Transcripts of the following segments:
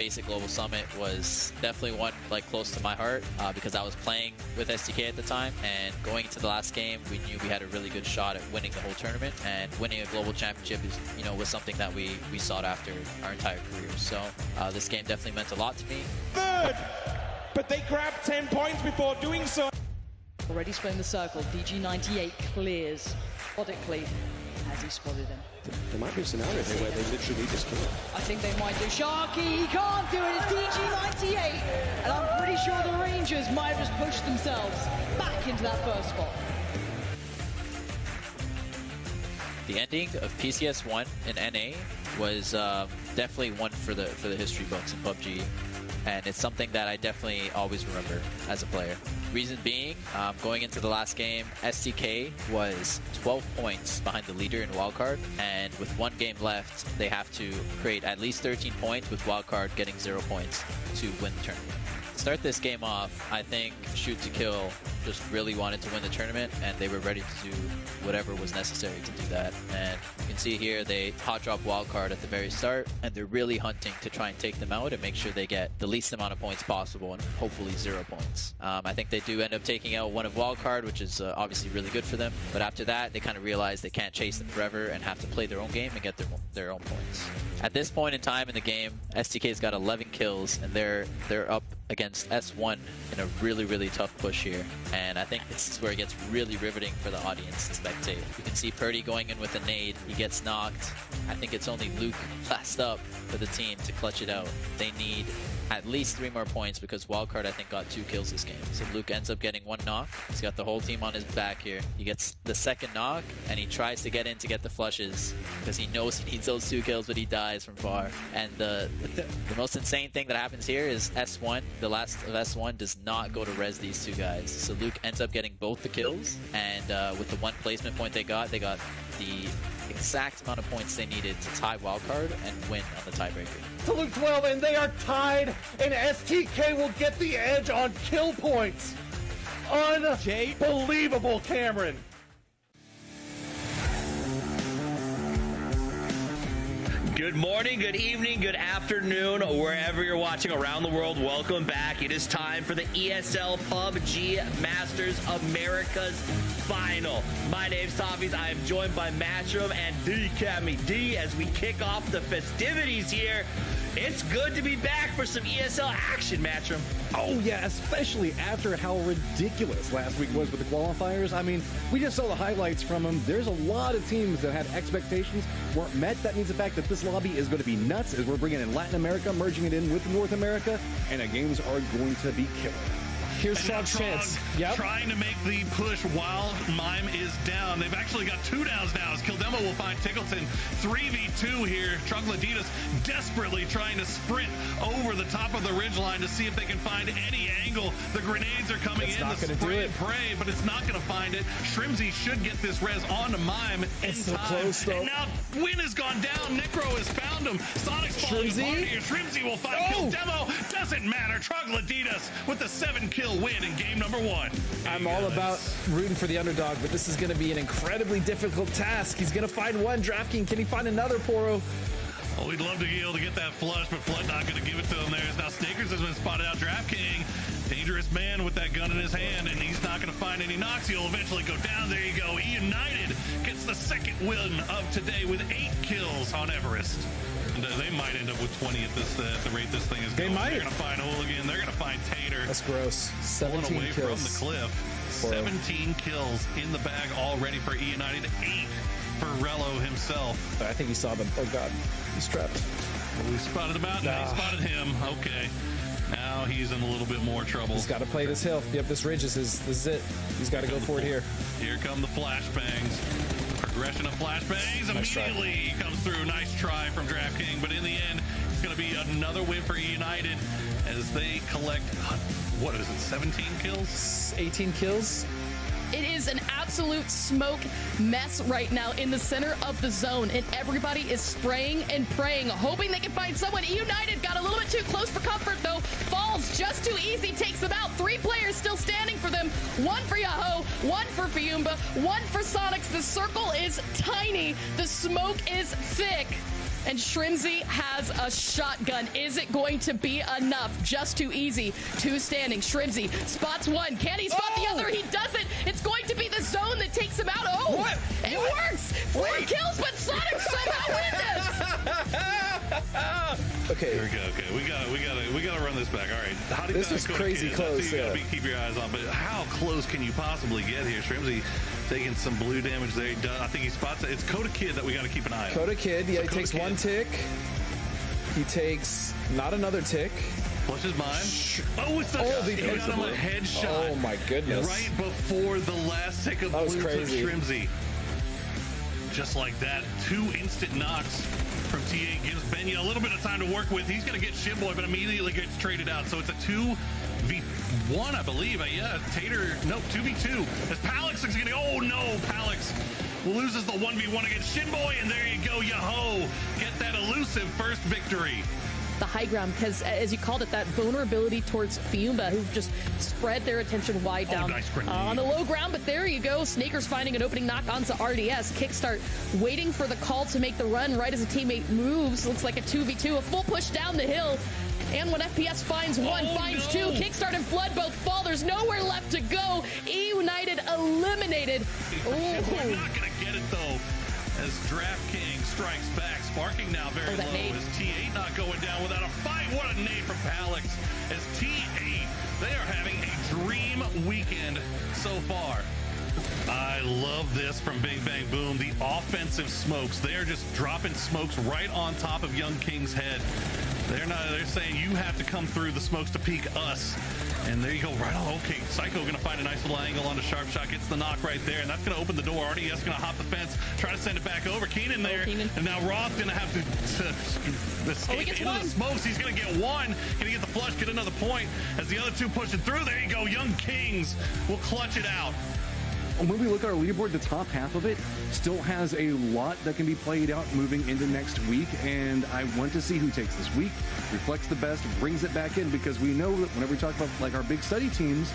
Basic Global Summit was definitely one close to my heart because I was playing with STK at the time, and going into the last game, we knew we had a really good shot at winning the whole tournament, and winning a global championship is, was something that we sought after our entire careers. So this game definitely meant a lot to me. Third, but they grabbed 10 points before doing so. Already splitting the circle, DG98 clears methodically as he spotted him. There might be a scenario here where they literally just kill him. I think they might do. Sharky, he can't do it. It's DG98. And I'm pretty sure the Rangers might have just pushed themselves back into that first spot. The ending of PCS1 in NA was definitely one for the history books in PUBG. And it's something that I definitely always remember as a player. Reason being, going into the last game, STK was 12 points behind the leader in wildcard, and with one game left, they have to create at least 13 points, with wildcard getting 0 points to win the tournament. To start this game off, I think Shoot to Kill just really wanted to win the tournament, and they were ready to do whatever was necessary to do that. And you can see here, they hot drop wildcard at the very start, and they're really hunting to try and take them out and make sure they get the least amount of points possible, and hopefully 0 points. I think they do end up taking out one of wildcard, which is obviously really good for them. But after that, they kind of realize they can't chase them forever and have to play their own game and get their own points. At this point in time in the game, STK's got 11 kills, and they're up against S1 in a really, really tough push here. And I think this is where it gets really riveting for the audience to spectate. You can see Purdy going in with a nade. He gets knocked. I think it's only Luke last up for the team to clutch it out. They need at least 3 more points because Wildcard, I think, got 2 kills this game. So Luke ends up getting 1 knock. He's got the whole team on his back here. He gets the second knock, and he tries to get in to get the flushes because he knows he needs those 2 kills, but he dies from far. And the most insane thing that happens here is S1, the last of S1, does not go to res these 2 guys. So Luke ends up getting both the kills, and with the 1 placement point they got the exact amount of points they needed to tie Wildcard and win on the tiebreaker. To Luke 12, and they are tied, and STK will get the edge on kill points. Unbelievable, Cameron. Good morning, good evening, good afternoon, wherever you're watching around the world. Welcome back. It is time for the ESL PUBG Masters America's Final. My name's Toffees. I am joined by Matchroom and Cammy D as we kick off the festivities here. It's good to be back for some ESL action, Matchroom. Oh yeah, especially after how ridiculous last week was with the qualifiers. I mean, we just saw the highlights from them. There's a lot of teams that had expectations weren't met. That means the fact that this lobby is going to be nuts as we're bringing in Latin America, merging it in with North America, and the games are going to be killer. Here's Trog's chance. Yep. Trying to make the push while Mime is down. They've actually got 2 downs now as Kildemo will find Tickleton. 3v2 here. Troglodytas desperately trying to sprint over the top of the ridgeline to see if they can find any angle. The grenades are coming in, the spray and pray, but it's not going to find it. Shrimzy should get this res onto Mime in time. Close, though. And now Win has gone down. Necro has found him. Sonic's falling apart here. Shrimzy will find Kildemo. Doesn't matter. Troglodytas with the 7-kill win in game number 1. I'm all about rooting for the underdog, but this is going to be an incredibly difficult task. He's going to find one. DraftKings, can he find another, Poro? Well, we'd love to be able to get that flush, but Flood not going to give it to him there. Now Stakers has been spotted out. DraftKings, dangerous man with that gun in his hand, and he's not going to find any knocks. He'll eventually go down. There you go. United gets the 2nd win of today with 8 kills on Everest. And they might end up with 20 at the rate this thing is going. They're going to find Hooligan. They're going to find Tater. That's gross. 17 away kills. from the cliff. 17 kills in the bag already for E United. 8 for Rello himself. I think he saw them. Oh God, he's trapped. Well, we spotted him out. Now he spotted him. Okay. Now he's in a little bit more trouble. He's got to play this hill. Yep, this ridge is this is it. He's got to go for it here. Here come the flashbangs. Progression of flashbangs immediately comes through. Nice try from DraftKings, but in the end, it's going to be another win for United as they collect, what is it, 17 kills? 18 kills. It is an absolute smoke mess right now in the center of the zone, and everybody is spraying and praying, hoping they can find someone. United got a little bit too close for comfort, though. Falls just too easy, takes them out. 3 players still standing for them. 1 for Yahoo, 1 for Fiumba, 1 for Sonics. The circle is tiny. The smoke is thick. And Shrimzy has a shotgun. Is it going to be enough? Just too easy. Two standing. Shrimzy spots one. Can he spot the other? He doesn't. It's going to be the zone that takes him out. Oh, What? It works. 4 kills, but Sonic somehow wins this. Okay. Here we go. Okay, we gotta run this back. All right. How did This was go to crazy Kid? close, That's who you gotta yeah. keep your eyes on. But how close can you possibly get here? Shrimzy taking some blue damage there. He does, I think he spots it. It's Coda Kid that we got to keep an eye on. Coda Kid, yeah, So he Coda takes Kid 1 tick. He takes not another tick. Flushes mine. Oh, it's the he got him a headshot. Oh my goodness. Right before the last tick of That was blue to crazy. Shrimzy. Just like that, 2 instant knocks from TA gives Benya a little bit of time to work with. He's going to get Shitboy, but immediately gets traded out. So it's a 2v1, I believe. Yeah, Tater, no, 2v2. As Palix is going to, oh no, Palix loses the 1v1 against Shitboy, and there you go, Yaho. Get that elusive first victory. The high ground, because as you called it, that vulnerability towards Fiumba, who've just spread their attention wide down nice grenade. on the low ground. But there you go. Snaker's finding an opening knock onto RDS. Kickstart waiting for the call to make the run right as a teammate moves. Looks like a 2v2, a full push down the hill. And when FPS finds one, finds two, Kickstart and Flood both fall. There's nowhere left to go. E United eliminated. We're not going to get it, though, as DraftKings strikes back. Sparking now very low. nade. Is T8 not going down without a fight? What a nade from Palix. As T8, they are having a dream weekend so far. I love this from Big Bang Boom. The offensive smokes. They are just dropping smokes right on top of Young King's head. They're saying you have to come through the smokes to peek us. And there you go, right on. Okay, Psycho gonna find a nice little angle on the sharp shot, gets the knock right there, and that's gonna open the door. RDS gonna hop the fence, try to send it back over. Keenan there, and now Roth gonna have to escape into the smokes. He's gonna get one. Gonna get the flush, get another point. As the other two pushing through, there you go. Young Kings will clutch it out. When we look at our leaderboard, the top half of it still has a lot that can be played out moving into next week, and I want to see who takes this week, reflects the best, brings it back in, because we know that whenever we talk about like our big study teams,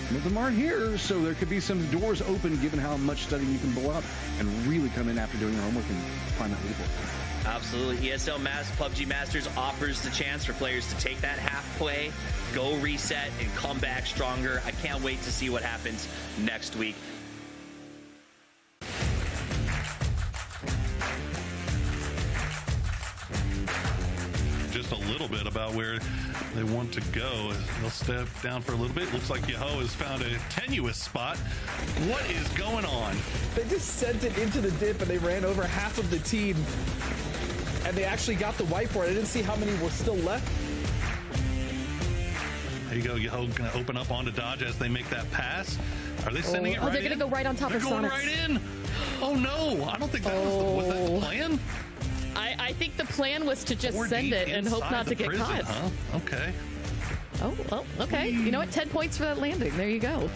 some of them aren't here, so there could be some doors open given how much studying you can blow up and really come in after doing your homework and find that leaderboard. Absolutely. ESL PUBG Masters offers the chance for players to take that half play, go reset, and come back stronger. I can't wait to see what happens next week. Just a little bit about where they want to go. They'll step down for a little bit. Looks like Yaho has found a tenuous spot. What is going on? They just sent it into the dip and they ran over half of the team. And they actually got the whiteboard. I didn't see how many were still left. There you go. Yaho going to open up onto Dodge as they make that pass. Are they sending it right in? They're going to go right on top They're of going Sonic. right in. Oh, no. I don't think that was that the plan? I think the plan was to just send it and hope not to get caught. Huh? Okay. Oh, well, okay. You know what? 10 points for that landing. There you go.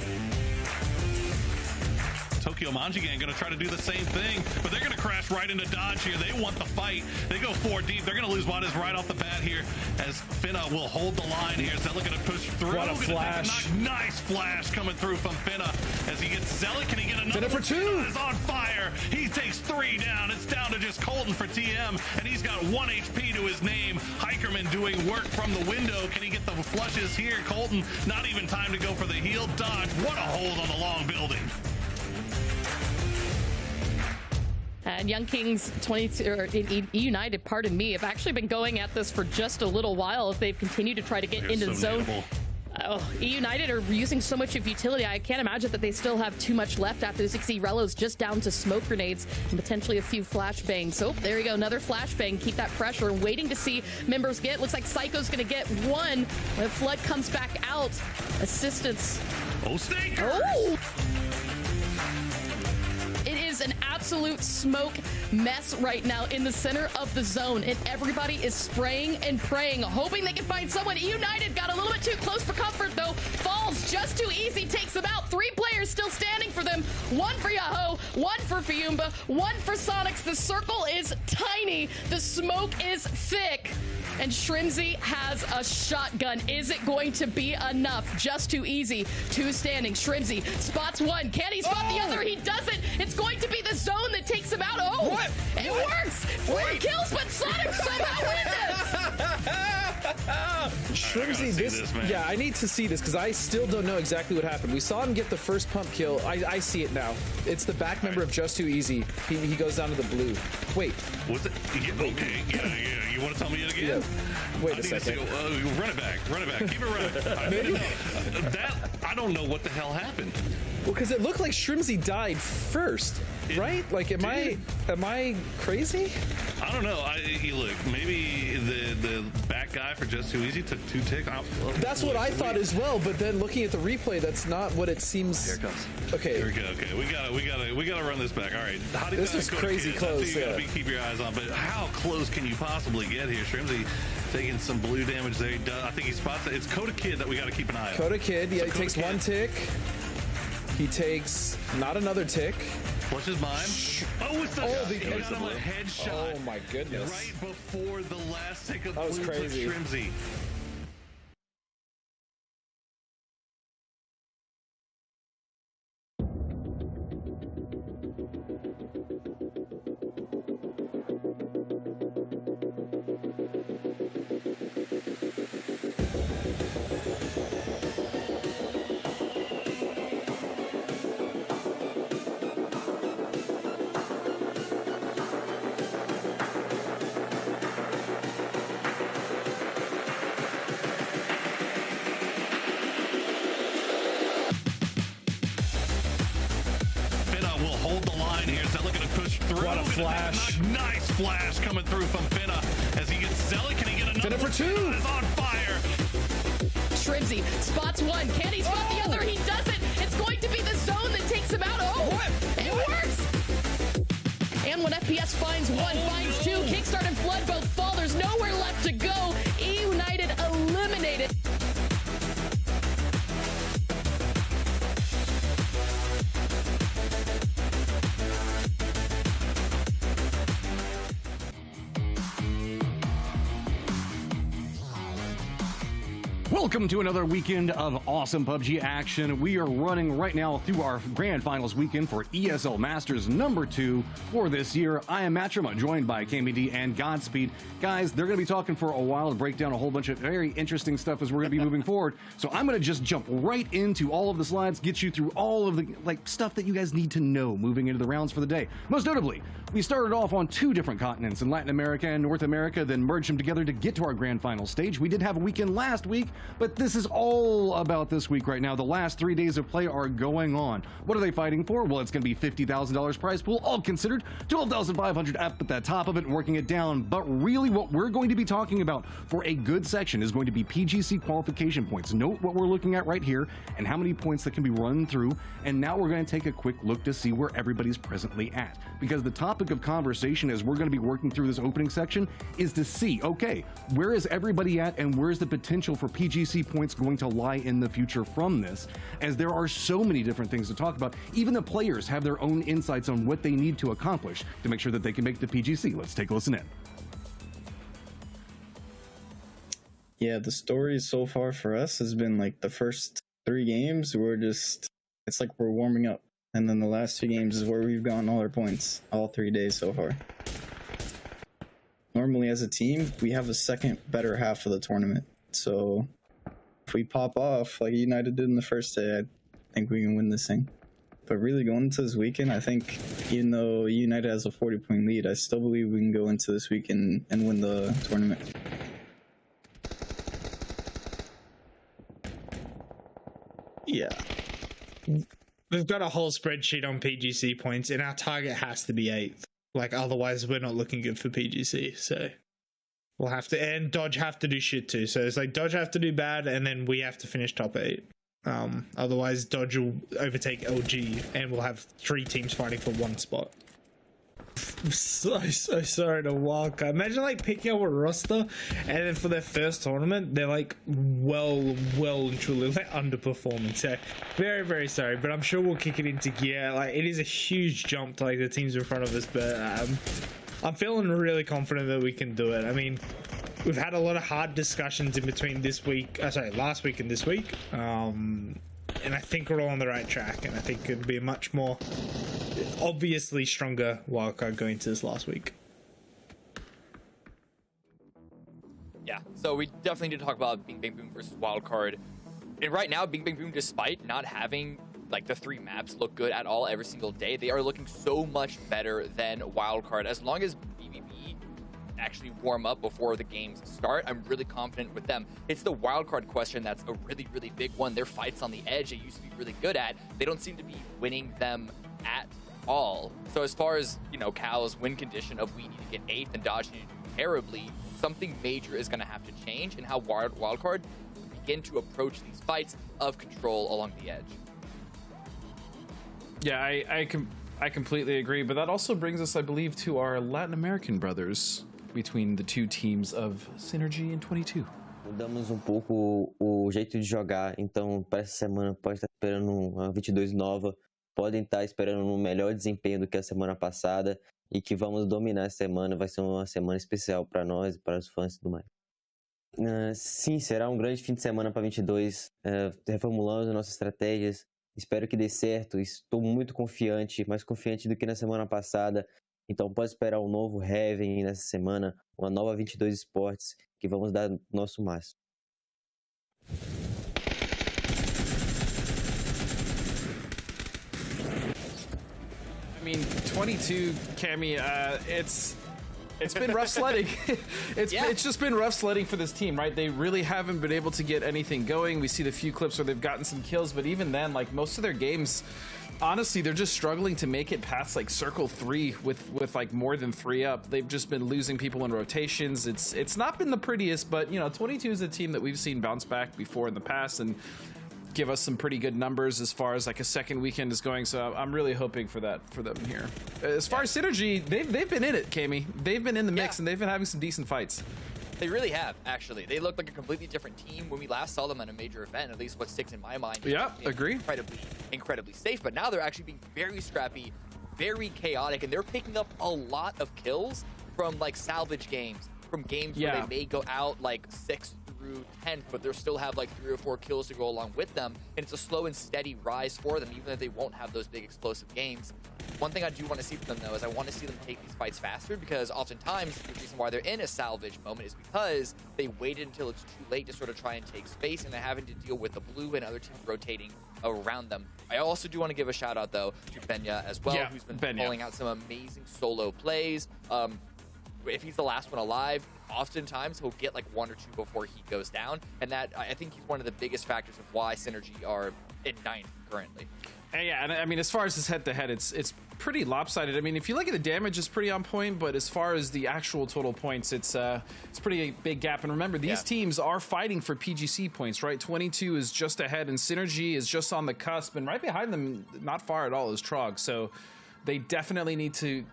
Tokyo Manji Gang going to try to do the same thing, but they're going to crash right into Dodge here. They want the fight. They go 4 deep. They're going to lose Waters right off the bat here as Finna will hold the line here. Zealot going to push through. What a flash. Nice flash coming through from Finna as he gets Zealot. Can he get another? Finna for 2. Finna is on fire. He takes 3 down. It's down to just Colton for TM, and he's got 1 HP to his name. Hikerman doing work from the window. Can he get the flushes here? Colton, not even time to go for the heal. Dodge, what a hold on the long building. And Young Kings 22 or E United, pardon me, have actually been going at this for just a little while as they've continued to try to get into the zone. E United are using so much of utility. I can't imagine that they still have too much left after this. You see Rello's just down to smoke grenades and potentially a few flashbangs. So there you go, another flashbang. Keep that pressure. Waiting to see members get. Looks like Psycho's going to get one. When Flood comes back out, assistance. Oh, Snaker! Oh! It is an absolute smoke mess right now in the center of the zone, and everybody is spraying and praying, hoping they can find someone. E United got a little bit too close for comfort, though. Falls just too easy, takes them out. 3 players still standing for them. 1 for Yaho, 1 for Fiumba, 1 for Sonics. The circle is tiny. The smoke is thick. And Shrimzy has a shotgun. Is it going to be enough? Just too easy. 2 standing. Shrimzy spots one. Can he spot the other? He doesn't. It's going to be the the zone that takes him out. Oh, What? It works. 4 kills, but Sonic somehow wins this. Shrimsy, yeah, I need to see this because I still don't know exactly what happened. We saw him get the first pump kill. I see it now. It's the back member of Just Too Easy. He goes down to the blue. Wait. Was it? Okay. Yeah. You want to tell me it again? Yeah. Wait a second. Run it back. Keep it running. I don't know what the hell happened. Well, because it looked like Shrimsy died first, right? Like, am I crazy? I don't know. Look, maybe the back guy for Just Too Easy took 2 ticks. That's what I thought as well. But then looking at the replay, that's not what it seems. Here it comes. Okay. Here we go. Okay, we gotta run this back. All right. This is crazy close. You gotta keep your eyes on. But how close can you possibly get here? Shrimsy taking some blue damage there. I think he spots it. It's Coda Kid that we gotta keep an eye on. Coda Kid. Yeah, he takes 1 tick. He takes not another tick. Flushes mine. Oh, it's he got him a headshot. Oh my goodness! Right before the last tick of that was blue crazy. for Shrimsy. What a flash. Nice flash coming through from Finna as he gets Zelly. Can he get another? Finna for 2. Is on fire. Shrimsy spots one. Can he spot the other? He doesn't. It's going to be the zone that takes him out. Oh, it works. And when FPS finds 1, finds 2, Kickstart and Flood both fall. There's nowhere left to go. E United eliminated. Welcome to another weekend of awesome PUBG action. We are running right now through our grand finals weekend for ESL Masters number 2 for this year. I am Matchroom, joined by KMD and Godspeed. Guys, they're going to be talking for a while to break down a whole bunch of very interesting stuff as we're going to be moving forward. So I'm going to just jump right into all of the slides, get you through all of the stuff that you guys need to know moving into the rounds for the day. Most notably, we started off on 2 different continents in Latin America and North America, then merged them together to get to our grand final stage. We did have a weekend last week, but this is all about this week right now. The last 3 days of play are going on. What are they fighting for? Well, it's going to be $50,000 prize pool, all considered, $12,500 up at the top of it and working it down. But really what we're going to be talking about for a good section is going to be PGC qualification points. Note what we're looking at right here and how many points that can be run through. And now we're going to take a quick look to see where everybody's presently at. Because the topic of conversation as we're going to be working through this opening section is to see, okay, where is everybody at and where's the potential for PGC points going to lie in the future from this, as there are so many different things to talk about. Even the players have their own insights on what they need to accomplish to make sure that they can make the PGC. Let's take a listen in. Yeah, the story so far for us has been like the first 3 games, it's like we're warming up. And then the last 2 games is where we've gotten all our points, all 3 days so far. Normally as a team, we have a second better half of the tournament. So if we pop off like United did in the first day, I think we can win this thing. But really going into this weekend, I think even though United has a 40-point lead, I still believe we can go into this weekend and win the tournament. Yeah. We've got a whole spreadsheet on PGC points, and our target has to be 8th. Like, otherwise we're not looking good for PGC, so we'll have to, and Dodge have to do shit too. So it's like Dodge have to do bad, and then we have to finish top 8. Otherwise Dodge will overtake LG, and we'll have 3 teams fighting for 1 spot. I'm so sorry to walk. Imagine like picking up a roster, and then for their first tournament, they're like well and truly like underperforming. So very, very sorry, but I'm sure we'll kick it into gear. Like, it is a huge jump to like the teams in front of us, but I'm feeling really confident that we can do it. I mean, we've had a lot of hard discussions in between last week and this week, and I think we're all on the right track, and I think it'd be a much more obviously stronger wildcard going into this last week. Yeah, so we definitely need to talk about Bing Bang Boom versus Wildcard. And right now, Bing Bang Boom, despite not having like the 3 maps look good at all every single day, they are looking so much better than Wildcard. As long as BBB actually warm up before the games start, I'm really confident with them. It's the Wildcard question that's a really, really big one. Their fights on the edge, they used to be really good at. They don't seem to be winning them at all. So as far as, you know, Cal's win condition of we need to get 8th and Dodge need to do terribly, something major is going to have to change in how Wildcard begin to approach these fights of control along the edge. Yeah, I completely agree, but that also brings us, I believe, to our Latin American brothers between the two teams of Synergy and 22. Mudamos pouco o jeito de jogar, então para essa semana pode estar esperando uma 22 nova, podem estar esperando um melhor desempenho do que a semana passada e que vamos dominar essa semana, vai ser uma semana especial para nós e para os fãs e tudo mais. Sim, será um grande fim de semana para 22, reformulando nossas estratégias. Espero que dê certo, estou muito confiante, mais confiante do que na semana passada. Então pode esperar um novo Heaven nessa semana, uma nova 22 Esports, que vamos dar nosso máximo. I mean, 22, Cammy, it's been rough sledding. It's just been rough sledding for this team, right? They really haven't been able to get anything going. We see the few clips where they've gotten some kills, but even then, like most of their games, honestly, they're just struggling to make it past like circle 3 with like more than 3 up. They've just been losing people in rotations. It's not been the prettiest, but you know, 22 is a team that we've seen bounce back before in the past and give us some pretty good numbers as far as like a second weekend is going. So I'm really hoping for that for them here. As far as Synergy, they've been in it, Cammy. They've been in the mix and they've been having some decent fights. They really have, actually. They look like a completely different team when we last saw them at a major event, at least what sticks in my mind. Yeah, agree. Incredibly safe, but now they're actually being very scrappy, very chaotic, and they're picking up a lot of kills from like salvage games, from games where they may go out like 6th through 10th, but they'll still have like 3 or 4 kills to go along with them, and it's a slow and steady rise for them, even if they won't have those big explosive games. One thing I do want to see from them, though, is I want to see them take these fights faster, because oftentimes the reason why they're in a salvage moment is because they waited until it's too late to sort of try and take space, and they're having to deal with the blue and other teams rotating around them. I also do want to give a shout out, though, to Benya as well, who's been pulling out some amazing solo plays. If he's the last one alive, oftentimes he'll get like 1 or 2 before he goes down, and that, I think he's one of the biggest factors of why Synergy are in 9th currently. Yeah, and I mean, as far as his head-to-head, it's pretty lopsided. I mean, if you look at the damage, it's pretty on point, but as far as the actual total points, it's pretty big gap. And remember, these teams are fighting for PGC points, right? 22 is just ahead, and Synergy is just on the cusp, and right behind them, not far at all, is Trog. So they definitely need to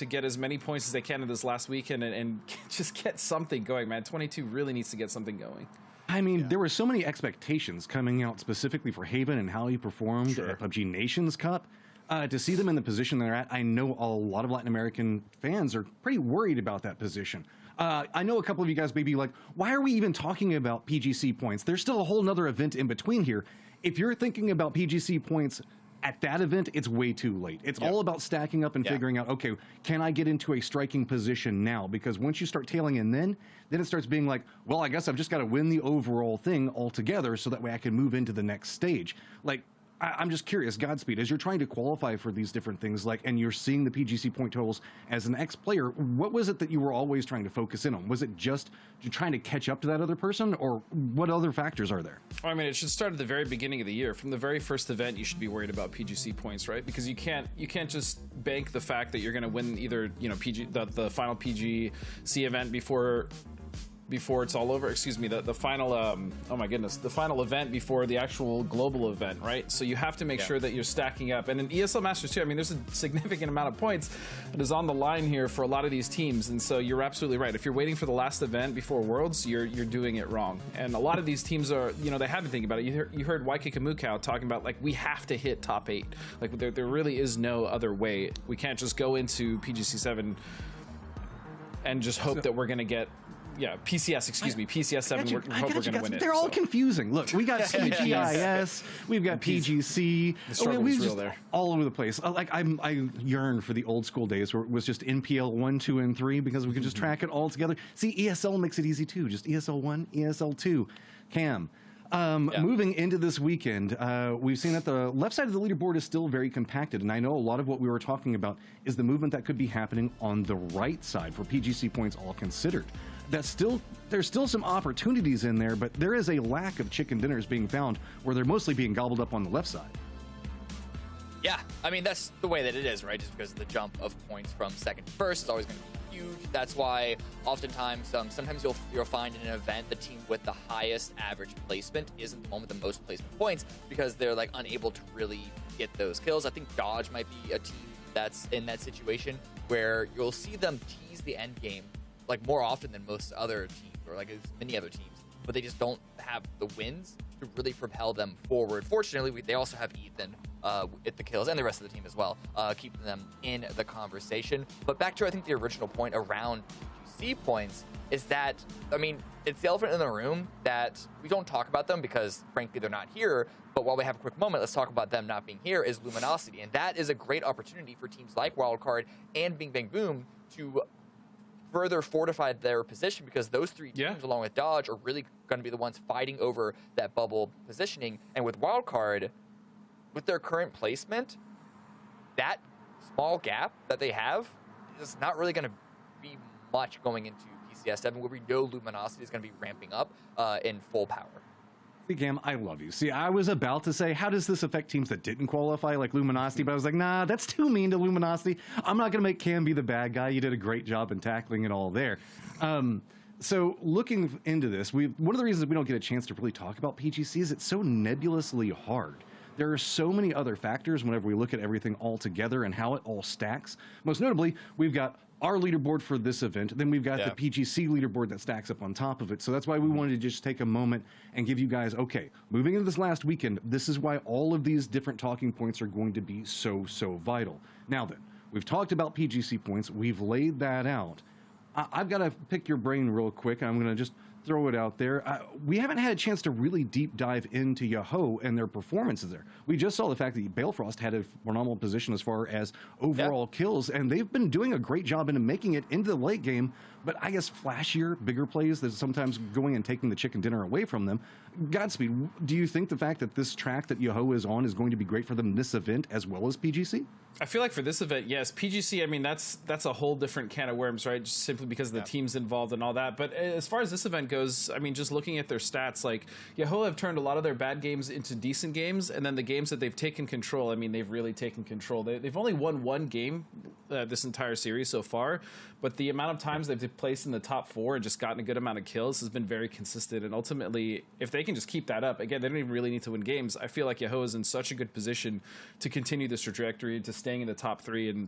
get as many points as they can in this last weekend and just get something going, man. 22 really needs to get something going. I mean, there were so many expectations coming out specifically for Haven and how he performed at PUBG Nations Cup. To see them in the position they're at, I know a lot of Latin American fans are pretty worried about that position. I know a couple of you guys may be like, why are we even talking about PGC points? There's still a whole nother event in between here. If you're thinking about PGC points at that event, it's way too late. It's all about stacking up and figuring out, okay, can I get into a striking position now? Because once you start tailing in then it starts being like, well, I guess I've just got to win the overall thing altogether so that way I can move into the next stage. Like, I'm just curious, Godspeed, as you're trying to qualify for these different things, like, and you're seeing the PGC point totals as an ex-player, what was it that you were always trying to focus in on? Was it just you're trying to catch up to that other person, or what other factors are there? I mean, it should start at the very beginning of the year. From the very first event, you should be worried about PGC points, right? Because you can't just bank the fact that you're going to win either, you know, the final PGC event before it's all over. Excuse me, the final oh my goodness, the final event before the actual global event, right? So you have to make sure that you're stacking up. And in ESL Masters too, I mean, there's a significant amount of points that is on the line here for a lot of these teams, and so you're absolutely right. If you're waiting for the last event before Worlds, you're doing it wrong. And a lot of these teams are, you know, they have been thinking about it. You heard YK Kamukau talking about, like, we have to hit top 8. Like, there really is no other way. We can't just go into PGC 7 and just hope that we're going to get PCS, excuse me, PCS 7. We're hoping we're going to win it. They're all confusing. Look, we got CGIS, we've got PGC. The struggle was real there. All over the place. Like I yearn for the old school days where it was just NPL 1, 2, and 3 because we could just track it all together. See, ESL makes it easy too. Just ESL 1, ESL 2. Cam. Moving into this weekend, we've seen that the left side of the leaderboard is still very compacted, and I know a lot of what we were talking about is the movement that could be happening on the right side for PGC points all considered. There's still some opportunities in there, but there is a lack of chicken dinners being found where they're mostly being gobbled up on the left side. Yeah, I mean, that's the way that it is, right? Just because of the jump of points from second to first is always going to be huge. That's why oftentimes, sometimes you'll find in an event the team with the highest average placement isn't the one with the most placement points because they're like unable to really get those kills. I think Dodge might be a team that's in that situation where you'll see them tease the end game like more often than most other teams or like many other teams, but they just don't have the wins to really propel them forward. Fortunately, they also have Ethan at the kills and the rest of the team as well, keeping them in the conversation. But back to, I think, the original point around PGC points is that, I mean, it's the elephant in the room that we don't talk about them because, frankly, they're not here. But while we have a quick moment, let's talk about them not being here is Luminosity. And that is a great opportunity for teams like Wildcard and Bing Bang Boom to further fortified their position because those three teams, along with Dodge, are really going to be the ones fighting over that bubble positioning. And with Wildcard, with their current placement, that small gap that they have is not really going to be much going into PCS 7, where we know Luminosity is going to be ramping up in full power. See, Cam, I love you. See, I was about to say, how does this affect teams that didn't qualify, like Luminosity? But I was like, nah, that's too mean to Luminosity. I'm not going to make Cam be the bad guy. You did a great job in tackling it all there. So looking into this, one of the reasons we don't get a chance to really talk about PGC is it's so nebulously hard. There are so many other factors whenever we look at everything all together and how it all stacks. Most notably, we've got our leaderboard for this event, then we've got the PGC leaderboard that stacks up on top of it. So that's why we wanted to just take a moment and give you guys, okay, moving into this last weekend, this is why all of these different talking points are going to be so vital. Now then, we've talked about PGC points, we've laid that out. I've got to pick your brain real quick, and I'm going to just throw it out there. We haven't had a chance to really deep dive into Yahoo and their performances there. We just saw the fact that Balefrost had a phenomenal position as far as overall kills, and they've been doing a great job in making it into the late game, but I guess flashier, bigger plays that sometimes going and taking the chicken dinner away from them. Godspeed, do you think the fact that this track that Yahoo is on is going to be great for them this event as well as PGC? I feel like for this event, yes. PGC, I mean, that's a whole different can of worms, right? Just simply because of the teams involved and all that. But as far as this event goes, I mean, just looking at their stats, like Yahoo have turned a lot of their bad games into decent games, and then the games that they've taken control, I mean, they've really taken control. They've only won one game this entire series so far, but the amount of times they've placed in the top 4 and just gotten a good amount of kills has been very consistent. And ultimately, if they can just keep that up, again, they don't even really need to win games. I feel like Yahoo is in such a good position to continue this trajectory, to staying in the top 3. And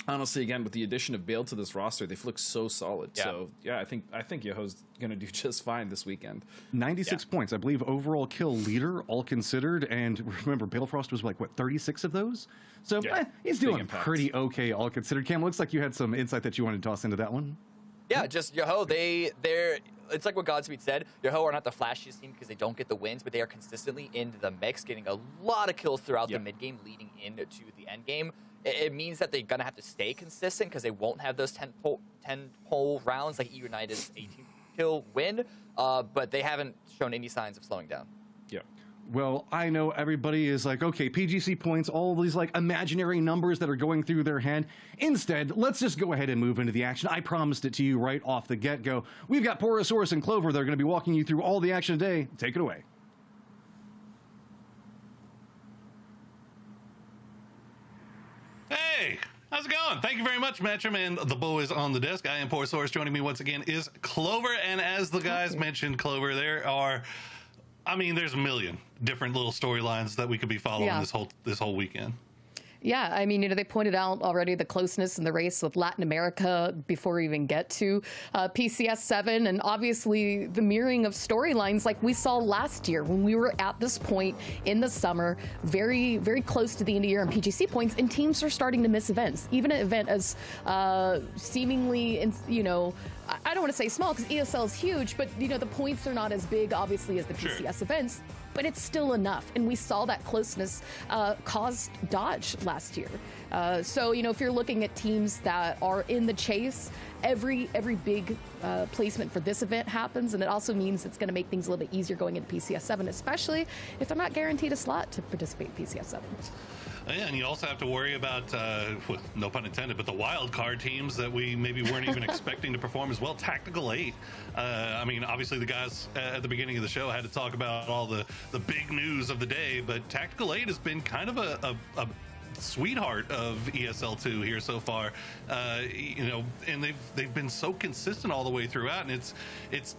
honestly, again, with the addition of Bale to this roster, they've looked so solid. So yeah, I think Yahoo's going to do just fine this weekend. 96 points, I believe, overall kill leader, all considered. And remember, Balefrost was like, what, 36 of those? So he's doing pretty okay, all considered. Cam, looks like you had some insight that you wanted to toss into that one. Yeah, just Yahoo, they're it's like what Godspeed said. Yahoo are not the flashiest team because they don't get the wins, but they are consistently into the mix, getting a lot of kills throughout the mid game, leading into the end game. It means that they're gonna have to stay consistent because they won't have those 10 pole rounds like United's 18 kill win, but they haven't shown any signs of slowing down. Yeah. Well, I know everybody is like, okay, PGC points, all these like imaginary numbers that are going through their head. Instead, let's just go ahead and move into the action. I promised it to you right off the get-go. We've got Porosaurus and Clover. They're going to be walking you through all the action today. Take it away. Hey, how's it going? Thank you very much, Matcham and the boys on the desk. I am Porosaurus. Joining me once again is Clover, and as the guys mentioned, Clover, there are, I mean, there's a million different little storylines that we could be following this whole weekend. Yeah, I mean, they pointed out already the closeness in the race with Latin America before we even get to PCS 7, and obviously the mirroring of storylines like we saw last year when we were at this point in the summer, very, very close to the end of the year in PGC points, and teams are starting to miss events. Even an event as seemingly, I don't want to say small because ESL is huge, but you know, the points are not as big, obviously, as the PCS events, but it's still enough. And we saw that closeness caused Dodge last year. So, you know, if you're looking at teams that are in the chase, every big placement for this event happens, and it also means it's going to make things a little bit easier going into PCS 7, especially if they're not guaranteed a slot to participate in PCS 7. Yeah, and you also have to worry about, no pun intended, but the wild card teams that we maybe weren't even expecting to perform as well. Tactical 8. I mean, obviously the guys at the beginning of the show had to talk about all the big news of the day, but Tactical 8 has been kind of a sweetheart of ESL2 here so far. You know, and they've been so consistent all the way throughout, and it's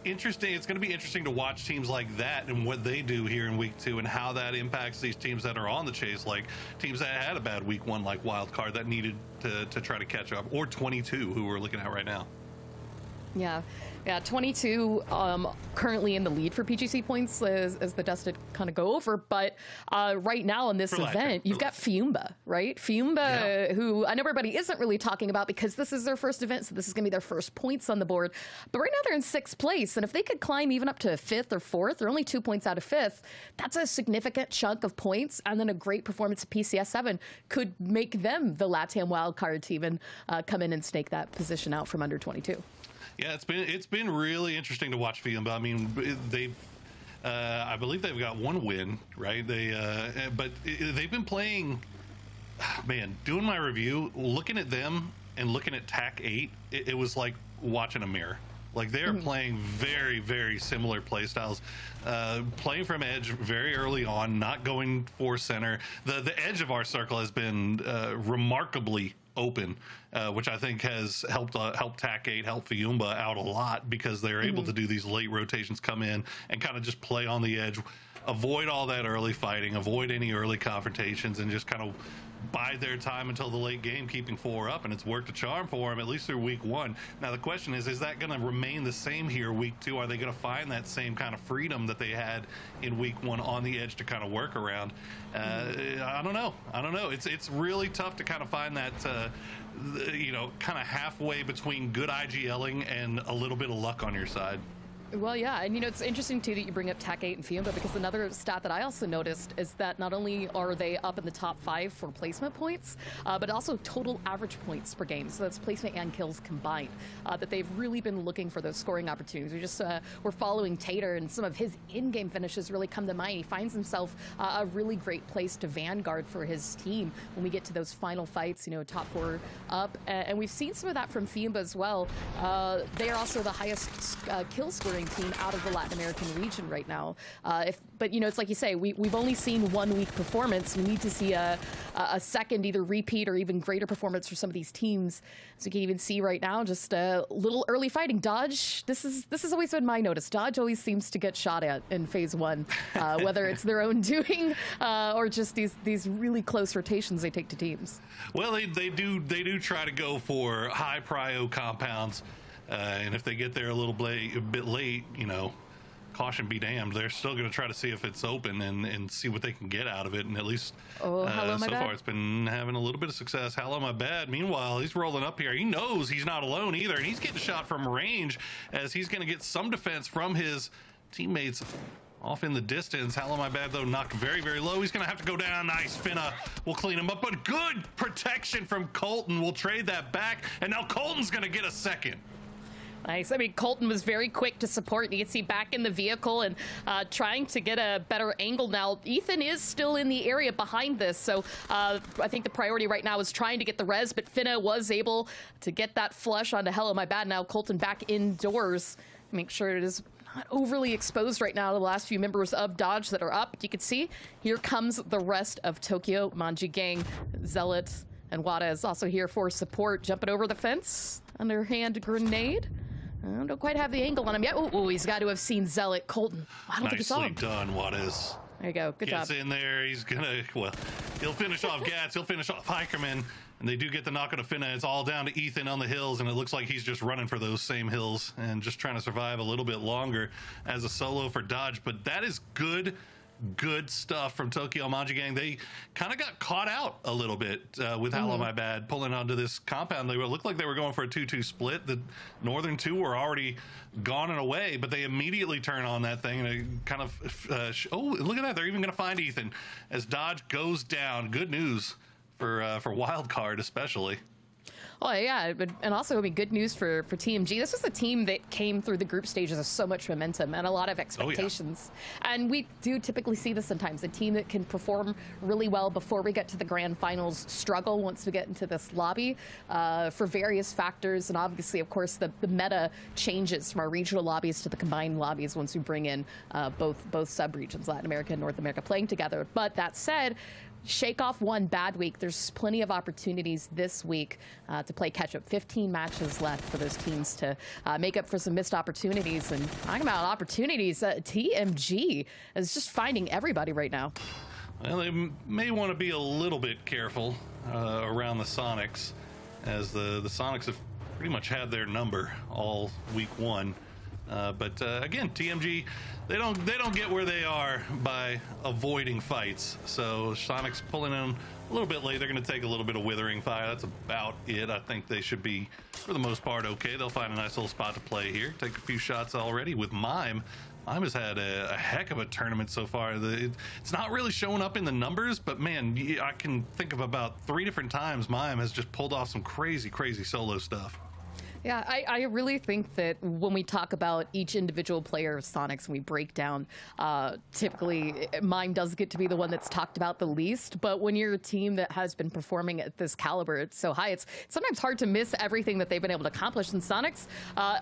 interesting. It's going to be interesting to watch teams like that and what they do here in week 2 and how that impacts these teams that are on the chase, like teams that had a bad week 1 like Wildcard that needed to try to catch up, or 22 who we're looking at right now. Yeah, 22 currently in the lead for PGC points as the dust did kind of go over. But right now in this event, you've got Fiumba, right? Fiumba, who I know everybody isn't really talking about because this is their first event, so this is going to be their first points on the board. But right now they're in 6th place, and if they could climb even up to 5th or 4th, they're only 2 points out of 5th. That's a significant chunk of points, and then a great performance at PCS 7 could make them the LATAM wildcard team and come in and snake that position out from under 22. Yeah, it's been really interesting to watch Fiumba. I mean, they've I believe they've got 1 win, right? But they've been playing. Man, doing my review, looking at them and looking at TAC 8, it was like watching a mirror. Like they are playing very, very similar play styles, playing from edge very early on, not going for center. The edge of our circle has been remarkably open, which I think has helped TAC 8, help Fiumba out a lot because they're able to do these late rotations, come in and kind of just play on the edge, avoid all that early fighting, avoid any early confrontations, and just kind of bide their time until the late game, keeping 4 up, and it's worked a charm for them at least through week 1. Now the question is that going to remain the same here week 2? Are they going to find that same kind of freedom that they had in week 1 on the edge to kind of work around? I don't know. It's really tough to kind of find that you know, kind of halfway between good IGLing and a little bit of luck on your side. Well, yeah, and you know, it's interesting too that you bring up TAC 8 and Fiumba, because another stat that I also noticed is that not only are they up in the top 5 for placement points, but also total average points per game. So that's placement and kills combined. That they've really been looking for those scoring opportunities. We're following Tater, and some of his in-game finishes really come to mind. He finds himself a really great place to vanguard for his team when we get to those final fights. You know, top 4 up, and we've seen some of that from Fiumba as well. They are also the highest kill scoring team out of the Latin American region right now. But you know, it's like you say, we've only seen 1 week performance. We need to see a second either repeat or even greater performance for some of these teams. So you can even see right now just a little early fighting. Dodge, this has always been my notice. Dodge always seems to get shot at in phase 1, whether it's their own doing or just these really close rotations they take to teams. Well, they do try to go for high prio compounds. And if they get there a bit late, you know, caution be damned. They're still going to try to see if it's open and see what they can get out of it. And at least so far it's been having a little bit of success. Hello, my bad. Meanwhile, he's rolling up here. He knows he's not alone either. And he's getting shot from range as he's going to get some defense from his teammates off in the distance. Hello, my bad, though, knocked very, very low. He's going to have to go down. Nice. Finna will clean him up. But good protection from Colton. We'll trade that back. And now Colton's going to get a second. Nice. I mean, Colton was very quick to support. You can see back in the vehicle and trying to get a better angle now. Ethan is still in the area behind this, so I think the priority right now is trying to get the res, but Finna was able to get that flush onto Hello, my bad. Now Colton back indoors. Make sure it is not overly exposed right now to the last few members of Dodge that are up. You can see here comes the rest of Tokyo, Manji Gang, Zealot, and Wada is also here for support. Jumping over the fence, underhand grenade. Don't quite have the angle on him yet. Oh, he's got to have seen Zealot. Colton. I don't think he saw him. Nicely done, Juarez. There you go. Good job. Gets in there. He's gonna, he'll finish off Gats. He'll finish off Hikerman. And they do get the knock on a Finna. It's all down to Ethan on the hills, and it looks like he's just running for those same hills and just trying to survive a little bit longer as a solo for Dodge. But that is good good stuff from Tokyo Manji Gang. They kind of got caught out a little bit with Hello My Bad pulling onto this compound. They looked like they were going for a 2-2 split. The Northern 2 were already gone and away, but they immediately turn on that thing and it kind of oh, look at that. They're even going to find Ethan as Dodge goes down. Good news for Wildcard especially. Oh yeah, and also, I mean, good news for TMG. This was a team that came through the group stages with so much momentum and a lot of expectations. Oh, yeah. And we do typically see this sometimes. A team that can perform really well before we get to the grand finals struggle once we get into this lobby for various factors. And obviously, of course, the meta changes from our regional lobbies to the combined lobbies once we bring in both sub-regions, Latin America and North America, playing together. But that said, shake off one bad week. There's plenty of opportunities this week to play catch-up. 15 matches left for those teams to make up for some missed opportunities. And talking about opportunities, TMG is just finding everybody right now. Well, they may want to be a little bit careful around the Sonics, as the Sonics have pretty much had their number all week one. But again, TMG, they don't get where they are by avoiding fights. So Sonic's pulling in a little bit late. They're going to take a little bit of withering fire. That's about it. I think they should be, for the most part, okay. They'll find a nice little spot to play here. Take a few shots already with Mime. Mime has had a heck of a tournament so far. It's not really showing up in the numbers, but man, I can think of about 3 different times Mime has just pulled off some crazy, crazy solo stuff. Yeah, I really think that when we talk about each individual player of Sonics and we break down, typically mine does get to be the one that's talked about the least. But when you're a team that has been performing at this caliber, it's so high, it's sometimes hard to miss everything that they've been able to accomplish. And Sonics,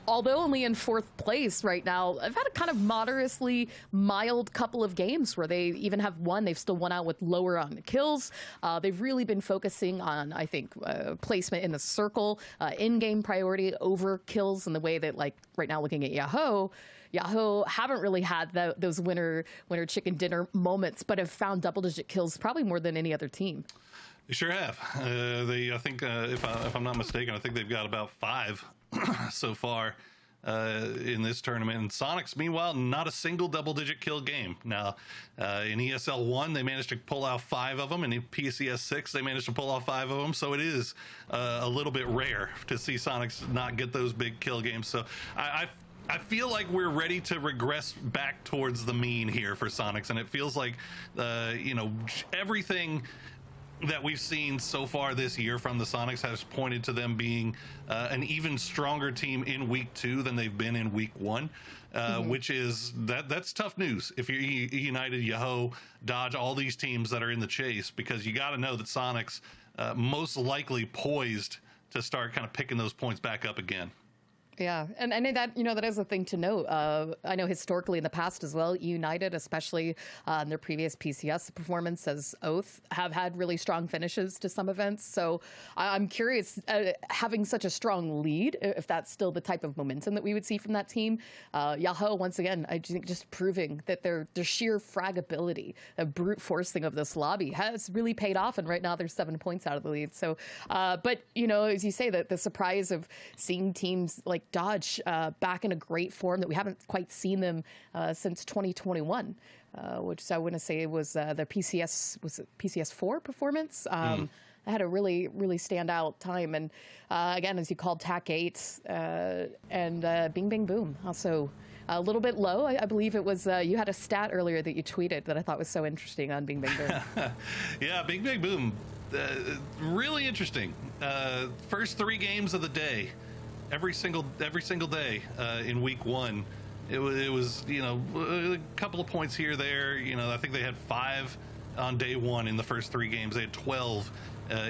although only in 4th place right now, I've had a kind of moderately mild couple of games where they even have won. They've still won out with lower on the kills. They've really been focusing on, I think, placement in the circle, in-game priority over kills, in the way that, like, right now looking at Yahoo haven't really had those winner chicken dinner moments, but have found double-digit kills probably more than any other team. They sure have. I think, if I'm not mistaken, I think they've got about 5 so far in this tournament. And Sonics, meanwhile, not a single double-digit kill game. Now, in ESL 1, they managed to pull out 5 of them, and in PCS 6, they managed to pull off 5 of them. So it is a little bit rare to see Sonics not get those big kill games. So I feel like we're ready to regress back towards the mean here for Sonics, and it feels like, everything that we've seen so far this year from the Sonics has pointed to them being an even stronger team in week 2 than they've been in week 1, which is that's tough news if you're United, Yahoo, Dodge, all these teams that are in the chase, because you got to know that Sonics most likely poised to start kind of picking those points back up again. Yeah, and that, that is a thing to note. I know historically in the past as well, United, especially in their previous PCS performance as Oath, have had really strong finishes to some events. So I'm curious, having such a strong lead, if that's still the type of momentum that we would see from that team. Yahoo, once again, I think just proving that their sheer fragability, the brute forcing of this lobby has really paid off. And right now they're 7 points out of the lead. So, but, as you say, the surprise of seeing teams like Dodge back in a great form that we haven't quite seen them since 2021, which I want to say was their PCS 4 performance. I had a really, really standout time. And again, as you called, TAC 8 and Bing Bang Boom, also a little bit low. I believe it was, you had a stat earlier that you tweeted that I thought was so interesting on Bing Bang Boom. Yeah, Bing Bang Boom, really interesting. First 3 games of the day. Every single day in week 1, it was a couple of points here, there. I think they had 5 on day 1 in the first 3 games. They had 12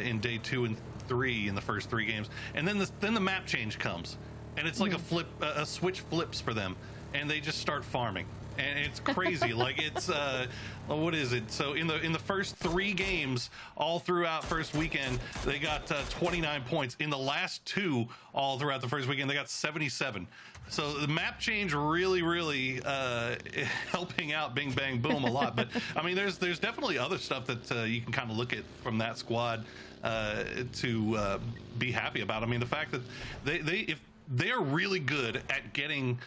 in day 2 and 3 in the first 3 games, and then the map change comes, and it's like a switch flips for them, and they just start farming. And it's crazy. Like, it's what is it? So in the first 3 games, all throughout first weekend, they got 29 points. In the last 2, all throughout the first weekend, they got 77. So the map change really helping out Bing Bang Boom a lot. But I mean, there's definitely other stuff that you can kind of look at from that squad to be happy about. I mean, the fact that if they are really good at getting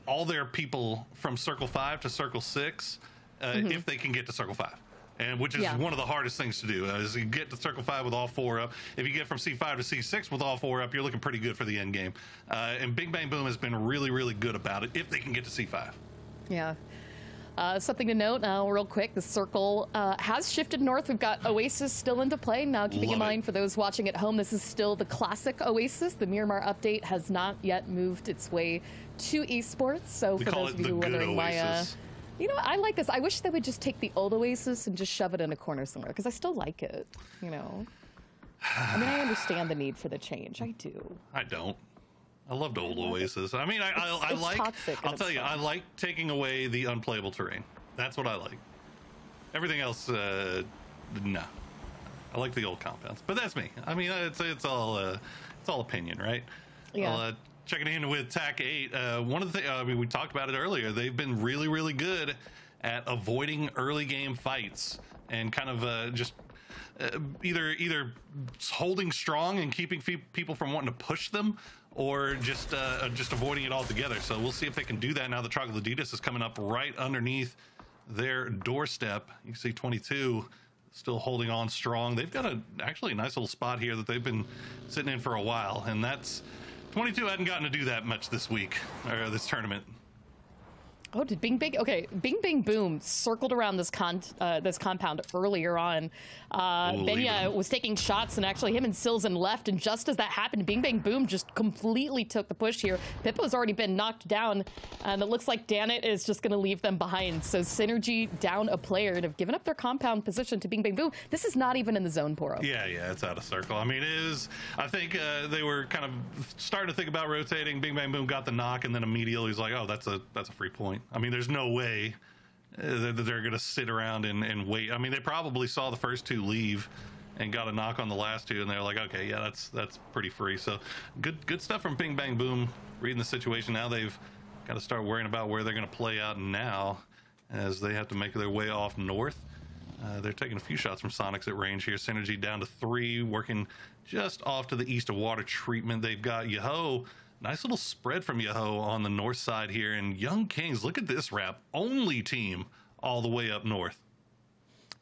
all their people from Circle 5 to Circle 6 if they can get to Circle 5. And which is one of the hardest things to do, is you get to Circle 5 with all 4 up. If you get from C5 to C6 with all 4 up, you're looking pretty good for the end game. And Bing Bang Boom has been really, really good about it if they can get to C5. Yeah. Something to note real quick, the circle has shifted north. We've got Oasis still into play. Now, keeping in mind for those watching at home, this is still the classic Oasis. The Miramar update has not yet moved its way to Esports. So for those of you who are wondering why... You know, I like this. I wish they would just take the old Oasis and just shove it in a corner somewhere, because I still like it, you know. I mean, I understand the need for the change. I do. I don't. I loved old Oasis. I mean, I like, I'll tell you, I like taking away the unplayable terrain. That's what I like. Everything else, no. I like the old compounds, but that's me. I mean, it's all opinion, right? Yeah. Checking in with TAC 8, one of the things, I mean, we talked about it earlier, they've been really, really good at avoiding early game fights and kind of just either holding strong and keeping people from wanting to push them, or just avoiding it altogether. So we'll see if they can do that now that Troglodytes is coming up right underneath their doorstep. You can see 22 still holding on strong. They've got actually a nice little spot here that they've been sitting in for a while, and that's 22 hadn't gotten to do that much this week, or this tournament. Oh, did Bing Bang? Okay, Bing Bang Boom circled around this compound earlier on. Benya was taking shots, and actually him and Silzen left, and just as that happened, Bing Bang Boom just completely took the push here. Pippo's already been knocked down, and it looks like Danit is just going to leave them behind. So Synergy down a player and have given up their compound position to Bing Bang Boom. This is not even in the zone, Poro. Yeah, it's out of circle. I mean, it is. I think they were kind of starting to think about rotating. Bing Bang Boom got the knock, and then immediately he's like, oh, that's a free point. I mean, there's no way that they're going to sit around and wait. I mean, they probably saw the first 2 leave and got a knock on the last 2, and they're like, okay, yeah, that's pretty free. So good stuff from Bing Bang Boom, reading the situation. Now they've got to start worrying about where they're going to play out now, as they have to make their way off north. They're taking a few shots from Sonics at range here. Synergy down to 3, working just off to the east of water treatment. They've got Yaho. Nice little spread from Yaho on the north side here. And Young Kings, look at this wrap. Only team all the way up north.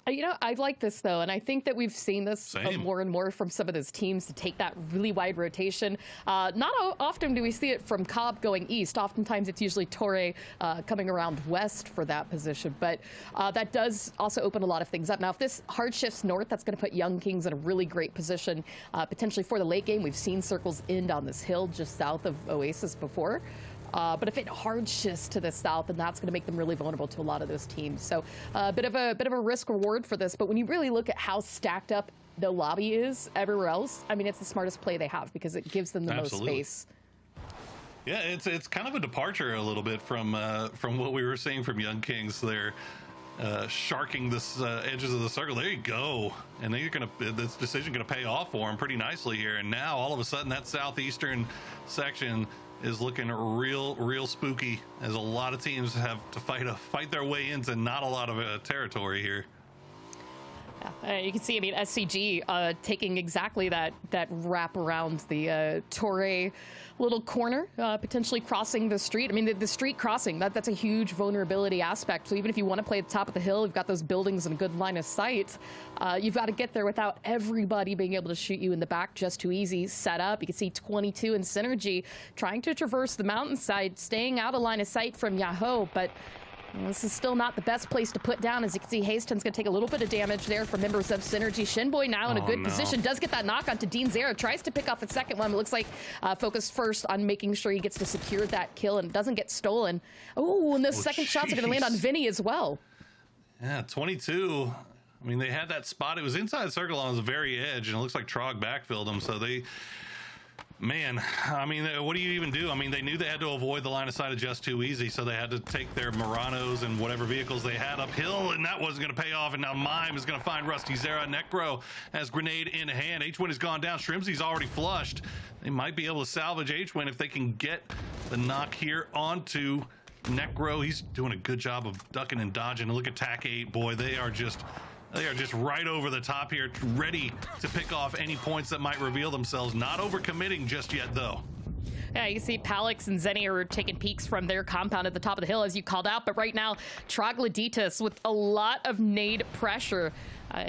You know, I like this, though, and I think that we've seen this more and more from some of those teams to take that really wide rotation. Not often do we see it from Cobb going east. Oftentimes it's usually Torre coming around west for that position, but that does also open a lot of things up. Now, if this hard shifts north, that's going to put Young Kings in a really great position, potentially for the late game. We've seen circles end on this hill just south of Oasis before. But if it hard shifts to the south, then that's going to make them really vulnerable to a lot of those teams. So a bit of a risk reward for this. But when you really look at how stacked up the lobby is everywhere else, I mean, it's the smartest play they have because it gives them the most space. Yeah, it's kind of a departure a little bit from what we were seeing from Young Kings. They're sharking the edges of the circle. There you go. And then this decision gonna pay off for them pretty nicely here. And now all of a sudden that southeastern section is looking real spooky, as a lot of teams have to fight their way into not a lot of territory here. Yeah, you can see, I mean, SCG taking exactly that wrap around the Torre little corner, potentially crossing the street. I mean, the street crossing, that's a huge vulnerability aspect. So even if you want to play at the top of the hill, you've got those buildings and a good line of sight. You've got to get there without everybody being able to shoot you in the back just too easy. Set up. You can see 22 and Synergy trying to traverse the mountainside, staying out of line of sight from Yaho, but this is still not the best place to put down. As you can see, Haston's going to take a little bit of damage there from members of Synergy. Shinboy now in a good position. Does get that knock onto Dean Zera. Tries to pick off a second one. It looks like focused first on making sure he gets to secure that kill and doesn't get stolen. Oh, and those second shots are going to land on Vinny as well. Yeah, 22. I mean, they had that spot. It was inside the circle on the very edge, and it looks like Trog backfilled them. So they... Man, I mean, what do you even do? I mean, they knew they had to avoid the line of sight of just too easy, so they had to take their Muranos and whatever vehicles they had uphill, and that wasn't going to pay off. And now Mime is going to find Rusty Zera. Necro has grenade in hand. H-Win has gone down. Shrimzy's already flushed. They might be able to salvage H-Win if they can get the knock here onto Necro. He's doing a good job of ducking and dodging. And look at TAC 8, boy, they are just right over the top here, ready to pick off any points that might reveal themselves. Not overcommitting just yet, though. Yeah, you see Palix and Zenny are taking peeks from their compound at the top of the hill, as you called out. But right now, Troglodytes with a lot of nade pressure,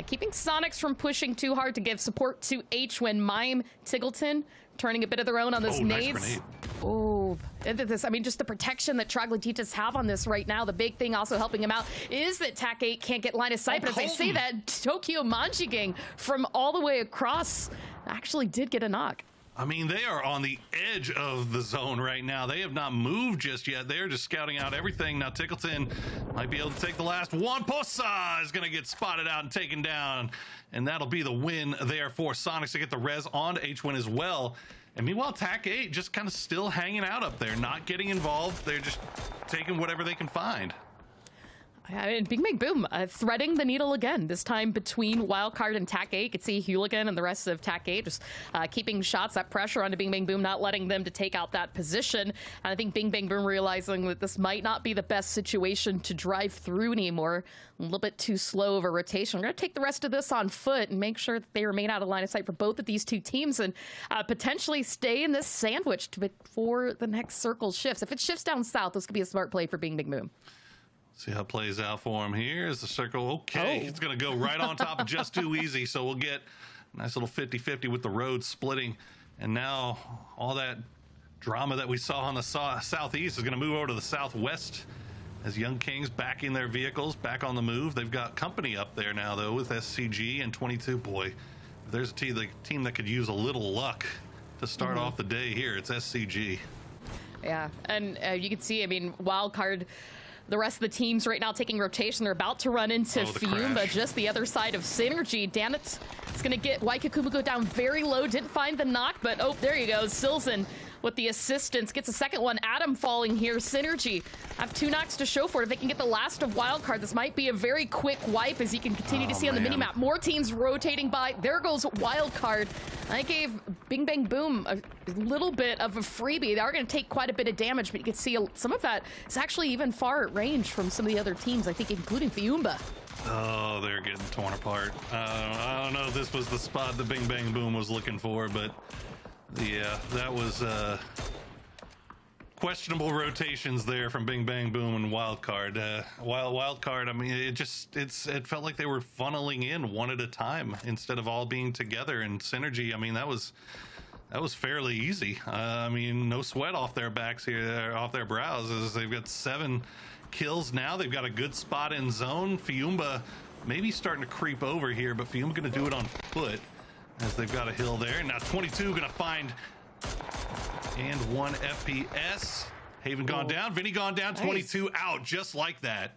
keeping Sonics from pushing too hard to give support to H-Win. Mime, Tiggleton turning a bit of their own on those nades. Oh, this, I mean, just the protection that Troglodytes have on this right now. The big thing also helping him out is that TAC-8 can't get line of sight. But as I say that, Tokyo Manji Gang from all the way across actually did get a knock. I mean, they are on the edge of the zone right now. They have not moved just yet. They're just scouting out everything. Now, Tickleton might be able to take the last one. Posa is going to get spotted out and taken down. And that'll be the win there for Sonics to get the res on H-Win as well. And meanwhile, TAC-8 just kind of still hanging out up there, not getting involved. They're just taking whatever they can find. I mean, Bing Bang Boom threading the needle again, this time between Wildcard and TAC-8. You could see Hooligan and the rest of TAC-8 just keeping shots, that pressure onto Bing Bang Boom, not letting them to take out that position. And I think Bing Bang Boom realizing that this might not be the best situation to drive through anymore. A little bit too slow of a rotation. We're going to take the rest of this on foot and make sure that they remain out of line of sight for both of these two teams and potentially stay in this sandwich before the next circle shifts. If it shifts down south, this could be a smart play for Bing Bang Boom. See how it plays out for him here as the circle. Okay, it's going to go right on top of Just Too Easy. So we'll get a nice little 50-50 with the road splitting. And now all that drama that we saw on the southeast is going to move over to the southwest as Young Kings back in their vehicles, back on the move. They've got company up there now, though, with SCG and 22. Boy, if there's a team that could use a little luck to start off the day here, it's SCG. Yeah, and you can see, I mean, Wildcard, the rest of the teams right now taking rotation. They're about to run into Fiumba, just the other side of Synergy. Damn it. It's going to get Waikakumu go down very low. Didn't find the knock, but oh, there you go. Silzen with the assistance gets a second one. Adam falling here. Synergy have 2 knocks to show for it. If they can get the last of Wildcard, this might be a very quick wipe, as you can continue to see on the minimap. More teams rotating by. There goes Wildcard. I gave Bing Bang Boom a little bit of a freebie. They are going to take quite a bit of damage, but you can see some of that is actually even far at range from some of the other teams, I think, including Fiumba. Oh, they're getting torn apart. I don't know if this was the spot that Bing Bang Boom was looking for, but yeah, that was questionable rotations there from Bing Bang Boom and Wildcard. Wildcard, I mean, it felt like they were funneling in one at a time instead of all being together. And Synergy, I mean, that was fairly easy. I mean, no sweat off their backs here, off their brows, as they've got 7 kills now. They've got a good spot in zone. Fiumba maybe starting to creep over here, but Fiumba going to do it on foot as they've got a hill there. Now 22 going to find and 1 FPS. Haven gone down. Vinny gone down. 22 out just like that.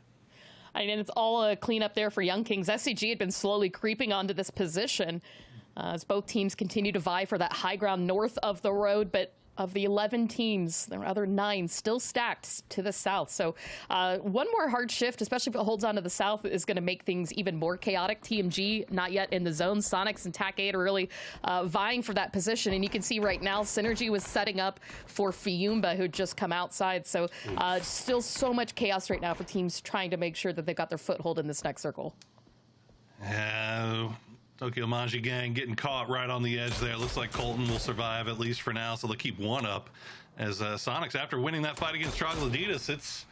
I mean, it's all a cleanup there for Young Kings. SCG had been slowly creeping onto this position as both teams continue to vie for that high ground north of the road, but of the 11 teams, there are other 9 still stacked to the south. So one more hard shift, especially if it holds on to the south, is going to make things even more chaotic. TMG not yet in the zone. Sonics and TAC-8 are really vying for that position. And you can see right now, Synergy was setting up for Fiumba, who had just come outside. So still so much chaos right now for teams trying to make sure that they've got their foothold in this next circle. Tokyo Manji Gang getting caught right on the edge there. Looks like Colton will survive, at least for now, so they'll keep 1 up. As Sonics, after winning that fight against Troglodytes, it's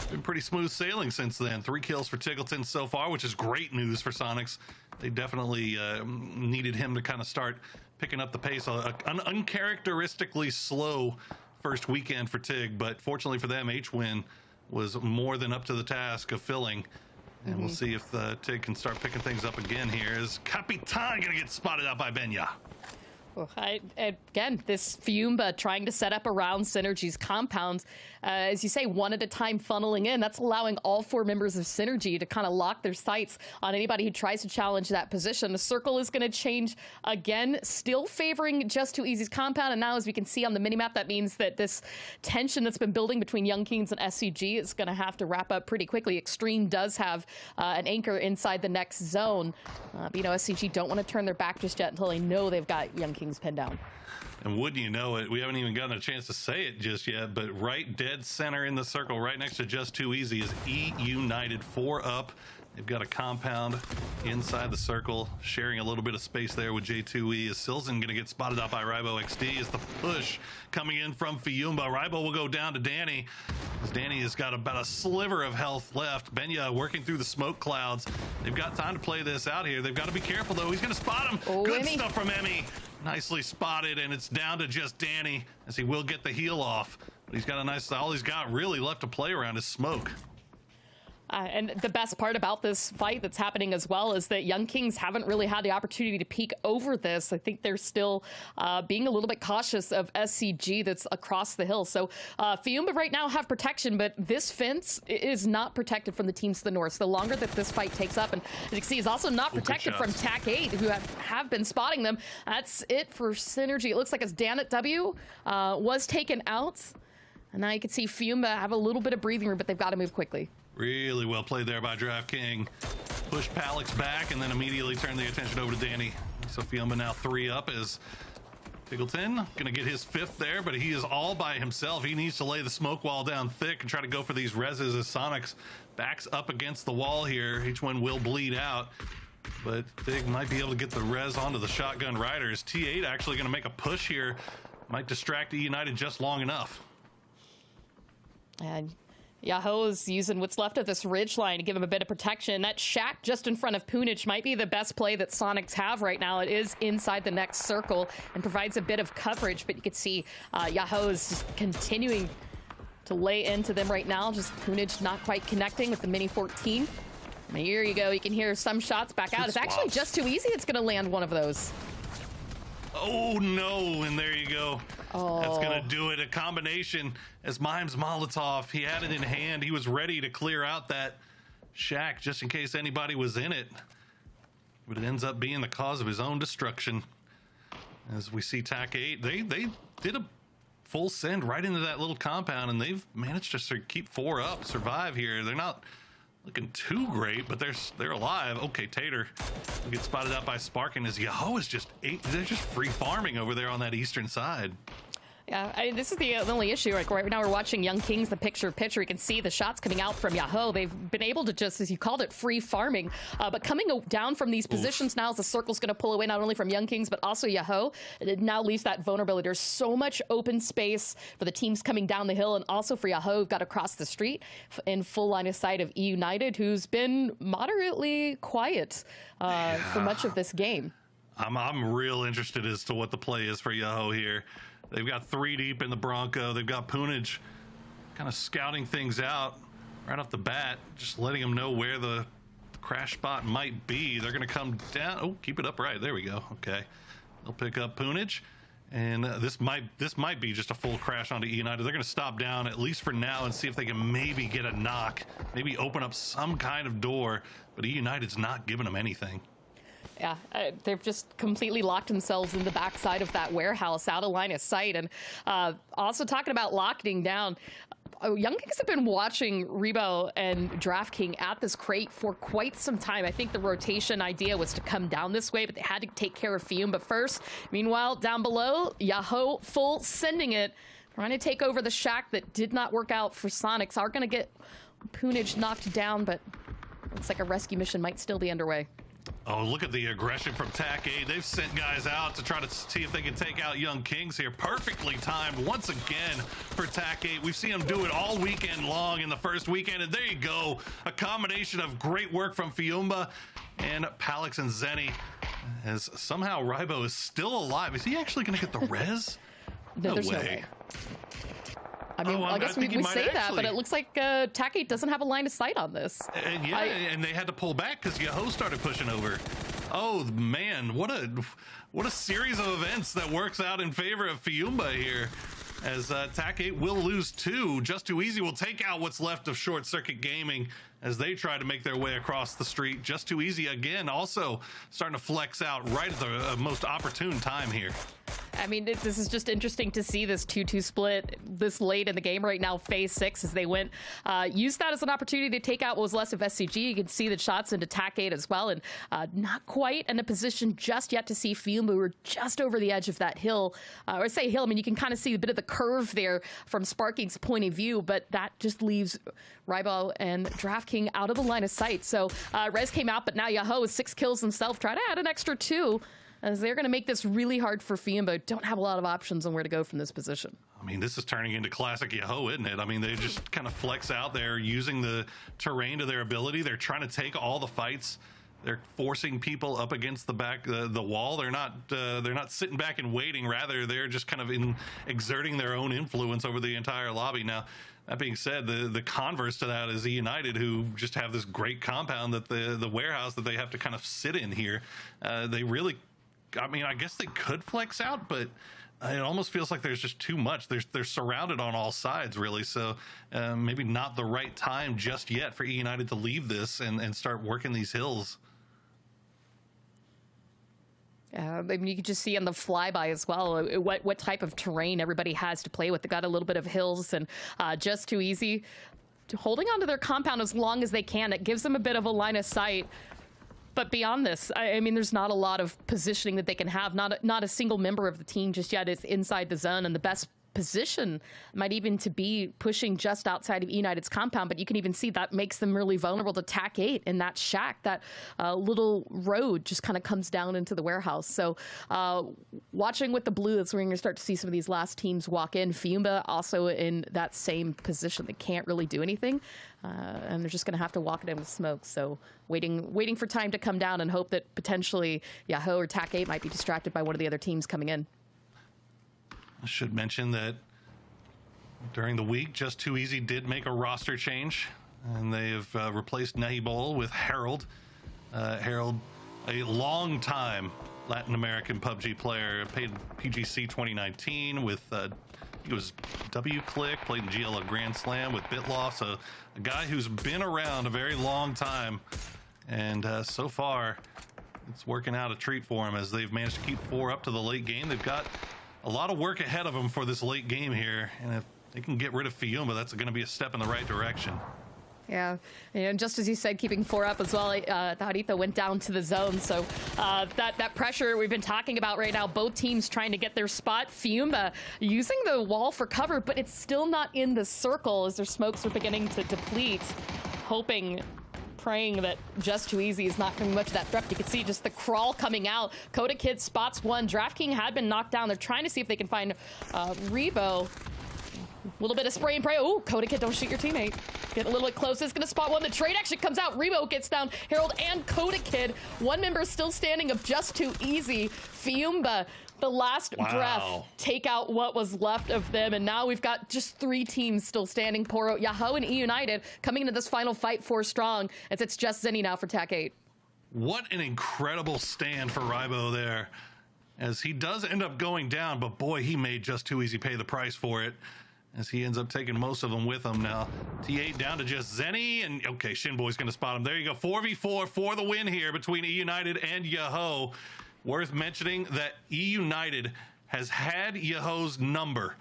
been pretty smooth sailing since then. 3 kills for Tiggleton so far, which is great news for Sonics. They definitely needed him to kind of start picking up the pace. An uncharacteristically slow first weekend for Tig, but fortunately for them, H-Win was more than up to the task of filling. And we'll see if Tig can start picking things up again here. Is Capitan going to get spotted out by Benya? Well, again, this Fiumba trying to set up around Synergy's compounds. As you say, 1 at a time funneling in. That's allowing all 4 members of Synergy to kind of lock their sights on anybody who tries to challenge that position. The circle is going to change again, still favoring Just Too Easy's compound. And now, as we can see on the minimap, that means that this tension that's been building between Young Kings and SCG is going to have to wrap up pretty quickly. Extreme does have an anchor inside the next zone. But, you know, SCG don't want to turn their back just yet until they know they've got Young Kings pinned down. And wouldn't you know it, we haven't even gotten a chance to say it just yet, but right dead center in the circle, right next to Just Too Easy, is E United. 4 up. They've got a compound inside the circle, sharing a little bit of space there with J2E. Is Silzen going to get spotted out by Rybo XD? Is the push coming in from Fiumba? Rybo will go down to Danny, as Danny has got about a sliver of health left. Benya working through the smoke clouds. They've got time to play this out here. They've got to be careful, though. He's going to spot him. Oh, Good Emmy. stuff from Emmy. Nicely spotted, and it's down to just Danny, as he will get the heal off. But he's got a nice, all he's got really left to play around is smoke. And the best part about this fight that's happening as well is that Young Kings haven't really had the opportunity to peek over this. I think they're still being a little bit cautious of SCG that's across the hill. So Fiumba right now have protection, but this fence is not protected from the teams to the north. So the longer that this fight takes up, and as you can see, is also not protected from TAC 8, who have been spotting them. That's it for Synergy. It looks like as Dan at W was taken out. And now you can see Fiumba have a little bit of breathing room, but they've got to move quickly. Really well played there by Draft King. Push Palix back and then immediately turn the attention over to Danny. So Fiumba now 3 up as Piggleton gonna get his 5th there, but he is all by himself. He needs to lay the smoke wall down thick and try to go for these reses as Sonics backs up against the wall here. Each one will bleed out, but Big might be able to get the res onto the shotgun riders. T8 actually gonna make a push here. Might distract E United just long enough. And Yahoo's using what's left of this ridge line to give him a bit of protection. That shack just in front of Punich might be the best play that Sonics have right now. It is inside the next circle and provides a bit of coverage, but you can see Yahoo's just continuing to lay into them right now. Just Punich not quite connecting with the Mini 14. And here you go. You can hear some shots back out. It's actually just too easy. It's going to land one of those. Oh no, and there you go. Oh. That's gonna do it. A combination as Mimes Molotov. He had it in hand. He was ready to clear out that shack just in case anybody was in it. But it ends up being the cause of his own destruction. As we see TAC 8, they did a full send right into that little compound, and they've managed to keep 4 up, survive here. They're not looking too great, but they're alive. Okay, Tater will get spotted out by Spark, and as Yahoo is they're just free farming over there on that eastern side. Yeah, this is the only issue. Like right now we're watching Young Kings, the picture-in-picture. You can see the shots coming out from Yahoo. They've been able to just, as you called it, free farming. But coming down from these positions now as the circle's going to pull away not only from Young Kings, but also Yahoo. It now leaves that vulnerability. There's so much open space for the teams coming down the hill, and also for Yahoo, who've got to cross the street in full line of sight of E United, who's been moderately quiet for much of this game. I'm real interested as to what the play is for Yahoo here. They've got 3 deep in the Bronco. They've got Punich kind of scouting things out right off the bat, just letting them know where the crash spot might be. They're going to come down. Oh, keep it upright. There we go. Okay. They'll pick up Punich. And this might be just a full crash onto E United. They're going to stop down, at least for now, and see if they can maybe get a knock, maybe open up some kind of door. But E United's not giving them anything. Yeah, they've just completely locked themselves in the backside of that warehouse, out of line of sight. And also talking about locking down, Young Kings have been watching Rebo and DraftKing at this crate for quite some time. I think the rotation idea was to come down this way, but they had to take care of Fiumba first. Meanwhile, down below, Yahoo full sending it, trying to take over the shack that did not work out for Sonics. Are going to get Punich knocked down, but looks like a rescue mission might still be underway. Oh, look at the aggression from TAC 8. They've sent guys out to try to see if they can take out Young Kings here. Perfectly timed once again for TAC 8. We've seen them do it all weekend long in the first weekend, and there you go. A combination of great work from Fiumba and Palix and Zenny, as somehow Rybo is still alive. Is he actually going to get the res? No way. I mean, I guess we say that, but it looks like TAC 8 doesn't have a line of sight on this. And yeah, and they had to pull back because Yahoo started pushing over. Oh man, what a series of events that works out in favor of Fiumba here. As TAC 8 will lose 2. Just Too Easy will take out what's left of Short Circuit Gaming as they try to make their way across the street. Just Too Easy again, also starting to flex out right at the most opportune time here. I mean, this is just interesting to see this 2-2 split this late in the game right now, phase 6, as they went, used that as an opportunity to take out what was less of SCG. You can see the shots into TAC 8 as well, and not quite in a position just yet to see Fiumba. We were just over the edge of that hill, or I say hill, I mean, you can kind of see a bit of the curve there from Sparking's point of view, but that just leaves Rybo and DraftKings out of the line of sight. So Rez came out, but now Yahoo with 6 kills himself, try to add an extra 2. As they're going to make this really hard for Fiumba. Don't have a lot of options on where to go from this position. I mean, this is turning into classic Yahoo, isn't it? I mean, they just kind of flex out there using the terrain to their ability. They're trying to take all the fights. They're forcing people up against the wall. They're not sitting back and waiting. Rather, they're just kind of exerting their own influence over the entire lobby. Now, that being said, the converse to that is E United, who just have this great compound that the warehouse that they have to kind of sit in here. They really, I mean, I guess they could flex out, but it almost feels like there's just too much. They're surrounded on all sides, really. So maybe not the right time just yet for E United to leave this and start working these hills. I mean, you can just see on the flyby as well what type of terrain everybody has to play with. They got a little bit of hills and just too easy. Holding onto their compound as long as they can, it gives them a bit of a line of sight. But beyond this, I mean, there's not a lot of positioning that they can have. Not a single member of the team just yet is inside the zone, and the best position might even to be pushing just outside of United's compound. But you can even see that makes them really vulnerable to TAC 8 in that shack. That little road just kind of comes down into the warehouse. So watching with the blue, that's where you're going to start to see some of these last teams walk in. Fiumba also in that same position. They can't really do anything. And they're just going to have to walk it in with smoke. So waiting for time to come down and hope that potentially Yahoo or TAC 8 might be distracted by one of the other teams coming in. I should mention that during the week, Just Too Easy did make a roster change, and they have replaced Nahibol with Harold. Harold, a long-time Latin American PUBG player, played PGC 2019 with he was W-Click, played in GLO Grand Slam with Bitloft, so a guy who's been around a very long time, and so far it's working out a treat for him as they've managed to keep 4 up to the late game. They've got a lot of work ahead of them for this late game here, and if they can get rid of Fiumba, that's going to be a step in the right direction. Yeah, and just as you said, keeping 4 up as well, Tarito went down to the zone, so that pressure we've been talking about right now, both teams trying to get their spot. Fiumba using the wall for cover, but it's still not in the circle as their smokes are beginning to deplete, praying that Just Too Easy is not coming much of that threat. You can see just the crawl coming out. Coda Kid spots one. DraftKings had been knocked down. They're trying to see if they can find Rebo. A little bit of spray and pray. Oh, Coda Kid, don't shoot your teammate. Get a little bit close. It's going to spot one. The trade actually comes out. Rebo gets down. Harold and Coda Kid. One member still standing of Just Too Easy. Fiumba, the last breath, take out what was left of them. And now we've got just 3 teams still standing. Poro, Yahoo, and E United coming into this final fight 4 strong. As it's just Zenny now for TAC 8. What an incredible stand for Rybo there, as he does end up going down, but boy, he made Just Too Easy pay the price for it, as he ends up taking most of them with him. Now T8 down to just Zenny, and okay, Shinboy's going to spot him. There you go, 4v4 for the win here between E United and Yahoo. Worth mentioning that E United has had Yahoo's number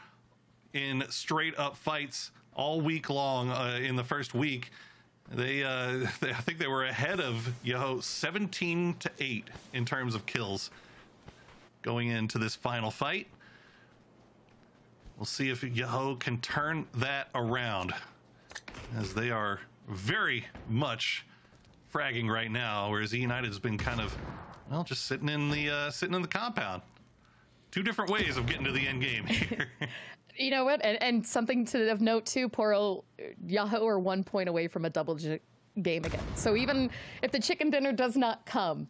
in straight up fights all week long. In the first week, they I think they were ahead of Yahoo 17-8 in terms of kills going into this final fight. We'll see if Yahoo can turn that around, as they are very much fragging right now, whereas E United has been kind of, well, just sitting in the compound. 2 different ways of getting to the end game here. You know what? And something of note too, Poro, Yahoo are 1 point away from a double game again. So even if the chicken dinner does not come,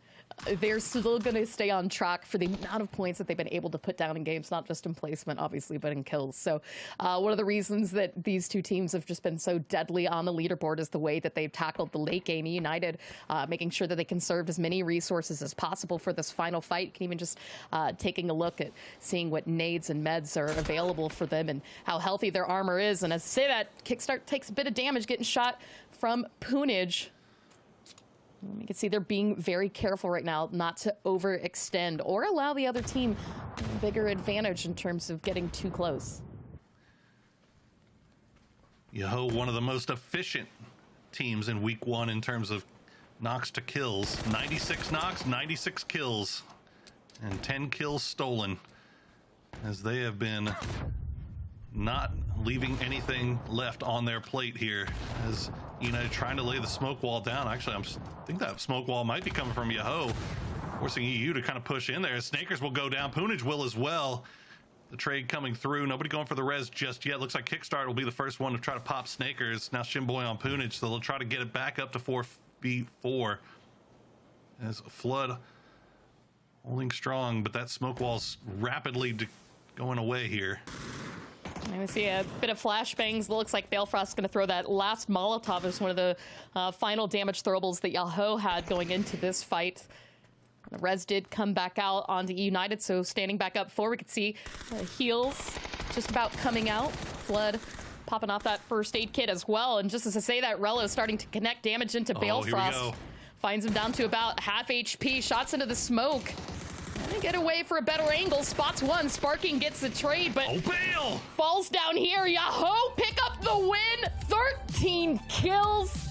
they're still going to stay on track for the amount of points that they've been able to put down in games, not just in placement, obviously, but in kills. So one of the reasons that these 2 teams have just been so deadly on the leaderboard is the way that they've tackled the late game. United making sure that they conserved as many resources as possible for this final fight. You can even just taking a look at seeing what nades and meds are available for them and how healthy their armor is. And as I say that, Kickstart takes a bit of damage getting shot from Poonage. You can see they're being very careful right now not to overextend or allow the other team a bigger advantage in terms of getting too close. Yoho, one of the most efficient teams in week 1 in terms of knocks to kills. 96 knocks, 96 kills, and 10 kills stolen, as they have been not leaving anything left on their plate here, as United trying to lay the smoke wall down. Actually, I think that smoke wall might be coming from Yoho, forcing EU to kind of push in there. Snakers will go down, Punaj will as well. The trade coming through, nobody going for the res just yet. Looks like Kickstart will be the first one to try to pop Snakers. Now Shimboy on Punaj, so they'll try to get it back up to 4v4 as Flood holding strong, but that smoke wall's rapidly going away here. And we see a bit of flashbangs. Looks like Balefrost's going to throw that last Molotov as one of the final damage throwables that Yoho had going into this fight. The res did come back out onto United, so standing back up forward, we could see heals just about coming out. Flood popping off that first aid kit as well. And just as I say that, Rello starting to connect damage into Balefrost. Finds him down to about half HP. Shots into the smoke. Trying to get away for a better angle. Spots one. Sparking gets the trade, but falls down here. Yoho pick up the win. 13 kills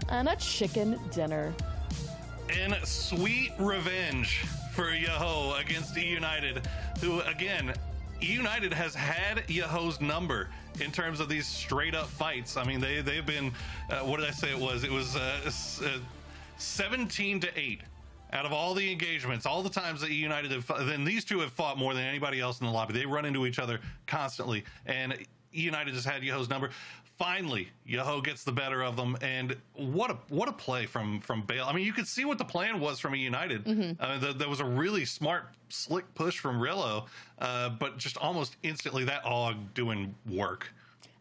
and a chicken dinner. And sweet revenge for Yoho against E-United, who, again, E-United has had Yoho's number in terms of these straight-up fights. I mean, they've been, what did I say it was? It was 17-8 out of all the engagements, all the times that E-United have fought. Then these two have fought more than anybody else in the lobby. They run into each other constantly, and E-United has had Yoho's number. Finally, Yoho gets the better of them, and what a play from Bale. I mean, you could see what the plan was from United. There was a really smart, slick push from Rillo, but just almost instantly that AUG doing work.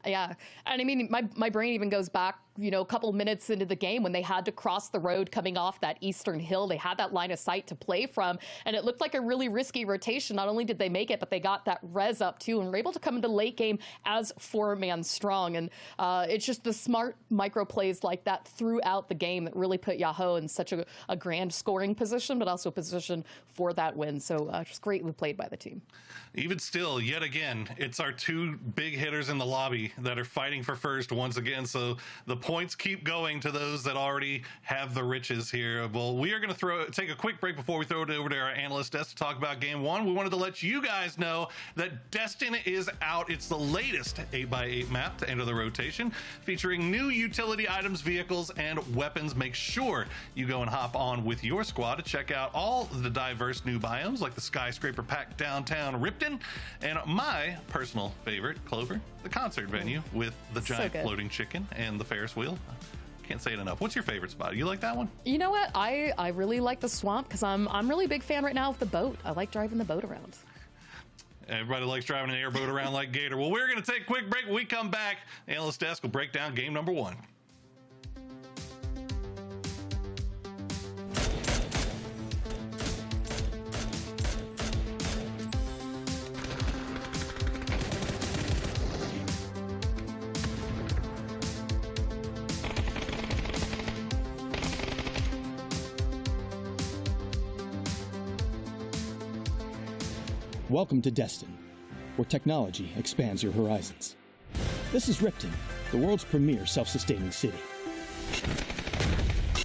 Yeah, and I mean, my brain even goes back, you know, a couple minutes into the game when they had to cross the road coming off that eastern hill. They had that line of sight to play from, and it looked like a really risky rotation. Not only did they make it, but they got that res up too, and were able to come into late game as 4-man strong. And it's just the smart micro plays like that throughout the game that really put Yoho in such a grand scoring position, but also a position for that win. So just greatly played by the team. Even still, yet again, it's our two big hitters in the lobby that are fighting for first once again. So the points keep going to those that already have the riches here. Well, we are going to take a quick break before we throw it over to our analyst desk to talk about game one. We wanted to let you guys know that Destin is out. It's the latest 8x8 map to enter the rotation, featuring new utility items, vehicles, and weapons. Make sure you go and hop on with your squad to check out all the diverse new biomes like the skyscraper packed downtown Ripton, and my personal favorite, Clover, the concert venue with the giant floating chicken and the Ferris wheel. Can't say it enough. What's your favorite spot? You like that one? You know what? I really like the swamp because I'm really a big fan right now of the boat. I like driving the boat around. Everybody likes driving an airboat around like Gator. Well, we're going to take a quick break. When we come back, the analyst desk will break down game number one. Welcome to Destin, where technology expands your horizons. This is Ripton, the world's premier self-sustaining city.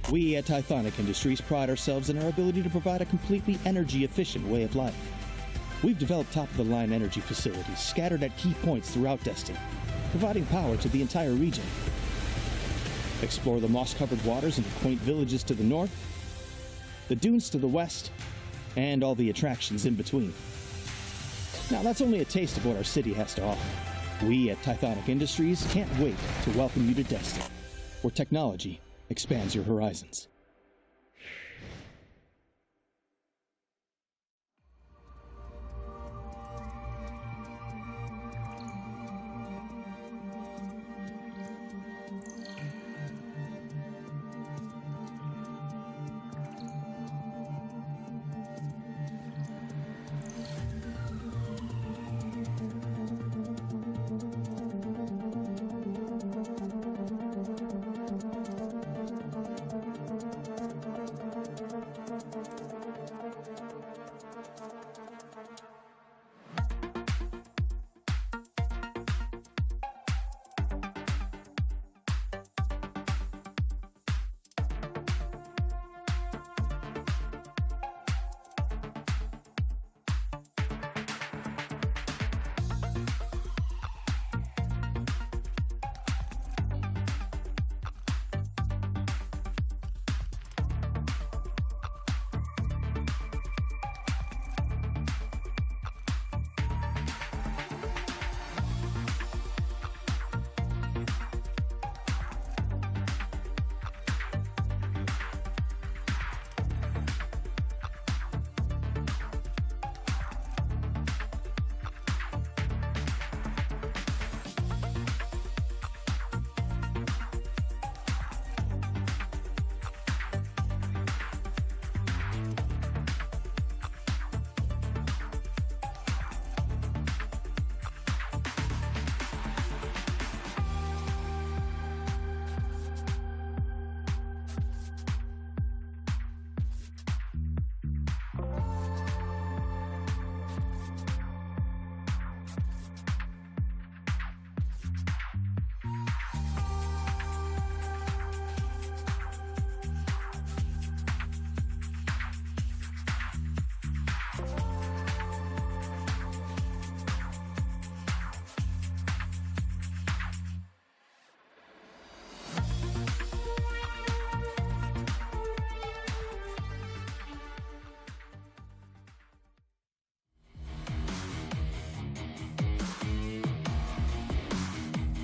We at Tithonic Industries pride ourselves in our ability to provide a completely energy-efficient way of life. We've developed top-of-the-line energy facilities scattered at key points throughout Destin, providing power to the entire region. Explore the moss-covered waters and the quaint villages to the north, the dunes to the west, and all the attractions in between. Now, that's only a taste of what our city has to offer. We at Tithonic Industries can't wait to welcome you to Destin, where technology expands your horizons.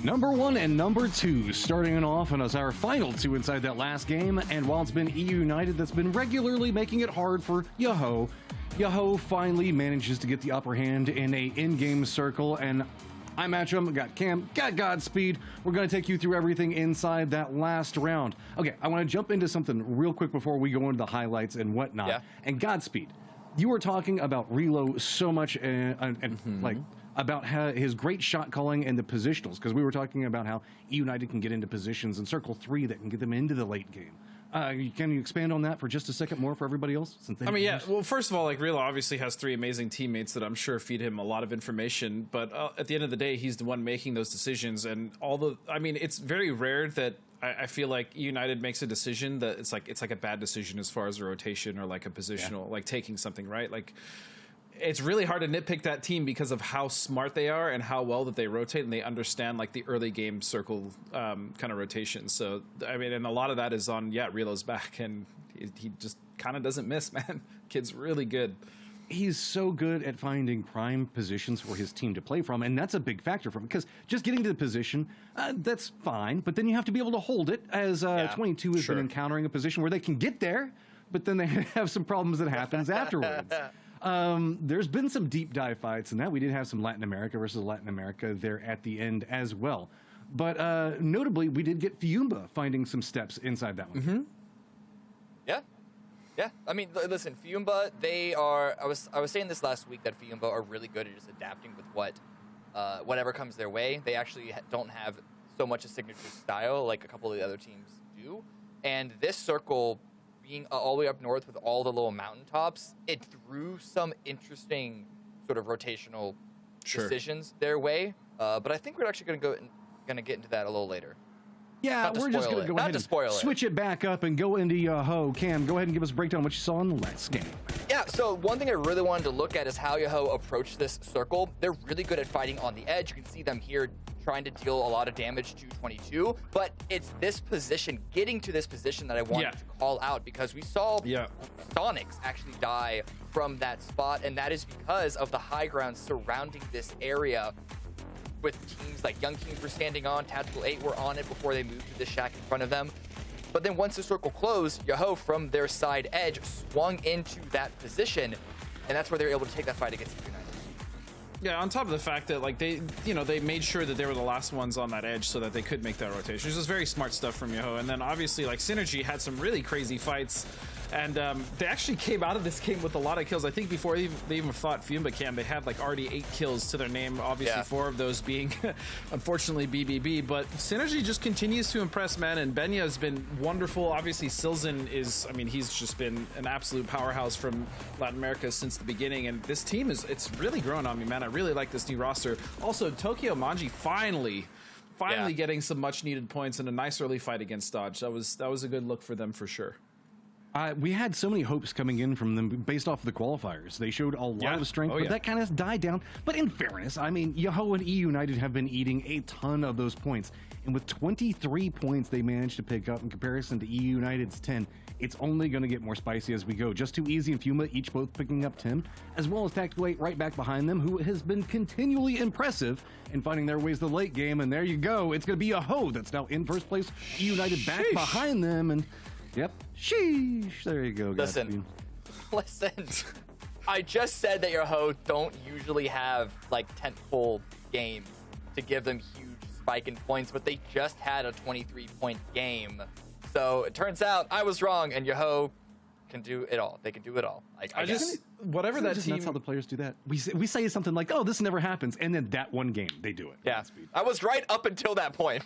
Number 1 and number 2 starting it off, and as our final 2 inside that last game. And while it's been EU United that's been regularly making it hard for Yoho, Yoho finally manages to get the upper hand in a in-game circle. And I match them, got Cam, got Godspeed. We're going to take you through everything inside that last round. Okay, I want to jump into something real quick before we go into the highlights and whatnot. Yeah. And Godspeed, you were talking about Relo so much and like about how his great shot calling and the positionals, because we were talking about how United can get into positions in Circle 3 that can get them into the late game. Can you expand on that for just a second more for everybody else? I mean, yeah. Well, first of all, like Relo obviously has 3 amazing teammates that I'm sure feed him a lot of information. But at the end of the day, he's the one making those decisions. And I mean, it's very rare that I feel like United makes a decision that it's like a bad decision as far as a rotation or like a positional, like taking something, right? Like, it's really hard to nitpick that team because of how smart they are and how well that they rotate, and they understand like the early game circle kind of rotation. So I mean, and a lot of that is on Relo's back, and he just kind of doesn't miss, man. Kid's really good. He's so good at finding prime positions for his team to play from, and that's a big factor for him, because just getting to the position, that's fine, but then you have to be able to hold it, as 22 has been encountering a position where they can get there, but then they have some problems that happens afterwards. There's been some deep dive fights, and that we did have some Latin America versus Latin America there at the end as well. But notably, we did get Fiumba finding some steps inside that one. Yeah. I mean, listen, Fiumba, they are. I was saying this last week that Fiumba are really good at just adapting with whatever comes their way. They actually don't have so much a signature style like a couple of the other teams do. And this circle, being all the way up north with all the little mountaintops, it threw some interesting sort of rotational decisions their way. But I think we're actually going to get into that a little later. Yeah, we're just going to go ahead and switch it back up and go into Yoho. Cam, go ahead and give us a breakdown of what you saw in the last game. Yeah, so one thing I really wanted to look at is how Yoho approached this circle. They're really good at fighting on the edge. You can see them here trying to deal a lot of damage to 22, but it's this position, getting to this position, that I wanted to call out, because we saw Sonics actually die from that spot, and that is because of the high ground surrounding this area, with teams like Young Kings were standing on, Tactical 8 were on it before they moved to the shack in front of them. But then once the circle closed, Yoho from their side edge swung into that position, and that's where they were able to take that fight against United. Yeah, on top of the fact that like they made sure that they were the last ones on that edge so that they could make that rotation. It's just very smart stuff from Yoho. And then obviously like Synergy had some really crazy fights, and they actually came out of this game with a lot of kills. I think before they even fought Fiumba Cam, they had like already 8 kills to their name. Obviously 4 of those being unfortunately BBB, but Synergy just continues to impress, man. And Benya has been wonderful. Obviously Silzen is, I mean, he's just been an absolute powerhouse from Latin America since the beginning, and this team it's really grown on me, man. I really like this new roster. Also, Tokyo Manji finally getting some much needed points and a nice early fight against Dodge. That was a good look for them for sure. We had so many hopes coming in from them based off of the qualifiers. They showed a lot of strength, but that kind of died down. But in fairness, I mean, Yoho and EU United have been eating a ton of those points. And with 23 points they managed to pick up in comparison to EU United's 10, it's only going to get more spicy as we go. Just Too Easy and Fiumba each both picking up 10, as well as Tactical 8 right back behind them, who has been continually impressive in finding their ways to the late game. And there you go. It's going to be Yoho that's now in first place. EU United back behind them, and yep. Sheesh. There you go. Listen. I just said that Yoho don't usually have like tentpole games to give them huge spike in points, but they just had a 23-point game. So it turns out I was wrong, and Yoho can do it all. They can do it all. I guess. Whatever that team. That's how the players do that. We say something like, "Oh, this never happens," and then that one game they do it. Yeah, I was right up until that point.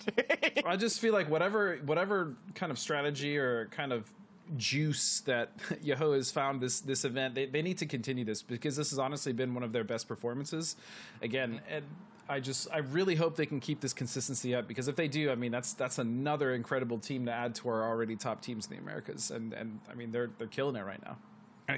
I just feel like whatever kind of strategy or kind of juice that Yoho has found this event, they need to continue this, because this has honestly been one of their best performances. Again, and I really hope they can keep this consistency up, because if they do, I mean, that's another incredible team to add to our already top teams in the Americas, and I mean they're killing it right now.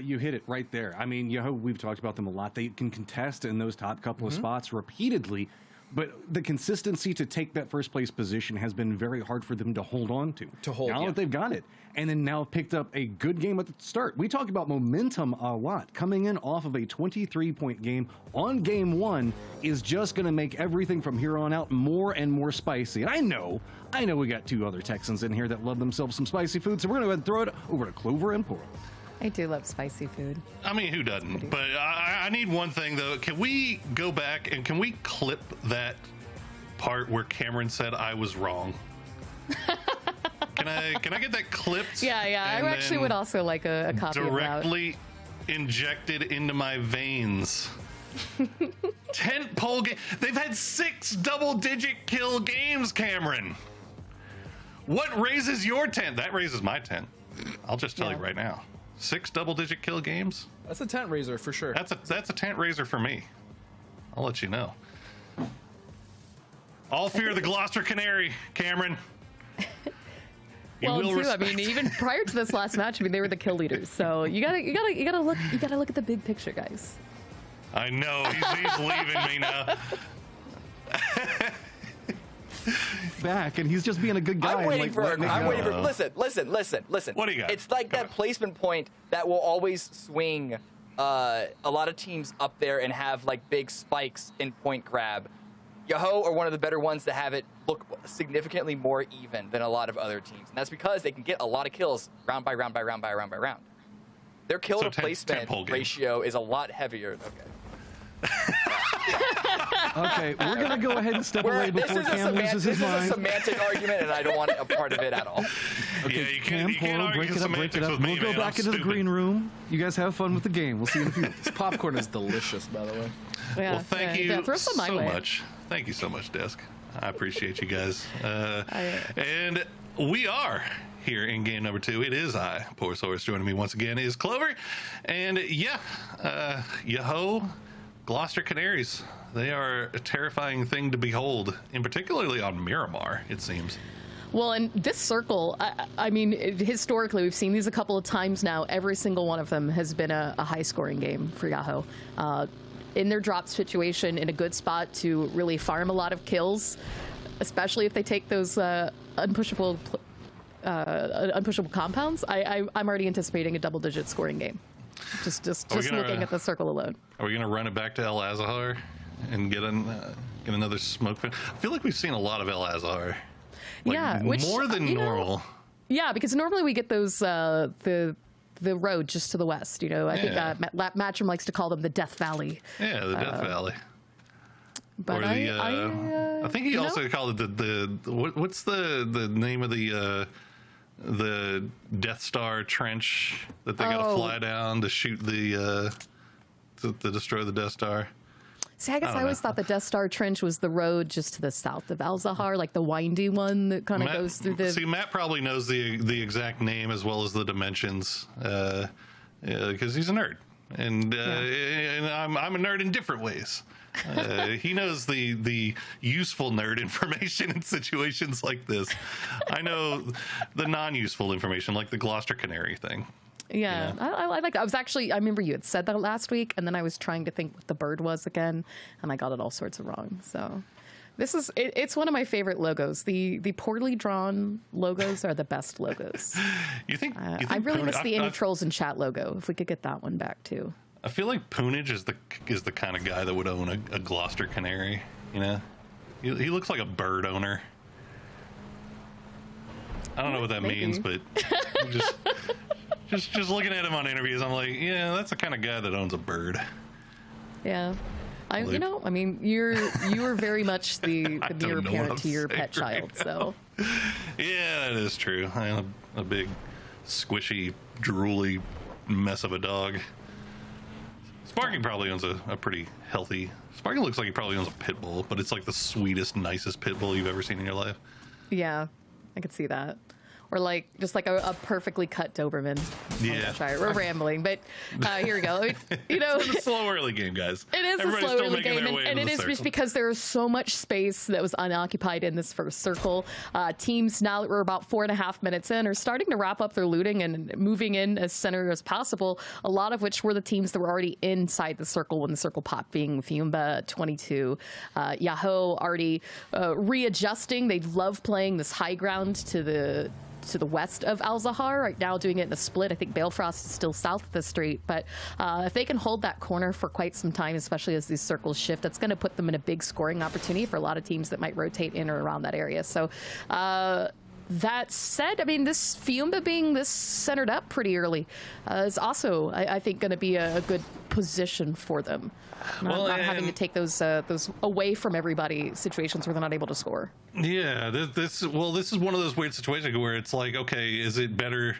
You hit it right there. I mean, Yoho, we've talked about them a lot. They can contest in those top couple of spots repeatedly, but the consistency to take that first place position has been very hard for them to hold on to. Now that they've got it, and then now picked up a good game at the start. We talk about momentum a lot. Coming in off of a 23-point game on game one is just going to make everything from here on out more and more spicy. And I know we got two other Texans in here that love themselves some spicy food, so we're going to go ahead and throw it over to Clover and Poro. I do love spicy food. I mean, who doesn't? But I need one thing, though. Can we go back and can we clip that part where Cameron said I was wrong? Can I get that clipped? Yeah. I actually would also like a copy of that. Directly injected into my veins. 10 pole game. They've had 6 double-digit kill games, Cameron. What raises your tent? That raises my tent. I'll just tell you right now. 6 double-digit kill games. That's a tent raiser for sure. That's a tent raiser for me. I'll let you know. All fear the Gloucester Canary, Cameron. Well, too, I mean, even prior to this last match, I mean, they were the kill leaders. So you gotta look at the big picture, guys. I know he's leaving me now. Back, and he's just being a good guy. I'm waiting for. Listen. What do you got? It's like that placement point that will always swing a lot of teams up there and have like big spikes in point grab. Yoho are one of the better ones that have it look significantly more even than a lot of other teams, and that's because they can get a lot of kills round by round by round by round by round. Their kill to placement ratio is a lot heavier. Okay, we're gonna go ahead and step away before Cam loses his mind. This is a semantic argument, and I don't want a part of it at all. Okay, yeah, you can't break it up. Me, we'll go man. back into the green room. You guys have fun with the game. We'll see you in a few. This popcorn is delicious, by the way. Yeah, well, thank you throw some my so way. much. Thank you so much, Desk. I appreciate you guys. And we are here in game number 2. It is I, Porosaurus. Joining me once again is Clover. And yeah, Yoho, Gloucester Canaries. They are a terrifying thing to behold, and particularly on Miramar, it seems. Well, and this circle, I mean, historically, we've seen these a couple of times now. Every single one of them has been a high-scoring game for Yahoo. In their drop situation, in a good spot to really farm a lot of kills, especially if they take those unpushable compounds. I'm already anticipating a double-digit scoring game. Just looking at the circle alone. Are we going to run it back to El Azahar and get another smoke? I feel like we've seen a lot of El Azahar. Yeah, more than normal. Yeah, because normally we get those the road just to the west. You know, I think Matchroom likes to call them the Death Valley. Yeah, the Death Valley. But or I think he also called it what's the name of the Death Star trench that they got to fly down to shoot to destroy the Death Star. See, I guess I always thought the Death Star trench was the road just to the south of Al-Zahar, like the windy one that kind of goes through the... See, Matt probably knows the exact name as well as the dimensions, because he's a nerd. And I'm a nerd in different ways. He knows the useful nerd information in situations like this. I know the non-useful information, like the Gloucester Canary thing. Yeah, I like that. I remember you had said that last week, and then I was trying to think what the bird was again, and I got it all sorts of wrong. So it's one of my favorite logos. The poorly drawn logos are the best logos. You think I really miss the Any Trolls in Chat logo. If we could get that one back too. I feel like Poonage is the kind of guy that would own a Gloucester Canary. You know, he looks like a bird owner. I don't know what that means, but just looking at him on interviews, I'm like, yeah, that's the kind of guy that owns a bird. Yeah. You are very much the mirror parent to your pet child. So. Yeah, that is true. I am a big, squishy, drooly mess of a dog. Sparky probably owns a pretty healthy... Sparky looks like he probably owns a pit bull, but it's like the sweetest, nicest pit bull you've ever seen in your life. Yeah, I could see that. or like just like a perfectly cut Doberman. Yeah, sorry, we're rambling, but here we go. You know, it's a slow early game, guys. It is Everybody's a slow still early making game, their way and into it the is just circle. because there was so much space that was unoccupied in this first circle. Teams now that we're about 4.5 minutes in are starting to wrap up their looting and moving in as center as possible. A lot of which were the teams that were already inside the circle when the circle popped, being Fiumba, 22, Yahoo already readjusting. They love playing this high ground to the west of Al-Zahar, right now doing it in a split. I think Balefrost is still south of the street, but if they can hold that corner for quite some time, especially as these circles shift, that's going to put them in a big scoring opportunity for a lot of teams that might rotate in or around that area. So that said, I mean, this Fiumba being this centered up pretty early is also, I think, going to be a good position for them. Not having to take those away from everybody situations where they're not able to score. Yeah, this is one of those weird situations where it's like, okay, is it better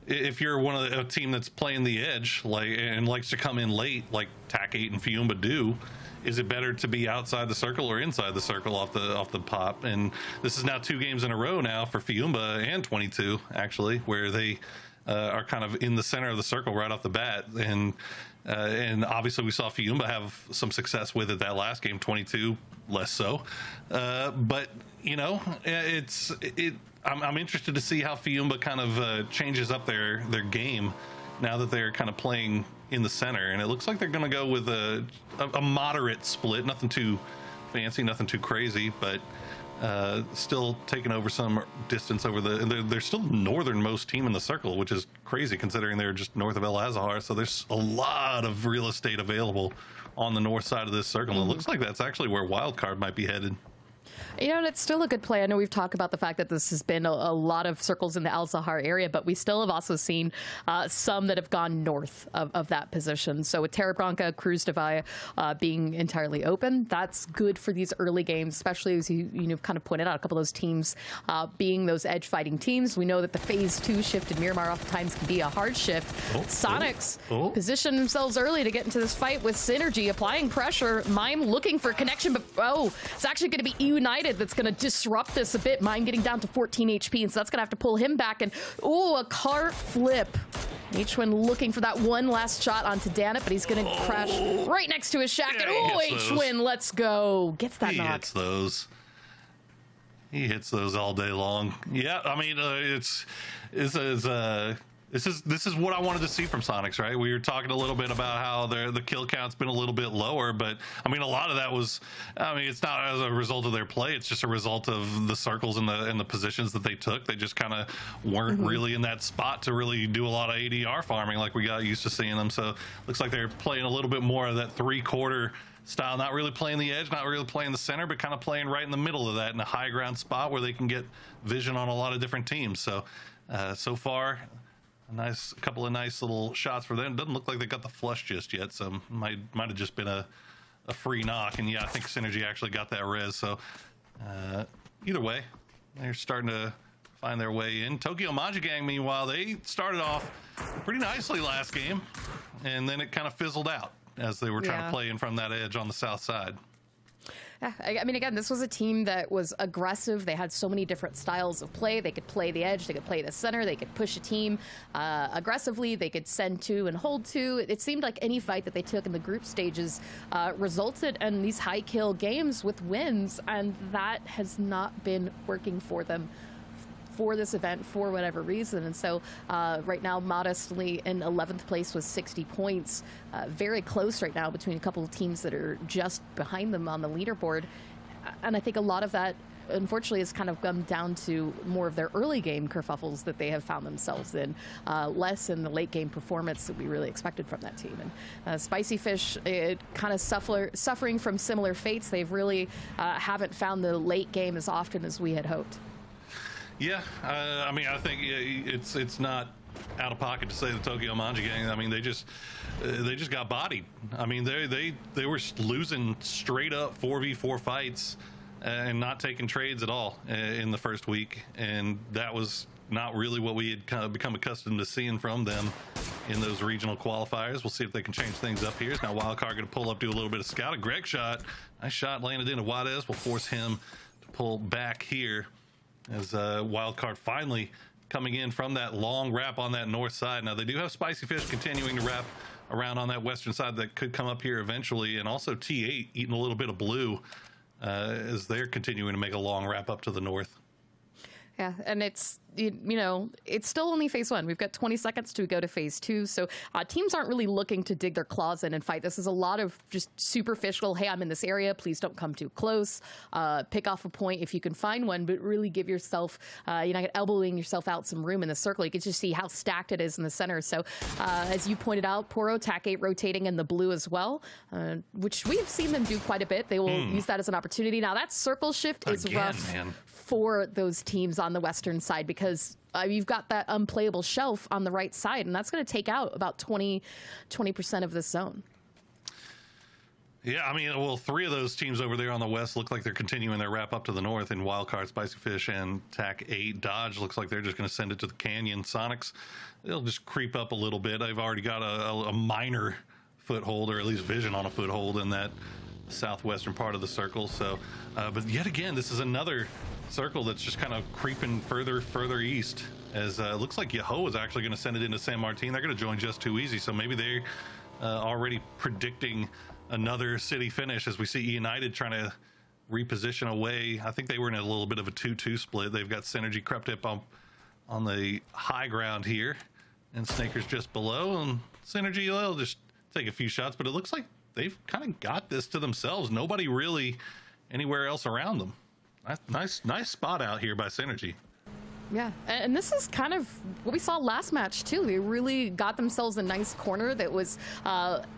if you're a team that's playing the edge and likes to come in late, like TAC 8 and Fiumba do? Is it better to be outside the circle or inside the circle off the pop? And this is now 2 games in a row now for Fiumba and 22, actually, where they are kind of in the center of the circle right off the bat. And obviously we saw Fiumba have some success with it that last game, 22 less so. But you know, I'm interested to see how Fiumba kind of changes up their game now that they're kind of playing in the center, and it looks like they're going to go with a moderate split, nothing too fancy, nothing too crazy, but still taking over some distance over they're still the northernmost team in the circle, which is crazy considering they're just north of El Azhar, so there's a lot of real estate available on the north side of this circle. It looks like that's actually where Wildcard might be headed. You know, and it's still a good play. I know we've talked about the fact that this has been a lot of circles in the Al-Zahar area, but we still have also seen some that have gone north of that position. So with Terra Branca, Cruz de Valle being entirely open, that's good for these early games, especially as you kind of pointed out, a couple of those teams being those edge fighting teams. We know that the phase 2 shift in Miramar oftentimes can be a hard shift. Sonics position themselves early to get into this fight with Synergy, applying pressure. Mime looking for connection, but it's actually going to be United that's going to disrupt this a bit. Mime getting down to 14 HP, and so that's going to have to pull him back. And a cart flip. H-Win looking for that one last shot onto Danit, but he's going to crash right next to his shack. And H-Win, let's go. Gets that knock. He hits those all day long. Yeah, I mean, this is what I wanted to see from Sonics, right? We were talking a little bit about how the kill count's been a little bit lower, but I mean, a lot of that was, it's not as a result of their play. It's just a result of the circles and the positions that they took. They just kind of weren't really in that spot to really do a lot of ADR farming like we got used to seeing them. So looks like they're playing a little bit more of that 3-quarter style, not really playing the edge, not really playing the center, but kind of playing right in the middle of that in a high ground spot where they can get vision on a lot of different teams. So, so far, a couple of nice little shots for them. Doesn't look like they got the flush just yet, so might have just been a free knock. And yeah, I think Synergy actually got that res. So either way, they're starting to find their way in. Tokyo Manja Gang, meanwhile, they started off pretty nicely last game, and then it kind of fizzled out as they were trying to play in from that edge on the south side. I mean, again, this was a team that was aggressive. They had so many different styles of play. They could play the edge, they could play the center, they could push a team aggressively, they could send 2 and hold 2. It seemed like any fight that they took in the group stages resulted in these high kill games with wins, and that has not been working for them for this event for whatever reason. And so right now, modestly in 11th place with 60 points, very close right now between a couple of teams that are just behind them on the leaderboard. And I think a lot of that, unfortunately, has kind of come down to more of their early game kerfuffles that they have found themselves in, less in the late game performance that we really expected from that team. And Spicy Fish, kind of suffering from similar fates. They've really haven't found the late game as often as we had hoped. Yeah, I mean, I think it's not out of pocket to say the Tokyo Manja Gang. I mean, they just got bodied. I mean, they were losing straight up 4v4 fights and not taking trades at all in the first week, and that was not really what we had kind of become accustomed to seeing from them in those regional qualifiers. We'll see if they can change things up here. Now Wildcard going to pull up, do a little bit of scouting. Greg shot, nice shot, landed into Juarez. Will force him to pull back here as Wildcard finally coming in from that long wrap on that north side. Now, they do have Spicy Fish continuing to wrap around on that western side that could come up here eventually, and also T8 eating a little bit of blue as they're continuing to make a long wrap up to the north. Yeah, and it's, you know, it's still only phase one. We've got 20 seconds to go to phase two, so teams aren't really looking to dig their claws in and fight. This is a lot of just superficial, hey, I'm in this area, please don't come too close. Pick off a point if you can find one, but really give yourself, you're not elbowing yourself out some room in the circle. You can just see how stacked it is in the center. So as you pointed out, Poro, TAC 8 rotating in the blue as well, which we've seen them do quite a bit. They will use that as an opportunity. Now, that circle shift is rough for those teams on the western side because you've got that unplayable shelf on the right side, and that's going to take out about 20% of this zone. Yeah, I mean, well, 3 of those teams over there on the west look like they're continuing their wrap up to the north in Wildcard, Spicy Fish, and TAC 8. Dodge looks like they're just going to send it to the Canyon. Sonics, they'll just creep up a little bit. They've already got a minor foothold, or at least vision on a foothold in that southwestern part of the circle. So, but yet again, this is another circle that's just kind of creeping further east, as it looks like Yahoo is actually going to send it into San Martin. They're going to join Just Too Easy, so maybe they're already predicting another city finish as we see United trying to reposition away. I think they were in a little bit of a 2-2 split. They've got Synergy crept up on the high ground here, and Snaker's just below, and Synergy, they'll just take a few shots, but it looks like they've kind of got this to themselves. Nobody really anywhere else around them. Nice spot out here by Synergy. Yeah, and this is kind of what we saw last match too. They really got themselves a nice corner that was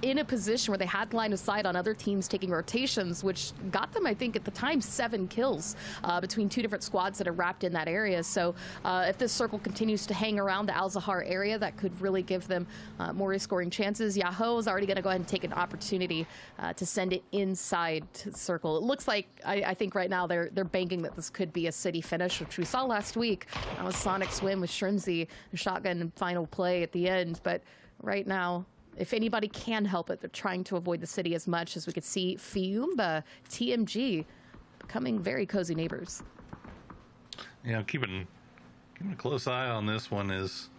in a position where they had line of sight on other teams taking rotations, which got them, I think, at the time, 7 kills between 2 different squads that are wrapped in that area. So if this circle continues to hang around the Al-Zahar area, that could really give them more scoring chances. Yahoo is already going to go ahead and take an opportunity to send it inside the circle. It looks like, I think right now they're banking that this could be a city finish, which we saw last week. That was Sonic's win with Shrimsy, the shotgun final play at the end. But right now, if anybody can help it, they're trying to avoid the city as much as we could see Fiumba, TMG, becoming very cozy neighbors. Yeah, keeping a close eye on this one is...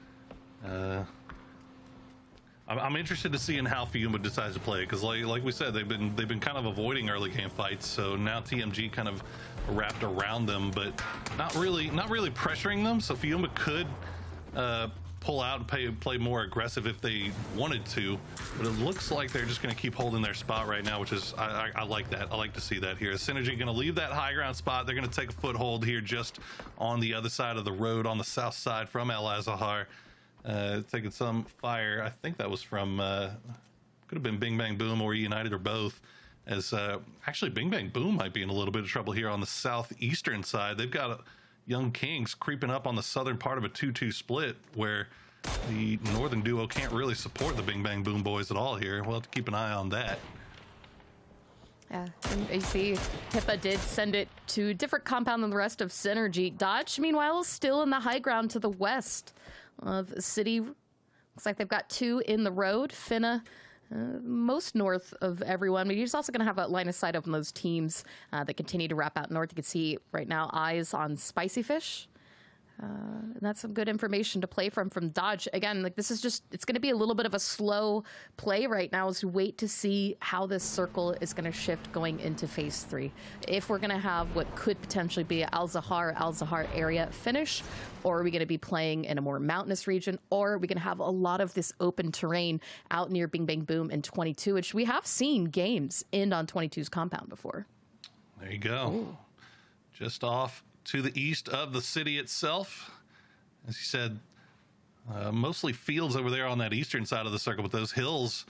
I'm interested to see in how Fiumba decides to play, because like we said, they've been kind of avoiding early game fights. So now TMG kind of wrapped around them, but not really pressuring them. So Fiumba could pull out and play more aggressive if they wanted to, but it looks like they're just going to keep holding their spot right now, which is I like that. I like to see that here. Synergy going to leave that high ground spot. They're going to take a foothold here just on the other side of the road on the south side from Al-Zahar. Taking some fire. I think that was from could have been Bing Bang Boom or United or both, as actually Bing Bang Boom might be in a little bit of trouble here on the southeastern side. They've got Young Kings creeping up on the southern part of a 2-2 split, where the northern duo can't really support the Bing Bang Boom boys at all here. We'll have to keep an eye on that. Yeah, and you see Hippa did send it to a different compound than the rest of Synergy. Dodge, meanwhile, is still in the high ground to the west of the city. Looks like they've got 2 in the road. Finna, most north of everyone, but you're just also going to have a line of sight of those teams that continue to wrap out north. You can see right now eyes on Spicy Fish. And that's some good information to play from Dodge. Again, like this is just, it's going to be a little bit of a slow play right now as we wait to see how this circle is going to shift going into phase 3. If we're going to have what could potentially be an Al-Zahar area finish, or are we going to be playing in a more mountainous region, or are we going to have a lot of this open terrain out near Bing Bang Boom in 22, which we have seen games end on 22's compound before. There you go. Ooh. Just off to the east of the city itself. As you said, mostly fields over there on that eastern side of the circle, but those hills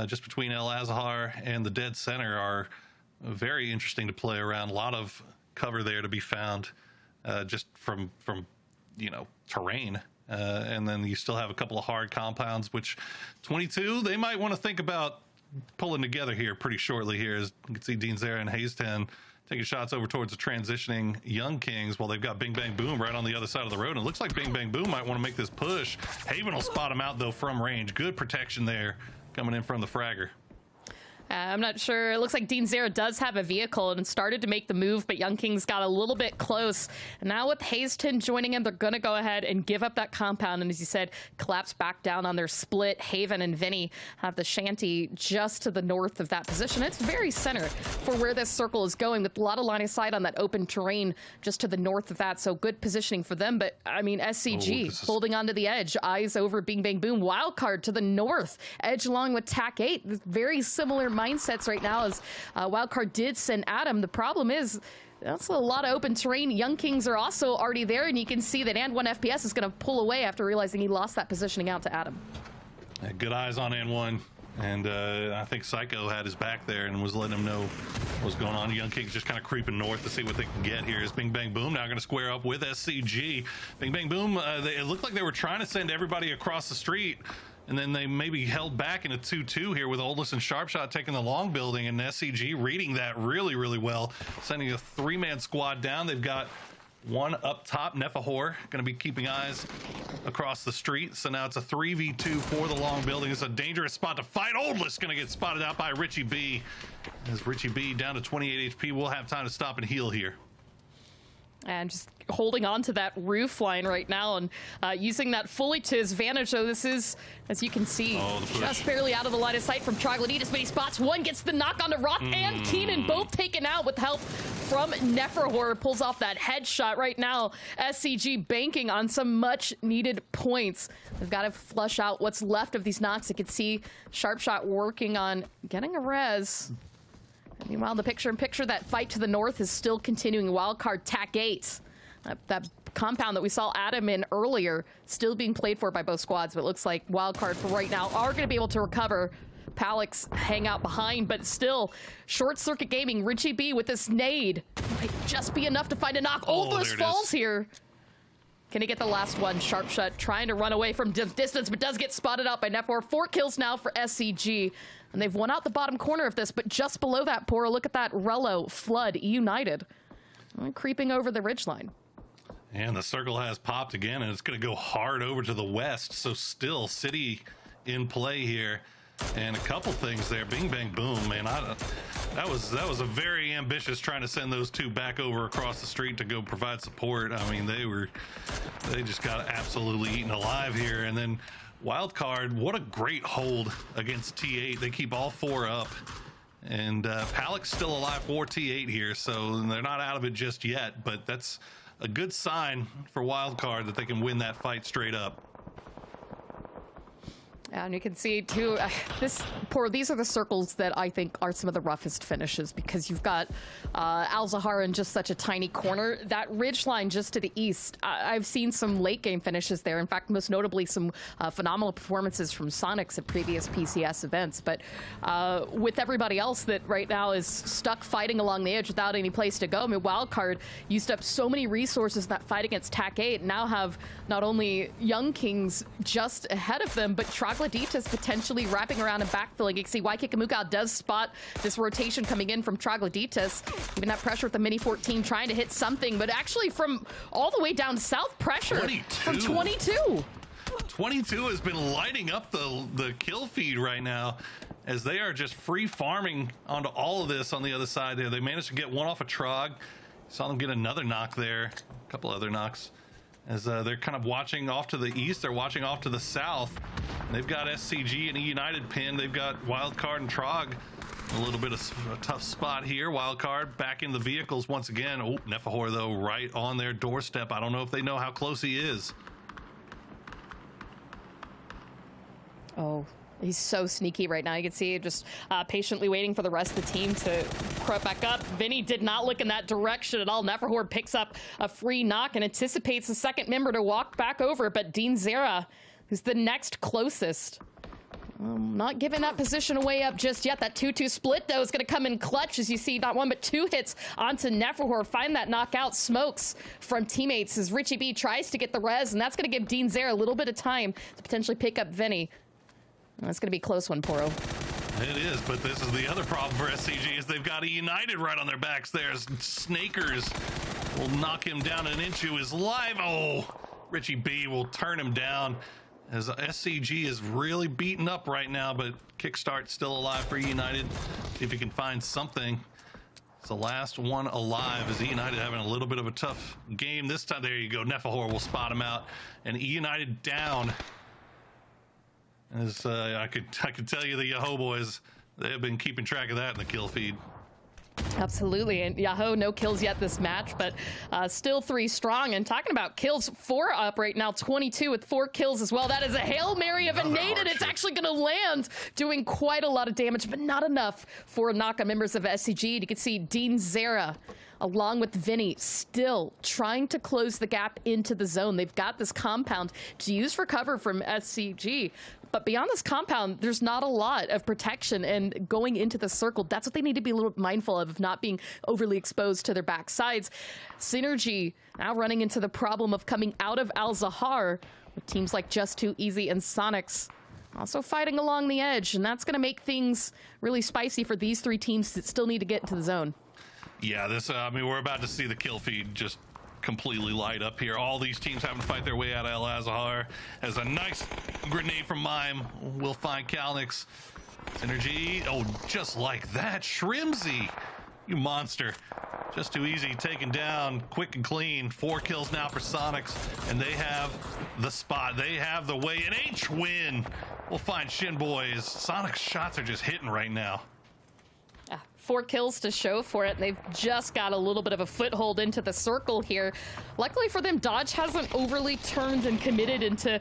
just between Al-Zahar and the dead center are very interesting to play around. A lot of cover there to be found just from terrain. And then you still have a couple of hard compounds, which 22, they might want to think about pulling together here pretty shortly here. As you can see Dean Zera and Hayes-Town taking shots over towards the transitioning Young Kings, while they've got Bing Bang Boom right on the other side of the road. And it looks like Bing Bang Boom might want to make this push. Haven will spot him out, though, from range. Good protection there coming in from the fragger. I'm not sure. It looks like Dean Zera does have a vehicle and started to make the move, but Young Kings got a little bit close. And now with Hazeton joining him, they're going to go ahead and give up that compound. And as you said, collapse back down on their split. Haven and Vinny have the shanty just to the north of that position. It's very center for where this circle is going, with a lot of line of sight on that open terrain just to the north of that. So good positioning for them. But I mean, SCG holding onto the edge, eyes over Bing Bang Boom. Wildcard to the north, edge along with TAC 8. Very similar mindsets right now, as Wildcard did send Adam. The problem is that's a lot of open terrain. Young Kings are also already there, and you can see that And1 FPS is going to pull away after realizing he lost that positioning out to Adam. Good eyes on And1, and I think Psycho had his back there and was letting him know what was going on. Young Kings just kind of creeping north to see what they can get here. Is Bing Bang Boom now going to square up with SCG. Bing Bang Boom, it looked like they were trying to send everybody across the street, and then they maybe held back in a 2-2 here with Oldless and Sharpshot taking the long building, and SCG reading that really, really well, sending a 3-man squad down. They've got one up top, Nefahor, going to be keeping eyes across the street. So now it's a 3v2 for the long building. It's a dangerous spot to fight. Oldless going to get spotted out by Richie B. As Richie B down to 28 HP, we'll have time to stop and heal here. And just holding on to that roof line right now and using that fully to his advantage. So this is, as you can see, just barely out of the line of sight from Troglodytes, but he spots one, gets the knock onto Rock and Keenan, both taken out with help from Nefahor. Pulls off that headshot right now. SCG banking on some much needed points. They've got to flush out what's left of these knocks. You can see Sharpshot working on getting a res. Meanwhile, the picture-in-picture, that fight to the north is still continuing. Wildcard TAC 8. That compound that we saw Adam in earlier, still being played for by both squads, but it looks like Wildcard for right now are going to be able to recover. Palix hang out behind, but still, Short Circuit Gaming, Richie B with this nade. Might just be enough to find a knock. Oldless falls here. Can he get the last one? Sharpshot trying to run away from distance, but does get spotted out by Nefahor. 4 kills now for SCG. And they've won out the bottom corner of this, but just below that, Poro, look at that Rello, Flood, United. Creeping over the ridgeline. And the circle has popped again, and it's going to go hard over to the west. So still City in play here. And a couple things there. Bing Bang Boom, man. That was a very ambitious trying to send those two back over across the street to go provide support. I mean, they just got absolutely eaten alive here. And then Wildcard, what a great hold against T8. They keep all 4 up. And Palix still alive for T8 here, so they're not out of it just yet. But that's a good sign for Wildcard that they can win that fight straight up. And you can see too, these are the circles that I think are some of the roughest finishes, because you've got Al-Zahar in just such a tiny corner. That ridge line just to the east, I've seen some late game finishes there. In fact, most notably some phenomenal performances from Sonics at previous PCS events. But with everybody else that right now is stuck fighting along the edge without any place to go, I mean, Wildcard used up so many resources in that fight against TAC 8, now have not only Young Kings just ahead of them, but Troglodytes potentially wrapping around and backfilling. You can see Waikikamuka does spot this rotation coming in from Troglodytes. Even that pressure with the Mini 14 trying to hit something, but actually from all the way down south, pressure 22. From 22. 22 has been lighting up the kill feed right now, as they are just free farming onto all of this on the other side there. They managed to get one off a Trog. Saw them get another knock there, a couple other knocks. As they're kind of watching off to the east, they're watching off to the south. They've got SCG and United pinned. They've got Wildcard and Trog. A little bit of a tough spot here. Wildcard back in the vehicles once again. Oh, Nefahor, though, right on their doorstep. I don't know if they know how close he is. Oh, he's so sneaky right now. You can see just patiently waiting for the rest of the team to crop back up. Vinny did not look in that direction at all. Nefahor picks up a free knock and anticipates the second member to walk back over, but Dean Zera, who's the next closest, not giving that position away up just yet. That 2-2 split, though, is going to come in clutch, as you see not one but 2 hits onto Nefahor. Find that knockout. Smokes from teammates as Richie B tries to get the res, and that's going to give Dean Zera a little bit of time to potentially pick up Vinny. That's going to be a close one, Poro. It is, but this is the other problem for SCG, is they've got a United right on their backs there. Snakers will knock him down an inch to his life. Oh, Richie B will turn him down as SCG is really beaten up right now, but Kickstart's still alive for United. See if he can find something. It's the last one alive. Is United having a little bit of a tough game this time? There you go. Nefahor will spot him out, and United down. As I could tell you, the Yahoo boys, they have been keeping track of that in the kill feed. Absolutely, and Yahoo, no kills yet this match, but still 3 strong. And talking about kills, 4 up right now, 22 with 4 kills as well. That is a Hail Mary of a nade, and it's actually going to land, doing quite a lot of damage, but not enough for knock on members of SCG. You can see Dean Zera, along with Vinny, still trying to close the gap into the zone. They've got this compound to use for cover from SCG. But beyond this compound, there's not a lot of protection, and going into the circle, that's what they need to be a little mindful of not being overly exposed to their backsides. Synergy now running into the problem of coming out of Al-Zahar with teams like Just Too Easy and Sonics also fighting along the edge, and that's going to make things really spicy for these 3 teams that still need to get into the zone. Yeah, this, I mean, we're about to see the kill feed just completely light up here. All these teams having to fight their way out of Al-Azhar. As a nice grenade from Mime will find Kalnix. Synergy, oh, just like that. Shrimzy, you monster. Just Too Easy taken down, quick and clean. 4 kills now for Sonics, and they have the spot. They have the way. An H-win will find Shin Boys. Sonic's shots are just hitting right now. 4 kills to show for it. They've just got a little bit of a foothold into the circle here. Luckily for them, Dodge hasn't overly turned and committed into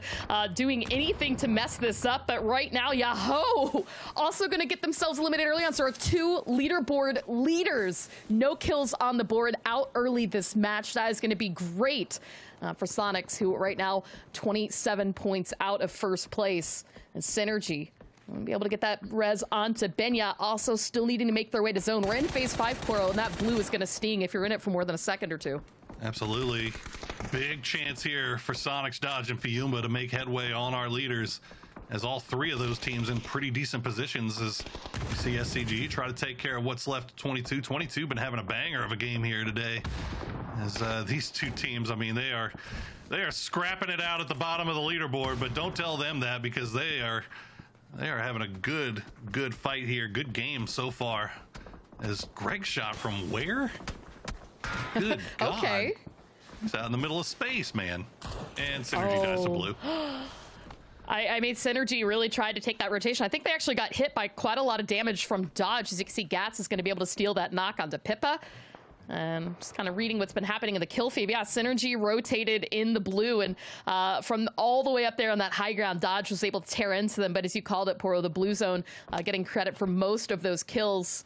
doing anything to mess this up. But right now, Yahoo also going to get themselves eliminated early on. So our 2 leaderboard leaders, no kills on the board, out early this match. That is going to be great for Sonics, who right now 27 points out of first place. And Synergy we'll be able to get that res onto Benya, also still needing to make their way to zone. We're in phase 5, Koro, and that blue is going to sting if you're in it for more than a second or 2. Absolutely. Big chance here for Sonics, Dodge, and Fiumba to make headway on our leaders, as all 3 of those teams in pretty decent positions. As you see SCG try to take care of what's left. 22 been having a banger of a game here today. As these 2 teams, I mean, they are scrapping it out at the bottom of the leaderboard, but don't tell them that, because they are having a good fight here. Good game so far. As Greg shot from where? Good God. Okay. He's out in the middle of space, man. And Synergy dies to blue. I made Synergy really tried to take that rotation. I think they actually got hit by quite a lot of damage from Dodge. As you can see, Gats is going to be able to steal that knock onto Pippa. And just kind of reading what's been happening in the kill feed. Yeah, Synergy rotated in the blue, and from all the way up there on that high ground, Dodge was able to tear into them. But as you called it, Poro, the blue zone getting credit for most of those kills.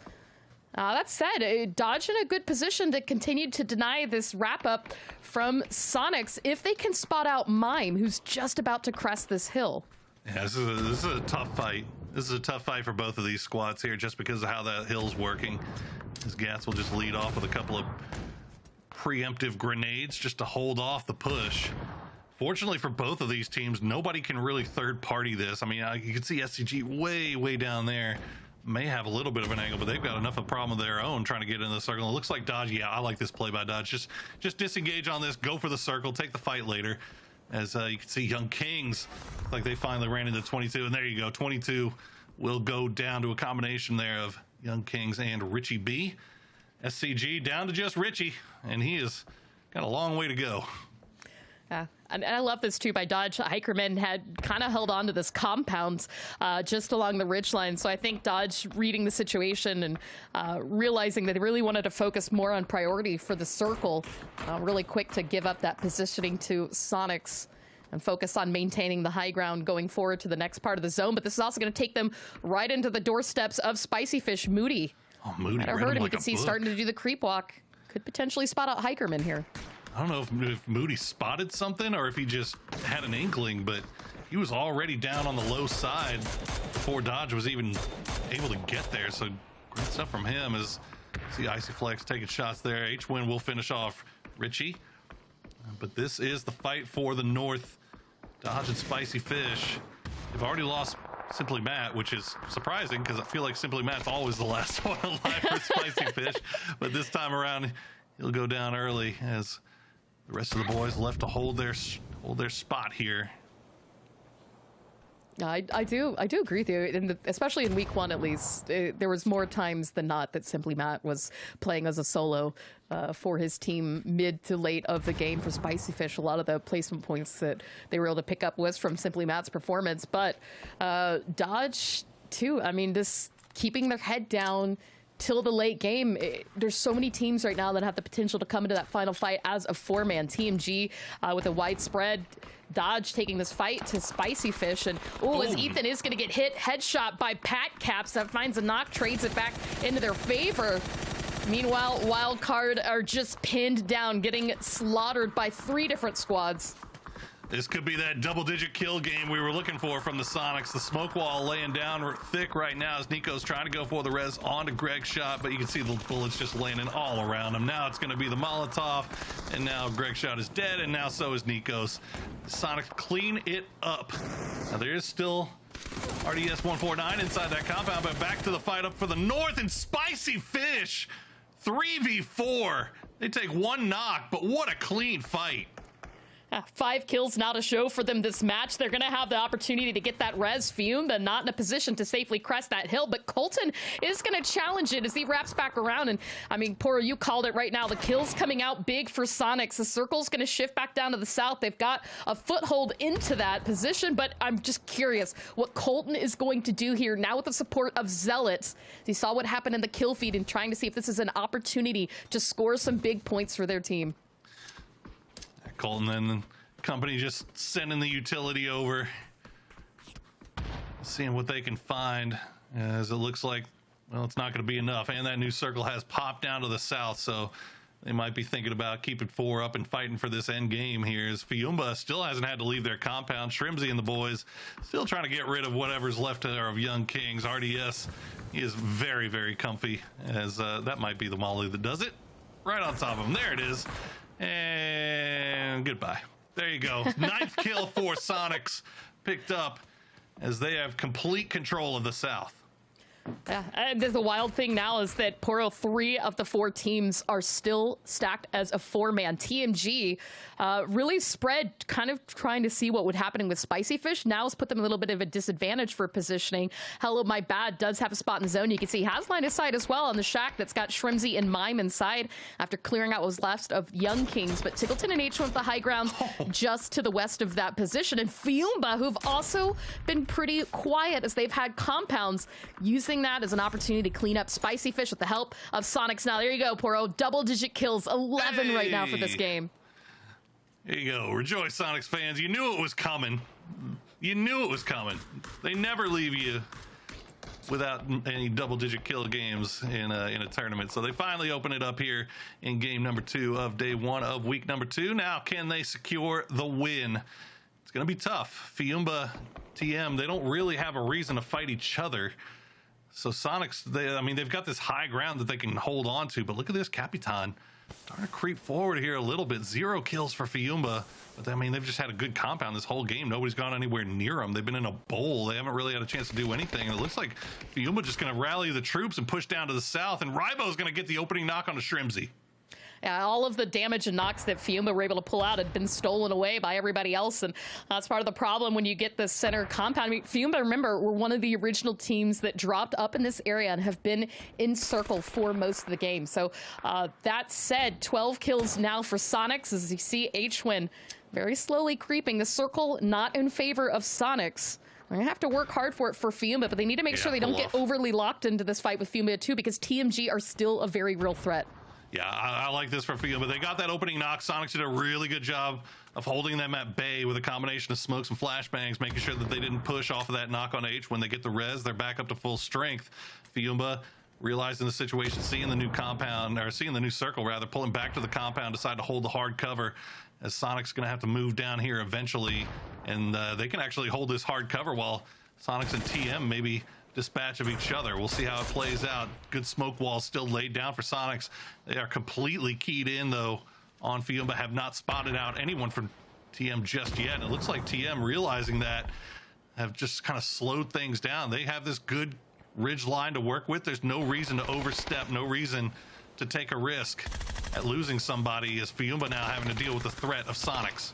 That said, Dodge in a good position to continue to deny this wrap-up from Sonics if they can spot out Mime, who's just about to crest this hill. Yeah, this is a tough fight. This is a tough fight for both of these squads here, just because of how that hill's working. As Gats will just lead off with a couple of preemptive grenades just to hold off the push. Fortunately for both of these teams, nobody can really third-party this. I mean, you can see SCG way down there. May have a little bit of an angle, but they've got enough of a problem of their own trying to get into the circle. It looks like Dodge, yeah, I like this play by Dodge. Just disengage on this, go for the circle, take the fight later. As you can see, Young Kings, like they finally ran into 22, and there you go. 22 will go down to a combination there of Young Kings and Richie B. SCG down to just Richie, and he has got a long way to go. Yeah, and I love this too by Dodge. Hikerman had kind of held on to this compound just along the ridgeline. So I think Dodge reading the situation and realizing that they really wanted to focus more on priority for the circle, really quick to give up that positioning to Sonics and focus on maintaining the high ground going forward to the next part of the zone. But this is also going to take them right into the doorsteps of Spicy Fish. Moody. Oh, Moody. I heard him. You can see starting to do the creep walk. Could potentially spot out Hikerman here. I don't know if Moody spotted something or if he just had an inkling, but he was already down on the low side before Dodge was even able to get there. So great stuff from him. As see Icy Flex taking shots there. H-Win will finish off Richie. But this is the fight for the North. Dodge and Spicy Fish. They've already lost Simply Matt, which is surprising because I feel like Simply Matt's always the last one alive for Spicy Fish. But this time around, he'll go down early as the rest of the boys left to hold their spot here. I do agree with you, especially in week one at least. There was more times than not that Simply Matt was playing as a solo for his team mid to late of the game for Spicy Fish. A lot of the placement points that they were able to pick up was from Simply Matt's performance, but Dodge too. I mean, this keeping their head down till the late game. There's so many teams right now that have the potential to come into that final fight as a 4-man. TMG with a widespread. Dodge taking this fight to Spicy Fish, and as Ethan is going to get hit, headshot by Pat Caps, that finds a knock, trades it back into their favor. Meanwhile, Wildcard are just pinned down, getting slaughtered by 3 different squads. This could be that double-digit kill game we were looking for from the Sonics. The smoke wall laying down thick right now as Nico's trying to go for the res onto Greg's shot, but you can see the bullets just landing all around him. Now it's going to be the Molotov, and now Greg's shot is dead, and now so is Nico's. The Sonics clean it up. Now there is still RDS 149 inside that compound, but back to the fight up for the North, and Spicy Fish 3v4. They take 1 knock, but what a clean fight. 5 kills now to show for them this match. They're going to have the opportunity to get that res. Fume, but not in a position to safely crest that hill. But Colton is going to challenge it as he wraps back around. And I mean, Poro, you called it right now. The kills coming out big for Sonics. The circle's going to shift back down to the south. They've got a foothold into that position, but I'm just curious what Colton is going to do here now with the support of Zealots. He saw what happened in the kill feed and trying to see if this is an opportunity to score some big points for their team. Colton and the company just sending the utility over, seeing what they can find, as it looks like, well, it's not going to be enough. And that new circle has popped down to the south, so they might be thinking about keeping 4 up and fighting for this end game here, as Fiumba still hasn't had to leave their compound. Shrimzy and the boys still trying to get rid of whatever's left there of Young Kings. RDS, he is very, very comfy, as that might be the molly that does it. Right on top of him. There it is. And goodbye. There you go. 9th kill for Sonics picked up as they have complete control of the South. And the wild thing now is that Poro, 3 of the 4 teams are still stacked as a 4-man. TMG really spread, kind of trying to see what would happen with Spicy Fish. Now has put them a little bit of a disadvantage for positioning. Hello My Bad does have a spot in the zone. You can see he has line of sight as well on the shack that's got Shrimzy and Mime inside after clearing out what was left of Young Kings. But Tickleton and H1 with the high ground just to the west of that position. And Fiumba, who've also been pretty quiet as they've had compounds, using that as an opportunity to clean up Spicy Fish with the help of Sonics. Now there you go, Poro, double-digit kills, 11 right now for this game. There you go. Rejoice, Sonics fans. You knew it was coming. You knew it was coming. They never leave you without any double-digit kill games in a tournament. So they finally open it up here in game number 2 of day 1 of week number 2. Now, can they secure the win? It's going to be tough. Fiumba, TM, they don't really have a reason to fight each other. So Sonics, they've got this high ground that they can hold on to, but look at this, Capitan starting to creep forward here a little bit. 0 kills for Fiumba, but I mean, they've just had a good compound this whole game. Nobody's gone anywhere near them. They've been in a bowl. They haven't really had a chance to do anything. And it looks like Fiumba just going to rally the troops and push down to the south, and Rybo's going to get the opening knock on the Shrimzy. Yeah, all of the damage and knocks that Fiumba were able to pull out had been stolen away by everybody else, and that's part of the problem when you get the center compound. I mean, Fiumba, remember, were one of the original teams that dropped up in this area and have been in circle for most of the game. So that said, 12 kills now for Sonics, as you see H-Win very slowly creeping. The circle not in favor of Sonics. They're going to have to work hard for it for Fiumba, but they need to make sure they don't get overly locked into this fight with Fiumba too, because TMG are still a very real threat. Yeah, I like this for Fiumba. They got that opening knock. Sonics did a really good job of holding them at bay with a combination of smokes and flashbangs, making sure that they didn't push off of that knock on H. When they get the res, they're back up to full strength. Fiumba, realizing the situation, seeing the new compound, or seeing the new circle rather, pulling back to the compound, decide to hold the hard cover, as Sonic's going to have to move down here eventually, and they can actually hold this hard cover while Sonics and TM maybe dispatch of each other. We'll see how it plays out. Good smoke wall still laid down for Sonics. They are completely keyed in though on Fiumba, have not spotted out anyone from TM just yet. And it looks like TM, realizing that, have just kind of slowed things down. They have this good ridge line to work with. There's no reason to overstep, no reason to take a risk at losing somebody, as Fiumba now having to deal with the threat of Sonics.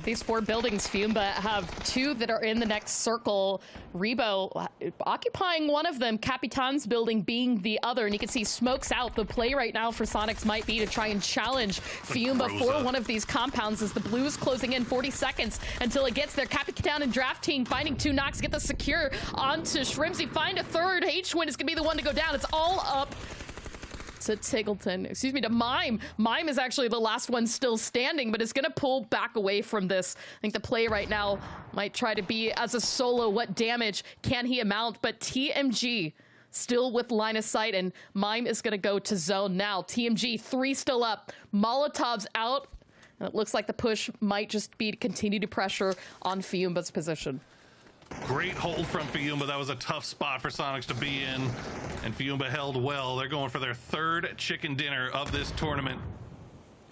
These 4 buildings, Fiumba have 2 that are in the next circle. Rebo occupying one of them, Capitan's building being the other. And you can see smokes out. The play right now for Sonics might be to try and challenge Fiumba for one of these compounds as the blue is closing in 40 seconds until it gets there. Capitan and Draft Team finding 2 knocks, get the secure onto Shrimsy, find a third. H-Win is going to be the one to go down. It's all up to Tiggleton, excuse me, to Mime. Mime is actually the last one still standing, but is going to pull back away from this. I think the play right now might try to be as a solo. What damage can he amount? But TMG still with line of sight, and Mime is going to go to zone now. TMG 3 still up. Molotov's out. And it looks like the push might just be to continue to pressure on Fiumba's position. Great hold from Fiumba. That was a tough spot for Sonics to be in, and Fiumba held well. They're going for their 3rd chicken dinner of this tournament,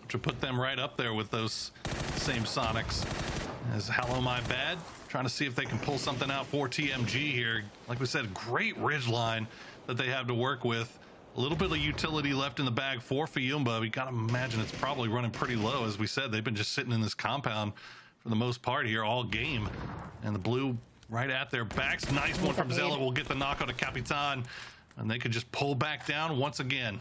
which will put them right up there with those same Sonics. As Hello My Bad, trying to see if they can pull something out for TMG here. Like we said, great ridge line that they have to work with. A little bit of utility left in the bag for Fiumba. We gotta imagine it's probably running pretty low. As we said, they've been just sitting in this compound for the most part here all game. And the blue right at their backs. Nice one from Zella. Will get the knock on to Capitan, and they could just pull back down once again.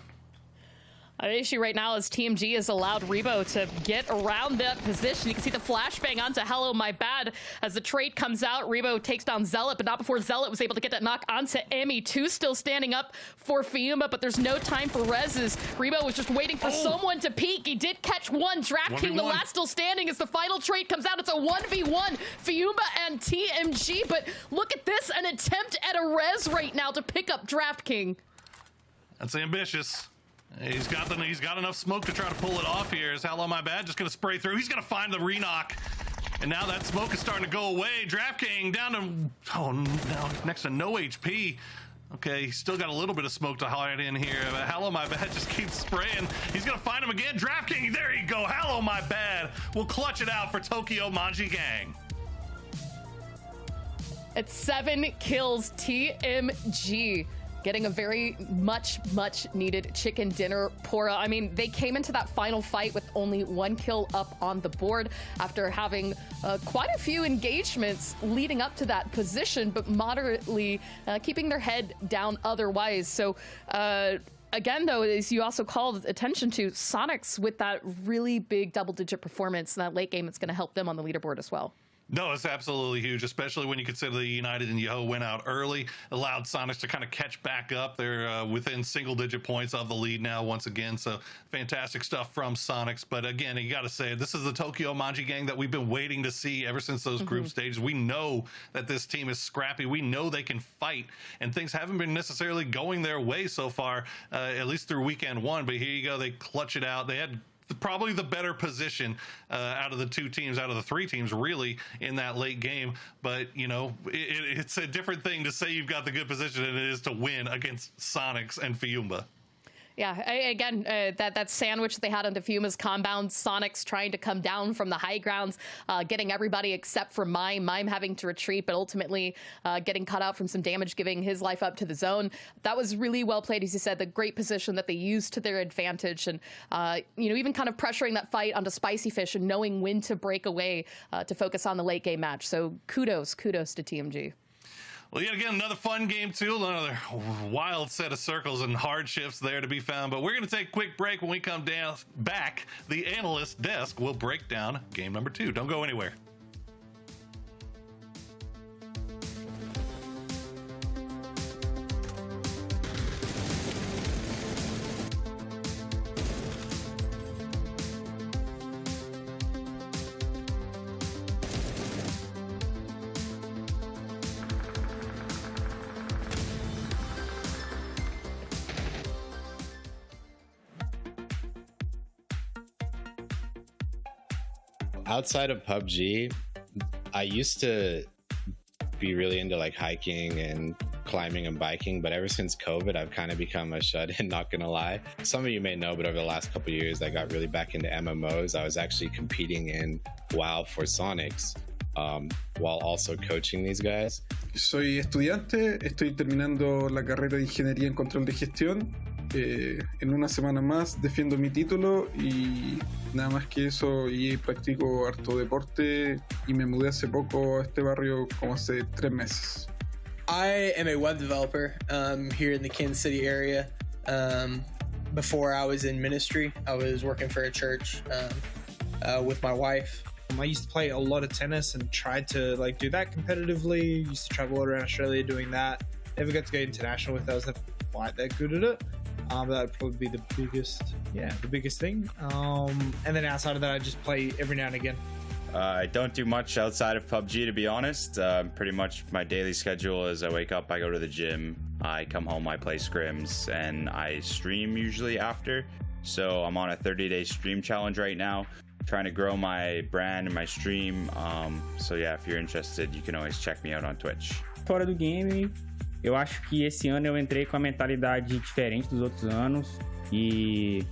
An issue right now is TMG has allowed Rebo to get around that position. You can see the flashbang onto Hello My Bad as the trade comes out. Rebo takes down Zealot, but not before Zealot was able to get that knock onto Emmy. 2 still standing up for Fiumba, but there's no time for reses. Rebo was just waiting for someone to peek. He did catch one. Draft King, the last still standing as the final trade comes out. It's a 1v1, Fiumba and TMG, but look at this, an attempt at a res right now to pick up Draft King. That's ambitious. He's got enough smoke to try to pull it off here. Is Hello My Bad just going to spray through? He's going to find the re-knock. And now that smoke is starting to go away. DraftKings down to, now next to no HP. Okay, he's still got a little bit of smoke to hide in here. But Hello My Bad just keeps spraying. He's going to find him again. DraftKings, there you go. Hello My Bad will clutch it out for Tokyo Manji Gang. It's 7 kills, TMG. Getting a very much needed chicken dinner. Pora, I mean, they came into that final fight with only 1 kill up on the board after having quite a few engagements leading up to that position, but moderately keeping their head down otherwise. So again, though, as you also called attention to, Sonics with that really big double-digit performance in that late game, it's going to help them on the leaderboard as well. No, it's absolutely huge, especially when you consider the United and Yoho went out early, allowed Sonics to kind of catch back up. They're within single-digit points of the lead now once again, so fantastic stuff from Sonics. But again, you got to say, this is the Tokyo Manji Gang that we've been waiting to see ever since those group stages. We know that this team is scrappy. We know they can fight, and things haven't been necessarily going their way so far, at least through weekend 1. But here you go, they clutch it out. They had probably the better position out of the 2 teams, out of the 3 teams, really, in that late game. But, you know, it's a different thing to say you've got the good position than it is to win against Sonics and Fiumba. Yeah, again, that sandwich they had on Fiumba's compound, Sonics trying to come down from the high grounds, getting everybody except for Mime having to retreat, but ultimately getting cut out from some damage, giving his life up to the zone. That was really well played, as you said, the great position that they used to their advantage, and you know, even kind of pressuring that fight onto Spicy Fish and knowing when to break away to focus on the late game match. So kudos to TMG. Well, yet again, another fun game, too. Another wild set of circles and hardships there to be found. But we're going to take a quick break. When we come back, the analyst desk will break down game number 2. Don't go anywhere. Outside of PUBG, I used to be really into like hiking and climbing and biking, but ever since COVID, I've kind of become a shut-in, not gonna lie. Some of you may know, but over the last couple of years, I got really back into MMOs. I was actually competing in WoW for Sonics, while also coaching these guys. Soy estudiante, estoy terminando la carrera de Ingeniería en Control de Gestión en una semana más defiendo mi título y nada más que eso, y practico harto deporte y me mudé hace poco a este barrio como hace 3 meses. I am a web developer here in the Kansas City area. Before I was in ministry, I was working for a church with my wife. I used to play a lot of tennis and tried to like do that competitively. Used to travel around Australia doing that. Never got to go international with that. I was never quite that good at it. That would probably be the biggest thing. And then outside of that, I just play every now and again. I don't do much outside of PUBG, to be honest. Pretty much my daily schedule is I wake up, I go to the gym, I come home, I play scrims, and I stream usually after. So I'm on a 30-day stream challenge right now, trying to grow my brand and my stream. So yeah, if you're interested, you can always check me out on Twitch. Fora do game, eu acho que esse ano eu entrei com a mentalidade diferente dos outros anos e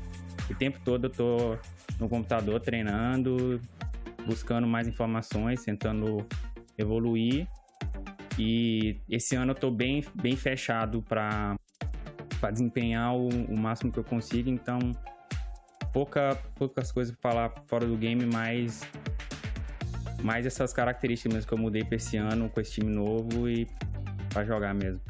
o tempo todo eu tô no computador treinando, buscando mais informações, tentando evoluir. E esse ano eu tô bem fechado para desempenhar o máximo que eu consigo, então poucas coisas para falar fora do game, mas mais essas características mesmo que eu mudei para esse ano com esse time novo e para jogar mesmo.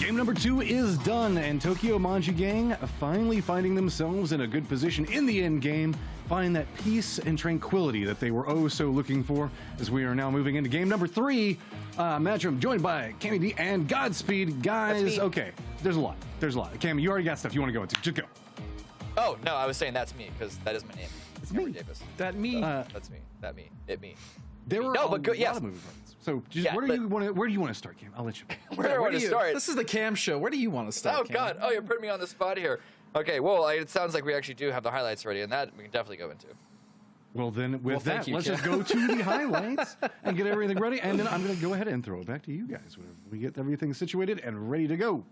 Game number 2 is done, and Tokyo Manji Gang finally finding themselves in a good position in the end game, find that peace and tranquility that they were oh so looking for, as we are now moving into game number 3. Matchroom joined by Cammy D and Godspeed. Guys, okay, there's a lot. Cammy, you already got stuff you want to go into. Just go. Oh, no, I was saying that's me, because that is my name. Cameron Davis. That me. That's me. That me. It me. There were no, a but good, lot yes. of moving parts. So, just Yeah, where do you want to start, Cam? I'll let you. Where do I want to start? This is the Cam show. Where do you want to start? Oh Cam? God! Oh, you're putting me on the spot here. Okay, well, it sounds like we actually do have the highlights ready, and that we can definitely go into. Well, then, with thank that, you, let's Cam. just go to the highlights and get everything ready. And then I'm going to go ahead and throw it back to you guys when we get everything situated and ready to go.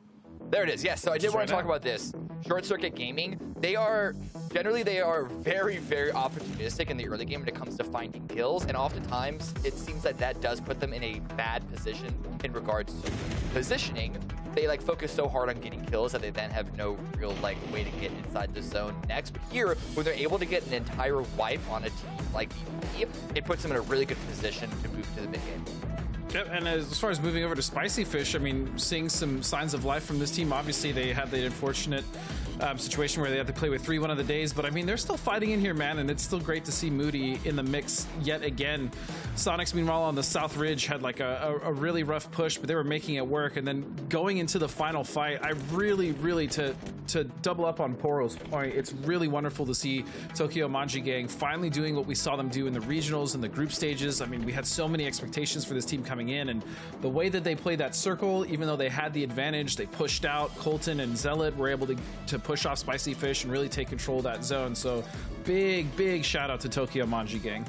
There it is. Yes. So I did want to talk about this. Short Circuit Gaming. They are very, very opportunistic in the early game when it comes to finding kills, and oftentimes it seems that does put them in a bad position in regards to positioning. They like focus so hard on getting kills that they then have no real like way to get inside the zone next. But here, when they're able to get an entire wipe on a team like BP, it puts them in a really good position to move to the mid game. Yep, and as far as moving over to Spicy Fish, I mean, seeing some signs of life from this team. Obviously, they had the unfortunate situation where they had to play with 3 one of the days, but I mean, they're still fighting in here, man, and it's still great to see Moody in the mix yet again. Sonics, meanwhile, on the South Ridge had like a really rough push, but they were making it work, and then going into the final fight, I really, to double up on Poro's point, it's really wonderful to see Tokyo Manji Gang finally doing what we saw them do in the regionals and the group stages. I mean, we had so many expectations for this team coming in, and the way that they played that circle, even though they had the advantage, they pushed out. Colton and Zealot were able to push off Spicy Fish and really take control of that zone. So big shout out to Tokyo Manji Gang.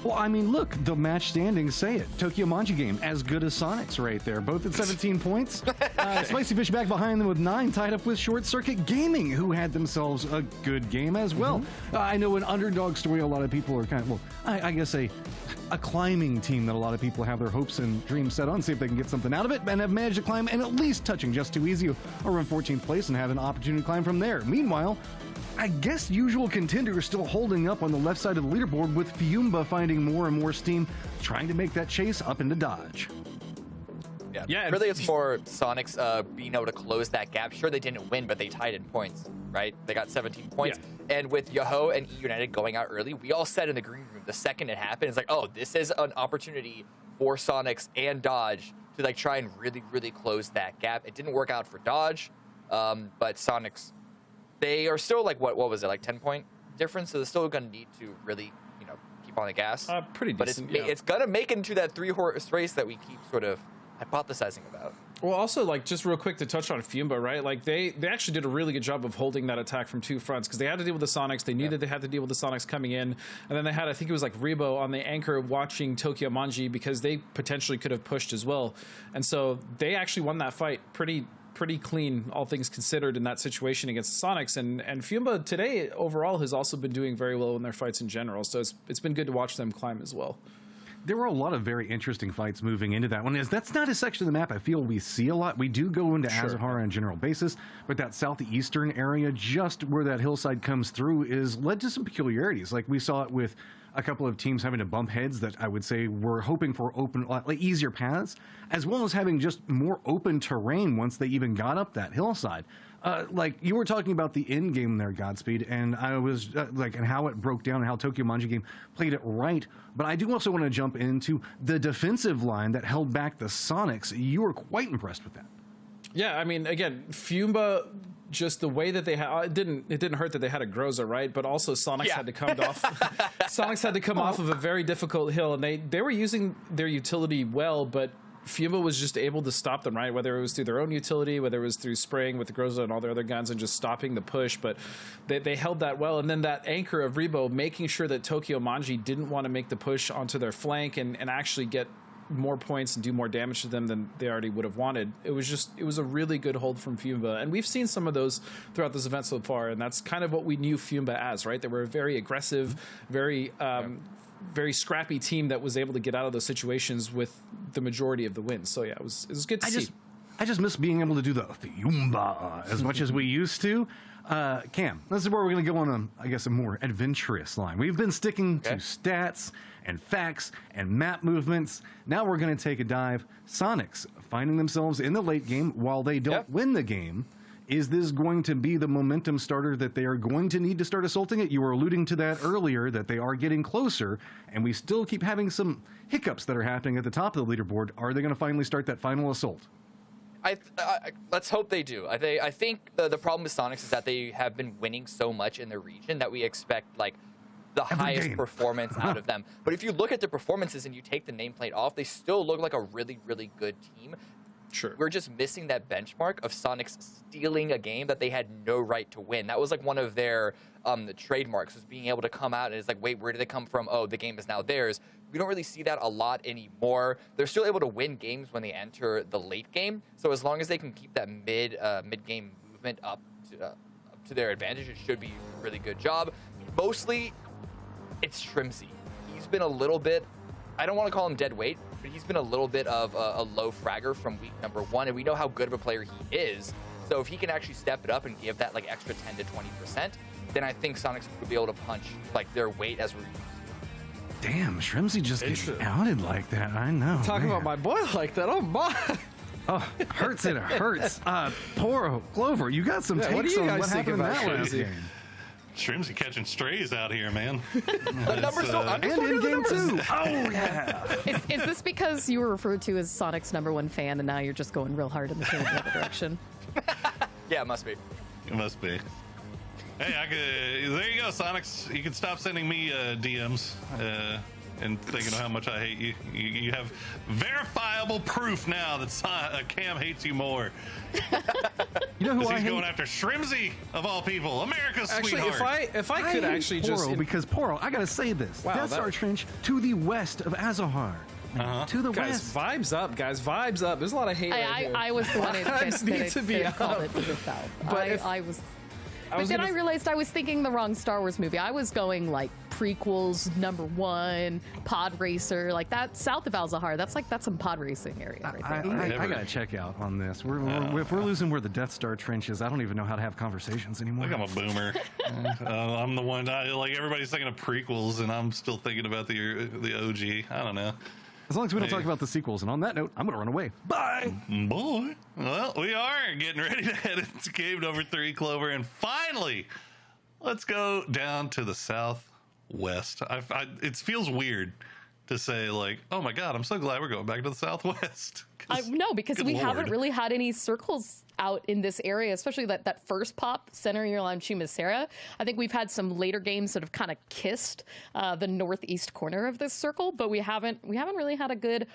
Well, I mean, look, the match standings say it. Tokyo Manji Game, as good as Sonics right there, both at 17 points. Spicy Fish back behind them with 9, tied up with Short Circuit Gaming, who had themselves a good game as well. I know an underdog story, a lot of people are kind of, well, I guess a climbing team that a lot of people have their hopes and dreams set on, see if they can get something out of it, and have managed to climb and at least touching Just Too Easy around 14th place and have an opportunity to climb from there. Meanwhile, I guess usual contender is still holding up on the left side of the leaderboard, with Fiumba finding more and more steam, trying to make that chase up into Dodge. Yeah, really it's more Sonics being able to close that gap. Sure, they didn't win, but they tied in points, right? They got 17 points. Yeah. And with Yoho and E United going out early, we all said in the green room the second it happened, it's like, oh, this is an opportunity for Sonics and Dodge to like try and really close that gap. It didn't work out for Dodge, but Sonics, they are still like, what was it, like 10-point difference? So they're still going to need to really, keep on the gas. Pretty decent, But it's going to make it into that 3-horse race that we keep sort of hypothesizing about. Well, also, like, just real quick to touch on Fiumba, right? Like, they actually did a really good job of holding that attack from 2 fronts, because they had to deal with the Sonics. They knew that they had to deal with the Sonics coming in. And then they had, I think it was like Rebo on the anchor watching Tokyo Manji, because they potentially could have pushed as well. And so they actually won that fight pretty clean, all things considered, in that situation against the Sonics. And Fiumba today overall has also been doing very well in their fights in general. So it's been good to watch them climb as well. There were a lot of very interesting fights moving into that one. That's not a section of the map I feel we see a lot. We do go into Azuhara on a general basis, but that southeastern area, just where that hillside comes through, is led to some peculiarities. Like we saw it with a couple of teams having to bump heads that I would say were hoping for open, like easier paths, as well as having just more open terrain once they even got up that hillside. Like you were talking about the end game there, Godspeed, and I was and how it broke down and how Tokyo Manji Game played it right. But I do also want to jump into the defensive line that held back the Sonics. You were quite impressed with that. Yeah, I mean, again, Fiumba, just the way that they had, it didn't hurt that they had a Groza, right? But also Sonics had to come off. Sonics had to come off of a very difficult hill, and they were using their utility well, but Fiumba was just able to stop them, right? Whether it was through their own utility, whether it was through spraying with the Groza and all their other guns and just stopping the push, but they held that well. And then that anchor of Rebo, making sure that Tokyo Manji didn't want to make the push onto their flank and actually get more points and do more damage to them than they already would have wanted. It was a really good hold from Fiumba, and we've seen some of those throughout this event so far, and that's kind of what we knew Fiumba as, right? They were a very aggressive, very scrappy team that was able to get out of those situations with the majority of the wins. So yeah, it was good to see. I just miss being able to do the Fiumba as much as we used to. Cam, this is where we're going to go on a more adventurous line. We've been sticking to stats and facts and map movements. Now we're going to take a dive. Sonics finding themselves in the late game while they don't win the game. Is this going to be the momentum starter that they are going to need to start assaulting it? You were alluding to that earlier, that they are getting closer, and we still keep having some hiccups that are happening at the top of the leaderboard. Are they going to finally start that final assault? Let's hope they do. I think the problem with Sonics is that they have been winning so much in the region that we expect, like, the highest performance out of them. But if you look at their performances and you take the nameplate off, they still look like a really, really good team. Sure. We're just missing that benchmark of Sonics stealing a game that they had no right to win. That was like one of their the trademarks, was being able to come out and it's like, wait, where did they come from? Oh, the game is now theirs. We don't really see that a lot anymore. They're still able to win games when they enter the late game. So as long as they can keep that mid-game movement up to their advantage, it should be a really good job. Mostly, it's Shrimzy. He's been a little bit, I don't want to call him dead weight, but he's been a little bit of a low fragger from week number 1, and we know how good of a player he is. So if he can actually step it up and give that like extra 10 to 20%, then I think Sonics would be able to punch like their weight as we're used to. Damn, Shrimzy just getting outed like that. I know. Talking about my boy like that. Oh my. Oh, hurts it hurts. Poro, Clover, you got some takes on what happened in that last game. Shrimzy catching strays out here, man. The numbers don't understand and in game numbers. 2. Oh, yeah. Is this because you were referred to as Sonic's #1 fan and now you're just going real hard in the other direction? Yeah, it must be. It must be. Hey, there you go, Sonics. You can stop sending me DMs and thinking of how much I hate you. You have verifiable proof now that Cam hates you more. You know who I he's hate? going after Shrimzy, of all people, America's Actually, sweetheart. if I could actually just Poro, because Poro, I gotta say this. Wow, Death Star Trench to the west of Azahar. To the guys, west. vibes up, guys. Vibes up. There's a lot of hate. Right here. I was the one I just need to be called it to the south. But I was. But then I realized I was thinking the wrong Star Wars movie. I was going like prequels, #1, Pod Racer, like that south of Al-Zahar. That's some pod racing area right there. I gotta check out on this. If we're losing where the Death Star Trench is, I don't even know how to have conversations anymore. Like I'm a boomer. I'm the one. Like everybody's thinking of prequels, and I'm still thinking about the OG. I don't know. As long as we don't talk about the sequels. And on that note, I'm going to run away. Bye! Boy. Well, we are getting ready to head into game number 3, Clover. And finally, let's go down to the Southwest. It feels weird to say, like, oh my God, I'm so glad we're going back to the Southwest. No, because we haven't really had any circles out in this area, especially that first pop center you're on Chumacera. I think we've had some later games that have kind of kissed the northeast corner of this circle, but we haven't really had a good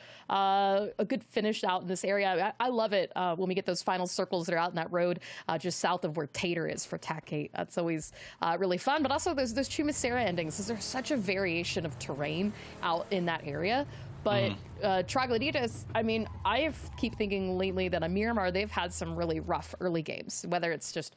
finish out in this area. I love it when we get those final circles that are out in that road just south of where Tater is for TAC 8. That's always really fun. But also those Chumacera endings. There's such a variation of terrain out in that area. But Trogloditas, I mean, I keep thinking lately that on Miramar, they've had some really rough early games, whether it's just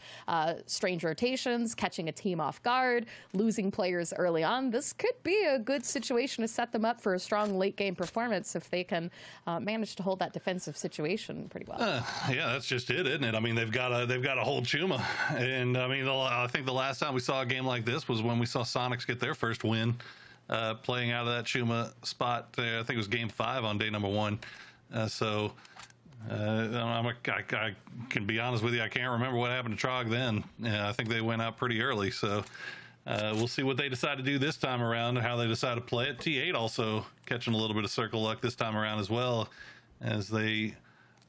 strange rotations, catching a team off guard, losing players early on. This could be a good situation to set them up for a strong late game performance if they can manage to hold that defensive situation pretty well. Yeah, that's just it, isn't it? I mean, they've got to hold Chuma. And I mean, I think the last time we saw a game like this was when we saw Sonics get their first win. Playing out of that Chuma spot, I think it was game 5 on day number 1. I can be honest with you, I can't remember what happened to Trog then. I think they went out pretty early, so we'll see what they decide to do this time around and how they decide to play it. T8 also catching a little bit of circle luck this time around as well, as they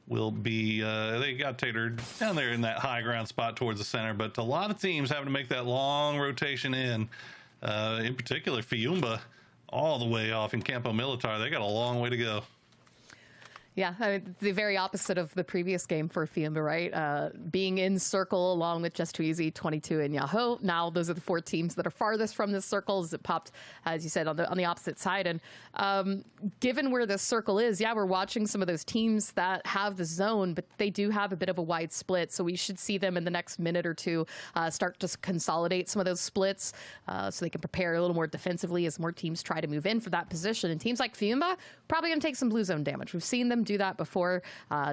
will be, they got Tater down there in that high ground spot towards the center, but a lot of teams having to make that long rotation in particular, Fiumba, all the way off in Campo Militar. They got a long way to go. Yeah, I mean, the very opposite of the previous game for Fiumba, right? Being in circle along with Just Too Easy, 22, and Yahoo. Now those are the 4 teams that are farthest from this circle, as it popped, as you said, on the opposite side. And given where this circle is, yeah, we're watching some of those teams that have the zone, but they do have a bit of a wide split. So we should see them in the next minute or two start to consolidate some of those splits so they can prepare a little more defensively as more teams try to move in for that position. And teams like Fiumba probably going to take some blue zone damage. We've seen them do that before,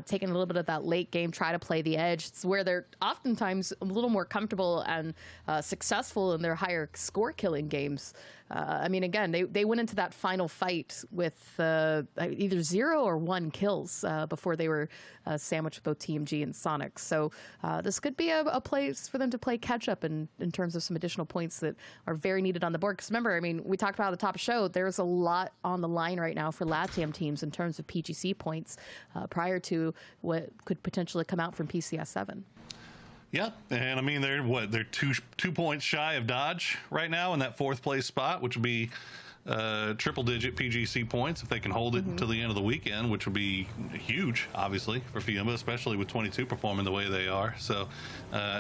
taking a little bit of that late game, try to play the edge. It's where they're oftentimes a little more comfortable and successful in their higher score killing games. I mean, again, they went into that final fight with either 0 or 1 kills before they were sandwiched with both TMG and Sonic. So this could be a place for them to play catch up in terms of some additional points that are very needed on the board. Because remember, I mean, we talked about at the top of the show, there's a lot on the line right now for LATAM teams in terms of PGC points prior to what could potentially come out from PCS 7. Yep, and I mean they're 2 points shy of Dodge right now in that 4th place spot, which would be triple-digit PGC points if they can hold it until the end of the weekend, which would be huge, obviously, for Fiumba, especially with 22 performing the way they are. So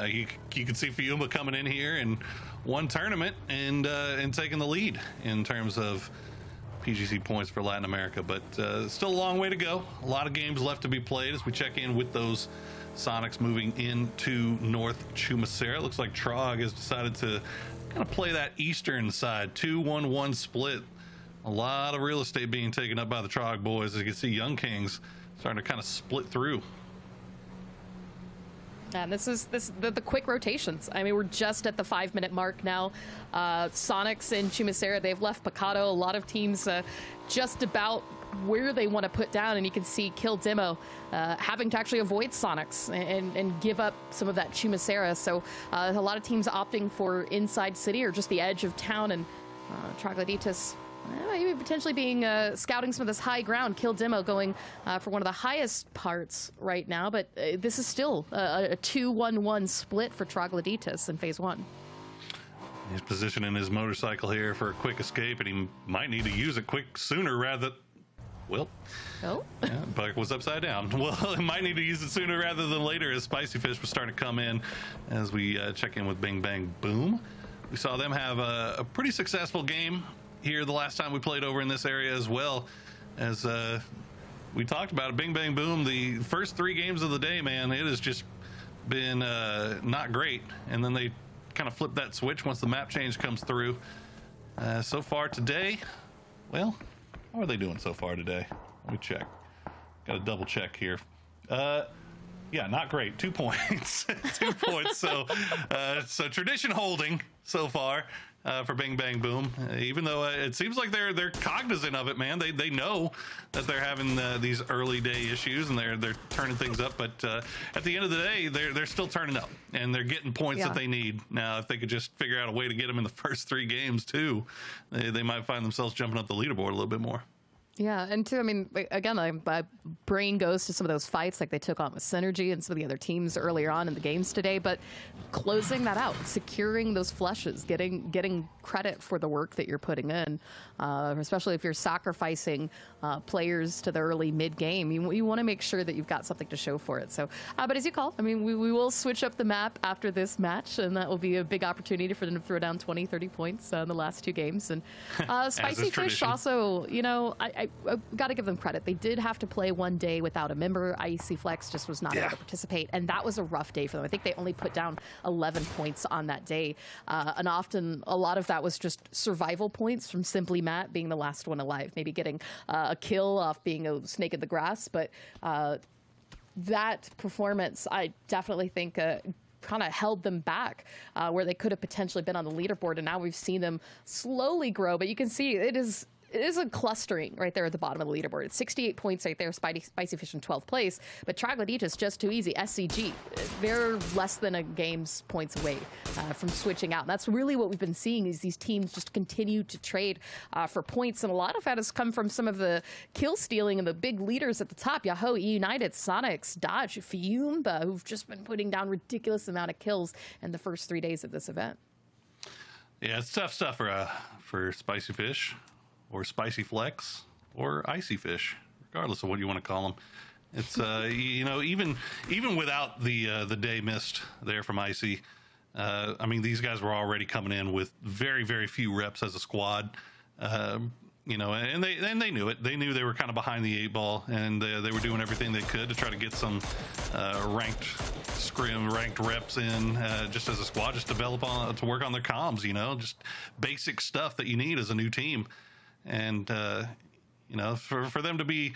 you can see Fiumba coming in here in one tournament and taking the lead in terms of PGC points for Latin America. But still a long way to go. A lot of games left to be played as we check in with those Sonics moving into North Chumacera. Looks like Trog has decided to kind of play that eastern side, 2-1-1 split. A lot of real estate being taken up by the Trog boys. As you can see, Young Kings starting to kind of split through. And this is the quick rotations. I mean, we're just at the 5-minute mark now. Sonics and Chumacera, they've left Picado. A lot of teams just about where they want to put down, and you can see Kill Demo having to actually avoid Sonics and give up some of that Chumacera. So a lot of teams opting for inside city or just the edge of town, and Troglodytes maybe potentially being scouting some of this high ground. Kill Demo going for one of the highest parts right now, but this is still a 2-1-1 split for Troglodytes in phase 1. He's positioning his motorcycle here for a quick escape, and he might need to use it quick sooner rather. Well, yeah, bike was upside down. Well, it might need to use it sooner rather than later, as Spicy Fish was starting to come in as we check in with Bing Bang Boom. We saw them have a pretty successful game here the last time we played over in this area, as well as we talked about it. Bing Bang Boom, the first 3 games of the day, man, it has just been not great, and then they kind of flip that switch once the map change comes through. So far today, well, how are they doing so far today? Let me check. Got to double check here. Yeah, not great. 2 points. 2 points. So tradition holding so far for Bing Bang Boom. Even though it seems like they're cognizant of it, man. They know that they're having these early day issues, and they're turning things up. But at the end of the day, they're still turning up, and they're getting points that they need. Now, if they could just figure out a way to get them in the first 3 games too, they might find themselves jumping up the leaderboard a little bit more. Yeah, and too, I mean, again, my brain goes to some of those fights like they took on with Synergy and some of the other teams earlier on in the games today, but closing that out, securing those flushes, getting credit for the work that you're putting in, especially if you're sacrificing players to the early mid-game, you want to make sure that you've got something to show for it. So, but as you call, I mean, we will switch up the map after this match, and that will be a big opportunity for them to throw down 20, 30 points in the last 2 games. And Spicy Fish also, you know, I got to give them credit. They did have to play one day without a member. IEC Flex just was not able to participate, and that was a rough day for them. I think they only put down 11 points on that day, and often a lot of that was just survival points from Simply Matt being the last one alive, maybe getting a kill off being a snake in the grass. But that performance, I definitely think kind of held them back where they could have potentially been on the leaderboard, and now we've seen them slowly grow. But you can see it is a clustering right there at the bottom of the leaderboard. It's 68 points right there, Spicy Fish in 12th place, but Troglodytes just too easy. SCG, they're less than a game's points away from switching out. And that's really what we've been seeing, is these teams just continue to trade for points, and a lot of that has come from some of the kill stealing and the big leaders at the top. Yahoo, United, Sonics, Dodge, Fiumba, who've just been putting down ridiculous amount of kills in the first 3 days of this event. Yeah, it's tough stuff for Spicy Fish, or Spicy Flex, or Icy Fish, regardless of what you want to call them. It's you know, even without the day missed there from Icy, I mean, these guys were already coming in with very, very few reps as a squad. You know, and they knew it. They knew they were kind of behind the 8 ball, and they were doing everything they could to try to get some ranked reps in, just as a squad, just to work on their comms. You know, just basic stuff that you need as a new team. And, you know, for them to be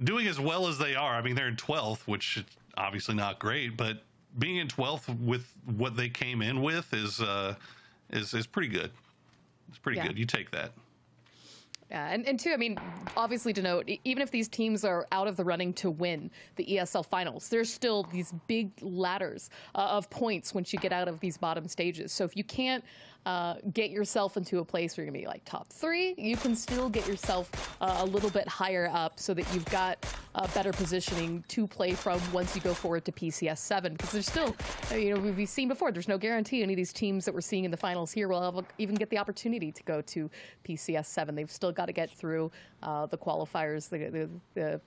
doing as well as they are, I mean, they're in 12th, which is obviously not great, but being in 12th with what they came in with is pretty good. It's pretty good. You take that. Yeah, and two, I mean, obviously to note, even if these teams are out of the running to win the ESL finals, there's still these big ladders of points once you get out of these bottom stages. So if you can't get yourself into a place where you're gonna be like top 3, you can still get yourself a little bit higher up so that you've got better positioning to play from once you go forward to PCS 7. Because there's still, you know, we've seen before, there's no guarantee any of these teams that we're seeing in the finals here will even get the opportunity to go to PCS 7. They've still got to get through the qualifiers, the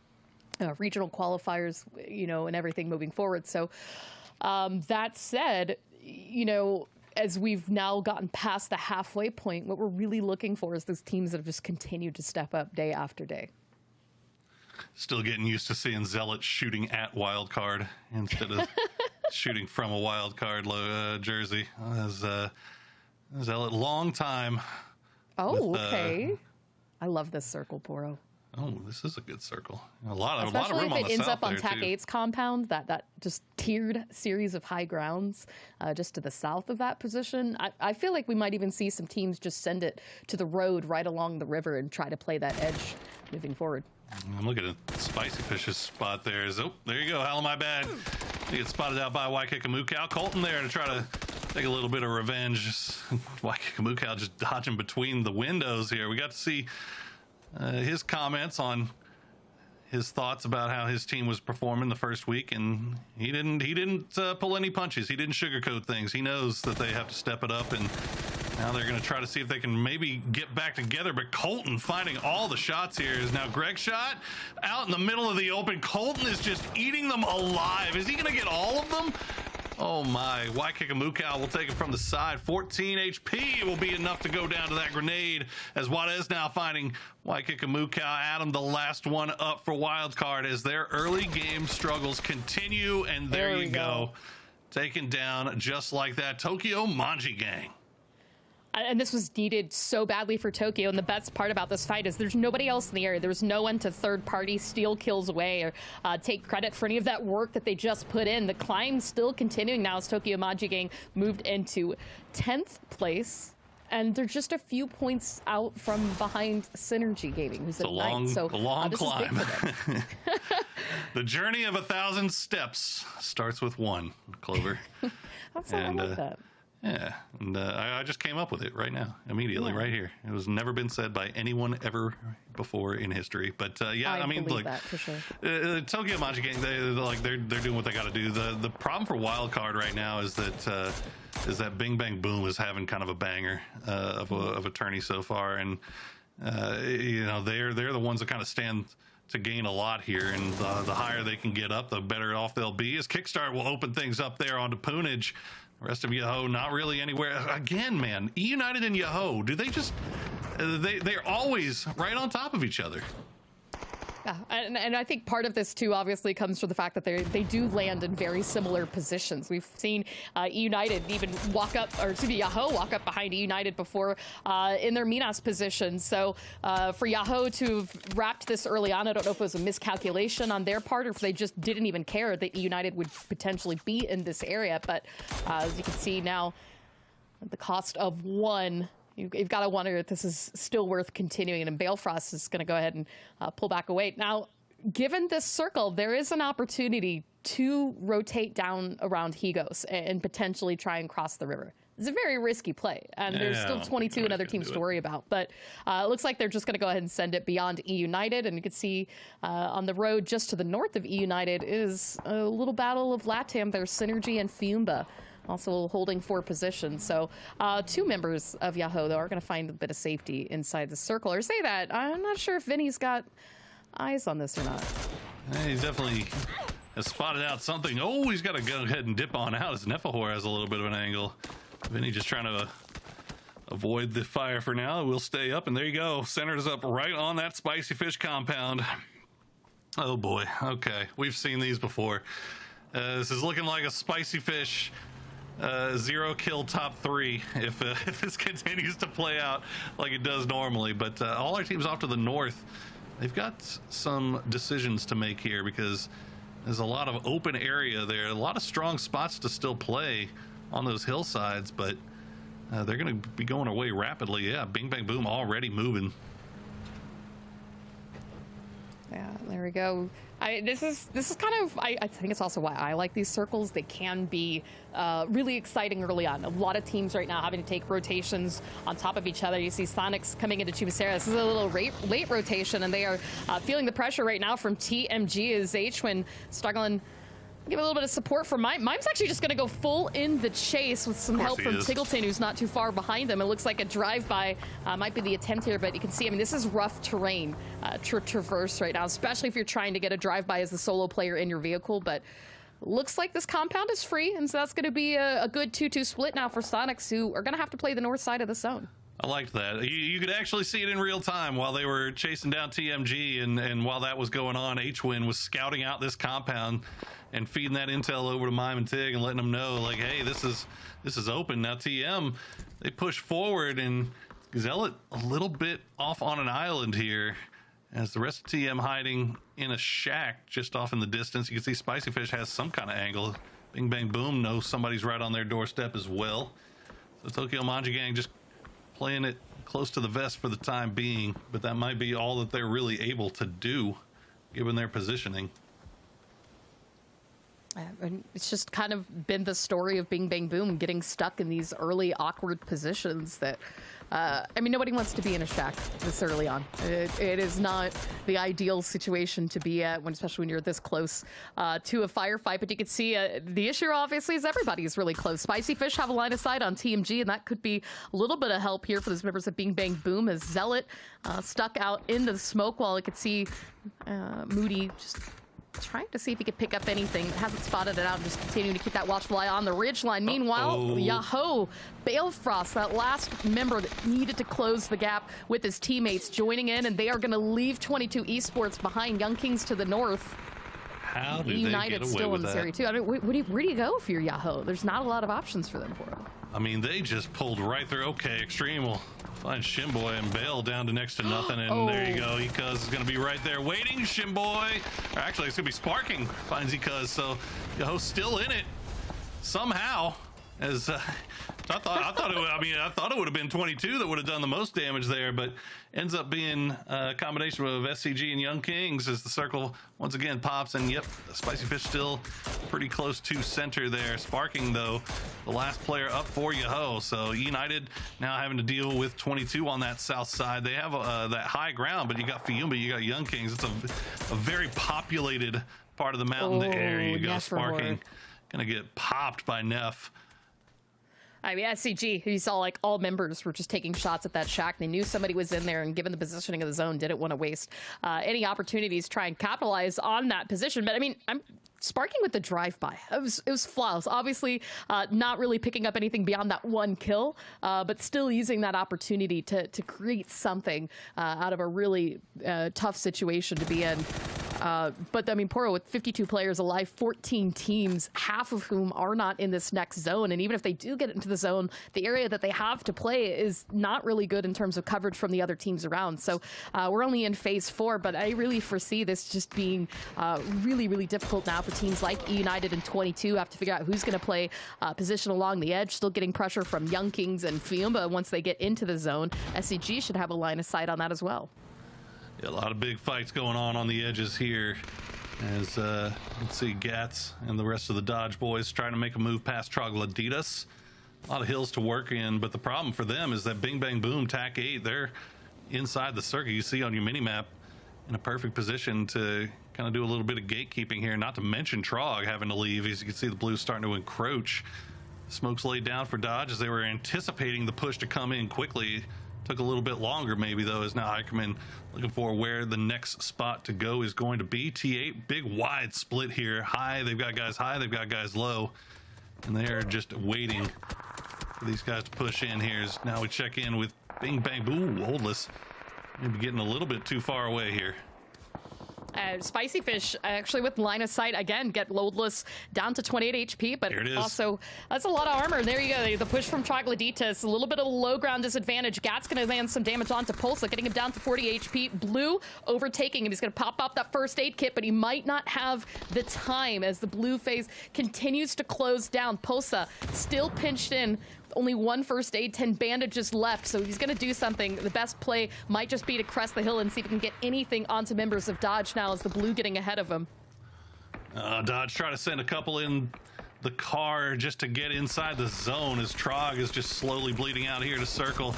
regional qualifiers, you know, and everything moving forward. So that said, you know, as we've now gotten past the halfway point, what we're really looking for is those teams that have just continued to step up day after day. Still getting used to seeing Zealot shooting at wildcard instead of shooting from a wildcard jersey. As Zealot, long time. Oh, okay. I love this circle, Poro. Oh, this is a good circle. A lot of Especially room on the if it ends south up on there, TAC too. 8's compound, that just tiered series of high grounds just to the south of that position. I feel like we might even see some teams just send it to the road right along the river and try to play that edge moving forward. I'm looking at Spicy Fish's spot there. Oh, there you go. How am I bad? He gets spotted out by Waikikamukow. Colton there to try to take a little bit of revenge. Waikikamukow just dodging between the windows here. We got to see his comments on his thoughts about how his team was performing the first week, and he didn't pull any punches. He didn't sugarcoat things. He knows that they have to step it up, and now they're going to try to see if they can maybe get back together. But Colton finding all the shots here is now Greg shot out in the middle of the open. Colton is just eating them alive. Is he going to get all of them? Oh my, Waikikamukow will take it from the side. 14 HP will be enough to go down to that grenade as Juarez now finding Waikikamukow. Adam, the last one up for wildcard as their early game struggles continue, and there you go. Taken down just like that. Tokyo Manji Gang. And this was needed so badly for Tokyo. And the best part about this fight is there's nobody else in the area. There's no one to third party steal kills away or take credit for any of that work that they just put in. The climb's still continuing now as Tokyo Manji Gang moved into 10th place. And they're just a few points out from behind Synergy Gaming, who's at 9th. So a long this climb. is big for them. The journey of 1,000 steps starts with one, Clover. That's all I like that. Yeah, and I just came up with it right now, immediately, right here. It was never been said by anyone ever before in history. But yeah, I mean, look, that for sure. Tokyo Manji Gang, they're doing what they got to do. The problem for wildcard right now is that Bing Bang Boom is having kind of a banger of a tourney so far, and you know they're the ones that kind of stand to gain a lot here, and the higher they can get up, the better off they'll be. As Kickstart will open things up there onto Poonage. The rest of Yahoo, not really anywhere. Again, man, E United and Yahoo, do they just... They're always right on top of each other. Yeah, and I think part of this too obviously comes from the fact that they do land in very similar positions. We've seen United even Yahoo walk up behind United before in their Minas position. So for Yahoo to have wrapped this early on, I don't know if it was a miscalculation on their part or if they just didn't even care that United would potentially be in this area. But as you can see now, at the cost of one, you've got to wonder if this is still worth continuing, and Balefrost is going to go ahead and pull back away. Now, given this circle, there is an opportunity to rotate down around Higos and potentially try and cross the river. It's a very risky play, and there's still 22 and other teams to worry about. But it looks like they're just going to go ahead and send it beyond E United, and you can see on the road just to the north of E United is a little battle of LATAM. There's Synergy and Fiumba also holding 4 positions. So 2 members of Yahoo, though, are going to find a bit of safety inside the circle. Or say that, I'm not sure if Vinny's got eyes on this or not. He definitely has spotted out something. Oh, he's got to go ahead and dip on out as Nefahor has a little bit of an angle. Vinny just trying to avoid the fire for now. We'll stay up, and there you go. Centers up right on that Spicy Fish compound. Oh, boy. Okay, we've seen these before. This is looking like a Spicy Fish 0 kill top 3 if this continues to play out like it does normally. But all our teams off to the north, they've got some decisions to make here because there's a lot of open area there, a lot of strong spots to still play on those hillsides, but they're going to be going away rapidly. Yeah, Bing Bang Boom already moving. Yeah, there we go. This is kind of, I think it's also why I like these circles. They can be really exciting early on. A lot of teams right now having to take rotations on top of each other. You see Sonics coming into Chubasera. This is a little late rotation, and they are feeling the pressure right now from TMG as H-Win struggling. Give a little bit of support from Mime. Mime's actually just going to go full in the chase with some help from Tiggleton, who's not too far behind them. It looks like a drive-by might be the attempt here, but you can see, I mean, this is rough terrain to traverse right now, especially if you're trying to get a drive-by as the solo player in your vehicle. But looks like this compound is free, and so that's going to be a good 2-2 split now for Sonics, who are going to have to play the north side of the zone. I liked that. You could actually see it in real time while they were chasing down TMG, and while that was going on, H-Win was scouting out this compound and feeding that intel over to Mime and Tig and letting them know, like, hey, this is open. Now TM, they push forward, and Zealot a little bit off on an island here as the rest of TM hiding in a shack just off in the distance. You can see Spicy Fish has some kind of angle. Bing Bang Boom knows somebody's right on their doorstep as well. So Tokyo Manji Gang just playing it close to the vest for the time being, but that might be all that they're really able to do given their positioning. And it's just kind of been the story of Bing Bang Boom getting stuck in these early awkward positions that, I mean, nobody wants to be in a shack this early on. It is not the ideal situation to be at, especially when you're this close to a firefight. But you can see the issue, obviously, is everybody is really close. Spicy Fish have a line of sight on TMG, and that could be a little bit of help here for those members of Bing Bang Boom, as Zealot stuck out in the smoke, while you could see Moody just trying to see if he could pick up anything. Hasn't spotted it out, and just continuing to keep that watchful eye on the ridgeline. Meanwhile, Yahoo, Balefrost, that last member that needed to close the gap with his teammates, joining in, and they are going to leave 22 Esports behind. Young Kings to the north. How do United they get away still with in this that? area too. I mean, where do you go if you're Yahoo? There's not a lot of options for them. I mean, they just pulled right through. Okay, Extreme will find Shimboy and Bale down to next to nothing, and there you go. Ikuz is going to be right there waiting. Shimboy, or actually, it's going to be Sparking, finds Ikuz, so Yoho's still in it somehow. As I thought it would have been 22 that would have done the most damage there, but ends up being a combination of SCG and Young Kings as the circle once again pops. And yep, Spicy Fish still pretty close to center there. Sparking, though, the last player up for Yahoo. So United now having to deal with 22 on that south side. They have that high ground, but you got Fiumba, you got Young Kings. It's a very populated part of the mountain. There you go. Sparking gonna get popped by Neff. I mean, SCG, you saw like all members were just taking shots at that shack. They knew somebody was in there, and given the positioning of the zone, didn't want to waste any opportunities to try and capitalize on that position. But I mean, I'm Sparking with the drive-by. It was flawless. Obviously, not really picking up anything beyond that one kill, but still using that opportunity to create something out of a really tough situation to be in. But I mean, Poro, with 52 players alive, 14 teams, half of whom are not in this next zone. And even if they do get into the zone, the area that they have to play is not really good in terms of coverage from the other teams around. So we're only in phase 4, but I really foresee this just being really, really difficult now for teams like United and 22. Have to figure out who's going to play position along the edge, still getting pressure from Young Kings and Fiumba once they get into the zone. SCG should have a line of sight on that as well. Yeah, a lot of big fights going on the edges here as let's see, Gats and the rest of the Dodge boys trying to make a move past Trogloditas. A lot of hills to work in, but the problem for them is that Bing Bang Boom TAC 8, they're inside the circle. You see on your mini map in a perfect position to kind of do a little bit of gatekeeping here, not to mention Trog having to leave. As you can see, the Blues starting to encroach. Smoke's laid down for Dodge as they were anticipating the push to come in quickly. Took a little bit longer maybe, though, as now Eicherman looking for where the next spot to go is going to be. T8, big wide split here. High, they've got guys high, they've got guys low, and they're just waiting for these guys to push in here. As now we check in with Bing Bang Boom, Oldless. Maybe getting a little bit too far away here. Spicy Fish actually with line of sight again, get Loadless down to 28 HP, but also that's a lot of armor. There you go, the push from Trogloditas, a little bit of low ground disadvantage. Gat's gonna land some damage onto Pulsa, getting him down to 40 HP. Blue overtaking him. He's gonna pop up that first aid kit, but he might not have the time as the blue phase continues to close down. Pulsa still pinched in only 1 first aid, 10 bandages left, so he's going to do something. The best play might just be to crest the hill and see if he can get anything onto members of Dodge now as the blue getting ahead of him. Dodge trying to send a couple in the car just to get inside the zone as Trog is just slowly bleeding out here to circle.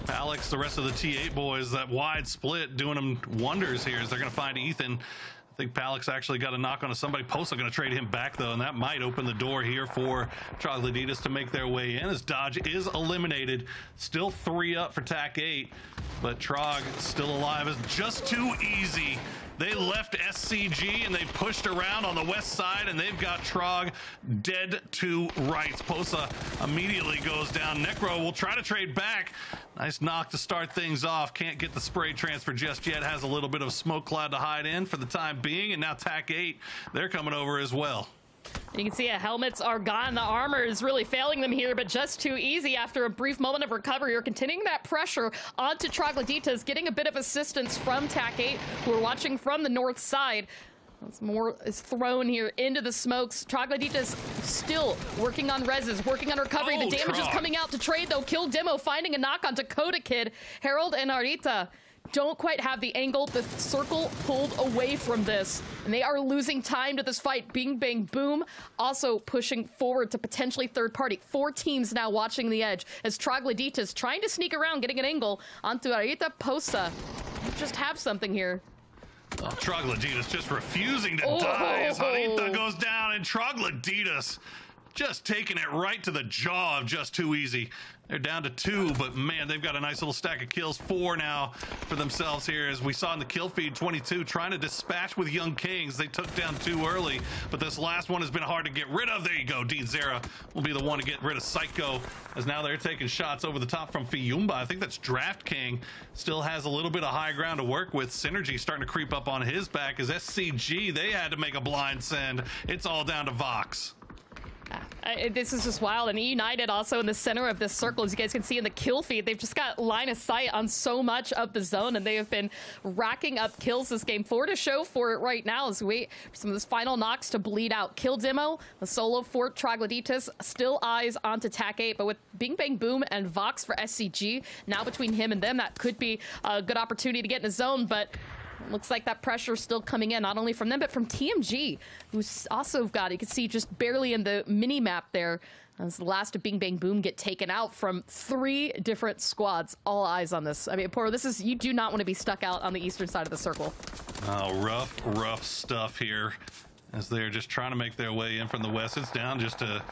Alex, the rest of the T8 boys, that wide split doing them wonders here as they're going to find Ethan. I think Palix actually got a knock on somebody. Posa going to trade him back, though, and that might open the door here for Troglodytes to make their way in as Dodge is eliminated. Still 3 up for TAC 8, but Trog still alive. It's just too easy. They left SCG and they pushed around on the west side, and they've got Trog dead to rights. Posa immediately goes down. Necro will try to trade back. Nice knock to start things off. Can't get the spray transfer just yet. Has a little bit of smoke cloud to hide in for the time being, and now TAC 8, they're coming over as well. You can see helmets are gone. The armor is really failing them here, but just too easy after a brief moment of recovery. You're continuing that pressure onto Troglodytes, getting a bit of assistance from TAC 8, who are watching from the north side. As more is thrown here into the smokes. Troglodytes still working on reses, working on recovery. The damage is coming out to trade, though. Kill Demo finding a knock on Dakota Kid. Harold and Arita don't quite have the angle. The circle pulled away from this, and they are losing time to this fight. Bing Bang Boom also pushing forward to potentially third party. 4 teams now watching the edge as Troglodytes trying to sneak around, getting an angle onto Arita Posa. They just have something here. Well, Troglodytes just refusing to die as Arita goes down, and Troglodytes just taking it right to the jaw of just too easy. They're down to 2, but man, they've got a nice little stack of kills. 4 now for themselves here, as we saw in the kill feed. 22 trying to dispatch with Young Kings. They took down 2 early, but this last one has been hard to get rid of. There you go. Dean Zera will be the one to get rid of Psycho, as now they're taking shots over the top from Fiumba. I think that's Draft King. Still has a little bit of high ground to work with. Synergy starting to creep up on his back as SCG, they had to make a blind send. It's all down to Vox. This is just wild. And United also in the center of this circle, as you guys can see in the kill feed, they've just got line of sight on so much of the zone, and they have been racking up kills this game. 4 to show for it right now as we wait for some of those final knocks to bleed out. Kill Demo, the solo for Troglodytes, still eyes onto TAC 8, but with Bing Bang Boom and Vox for SCG, now between him and them, that could be a good opportunity to get in the zone, but looks like that pressure is still coming in, not only from them, but from TMG, who's also got, you can see just barely in the mini map there, as the last of Bing Bang Boom get taken out from 3 different squads. All eyes on this. I mean, Poro, this is, you do not want to be stuck out on the eastern side of the circle. Oh, rough stuff here, as they're just trying to make their way in from the west. It's down just a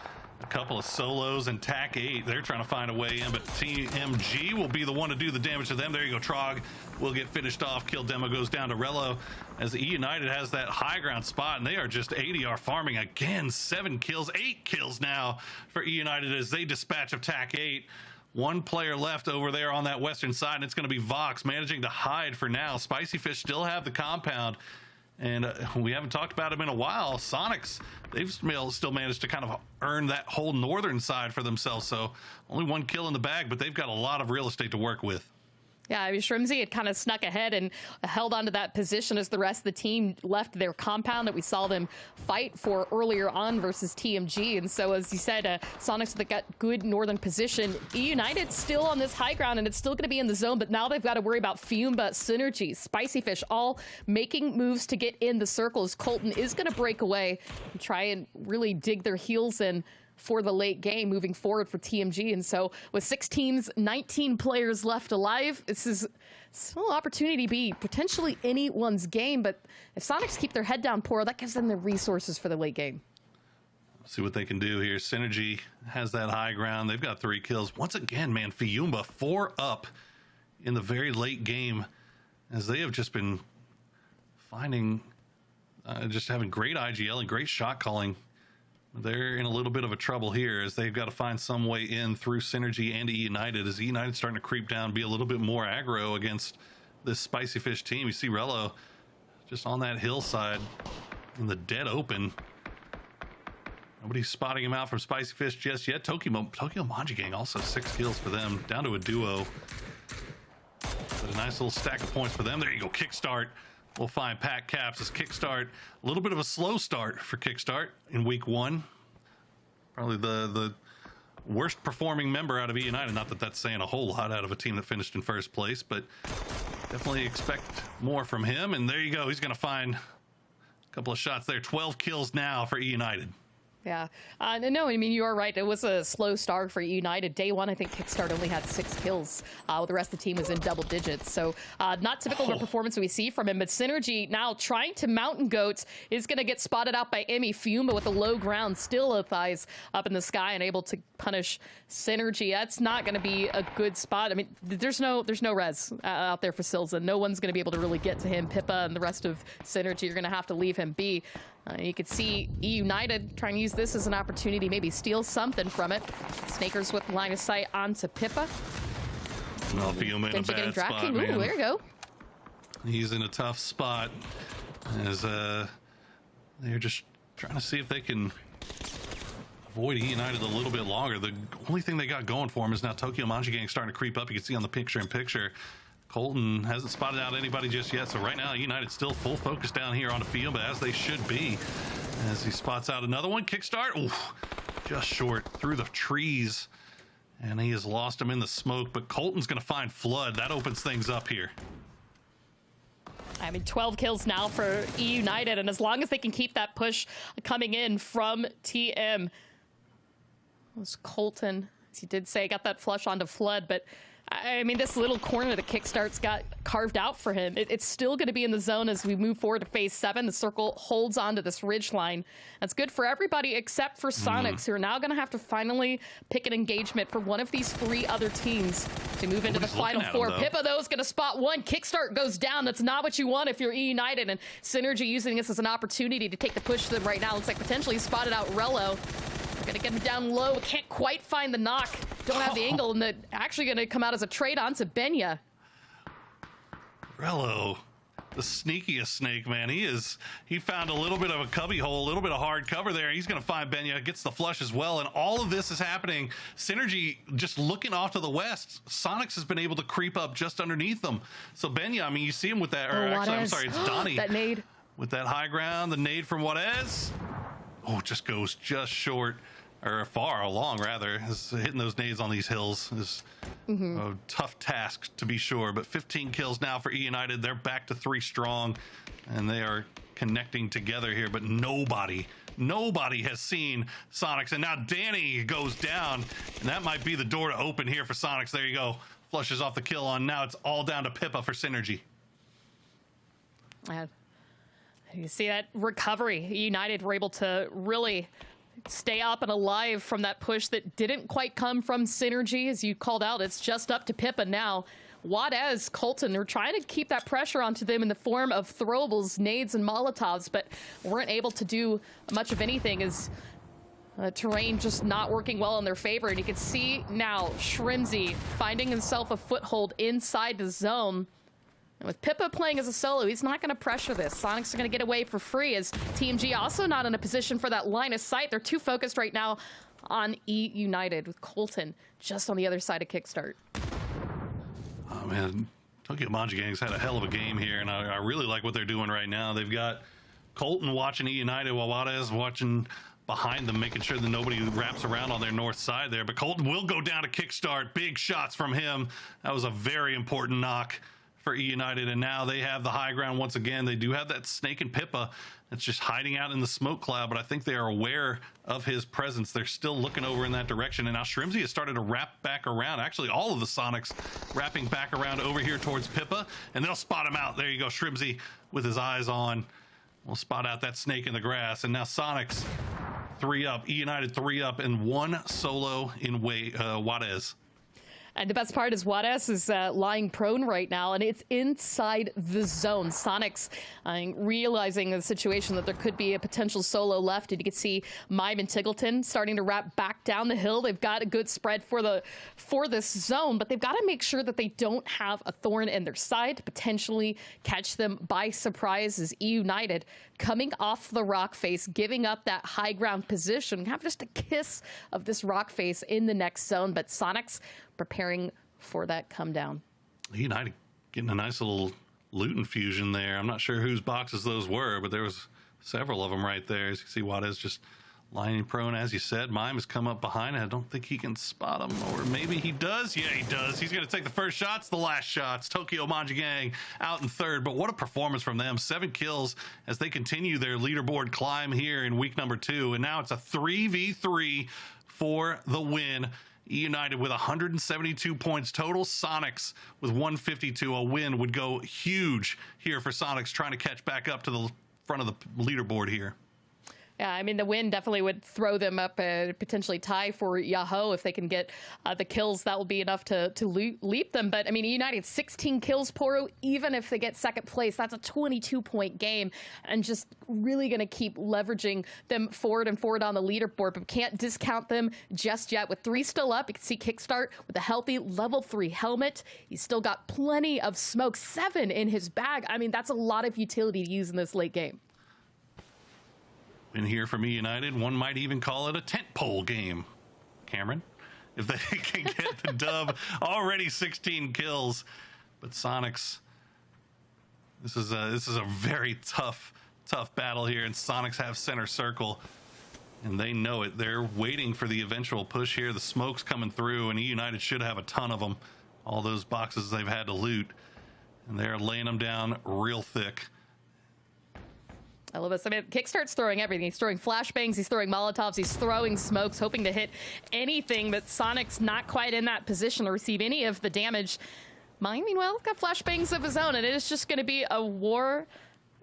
couple of solos, and TAC 8, they're trying to find a way in, but TMG will be the one to do the damage to them. There you go. Trog will get finished off. Kill Demo goes down to Rello, as E United has that high ground spot, and they are just ADR farming again. 7 kills, 8 kills now for E United as they dispatch of TAC 8. 1 player left over there on that western side, and it's going to be Vox managing to hide for now. Spicy Fish still have the compound, and we haven't talked about him in a while. Sonics, they've still managed to kind of earn that whole northern side for themselves. So only 1 kill in the bag, but they've got a lot of real estate to work with. Yeah, I mean, Shrimsy had kind of snuck ahead and held onto that position as the rest of the team left their compound that we saw them fight for earlier on versus TMG. And so, as you said, Sonics that got good northern position. E United still on this high ground, and it's still going to be in the zone, but now they've got to worry about Fiumba, Synergy, Spicy Fish, all making moves to get in the circles. Colton is going to break away and try and really dig their heels in for the late game moving forward for TMG. And so with 6 teams, 19 players left alive, this is still an opportunity to be potentially anyone's game. But if Sonics keep their head down, Poro, that gives them the resources for the late game. See what they can do here. Synergy has that high ground. They've got 3 kills. Once again, man, Fiumba 4 up in the very late game, as they have just been finding, just having great IGL and great shot calling. They're in a little bit of a trouble here, as they've got to find some way in through Synergy and E United, as E United starting to creep down, be a little bit more aggro against this Spicy Fish team. You see Rello just on that hillside in the dead open. Nobody's spotting him out from Spicy Fish just yet. Tokyo Manji Gang also 6 kills for them, down to a duo. But a nice little stack of points for them. There you go, Kickstart. We'll find Pat Caps as Kickstart. A little bit of a slow start for Kickstart in week 1. Probably the worst performing member out of E United. Not that that's saying a whole lot out of a team that finished in first place, but definitely expect more from him. And there you go. He's going to find a couple of shots there. 12 kills now for E United. Yeah. No, I mean, you are right. It was a slow start for United. Day one, I think Kickstart only had 6 kills. The rest of the team was in double digits. So not typical of a performance we see from him. But Synergy now trying to Mountain Goat is going to get spotted out by Emmy Fuma with the low ground, still with eyes up in the sky and able to punish Synergy. That's not going to be a good spot. I mean, there's no res out there for Silza. No one's going to be able to really get to him. Pippa and the rest of Synergy are going to have to leave him be. You could see E United trying to use this as an opportunity, maybe steal something from it. Snakers with line of sight onto Pippa. Well, Fuma in a bad spot, Ooh, man. there you go. He's in a tough spot as they're just trying to see if they can avoid E United a little bit longer. The only thing they got going for him is now Tokyo Manji Gang starting to creep up. You can see on the picture-in-picture. Colton hasn't spotted out anybody just yet, so right now United still full focus down here on the field, but as they should be, as he spots out another one. Kickstart, oof, just short through the trees, and he has lost him in the smoke, but Colton's going to find Flood. That opens things up here. I mean, 12 kills now for E United, and as long as they can keep that push coming in from TM. It was Colton, as he did say, got that flush onto Flood, but I mean, this little corner that Kickstart's got carved out for him, it's still going to be in the zone as we move forward to phase 7. The circle holds onto this ridge line. That's good for everybody except for Sonics, who are now going to have to finally pick an engagement for one of these 3 other teams to move into the final 4. Pippa, though, is going to spot one. Kickstart goes down. That's not what you want if you're E United, and Synergy using this as an opportunity to take the push to them right now. Looks like potentially spotted out Rello. We're going to get him down low. Can't quite find the knock. Don't have the angle, and actually going to come out as a trade on to Benya. Rello, the sneakiest snake, man. He found a little bit of a cubby hole, a little bit of hard cover there. He's going to find Benya, gets the flush as well, and all of this is happening. Synergy just looking off to the west. Sonics has been able to creep up just underneath them. So Benya, I mean, you see him with that, or actually, I'm sorry, it's Donnie. That nade. With that high ground, the nade from Juarez. Oh, just goes just short, or far along, rather. Hitting those nades on these hills is a tough task, to be sure. But 15 kills now for E United. They're back to 3 strong, and they are connecting together here. But nobody has seen Sonics. And now Danny goes down, and that might be the door to open here for Sonics. There you go. Flushes off the kill on. Now it's all down to Pippa for Synergy. You see that recovery. United were able to really stay up and alive from that push that didn't quite come from Synergy, as you called out. It's just up to Pippa now. Juarez, Colton, they're trying to keep that pressure onto them in the form of throwables, nades, and Molotovs, but weren't able to do much of anything as terrain just not working well in their favor. And you can see now Shrimzy finding himself a foothold inside the zone. And with Pippa playing as a solo, he's not going to pressure this. Sonics are going to get away for free, as TMG also not in a position for that line of sight. They're too focused right now on E United, with Colton just on the other side of Kickstart. Oh, man. Tokyo Manji Gang's had a hell of a game here, and I really like what they're doing right now. They've got Colton watching E United, while Juarez watching behind them, making sure that nobody wraps around on their north side there. But Colton will go down to Kickstart. Big shots from him. That was a very important knock for E United, and now they have the high ground once again. They do have that Snake and Pippa that's just hiding out in the smoke cloud, but I think they are aware of his presence. They're still looking over in that direction, and now Shrimzy has started to wrap back around. Actually, all of the Sonics wrapping back around over here towards Pippa, and they'll spot him out. There you go, Shrimzy with his eyes on. We'll spot out that snake in the grass, and now Sonics 3 up. E United 3 up, and 1 solo in Juarez. And the best part is Juarez is lying prone right now, and it's inside the zone. Sonics realizing the situation that there could be a potential solo left. And you can see Mime and Tiggleton starting to wrap back down the hill. They've got a good spread for this zone, but they've got to make sure that they don't have a thorn in their side to potentially catch them by surprise, as E United coming off the rock face, giving up that high ground position. Have just a kiss of this rock face in the next zone, but Sonics preparing for that come down. United getting a nice little loot infusion there. I'm not sure whose boxes those were, but there was several of them right there. As you can see, Juarez just Lying prone, as you said. Mime has come up behind. I don't think he can spot him, or maybe he does. Yeah, he does. He's going to take the first shots, the last shots. Tokyo Manji Gang out in third, but what a performance from them. 7 kills as they continue their leaderboard climb here in week number 2, and now it's a 3v3 for the win. United with 172 points total. Sonics with 152. A win would go huge here for Sonics, trying to catch back up to the front of the leaderboard here. Yeah, I mean, the win definitely would throw them up potentially tie for Yahoo. If they can get the kills, that will be enough to leap them. But, I mean, United 16 kills, Poro. Even if they get second place, that's a 22-point game. And just really going to keep leveraging them forward and forward on the leaderboard. But can't discount them just yet. With 3 still up, you can see Kickstart with a healthy level 3 helmet. He's still got plenty of smoke, 7 in his bag. I mean, that's a lot of utility to use in this late game. In here from United, one might even call it a tentpole game, Cameron, if they can get the dub. Already 16 kills, but Sonics, this is a very tough battle here, and Sonics have center circle, and they know it. They're waiting for the eventual push here. The smoke's coming through, and United should have a ton of them. All those boxes they've had to loot, and they're laying them down real thick. I love this. I mean, Kickstart's throwing everything. He's throwing flashbangs, he's throwing Molotovs, he's throwing smokes, hoping to hit anything, but Sonic's not quite in that position to receive any of the damage. Mine, meanwhile, got flashbangs of his own, and it is just going to be a war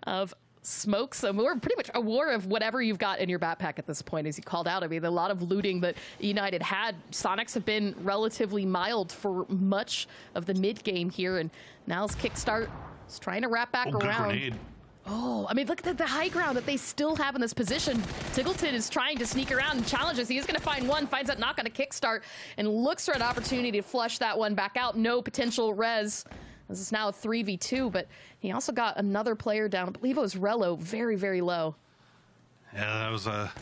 of smokes, pretty much a war of whatever you've got in your backpack at this point, as you called out. I mean, a lot of looting that United had. Sonics have been relatively mild for much of the mid-game here, and now's Kickstart is trying to wrap back around. Grenade. Oh, I mean, look at the high ground that they still have in this position. Tiggleton is trying to sneak around and challenges. He is going to find one, finds that knock on a Kickstart, and looks for an opportunity to flush that one back out. No potential res. This is now a 3v2, but he also got another player down. I believe it was Rello, very, very low. Yeah, that was a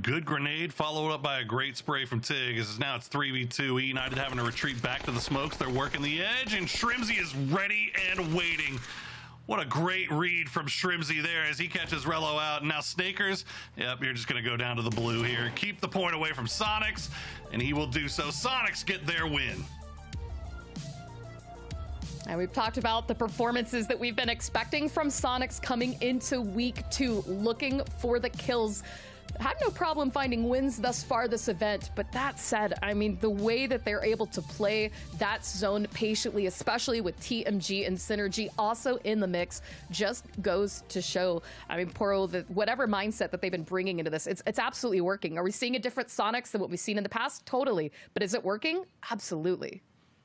good grenade, followed up by a great spray from Tig. Now it's 3v2. United having to retreat back to the smokes. They're working the edge, and Shrimzy is ready and waiting. What a great read from Shrimzy there as he catches Rello out. And now Snakers, yep, you're just going to go down to the blue here. Keep the point away from Sonics, and he will do so. Sonics get their win. And we've talked about the performances that we've been expecting from Sonics coming into week 2, looking for the kills. Had no problem finding wins thus far this event, but that said, I mean, the way that they're able to play that zone patiently, especially with TMG and Synergy also in the mix, just goes to show. I mean, Poro, whatever mindset that they've been bringing into this, it's absolutely working. Are we seeing a different Sonics than what we've seen in the past? Totally. But is it working? Absolutely.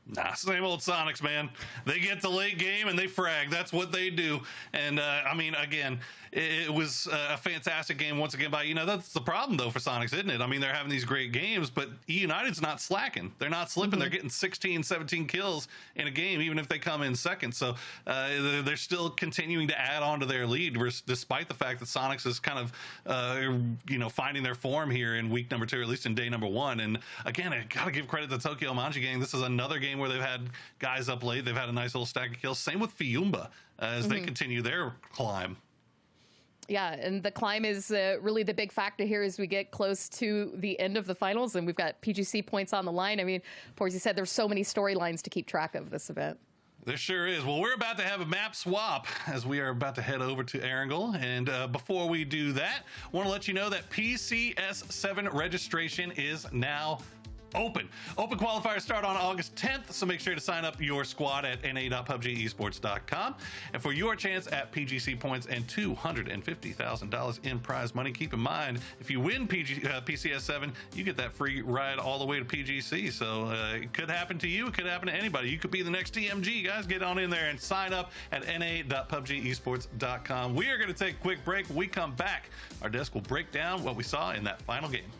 Nah, same old Sonics, man. They get the late game and they frag. That's what they do. And, I mean, again, it was a fantastic game once again. But, that's the problem, though, for Sonics, isn't it? I mean, they're having these great games, but United's not slacking. They're not slipping. They're getting 16, 17 kills in a game, even if they come in second. So they're still continuing to add on to their lead, despite the fact that Sonics is kind of, finding their form here in week number 2, or at least in day number 1. And, again, I got to give credit to Tokyo Manji Gang. This is another game where they've had guys up late. They've had a nice little stack of kills. Same with Fiumba as they continue their climb. Yeah, and the climb is really the big factor here as we get close to the end of the finals, and we've got PGC points on the line. I mean, as you said, there's so many storylines to keep track of this event. There sure is. Well, we're about to have a map swap as we are about to head over to Erangel. And before we do that, I want to let you know that PCS7 registration is now open. Open qualifiers start on August 10th, so make sure to sign up your squad at na.pubgesports.com. And for your chance at PGC points and $250,000 in prize money, keep in mind, if you win PCS7, you get that free ride all the way to PGC. So it could happen to you. It could happen to anybody. You could be the next TMG. Guys, get on in there and sign up at na.pubgesports.com. We are going to take a quick break. When we come back, our desk will break down what we saw in that final game.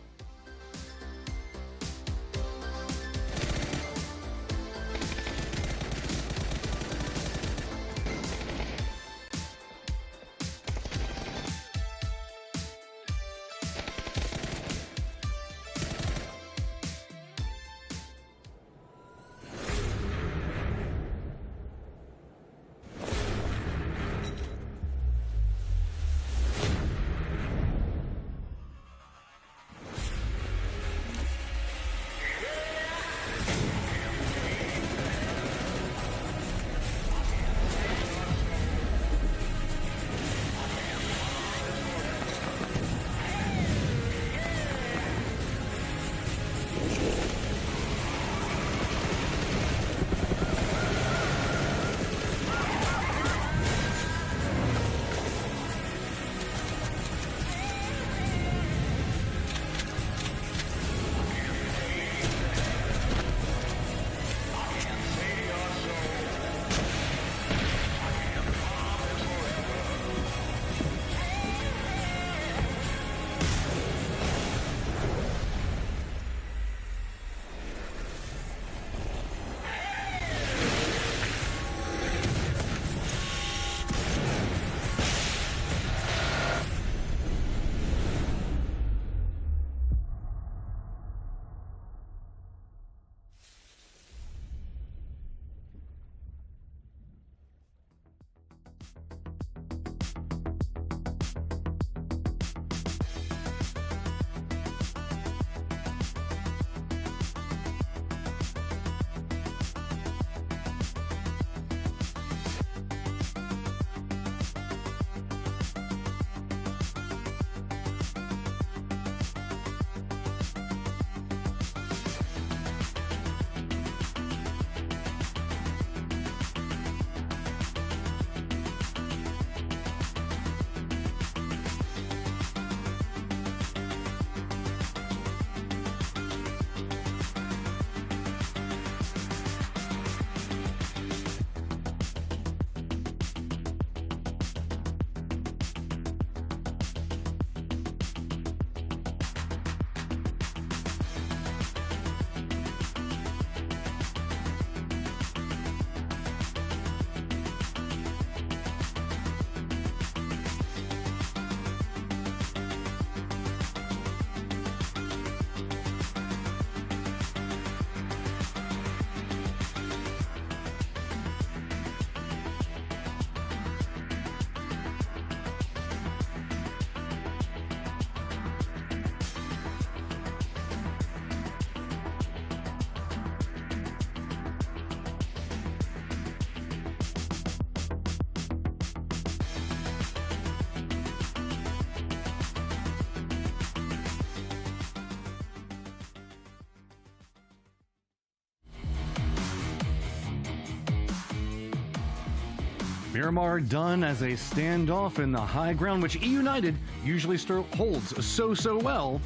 Miramar done as a standoff in the high ground, which E United usually holds so well,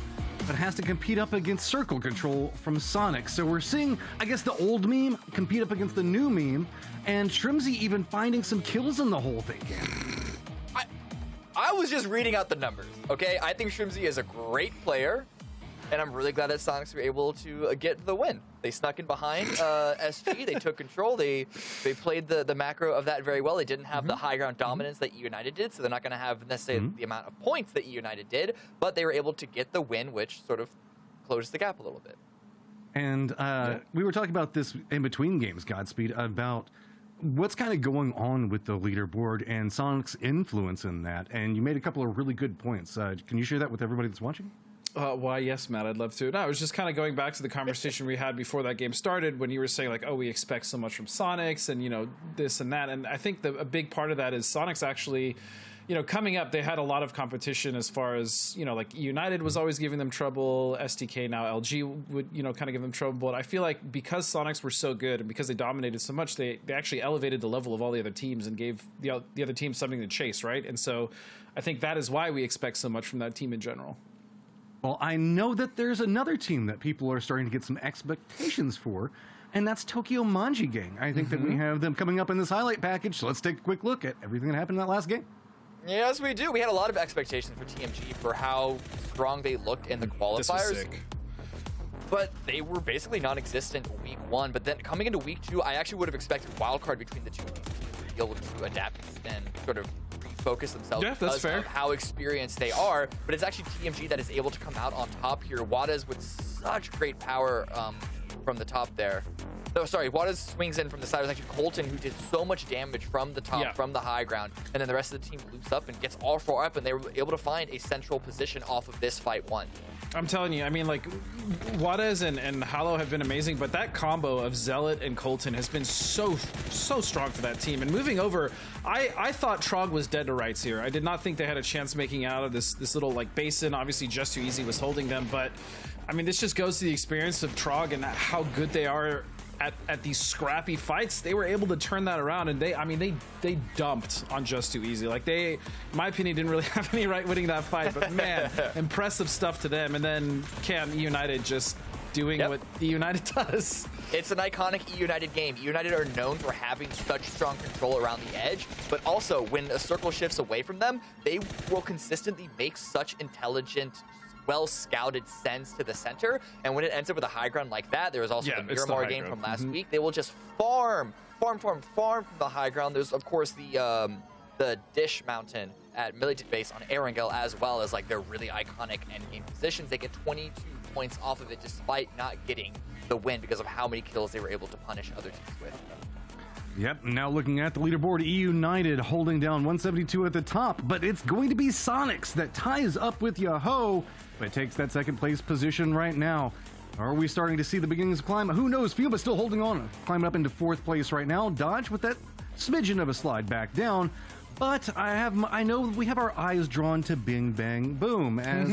but has to compete up against circle control from Sonic. So we're seeing, I guess, the old meme compete up against the new meme, and Shrimzy even finding some kills in the whole thing. I was just reading out the numbers, okay? I think Shrimzy is a great player, and I'm really glad that Sonics were able to get the win. They snuck in behind SG, they took control, they played the macro of that very well. They didn't have the high ground dominance that E United did, so they're not going to have necessarily the amount of points that E United did, but they were able to get the win, which sort of closed the gap a little bit. And we were talking about this in between games, Godspeed, about what's kind of going on with the leaderboard and Sonic's influence in that. And you made a couple of really good points. Can you share that with everybody that's watching? Why, yes, Matt, I'd love to. No, I was just kind of going back to the conversation we had before that game started when you were saying, like, oh, we expect so much from Sonics and, you know, this and that. And I think a big part of that is Sonics actually, you know, coming up, they had a lot of competition as far as, you know, like United was always giving them trouble. SDK, now LG would, you know, kind of give them trouble. But I feel like because Sonics were so good and because they dominated so much, they actually elevated the level of all the other teams and gave the other teams something to chase, right? And so I think that is why we expect so much from that team in general. Well, I know that there's another team that people are starting to get some expectations for, and that's Tokyo Manji Gang. I think that we have them coming up in this highlight package, so let's take a quick look at everything that happened in that last game. Yes, we do. We had a lot of expectations for TMG for how strong they looked in the qualifiers. This was sick. But they were basically non-existent week 1. But then coming into week 2, I actually would have expected wildcard between the two teams to be able to adapt and sort of refocus themselves because of how experienced they are. But it's actually TMG that is able to come out on top here. Wada's with such great power from the top there. No, sorry, Wada's swings in from the side. It was actually Colton who did so much damage from the top, from the high ground. And then the rest of the team loops up and gets all 4 up, and they were able to find a central position off of this fight 1. I'm telling you, I mean, like, Juarez and Halo have been amazing, but that combo of Zealot and Colton has been so strong for that team. And moving over, I thought Trog was dead to rights here. I did not think they had a chance making out of this little, like, basin. Obviously, Just Too Easy was holding them, but, I mean, this just goes to the experience of Trog and how good they are at these scrappy fights. They were able to turn that around, and they dumped on Just Too Easy. Like, they, in my opinion, didn't really have any right winning that fight, but man, impressive stuff to them. And then Cam, E United just doing what E United does. It's an iconic E United game. E United are known for having such strong control around the edge, but also when a circle shifts away from them, they will consistently make such intelligent, well-scouted sends to the center, and when it ends up with a high ground like that, there was also the Miramar game from last week. They will just farm from the high ground. There's of course the Dish Mountain at Militant Base on Erangel, as well as like their really iconic endgame positions. They get 22 points off of it despite not getting the win because of how many kills they were able to punish other teams with. Yep, now looking at the leaderboard, E United holding down 172 at the top, but it's going to be Sonics that ties up with Yahoo, but takes that second place position right now. Are we starting to see the beginnings of climb? Who knows? Fuma still holding on, climbing up into 4th place right now. Dodge with that smidgen of a slide back down, but I know we have our eyes drawn to Bing Bang Boom as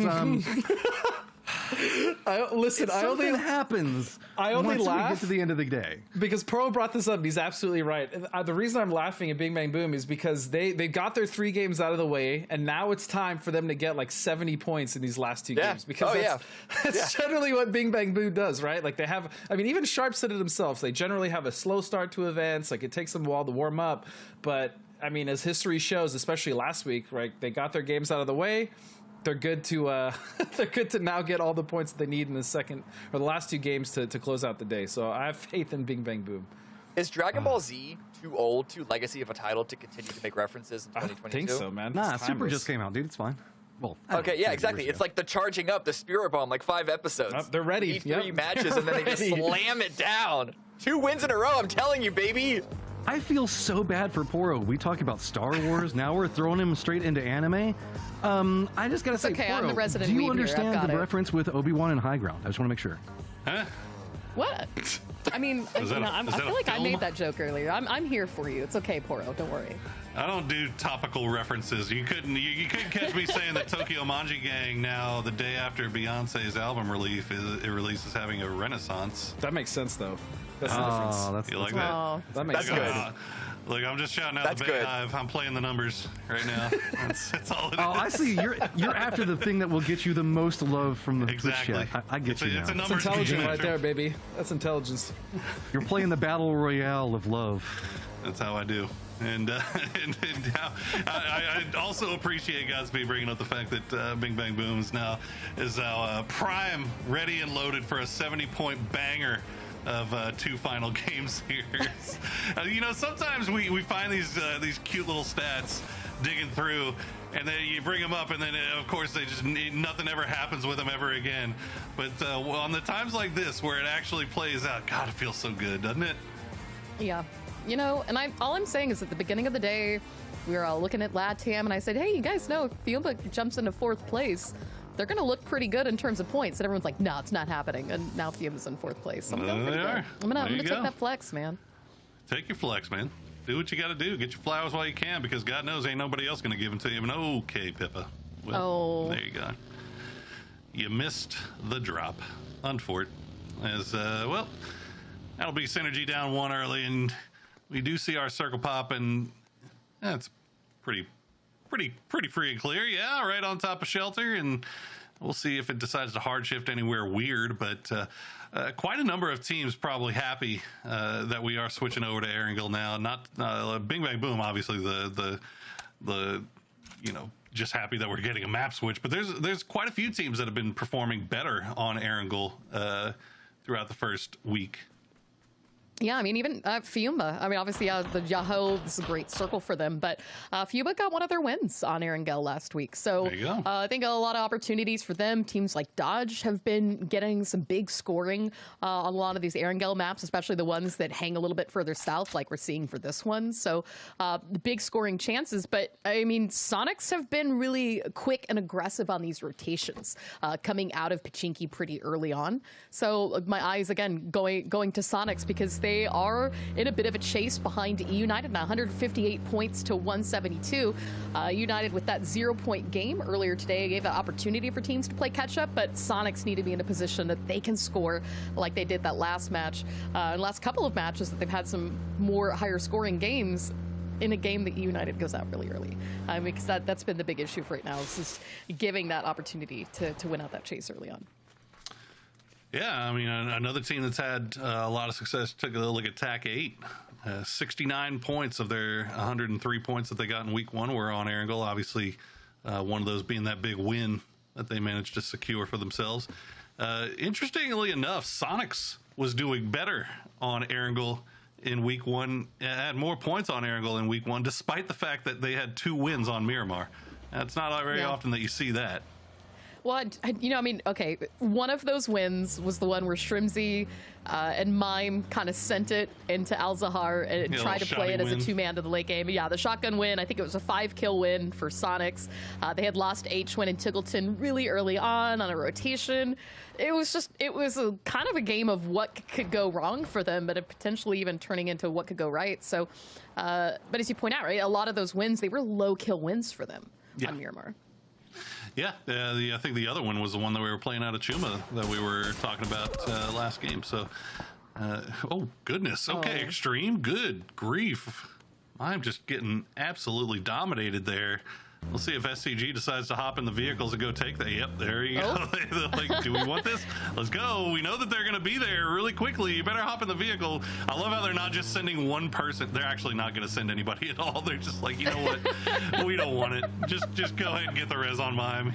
something happens. I only once laugh we get to the end of the day because Pro brought this up. And he's absolutely right. The reason I'm laughing at Bing Bang Boom is because they got their 3 games out of the way, and now it's time for them to get like 70 points in these last 2 games. Because that's generally what Bing Bang Boom does, right? Like they have. I mean, even Sharp said it themselves. They generally have a slow start to events. Like it takes them a while to warm up. But I mean, as history shows, especially last week, right? They got their games out of the way. They're good to now get all the points that they need in the second or the last 2 games to close out the day. So I have faith in Bing Bang Boom. Is Dragon Ball Z too old, too legacy of a title to continue to make references in 2022? I think so, man. Nah, Super just came out, dude. It's fine. Well, okay, yeah, exactly. It's like the charging up, the Spirit Bomb, like 5 episodes. They're ready. 3 matches, and then they just slam it down. 2 wins in a row, I'm telling you, baby. I feel so bad for Poro. We talk about Star Wars. Now we're throwing him straight into anime. I just gotta say, okay, Poro, I'm the resident do you weeb here. understand the reference with Obi-Wan and High Ground? I just want to make sure. Huh? What? I mean, I feel like I made that joke earlier. I'm here for you. It's okay, Poro. Don't worry. I don't do topical references. You couldn't catch me saying that Tokyo Manji Gang now, the day after Beyonce's album release, is having a renaissance. That makes sense, though. That's the difference. You like that? That makes sense. Look, I'm just shouting out That's the good. Bayhive. I'm playing the numbers right now. That's all it is. Oh, I see. You're after the thing that will get you the most love from the Exactly. chat. I get you now. It's a That's numbers intelligent game. right there, baby. That's intelligence. You're playing the battle royale of love. That's how I do. And I also appreciate Godspeed bringing up the fact that Bing Bang Boom is now prime, ready and loaded for a 70-point banger of 2 final games here. You know, sometimes we find these cute little stats digging through, and then you bring them up, and then of course they just nothing ever happens with them ever again. But on the times like this where it actually plays out, God, it feels so good, doesn't it? Yeah. You know, and all I'm saying is at the beginning of the day, we were all looking at LATAM, and I said, hey, you guys know if Fiumba jumps into 4th place, they're going to look pretty good in terms of points. And everyone's like, no, it's not happening. And now Fiumba's in 4th place. So I'm going to take that flex, man. Take your flex, man. Do what you got to do. Get your flowers while you can, because God knows ain't nobody else going to give them to you. Okay, Pippa. Well, there you go. You missed the drop. Unfort. As, well, that'll be Synergy down 1 early, and we do see our circle pop, and that's pretty free and clear. Yeah, right on top of Shelter, and we'll see if it decides to hard shift anywhere weird. But quite a number of teams probably happy that we are switching over to Erangel now. Not Bing Bang Boom, obviously the just happy that we're getting a map switch. But there's quite a few teams that have been performing better on Erangel throughout the first week. Yeah, I mean, even Fiumba. I mean, obviously, the Yahoo, this is a great circle for them, but Fiumba got one of their wins on Erangel last week. So there you go. I think a lot of opportunities for them. Teams like Dodge have been getting some big scoring on a lot of these Erangel maps, especially the ones that hang a little bit further south, like we're seeing for this one. So big scoring chances. But, I mean, Sonics have been really quick and aggressive on these rotations, coming out of Pachinki pretty early on. So my eyes, again, going to Sonics, because they are in a bit of a chase behind United now, 158 points to 172. United with that 0-point game earlier today gave an opportunity for teams to play catch up, but Sonics need to be in a position that they can score like they did that last match, last couple of matches that they've had some more higher scoring games in a game that United goes out really early. Because that's been the big issue for right now, is just giving that opportunity to win out that chase early on. Yeah, I mean, another team that's had a lot of success, took a look at TAC 8. 69 points of their 103 points that they got in week 1 were on Erangel. Obviously, one of those being that big win that they managed to secure for themselves. Interestingly enough, Sonics was doing better on Erangel in week 1, had more points on Erangel in week 1, despite the fact that they had 2 wins on Miramar. That's not very often that you see that. Well, I mean, okay, one of those wins was the one where Shrimzy and Mime kind of sent it into Al-Zahar and tried to play it as a 2-man to the late game. Yeah, the shotgun win, I think it was a 5-kill win for Sonics. They had lost H-Win and Tiggleton really early on a rotation. It was a kind of a game of what could go wrong for them, but potentially even turning into what could go right. So, but as you point out, right, a lot of those wins, they were low-kill wins for them on Miramar. Yeah, I think the other one was the one that we were playing out of Chuma that we were talking about last game. So, oh, goodness. Okay, Extreme. Good grief. I'm just getting absolutely dominated there. We'll see if SCG decides to hop in the vehicles and go take that. Yep, there you go. Like, do we want this? Let's go. We know that they're going to be there really quickly. You better hop in the vehicle. I love how they're not just sending one person. They're actually not going to send anybody at all. They're just like, you know what? We don't want it. Just go ahead and get the res on Mime.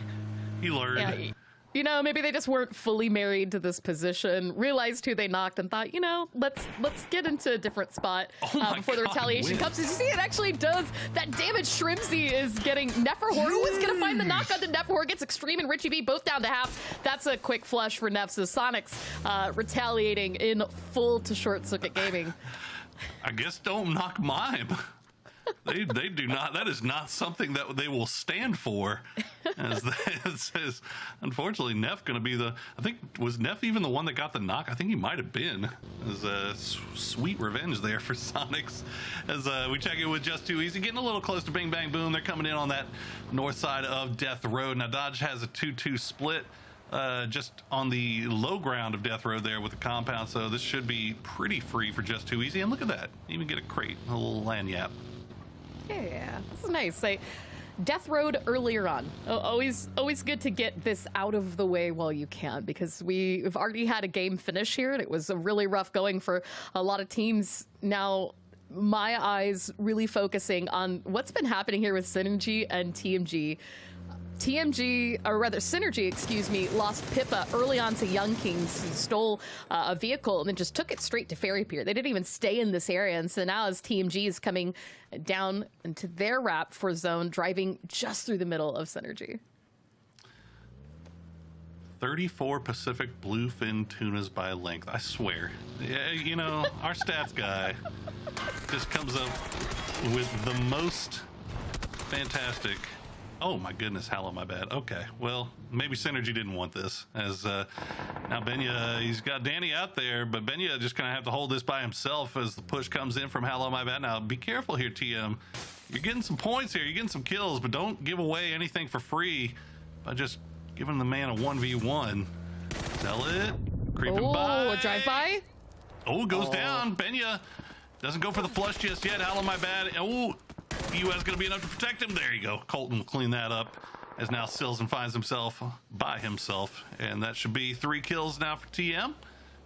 He learned. Yeah, you know, maybe they just weren't fully married to this position, realized who they knocked, and thought, you know, let's get into a different spot before the retaliation comes. As you see, it actually does that damage. Shrimzy is getting Neferhor, who is going to find the knock onto Neferhor, gets Extreme and Richie B both down to half. That's a quick flush for Nefs. Sonics retaliating in full to Short Circuit Gaming. I guess don't knock Mime. They do not. That is not something that they will stand for. As it says, unfortunately, Neff going to be the. I think was Neff even the one that got the knock. I think he might have been. As a sweet revenge there for Sonics. As we check it with Just Too Easy, getting a little close to Bing Bang Boom. They're coming in on that north side of Death Road. Now Dodge has a 2-2 split. just on the low ground of Death Road there with the compound, so this should be pretty free for Just Too Easy. And look at that, even get a crate, a little lanyap. Yeah, this is nice. Death Road earlier on. Always good to get this out of the way while you can, because we've already had a game finish here, and it was a really rough going for a lot of teams. Now, my eyes really focusing on what's been happening here with Synergy and TMG. Synergy, excuse me, lost Pippa early on to Young Kings, who stole a vehicle and then just took it straight to Ferry Pier. They didn't even stay in this area. And so now as TMG is coming down into their wrap for zone, driving just through the middle of Synergy. 34 Pacific bluefin tunas by length. I swear. Yeah, you know, our stats guy just comes up with the most fantastic. Oh my goodness, Hallow, my bad. Okay, well, maybe Synergy didn't want this, as now Benya, he's got Danny out there, but Benya just gonna have to hold this by himself as the push comes in from Hallow, my bad. Now, be careful here, TM. You're getting some points here, you're getting some kills, but don't give away anything for free by just giving the man a 1v1. Sell it, creeping by. Oh, drive-by? Oh, goes down. Benya doesn't go for the flush just yet. Hallow, my bad. Oh, US gonna be enough to protect him. There you go. Colton will clean that up, as now Silzen finds himself by himself, and that should be 3 kills now for TM,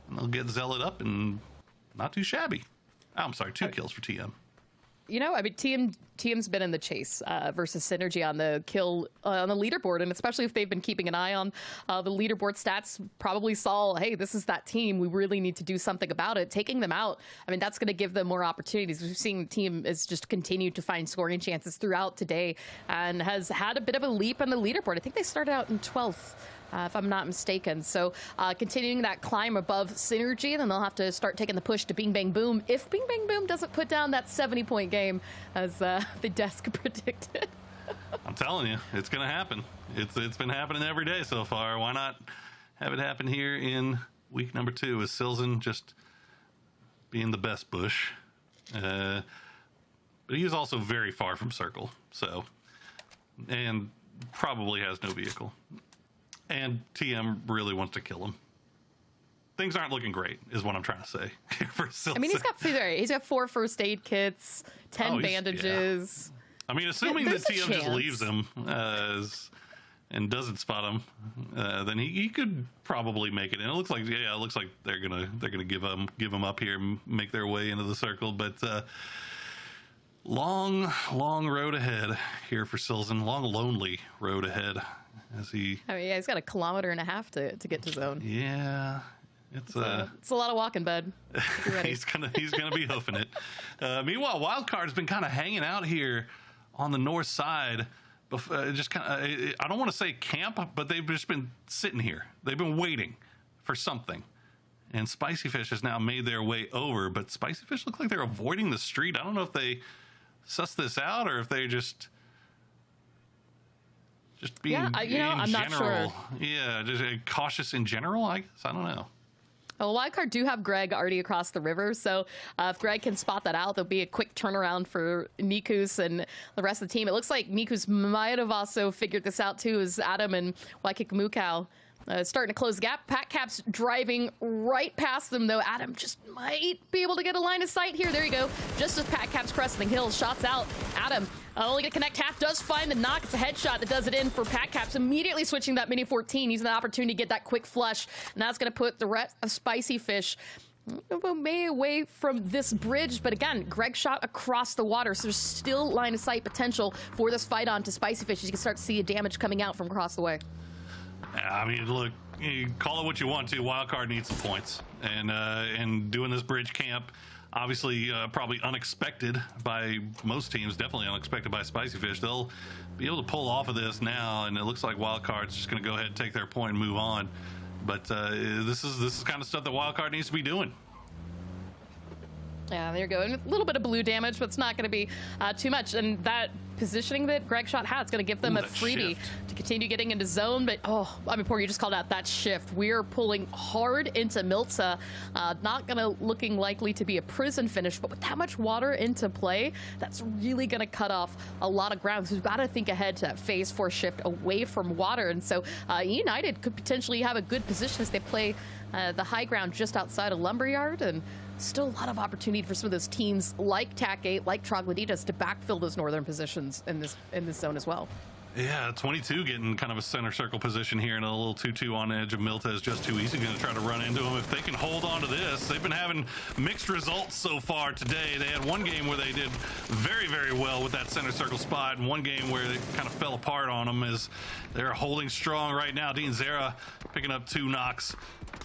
and they'll get Zealot up and not too shabby. Oh, I'm sorry, 2 kills for TM. You know, I mean, TM's been in the chase versus Synergy on the kill on the leaderboard, and especially if they've been keeping an eye on the leaderboard stats, probably saw, hey, this is that team. We really need to do something about it. Taking them out, I mean, that's going to give them more opportunities. We've seen the team has just continued to find scoring chances throughout today and has had a bit of a leap on the leaderboard. I think they started out in 12th. If I'm not mistaken. So continuing that climb above Synergy, then they'll have to start taking the push to Bing Bang Boom if Bing Bang Boom doesn't put down that 70-point game as the desk predicted. I'm telling you, it's going to happen. It's been happening every day so far. Why not have it happen here in week number 2 with Silzen just being the best Bush. But he is also very far from Circle, so, and probably has no vehicle. And TM really wants to kill him. Things aren't looking great, is what I'm trying to say. For Silzen. I mean, he's got 4 first aid kits, 10 bandages. Yeah. I mean, assuming that TM just leaves him and doesn't spot him, then he could probably make it. And it looks like they're gonna give him up here and make their way into the circle. But long road ahead here for Silzen. Long lonely road ahead. He's got 1.5 kilometers to get to zone. Yeah, it's a lot of walking, bud. he's gonna be hoofing it. Meanwhile, Wildcard's been kind of hanging out here on the north side. Just kind of, I don't want to say camp, but they've just been sitting here. They've been waiting for something. And Spicy Fish has now made their way over, but Spicy Fish look like they're avoiding the street. I don't know if they suss this out or if they just being I'm not sure. Yeah, just cautious in general, I guess. I don't know. Well, Wildcard do have Greg already across the river, so if Greg can spot that out, there'll be a quick turnaround for Nikus and the rest of the team. It looks like Nikus might have also figured this out too, as Adam and Waikikimukau starting to close the gap. Pat Cap's driving right past them, though. Adam just might be able to get a line of sight here. There you go. Just as Pat Cap's cresting the hill, shots out. Adam only gonna connect half, does find the knock. It's a headshot that does it in for Pat Caps. Immediately switching that Mini 14, using the opportunity to get that quick flush. And that's gonna put the rest of Spicy Fish way away from this bridge, but again, Greg shot across the water, so there's still line of sight potential for this fight on to Spicy Fish as you can start to see damage coming out from across the way. I mean, look, you call it what you want to. Wildcard needs some points, and doing this bridge camp, obviously, probably unexpected by most teams. Definitely unexpected by Spicy Fish. They'll be able to pull off of this now, and it looks like Wildcard's just going to go ahead and take their point and move on. But this is kind of stuff that Wildcard needs to be doing. Yeah, there you go. And a little bit of blue damage, but it's not going to be too much. And that positioning that Greg Shot has. It's going to give them a freebie to continue getting into zone. But, oh, I mean, Poor, you just called out that shift. We're pulling hard into Milta. Not going to looking likely to be a prison finish, but with that much water into play, that's really going to cut off a lot of ground. So we've got to think ahead to that phase 4 shift away from water. And so United could potentially have a good position as they play the high ground just outside of Lumberyard, and still a lot of opportunity for some of those teams like TAC-8, like Trogloditas to backfill those northern positions in this zone as well. Yeah, 22 getting kind of a center circle position here, and a little 2-2 on the edge of Milta is just too easy. Going to try to run into them if they can hold on to this. They've been having mixed results so far today. They had one game where they did very, very well with that center circle spot, and one game where they kind of fell apart on them as they're holding strong right now. Dean Zera picking up 2 knocks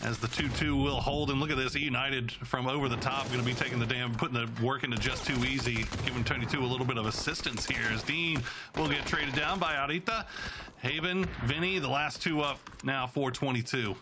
as the 2-2 will hold. And look at this, United from over the top going to be taking putting the work into just too easy, giving 22 a little bit of assistance here as Dean will get traded down by Arita. Haven, Vinny, the last 2 up now for 22.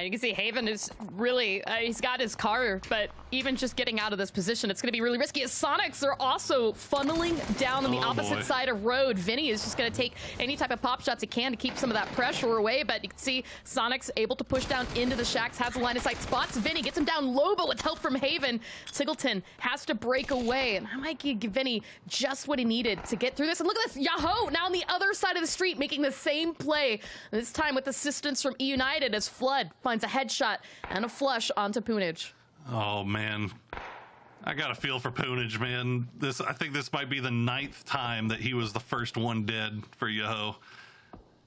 You can see Haven is really, he's got his car, but even just getting out of this position, it's going to be really risky. As Sonics are also funneling down on the opposite side of road. Vinny is just going to take any type of pop shots he can to keep some of that pressure away, but you can see Sonics able to push down into the shacks, has a line of sight, spots Vinny, gets him down low, but with help from Haven, Singleton has to break away, and I might give Vinny just what he needed to get through this. And look at this, Yahoo now on the other side of the street making the same play, this time with assistance from E United as Flood finds a headshot and a flush onto Poonage. Oh man, I got a feel for Poonage, man. I think this might be the 9th time that he was the first one dead for Yoho.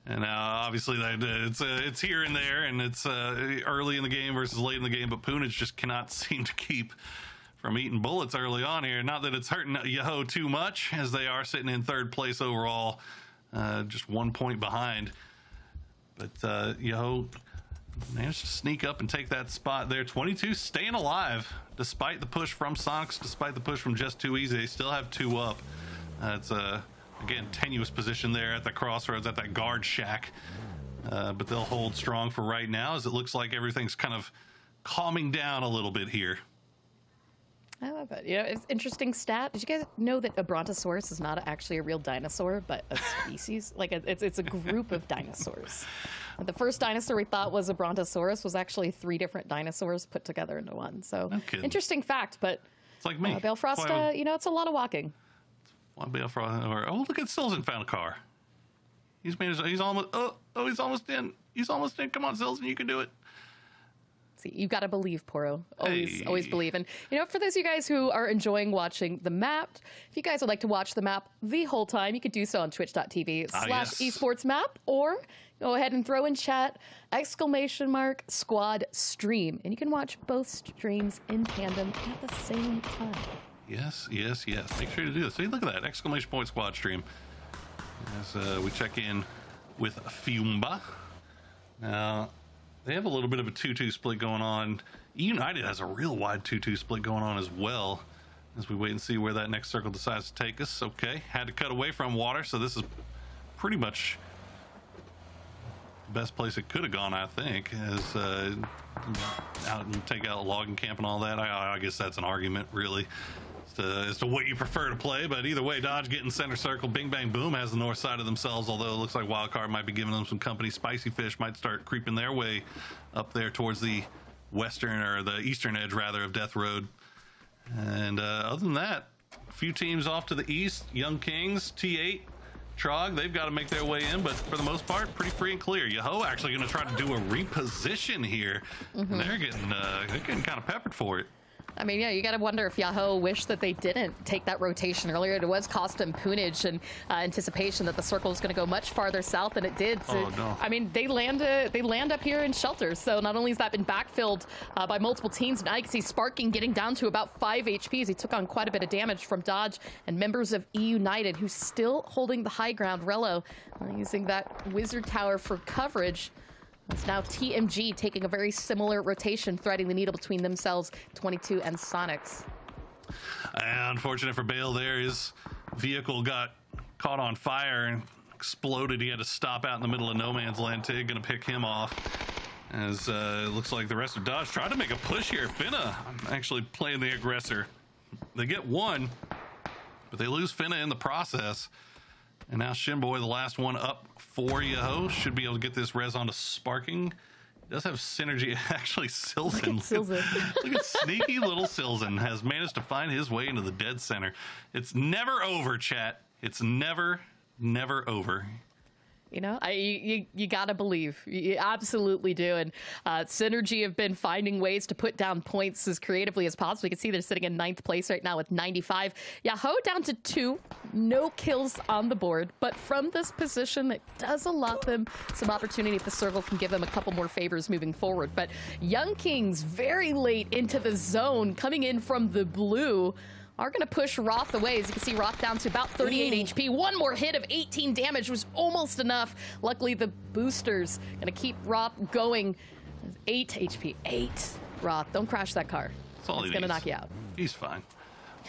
And obviously it's here and there, and it's early in the game versus late in the game, but Poonage just cannot seem to keep from eating bullets early on here. Not that it's hurting Yoho too much, as they are sitting in 3rd place overall, just 1 point behind. But Yoho managed to sneak up and take that spot there. 22 staying alive despite the push from Sonics, despite the push from Just Too Easy. They still have 2 up. It's again, tenuous position there at the crossroads, at that guard shack. But they'll hold strong for right now, as it looks like everything's kind of calming down a little bit here. I love it. You know, it's interesting stat. Did you guys know that a Brontosaurus is not actually a real dinosaur, but a species? Like, it's a group of dinosaurs. The first dinosaur we thought was a Brontosaurus was actually 3 different dinosaurs put together into one. So, interesting fact, but it's like me. Balefrost, you know, it's a lot of walking. Balefrost, oh, look at Silzen found a car. He's almost, he's almost in. He's almost in. Come on, Silzen, you can do it. See, you've got to believe, Poro. Always believe. And, you know, for those of you guys who are enjoying watching the map, if you guys would like to watch the map the whole time, you could do so on twitch.tv/esports map, or go ahead and throw in chat !squad stream. And you can watch both streams in tandem at the same time. Yes. Make sure to do this. See, look at that! !squad stream. As we check in with Fumba. Now, they have a little bit of a 2-2 split going on. United has a real wide 2-2 split going on as well, as we wait and see where that next circle decides to take us. Okay, had to cut away from water, so this is pretty much the best place it could have gone, I think, is out and take out a logging camp and all that. I guess that's an argument, really, as to what you prefer to play, but either way, Dodge getting center circle. Bing Bang Boom has the north side of themselves, although it looks like Wildcard might be giving them some company. Spicy Fish might start creeping their way up there towards the western, or the eastern edge rather, of Death Road. And other than that, a few teams off to the east. Young Kings, T8, Trog, they've got to make their way in, but for the most part, pretty free and clear. Yoho actually going to try to do a reposition here, and they're getting kind of peppered for it. I mean, yeah, you got to wonder if Yahoo wished that they didn't take that rotation earlier. It was cost them Poonage and anticipation that the circle was going to go much farther south than it did. So, I mean, they land up here in shelters. So not only has that been backfilled by multiple teams, now you can see Sparking getting down to about 5 HPs. He took on quite a bit of damage from Dodge and members of E United, who's still holding the high ground. Rello using that Wizard Tower for coverage. It's now TMG taking a very similar rotation, threading the needle between themselves, 22 and Sonics. Unfortunate for Bale there, his vehicle got caught on fire and exploded. He had to stop out in the middle of no man's land. Tig gonna pick him off, as it looks like the rest of Dodge tried to make a push here. Finna actually playing the aggressor. They get one. but they lose Finna in the process. And now Shinboy, the last one up for Yoho, should be able to get this res onto Sparking. He does have synergy. Actually, Silzen. Look at sneaky little Silzen has managed to find his way into the dead center. It's never over, chat. It's never over. You know, you gotta believe. You absolutely do. And Synergy have been finding ways to put down points as creatively as possible. You can see they're sitting in 9th place right now with 95. Yahoo down to 2. No kills on the board. But from this position, it does allot them some opportunity if the circle can give them a couple more favors moving forward. But Young Kings very late into the zone, coming in from the blue, are going to push Roth away. As you can see, Roth down to about 38 HP. One more hit of 18 damage was almost enough. Luckily, the boosters going to keep Roth going. 8 HP. 8. Roth, don't crash that car. It's going to knock you out. He's fine.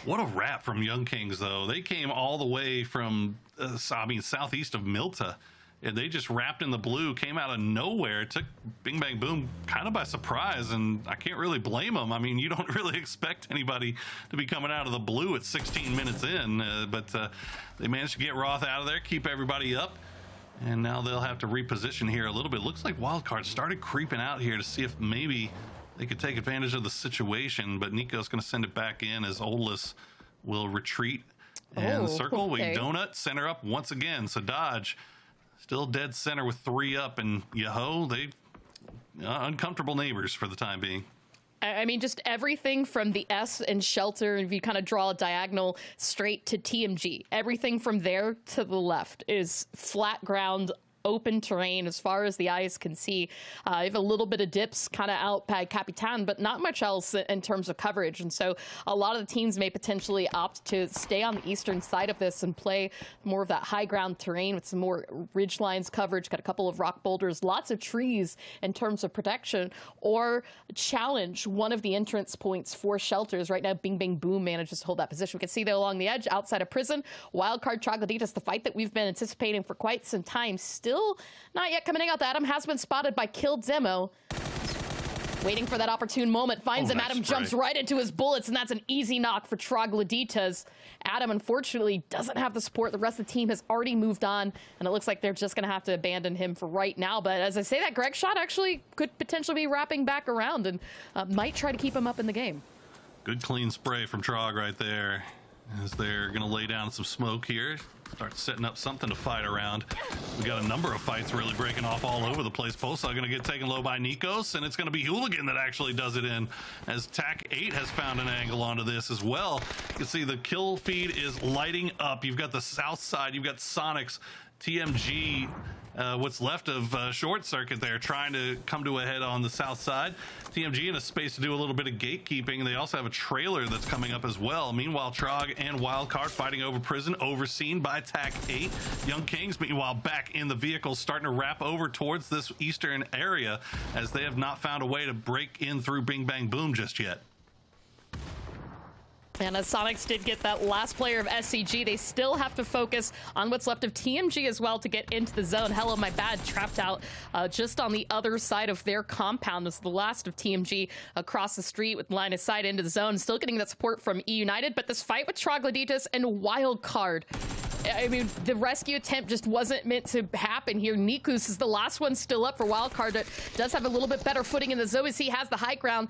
What a wrap from Young Kings, though. They came all the way from, southeast of Milta. And they just wrapped in the blue, came out of nowhere, took Bing Bang Boom kind of by surprise, and I can't really blame them. I mean, you don't really expect anybody to be coming out of the blue at 16 minutes in, but they managed to get Roth out of there, keep everybody up, and now they'll have to reposition here a little bit. Looks like Wildcard started creeping out here to see if maybe they could take advantage of the situation, but Nico's going to send it back in as Oldless will retreat. And the circle, we donut, center up once again, so Dodge still dead center with 3 up, and Yoho, they uncomfortable neighbors for the time being. I mean, just everything from the S and Shelter, if you kind of draw a diagonal straight to TMG, everything from there to the left is flat ground, open terrain as far as the eyes can see. You have a little bit of dips kind of out by Capitan, but not much else in terms of coverage. And so a lot of the teams may potentially opt to stay on the eastern side of this and play more of that high ground terrain with some more ridge lines coverage, got a couple of rock boulders, lots of trees in terms of protection, or challenge one of the entrance points for Shelters. Right now, Bing Bang Boom manages to hold that position. We can see there along the edge, outside of prison, Wildcard Troglodytes, the fight that we've been anticipating for quite some time, still not yet coming out. Adam has been spotted by Kill Demo. Waiting for that opportune moment. Finds him. Adam jumps right into his bullets, and that's an easy knock for Troglodytes. Adam, unfortunately, doesn't have the support. The rest of the team has already moved on, and it looks like they're just going to have to abandon him for right now. But as I say that, Greg Shot actually could potentially be wrapping back around and might try to keep him up in the game. Good clean spray from Trog right there, as they're going to lay down some smoke here. Start setting up something to fight around. We got a number of fights really breaking off all over the place. Posa going to get taken low by Nikos, and it's going to be Hooligan that actually does it in, as TAC 8 has found an angle onto this as well. You can see the kill feed is lighting up. You've got the south side, you've got Sonics, TMG, what's left of Short Circuit there, trying to come to a head on the south side. TMG in a space to do a little bit of gatekeeping. They also have a trailer that's coming up as well. Meanwhile, Trog and Wildcard fighting over prison, overseen by TAC 8. Young Kings, meanwhile, back in the vehicle, starting to wrap over towards this eastern area, as they have not found a way to break in through Bing Bang Boom just yet. And as Sonics did get that last player of SCG, they still have to focus on what's left of TMG as well to get into the zone. Hello, my bad, trapped out just on the other side of their compound as the last of TMG across the street with line of sight into the zone. Still getting that support from E United, but this fight with Troglodytes and Wildcard, I mean, the rescue attempt just wasn't meant to happen here. Nikus is the last one still up for Wildcard. That does have a little bit better footing in the zone as he has the high ground.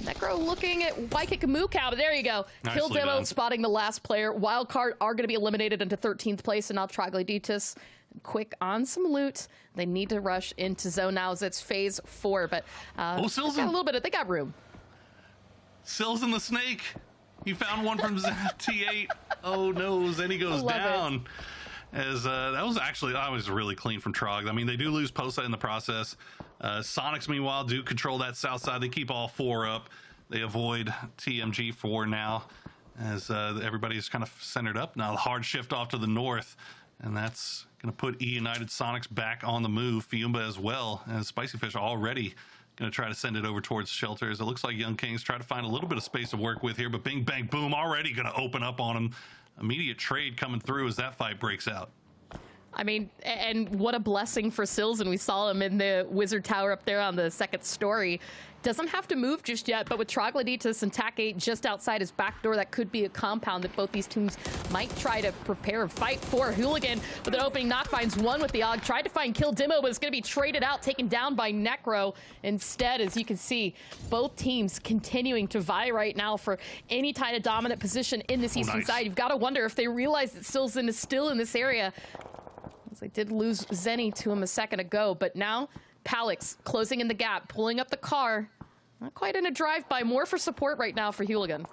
Necro looking at Waikikamuka, but there you go. Kill Demo spotting the last player. Wildcard are going to be eliminated into 13th place, and now Troglodytes quick on some loot. They need to rush into zone now as it's phase 4, but Silzen, got a little bit of, they got room. Silzen the Snake. He found one from T8. Oh no, Zenny goes down. As that was actually, I was really clean from Trog. I mean, they do lose Posa in the process. Sonics, meanwhile, do control that south side. They keep all 4 up. They avoid TMG for now, as everybody's kind of centered up. Now, the hard shift off to the north, and that's going to put E United Sonics back on the move. Fiumba as well, and Spicy Fish already going to try to send it over towards Shelters. It looks like Young Kings try to find a little bit of space to work with here, but Bing Bang Boom already going to open up on him. Immediate trade coming through as that fight breaks out. I mean, and what a blessing for Sills, and we saw him in the Wizard Tower up there on the second story. doesn't have to move just yet, but with Troglodytes and TAC 8 just outside his back door, that could be a compound that both these teams might try to prepare and fight for. Hooligan with an opening knock finds one with the AUG, tried to find kill Demo, but it's going to be traded out, taken down by Necro instead. As you can see, both teams continuing to vie right now for any kind of dominant position in this eastern side. You've got to wonder if they realize that Silzen is still in this area. As they did lose Zenny to him a second ago, but now Palix closing in the gap, pulling up the car. Not quite in a drive-by, more for support right now for Hooligan.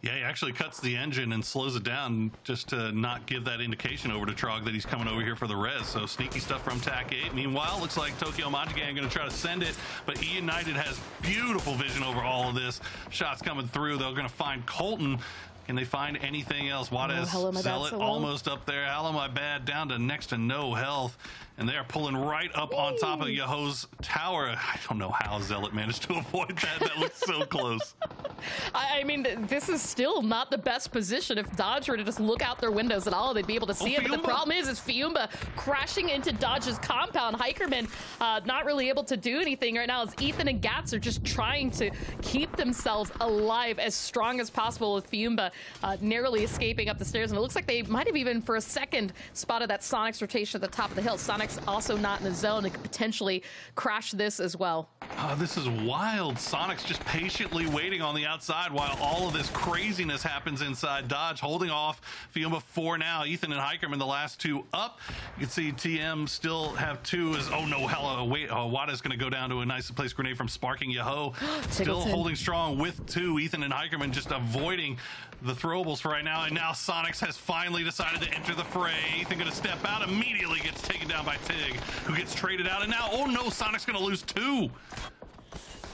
Yeah, he actually cuts the engine and slows it down just to not give that indication over to Trog that he's coming over here for the res. So sneaky stuff from TAC 8. Meanwhile, looks like Tokyo Majigan going to try to send it, but E United has beautiful vision over all of this. Shots coming through. They're going to find Colton. Can they find anything else? Juarez, Zealot almost up there. Hello, my bad, down to next to no health. And they're pulling right up on top of Yaho's tower. I don't know how Zealot managed to avoid that. That looks so close. I mean, this is still not the best position. If Dodge were to just look out their windows at all, they'd be able to see it. But the problem is Fiumba crashing into Dodge's compound. Hikerman not really able to do anything right now as Ethan and Gats are just trying to keep themselves alive as strong as possible, with Fiumba narrowly escaping up the stairs. And it looks like they might have even for a second spotted that Sonic's rotation at the top of the hill. Sonic's also not in the zone and could potentially crash this as well. This is wild. Sonic's just patiently waiting on the outside while all of this craziness happens inside. Dodge holding off Fiumba 4 now. Ethan and Hikerman, the last two up. You can see TM still have 2 as, oh no, hella, wait, Wada's going to go down to a nicely placed grenade from Sparking Yaho. Still holding strong with 2. Ethan and Hikerman just avoiding the throwables for right now, and now Sonics has finally decided to enter the fray. Ethan going to step out, immediately gets taken down by Tig, who gets traded out, and now, oh no, Sonic's going to lose 2.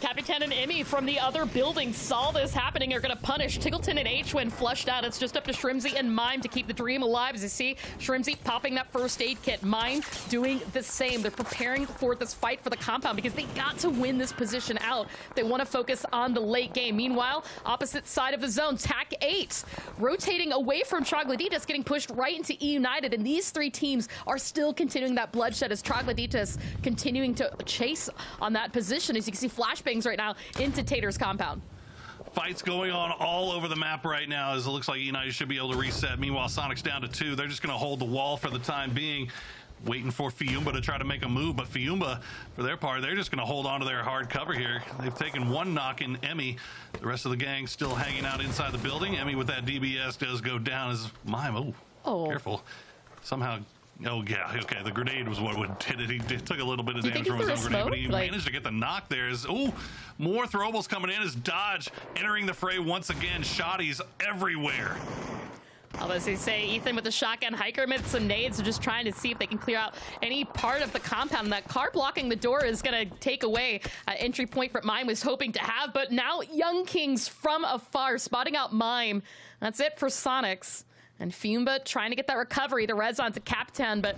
Capitan and Emmy from the other building saw this happening. Are going to punish Tiggleton and H when flushed out. It's just up to Shrimzy and Mime to keep the dream alive. As you see, Shrimzy popping that first aid kit. Mime doing the same. They're preparing for this fight for the compound because they got to win this position out. They want to focus on the late game. Meanwhile, opposite side of the zone, TAC 8 rotating away from Troglodytes, getting pushed right into E United. And these 3 teams are still continuing that bloodshed as Troglodytes continuing to chase on that position. As you can see, flashbangs right now into Tater's compound. Fights going on all over the map right now as it looks like United should be able to reset. Meanwhile, Sonic's down to 2. They're just going to hold the wall for the time being, waiting for Fiumba to try to make a move. But Fiumba, for their part, they're just going to hold on to their hard cover here. They've taken 1 knock in Emmy. The rest of the gang still hanging out inside the building. Emmy with that DBS does go down as Mime. Oh, careful. Somehow. Oh, yeah, okay, the grenade was what did it. He took a little bit of damage from his own grenade, but he managed to get the knock there. More throwables coming in as Dodge entering the fray once again. Shotties everywhere. As they say, Ethan with the shotgun, Hikerman with some nades are just trying to see if they can clear out any part of the compound. That car blocking the door is going to take away an entry point that Mime was hoping to have, but now Young Kings from afar spotting out Mime. That's it for Sonics. And Fiumba trying to get that recovery. The res onto Capitan, but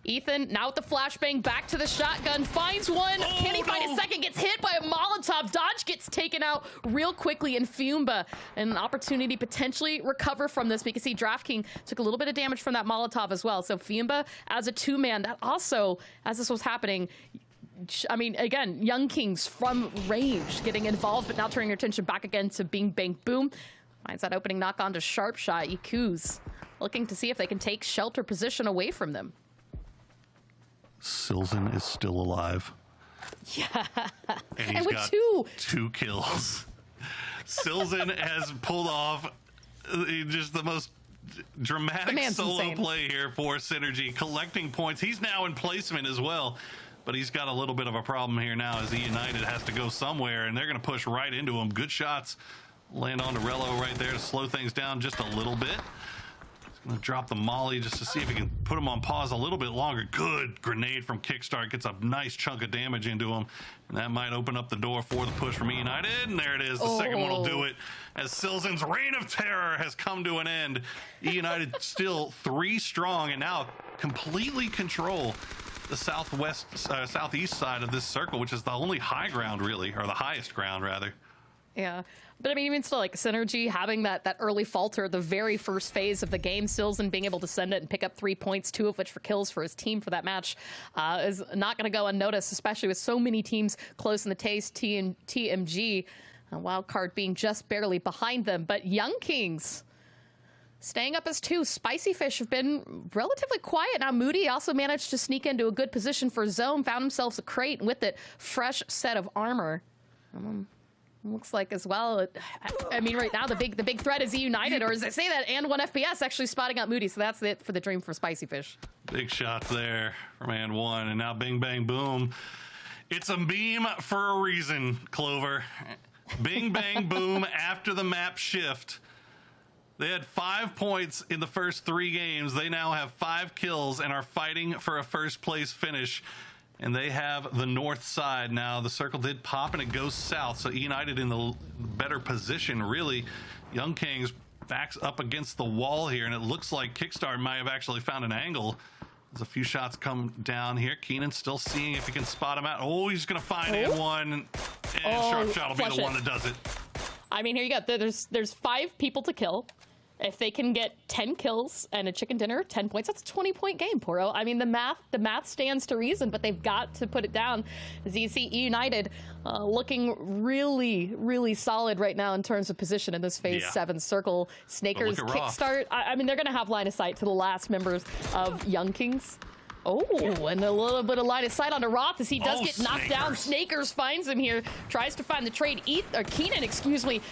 Ethan now with the flashbang back to the shotgun, finds one. Can he find a second? Gets hit by a Molotov. Dodge gets taken out real quickly, and Fiumba an opportunity potentially recover from this. We can see DraftKings took a little bit of damage from that Molotov as well. So Fiumba as a 2-man, that also, as this was happening, I mean, again, Young Kings from range getting involved, but now turning your attention back again to Bing Bang Boom. Finds that opening knock on to Sharp Shot. Ikuz looking to see if they can take shelter position away from them. Silzen is still alive. Yeah. And he's got 2 kills. Silzen has pulled off just the most dramatic solo play here for Synergy, collecting points. He's now in placement as well. But he's got a little bit of a problem here now as E United has to go somewhere, and they're going to push right into him. Good shots. Land on to Rello right there to slow things down just a little bit. He's going to drop the molly just to see if he can put him on pause a little bit longer. Good grenade from Kickstart. Gets a nice chunk of damage into him. And that might open up the door for the push from E United. And there it is. The second one will do it as Silzen's reign of terror has come to an end. E United still 3 strong and now completely control the southeast side of this circle, which is the only high ground really, or the highest ground rather. Yeah. But I mean, even still, like Synergy having that early falter, the very first phase of the game, Silzen being able to send it and pick up 3 points, 2 of which for kills for his team for that match, is not going to go unnoticed, especially with so many teams close in the taste, TMG, Wildcard being just barely behind them. But Young Kings staying up as 2. Spicy Fish have been relatively quiet. Now, Moody also managed to sneak into a good position for zone, found himself a crate, and with it, fresh set of armor. Looks like as well. I mean, right now the big threat is E United, or as I say that, and 1FPS actually spotting out Moody. So that's it for the dream for Spicy Fish. Big shot there from and 1, and now bing bang boom. It's a beam for a reason, Clover. Bing bang boom after the map shift. They had 5 points in the first 3 games. They now have 5 kills and are fighting for a first place finish. And they have the north side now. The circle did pop and it goes south. So United in the better position, really. Young Kings backs up against the wall here. And it looks like Kickstart might have actually found an angle. There's a few shots come down here. Keenan still seeing if he can spot him out. Oh, he's going to find N1. And Sharp Shot will be the one that does it. I mean, here you go. There's 5 people to kill. If they can get 10 kills and a chicken dinner, 10 points, that's a 20-point game, Poro. I mean, the math stands to reason, but they've got to put it down. As you see, United looking really, really solid right now in terms of position in this Phase 7 circle. Snakers Kickstart. I mean, they're going to have line of sight to the last members of Young Kings. Oh, and a little bit of line of sight onto Roth as he does get knocked down. Snakers finds him here, tries to find the trade. Keenan,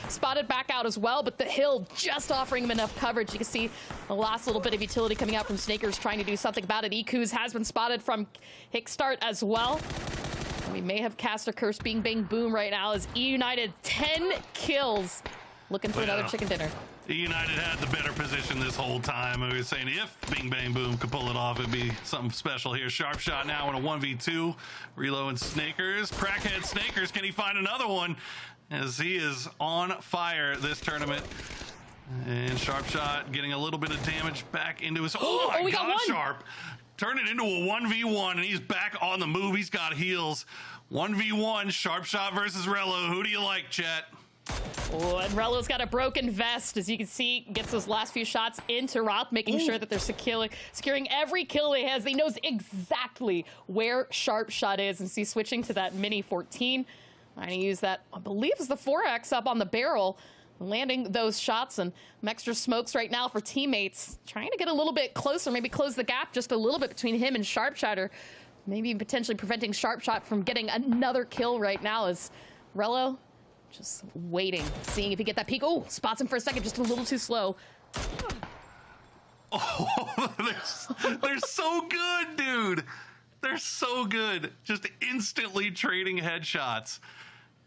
spotted back out as well, but the hill just offering him enough coverage. You can see the last little bit of utility coming out from Snakers trying to do something about it. Ikuz has been spotted from Kickstart as well. We may have cast a curse. Bing bang boom right now as E United 10 kills. Looking for another chicken dinner. United had the better position this whole time. I was saying if Bing Bang Boom could pull it off, it'd be something special here. Sharp Shot now in a 1v2. Relo and Snakers. Crackhead Snakers, can he find another one? As he is on fire this tournament. And Sharp Shot getting a little bit of damage back into his... Oh my God, Sharp! Turn it into a 1v1, and he's back on the move. He's got heals. 1v1, Sharp Shot versus Relo. Who do you like, chat? Oh, and Relo's got a broken vest, as you can see, gets those last few shots into Roth, making sure that they're securing every kill he has. He knows exactly where Sharp Shot is, and see, switching to that Mini 14. Trying to use that, I believe, is the 4X up on the barrel, landing those shots, and some extra smokes right now for teammates, trying to get a little bit closer, maybe close the gap just a little bit between him and Sharp Shot, or maybe potentially preventing Sharp Shot from getting another kill right now, as Relo just waiting, seeing if he get that peek. Oh, spots him for a second, just a little too slow. Oh, they're so good, dude. They're so good. Just instantly trading headshots.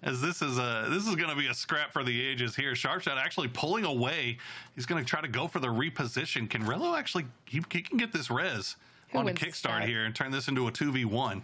As this is going to be a scrap for the ages here. Sharpshot actually pulling away. He's going to try to go for the reposition. Can Relo actually? He can get this res on the kickstart here and turn this into a 2v1.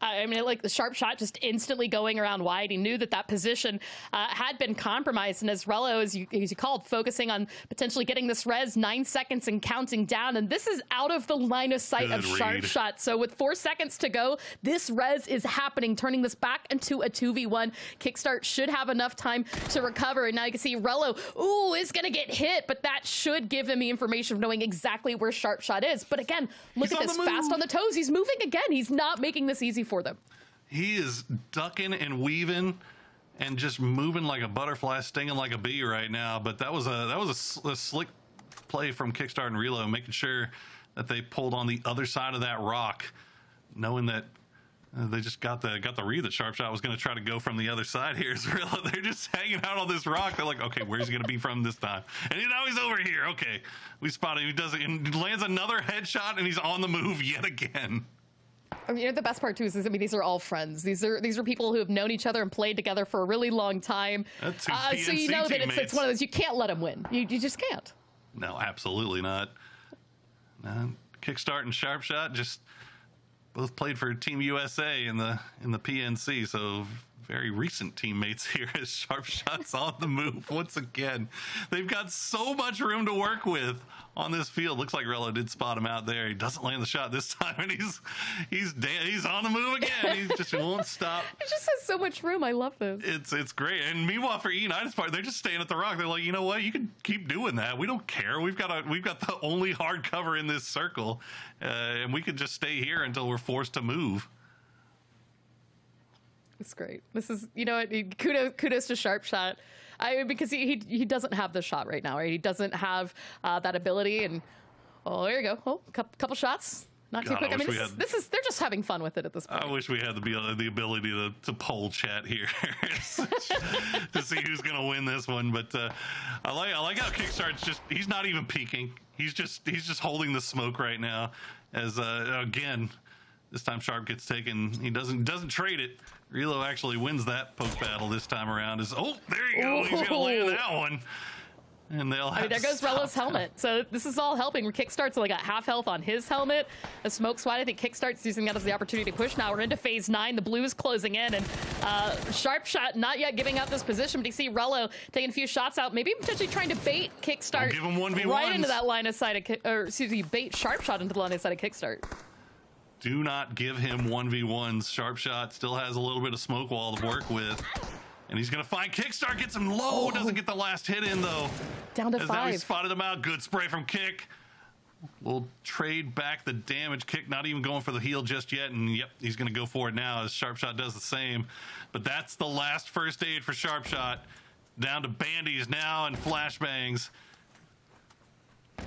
I mean, like the Sharp Shot just instantly going around wide. He knew that position had been compromised. And as Relo, as you called, focusing on potentially getting this res, 9 seconds and counting down. And this is out of the line of sight of Sharp Shot. So with 4 seconds to go, this res is happening, turning this back into a 2v1. Kickstart should have enough time to recover. And now you can see Relo, is going to get hit, but that should give him the information of knowing exactly where Sharp Shot is. But again, look at this, fast on the toes. He's moving again. He's not making this easy for them. He is ducking and weaving and just moving like a butterfly, stinging like a bee right now. But that was a slick play from Kickstart and Relo, making sure that they pulled on the other side of that rock, knowing that they just got the read that Sharp Shot was going to try to go from the other side here. As Relo, they're just hanging out on this rock. They're like, okay, where's he going to be from this time? And now he's over here. Okay, we spot him. He does it and lands another headshot, and he's on the move yet again. I mean, the best part too is I mean, these are all friends. These are people who have known each other and played together for a really long time. So you know that it's one of those, you can't let them win. You just can't. No, absolutely not. Kickstart and Sharp Shot just both played for Team USA in the PNC, so very recent teammates here as Sharp Shot's on the move once again. They've got so much room to work with on this field. Looks like Rello did spot him out there. He doesn't land the shot this time, and he's on the move again. He just won't stop. It just has so much room. I love this. It's great. And meanwhile, for E-United's part, they're just staying at the rock. They're like, you know what? You can keep doing that. We don't care. We've got the only hard cover in this circle, and we can just stay here until we're forced to move. It's great. This is, you know what, kudos to Sharp Shot. Because he doesn't have the shot right now, right? He doesn't have that ability. And oh, there you go. Oh, couple shots. Not too quick. I mean, they're just having fun with it at this point. I wish we had the ability to poll chat here to see who's going to win this one. But I like how Kickstart's he's not even peeking. He's just holding the smoke right now. As again, this time Sharp gets taken. He doesn't trade it. Relo actually wins that poke battle this time around. There you go. He's going to land that one. And they'll have there goes Rello's helmet. So this is all helping. Kickstart's like got half health on his helmet. A smoke swat. I think Kickstart's using that as the opportunity to push. Now we're into phase 9. The Blues closing in, and Sharp Shot not yet giving up this position. But you see Rello taking a few shots out, maybe potentially trying to bait Kickstart give him 1v1s. right into that line of sight bait Sharp Shot into the line of sight of Kickstart. Do not give him 1v1s. Sharp Shot still has a little bit of smoke wall to work with. And he's going to find Kickstart, gets him low, doesn't get the last hit in, though. Down to 5. Now he spotted him out. Good spray from Kick. We'll trade back the damage. Kick not even going for the heal just yet, and yep, he's going to go for it now as Sharp Shot does the same. But that's the last first aid for Sharp Shot. Down to bandies now and flashbangs.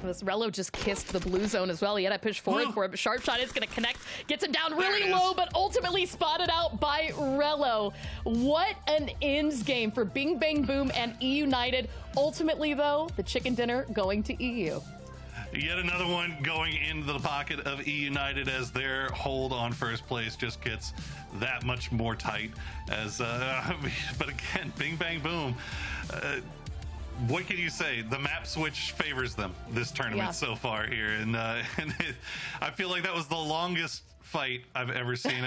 This Rello just kissed the blue zone as well. He had to push forward for it, but Sharp Shot is going to connect. Gets him down really low, but ultimately spotted out by Rello. What an ends game for Bing Bang Boom and E United. Ultimately, though, the chicken dinner going to EU. Yet another one going into the pocket of E United as their hold on first place just gets that much more tight. As but again, Bing Bang Boom. What can you say? The map switch favors them this tournament so far here, and I feel like that was the longest fight I've ever seen.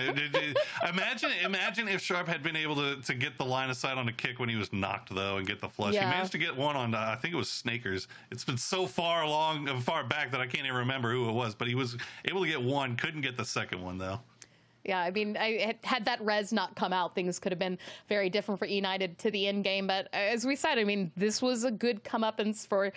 Imagine if Sharp had been able to get the line of sight on a Kick when he was knocked though, and get the flush. He managed to get one on I think it was Snakers. It's been so far back that I can't even remember who it was, but he was able to get one. Couldn't get the second one though. Yeah, I mean, had that res not come out, things could have been very different for United to the end game. But as we said, I mean, this was a good comeuppance for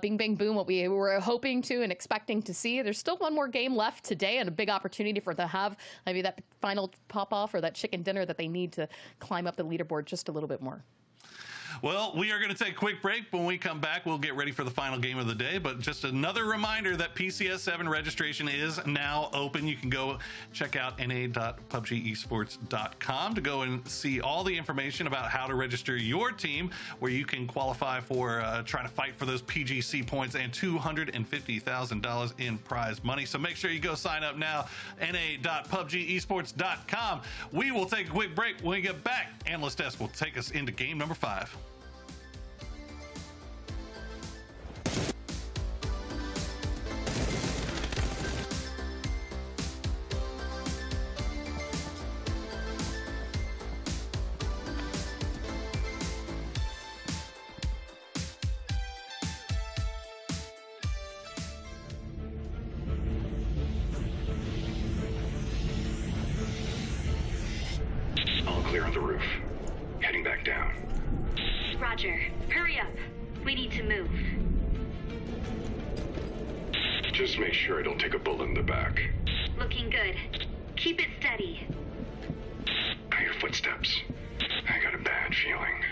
Bing Bang Boom, what we were hoping to and expecting to see. There's still one more game left today and a big opportunity for them to have maybe that final pop-off or that chicken dinner that they need to climb up the leaderboard just a little bit more. Well, we are going to take a quick break. When we come back, we'll get ready for the final game of the day. But just another reminder that PCS7 registration is now open. You can go check out na.pubgesports.com to go and see all the information about how to register your team, where you can qualify for trying to fight for those PGC points and $250,000 in prize money. So make sure you go sign up now, na.pubgesports.com. We will take a quick break. When we get back, Analyst S will take us into game number 5. All clear on the roof. Heading back down. Roger. Hurry up. We need to move. Just make sure I don't take a bullet in the back. Looking good. Keep it steady. I hear footsteps. I got a bad feeling.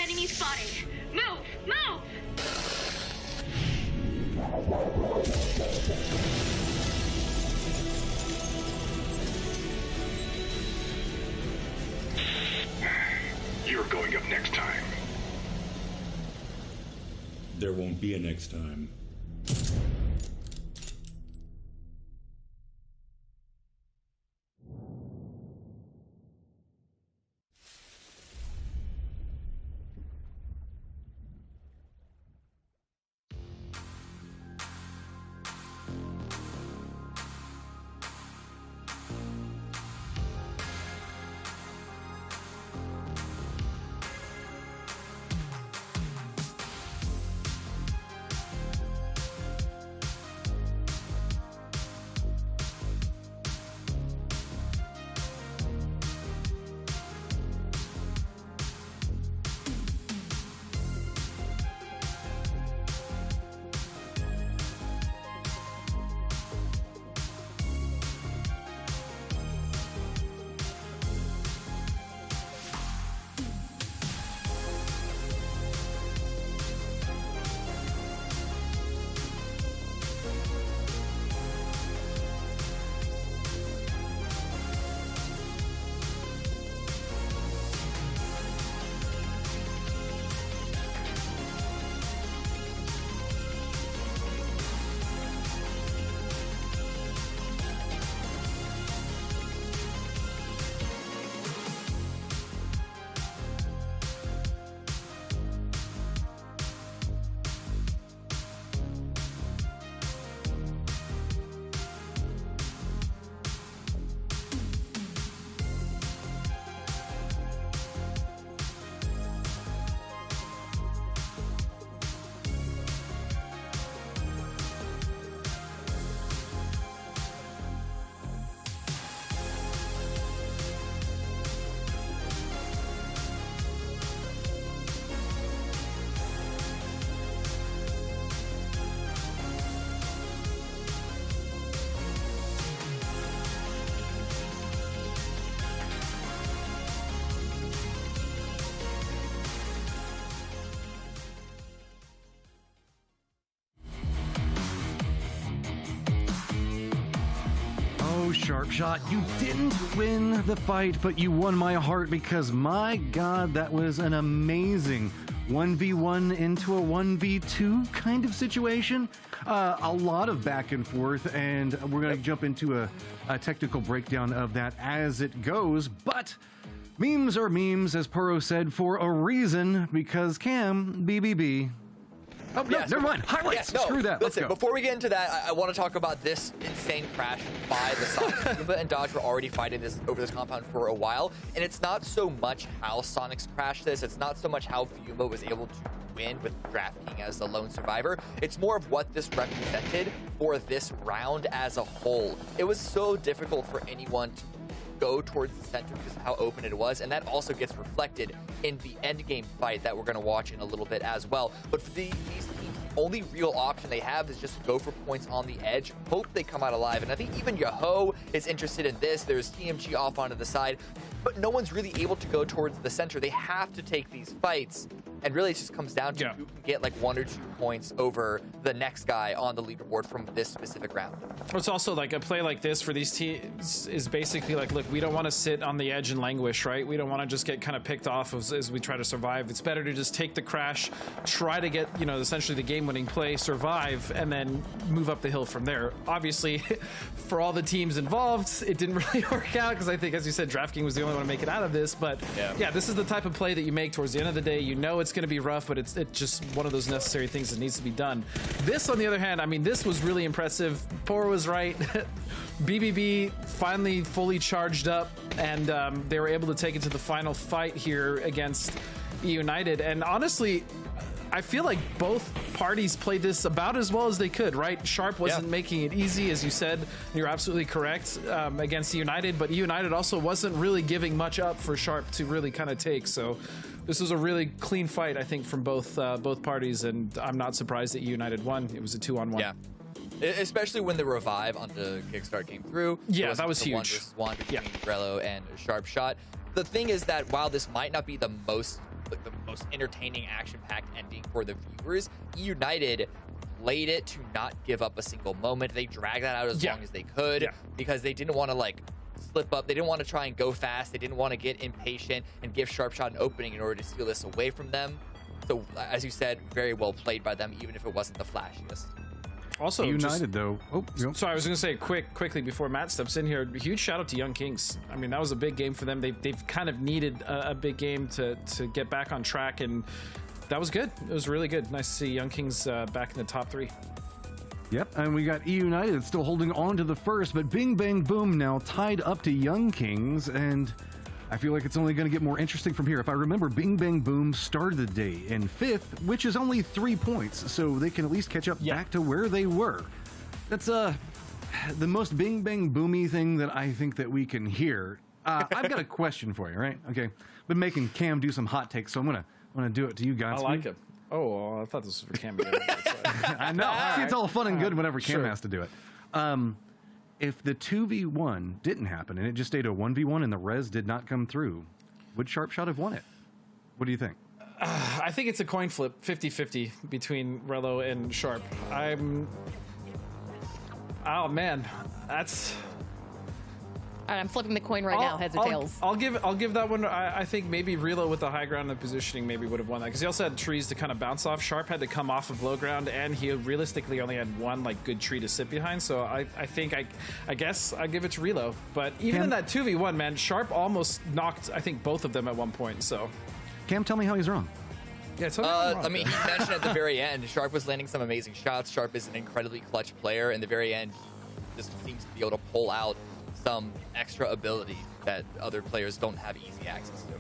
Enemy spotted. Move! Move! You're going up next time. There won't be a next time. Sharp Shot. You didn't win the fight, but you won my heart because, my God, that was an amazing 1v1 into a 1v2 kind of situation. A lot of back and forth, and we're going to jump into a technical breakdown of that as it goes. But memes are memes, as Puro said, for a reason, because Cam, BBB. Oh, no, never mind. Highlights. Screw that. Let's go. Before we get into that, I want to talk about this insane crash by the Sonics. Goomba and Dodge were already fighting this over this compound for a while, and it's not so much how Sonics crashed this. It's not so much how Fuma was able to win with DraftKings as the lone survivor. It's more of what this represented for this round as a whole. It was so difficult for anyone to go towards the center because of how open it was, and that also gets reflected in the end game fight that we're going to watch in a little bit as well. But for these teams, the only real option they have is just go for points on the edge, hope they come out alive. And I think even Yahoo is interested in this. There's TMG off onto the side, but no one's really able to go towards the center. They have to take these fights, and really it just comes down to who can get like 1 or 2 points over the next guy on the leaderboard from this specific round. It's also like a play like this for these teams is basically like, look, we don't want to sit on the edge and languish, right? We don't want to just get kind of picked off as we try to survive. It's better to just take the crash, try to get, you know, essentially the game-winning play, survive, and then move up the hill from there. Obviously, for all the teams involved, it didn't really work out because I think, as you said, DraftKings was the only one to make it out of this. But yeah, this is the type of play that you make towards the end of the day. You know it's going to be rough, but it's just one of those necessary things that needs to be done. This, on the other hand, I mean, this was really impressive. Poro was right. BBB finally fully charged up, and they were able to take it to the final fight here against United. And honestly, I feel like both parties played this about as well as they could, right? Sharp wasn't making it easy, as you said. You're absolutely correct, against United, but United also wasn't really giving much up for Sharp to really kind of take. So this was a really clean fight, I think, from both parties, and I'm not surprised that United won. It was a 2-on-1. Yeah. Especially when the revive on the Kickstart came through. Yeah, that was huge. 1v1 between Rello and Sharp Shot. The thing is that while this might not be the most entertaining, action-packed ending for the viewers, United played it to not give up a single moment. They dragged that out as long as they could because they didn't want to like slip up. They didn't want to try and go fast. They didn't want to get impatient and give Sharp Shot an opening in order to steal this away from them. So, as you said, very well played by them, even if it wasn't the flashiest. Also, United though. Oh, sorry, I was going to say quickly before Matt steps in here. Huge shout out to Young Kings. I mean, that was a big game for them. They've kind of needed a big game to get back on track, and that was good. It was really good. Nice to see Young Kings back in the top 3. Yep, and we got E United still holding on to the first, but Bing Bang Boom now tied up to Young Kings, and I feel like it's only going to get more interesting from here. If I remember, Bing Bang Boom started the day in 5th, which is only 3 points, so they can at least catch up back to where they were. That's the most Bing Bang Boomy thing that I think that we can hear. I've got a question for you, right? Okay, been making Cam do some hot takes, so I'm gonna do it to you guys. I like it. Oh, I thought this was for Cam. I know. See, it's all fun and good whenever Cam has to do it. If the 2v1 didn't happen and it just stayed a 1v1 and the res did not come through, would Sharp Shot have won it? What do you think? I think it's a coin flip, 50-50 between Rello and Sharp. Oh man, that's. All right, I'm flipping the coin right now, heads or tails. I'll give that one. I think maybe Relo with the high ground and positioning maybe would have won that because he also had trees to kind of bounce off. Sharp had to come off of low ground, and he realistically only had one like good tree to sit behind. So I think I guess I give it to Relo. But even in that 2v1, man, Sharp almost knocked I think both of them at one point. So Cam, tell me how he's wrong. Yeah, I mean, he mentioned at the very end, Sharp was landing some amazing shots. Sharp is an incredibly clutch player. In the very end, he just seems to be able to pull out some extra ability that other players don't have easy access to.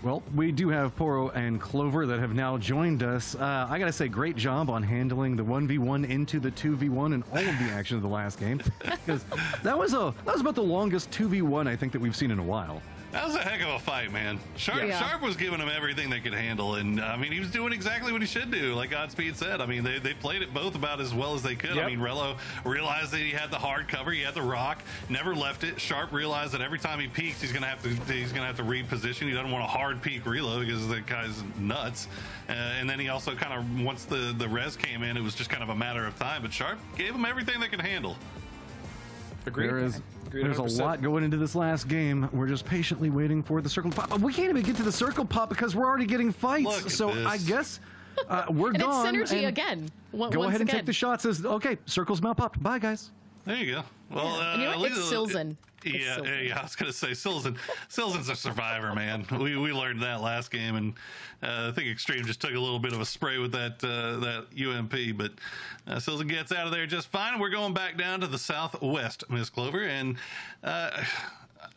Well, we do have Poro and Clover that have now joined us. I gotta say, great job on handling the 1v1 into the 2v1 and all of the action of the last game, because that was about the longest 2v1 I think that we've seen in a while. That was a heck of a fight, man. Sharp was giving him everything they could handle, and I mean, he was doing exactly what he should do, like Godspeed said. I mean, they played it both about as well as they could. I mean, Rello realized that he had the hard cover, he had the rock, never left it. Sharp realized that every time he peeks, he's gonna have to reposition. He doesn't want a hard peek reload because the guy's nuts. And then he also kind of, once the res came in, it was just kind of a matter of time. But Sharp gave him everything they could handle. Agreed. There's a 100%. lot going into this last game. We're just patiently waiting for the circle to pop. We can't even get to the circle pop because we're already getting fights. So I guess we're and gone. It's Synergy and again. Go ahead and take the shots. Okay, circle's now popped. Bye, guys. There you go. Well, and you know what? It's Silzen. Yeah, I was gonna say Silzen's a survivor, man. We learned that last game, and I think Extreme just took a little bit of a spray with that UMP, but Silzen gets out of there just fine. We're going back down to the southwest, Miss Clover, and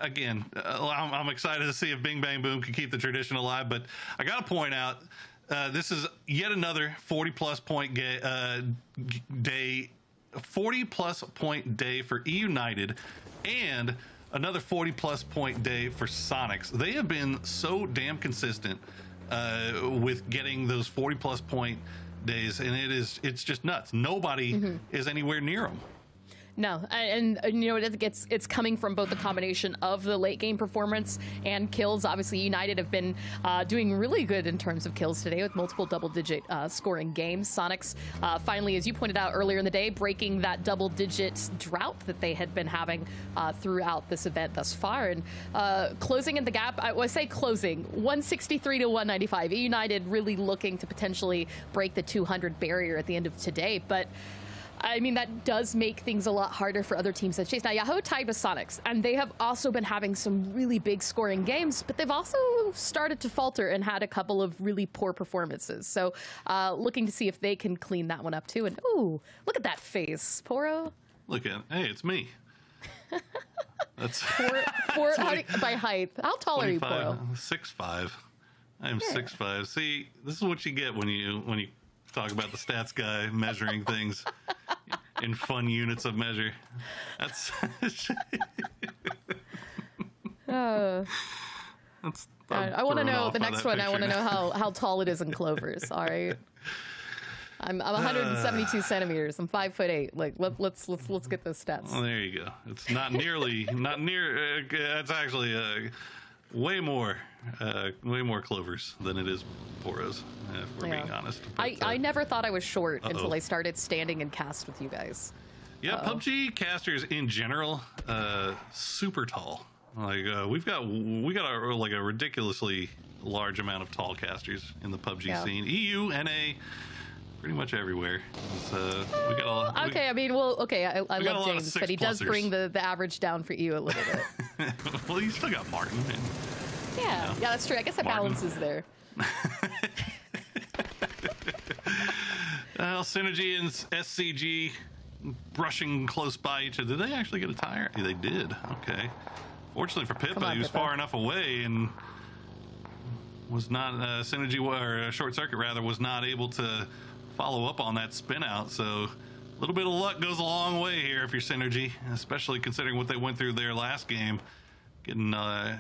again, I'm excited to see if Bing Bang Boom can keep the tradition alive. But I got to point out, this is yet another 40-plus point day. 40-plus point day for E United and another 40-plus point day for Sonics. They have been so damn consistent with getting those 40-plus point days, and it's just nuts. Nobody is anywhere near them. No, and you know, it's coming from both the combination of the late game performance and kills. Obviously, United have been doing really good in terms of kills today with multiple double-digit scoring games. Sonics finally, as you pointed out earlier in the day, breaking that double-digit drought that they had been having throughout this event thus far, and closing in the gap. I say closing 163 to 195. United really looking to potentially break the 200 barrier at the end of today, but I mean, that does make things a lot harder for other teams to chase. Now, Yahoo tied with Sonics, and they have also been having some really big scoring games, but they've also started to falter and had a couple of really poor performances. So looking to see if they can clean that one up, too. And, ooh, look at that face, Poro. Look at, hey, it's me. That's by height. How tall are you, Poro? 6'5". I am 6'5". See, this is what you get when you talk about the stats guy measuring things in fun units of measure. That's I want to know the next one. I want to know how tall it is in Clovers. All right, I'm 172 centimeters. I'm 5'8". Like let's get those stats. Well, there you go. It's not near. It's actually way more Clovers than it is Poros, if we're being honest. But, I never thought I was short until I started standing and cast with you guys. Yeah, PUBG casters in general, super tall. Like we got a ridiculously large amount of tall casters in the PUBG scene. EU, NA, pretty much everywhere. We got I love James, but he does bring the average down for you a little bit. Well, you still got Martin. Yeah, that's true. I guess that balance is there. Well, Synergy and SCG brushing close by each other. Did they actually get a tire? Yeah, they did. Okay. Fortunately for Pippa, he was far enough away and was not Synergy or Short Circuit rather was not able to follow up on that spin out. So a little bit of luck goes a long way here if you're Synergy, especially considering what they went through their last game, getting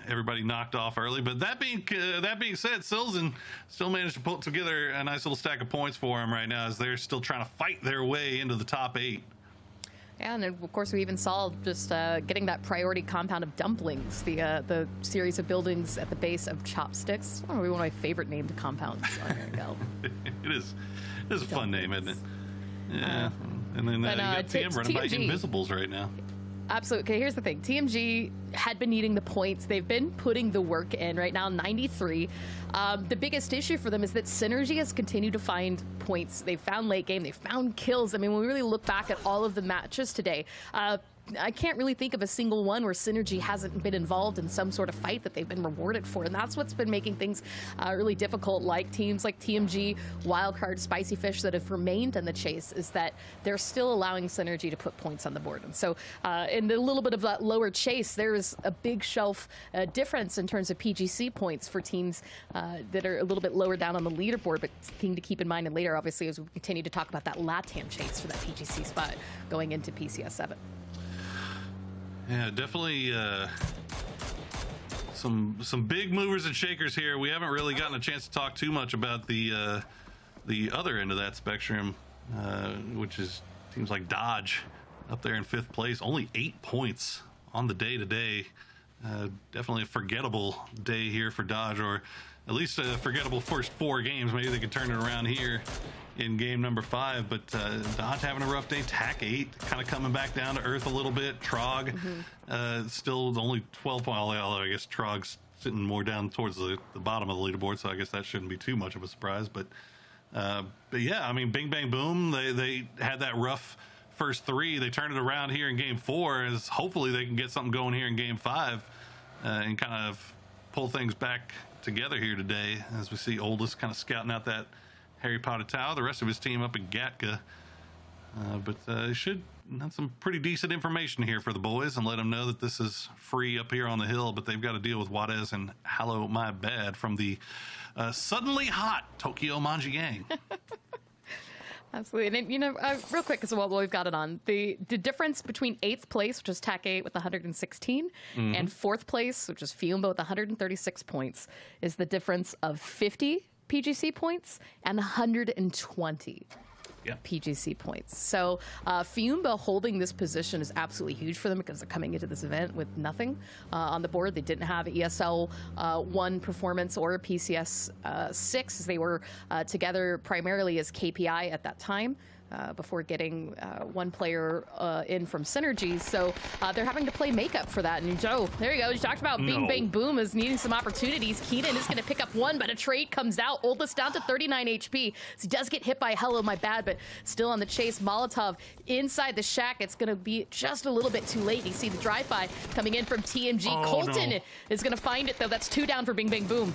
everybody knocked off early. But that being said, Silzen still managed to put together a nice little stack of points for him right now as they're still trying to fight their way into the top 8. Yeah, and of course we even saw just getting that priority compound of dumplings, the series of buildings at the base of Chopsticks. Probably one of my favorite named compounds. There you go. It is a fun name, isn't it? Yeah. And then you got TM running by Invisibles right now. Absolutely. Okay, here's the thing. TMG had been needing the points. They've been putting the work in right now, 93. The biggest issue for them is that Synergy has continued to find points. They found late game. They found kills. I mean, when we really look back at all of the matches today, I can't really think of a single one where Synergy hasn't been involved in some sort of fight that they've been rewarded for. And that's what's been making things really difficult, like teams like TMG, Wildcard, Spicy Fish that have remained in the chase, is that they're still allowing Synergy to put points on the board. And so in the little bit of that lower chase, there's a big shelf difference in terms of PGC points for teams that are a little bit lower down on the leaderboard. But thing to keep in mind and later, obviously, as we continue to talk about that LATAM chase for that PGC spot going into PCS 7. Yeah, definitely some big movers and shakers here. We haven't really gotten a chance to talk too much about the other end of that spectrum, which is teams like Dodge up there in 5th place. Only 8 points on the day today. Definitely a forgettable day here for Dodge, or at least a forgettable first 4 games. Maybe they could turn it around here in game number 5, but Dodge having a rough day. TAC 8 kind of coming back down to earth a little bit. Trog still only 12. Well, I guess Trog's sitting more down towards the bottom of the leaderboard, so I guess that shouldn't be too much of a surprise. But yeah, I mean, Bing Bang Boom, they had that rough first 3. They turned it around here in game 4, as hopefully they can get something going here in game 5 and kind of pull things back together here today, as we see Oldest kind of scouting out that Harry Potter Tower, the rest of his team up in Gatka. But should have some pretty decent information here for the boys and let them know that this is free up here on the hill, but they've got to deal with Juarez and Hello My Bad from the suddenly hot Tokyo Manji gang. Absolutely. And, you know, real quick, because while we've got it on, the difference between 8th place, which is TAC 8 with 116, and 4th place, which is Fiumba with 136 points, is the difference of 50 PGC points and 120 PGC points. So Fiumba holding this position is absolutely huge for them because they're coming into this event with nothing on the board. They didn't have ESL 1 performance or PCS 6, as they were together primarily as KPI at that time. Before getting one player in from Synergy. So they're having to play makeup for that. And Joe, there you go. You talked about Bing Bang Boom is needing some opportunities. Keenan is going to pick up one, but a trade comes out. Oldest down to 39 HP. So he does get hit by Hello My Bad, but still on the chase. Molotov inside the shack. It's going to be just a little bit too late. You see the drive-by coming in from TMG. Colton is going to find it, though. That's 2 down for Bing Bang Boom.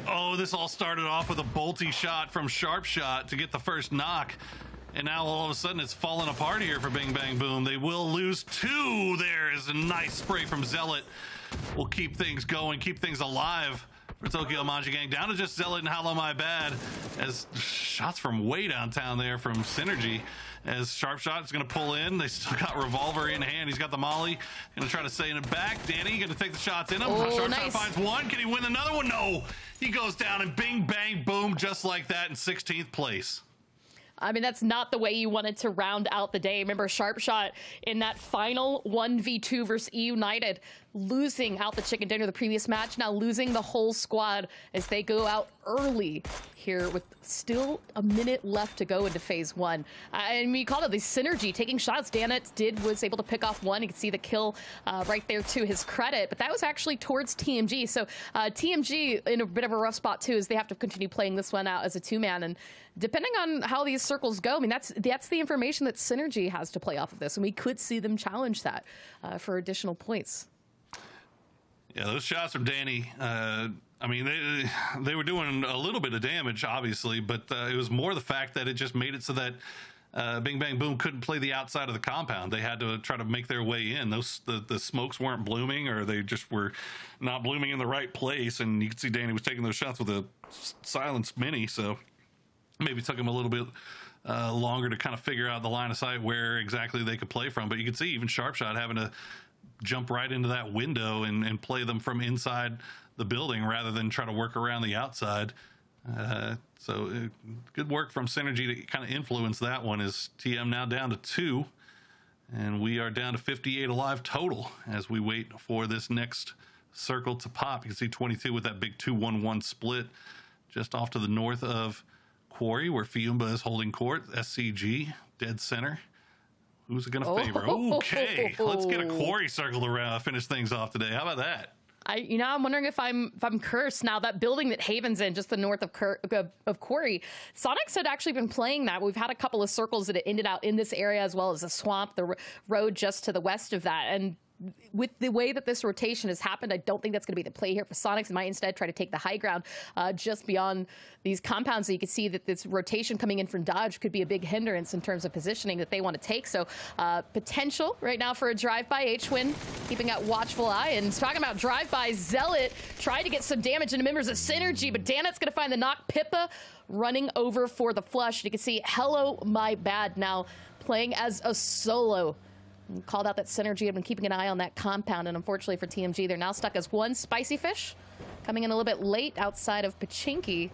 Oh, this all started off with a bolty shot from Sharp Shot to get the first knock. And now all of a sudden it's falling apart here for Bing Bang Boom. They will lose 2. There is a nice spray from Zealot. We'll keep things going, keep things alive for Tokyo Manji Gang. Down to just Zealot and Hello My Bad, as shots from way downtown there from Synergy. As Sharp Shot is going to pull in. They still got Revolver in hand. He's got the Molly. Going to try to send it back. Danny going to take the shots in him. Sharp Shot finds one. Can he win another one? No. He goes down and Bing Bang Boom just like that in 16th place. I mean, that's not the way you wanted to round out the day. Remember, Sharp Shot in that final 1v2 versus E United, losing out the chicken dinner the previous match, now losing the whole squad as they go out early here with still a minute left to go into phase 1. And we called it the Synergy taking shots. Danit was able to pick off one. You can see the kill right there to his credit, but that was actually towards TMG. So TMG in a bit of a rough spot too, as they have to continue playing this one out as a 2-man. And depending on how these circles go, I mean, that's the information that Synergy has to play off of this, and we could see them challenge that for additional points. Yeah, those shots from Danny, I mean, they were doing a little bit of damage, obviously, but it was more the fact that it just made it so that Bing Bang Boom couldn't play the outside of the compound. They had to try to make their way in. The smokes weren't blooming, or they just were not blooming in the right place, and you could see Danny was taking those shots with a silenced mini, so maybe took him a little bit longer to kind of figure out the line of sight where exactly they could play from. But you could see even Sharp Shot having to jump right into that window and play them from inside the building rather than try to work around the outside. So good work from Synergy to kind of influence that one, as TM now down to 2. And we are down to 58 alive total as we wait for this next circle to pop. You can see 22 with that big 2-1-1 split just off to the north of Quarry, where Fiumba is holding court. SCG, dead center. Who's it going to favor? Okay, let's get a Quarry circle around, finish things off today. How about that? I'm wondering if I'm cursed now. That building that Haven's in, just the north of Quarry, Sonics had actually been playing that. We've had a couple of circles that ended out in this area, as well as the swamp, the road just to the west of that. And with the way that this rotation has happened, I don't think that's going to be the play here for Sonics. They might instead try to take the high ground just beyond these compounds. So you can see that this rotation coming in from Dodge could be a big hindrance in terms of positioning that they want to take. So potential right now for a drive-by. H-Win keeping a watchful eye. And talking about drive-by, Zealot tried to get some damage into members of Synergy, but Danit's going to find the knock. Pippa running over for the flush. You can see Hello My Bad now playing as a solo. And called out that Synergy had been keeping an eye on that compound, and unfortunately for TMG, they're now stuck as one Spicy Fish, coming in a little bit late outside of Pachinki.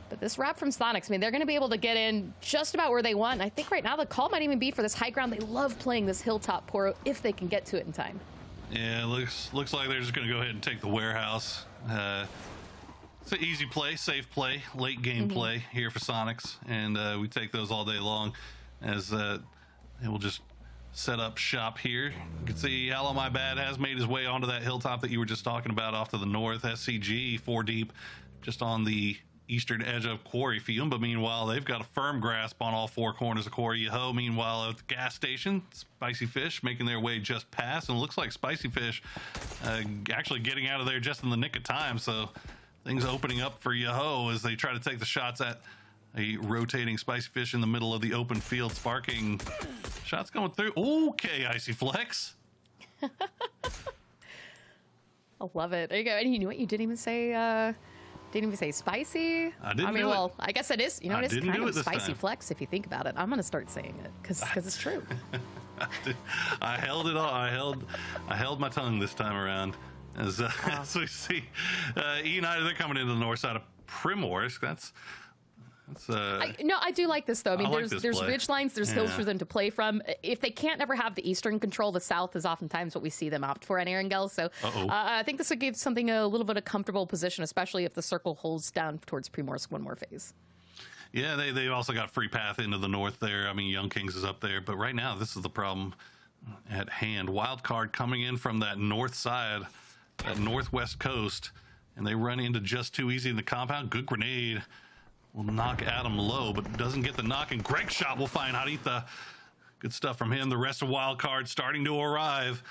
But this wrap from Sonics, I mean, they're going to be able to get in just about where they want. And I think right now the call might even be for this high ground. They love playing this hilltop Poro if they can get to it in time. Yeah, looks like they're just going to go ahead and take the warehouse. It's an easy play, safe play, late game play here for Sonics, and we take those all day long as they will just set up shop here. You can see Hello My Bad has made his way onto that hilltop that you were just talking about off to the north. SCG 4 deep just on the eastern edge of Quarry. Fiumba, meanwhile, they've got a firm grasp on all four corners of Quarry. Yoho, meanwhile, at the gas station. Spicy Fish making their way just past, and it looks like Spicy Fish actually getting out of there just in the nick of time, so things opening up for Yoho as they try to take the shots at a rotating Spicy Fish in the middle of the open field. Sparking shots going through. Okay, Icy Flex. I love it. There you go. And you know what? You didn't even say spicy. I didn't. I guess it is. You know, it is kind of spicy time. Flex if you think about it. I'm gonna start saying it because it's true. I held it all. I held my tongue this time around. As we see, United, they're coming into the north side of Primorsk. I do like this though. I mean, there's ridge lines, there's hills for them to play from. If they can't ever have the eastern control, the south is oftentimes what we see them opt for at Erangel. So I think this would give something a little bit of comfortable position, especially if the circle holds down towards Primorsk one more phase. Yeah, they also got free path into the north there. I mean, Young Kings is up there, but right now this is the problem at hand. Wildcard coming in from that north side, that northwest coast, and they run into just too easy in the compound. Good grenade. Will knock Adam low, but doesn't get the knock, and Greg shot will find Haritha. Good stuff from him. The rest of Wildcard starting to arrive.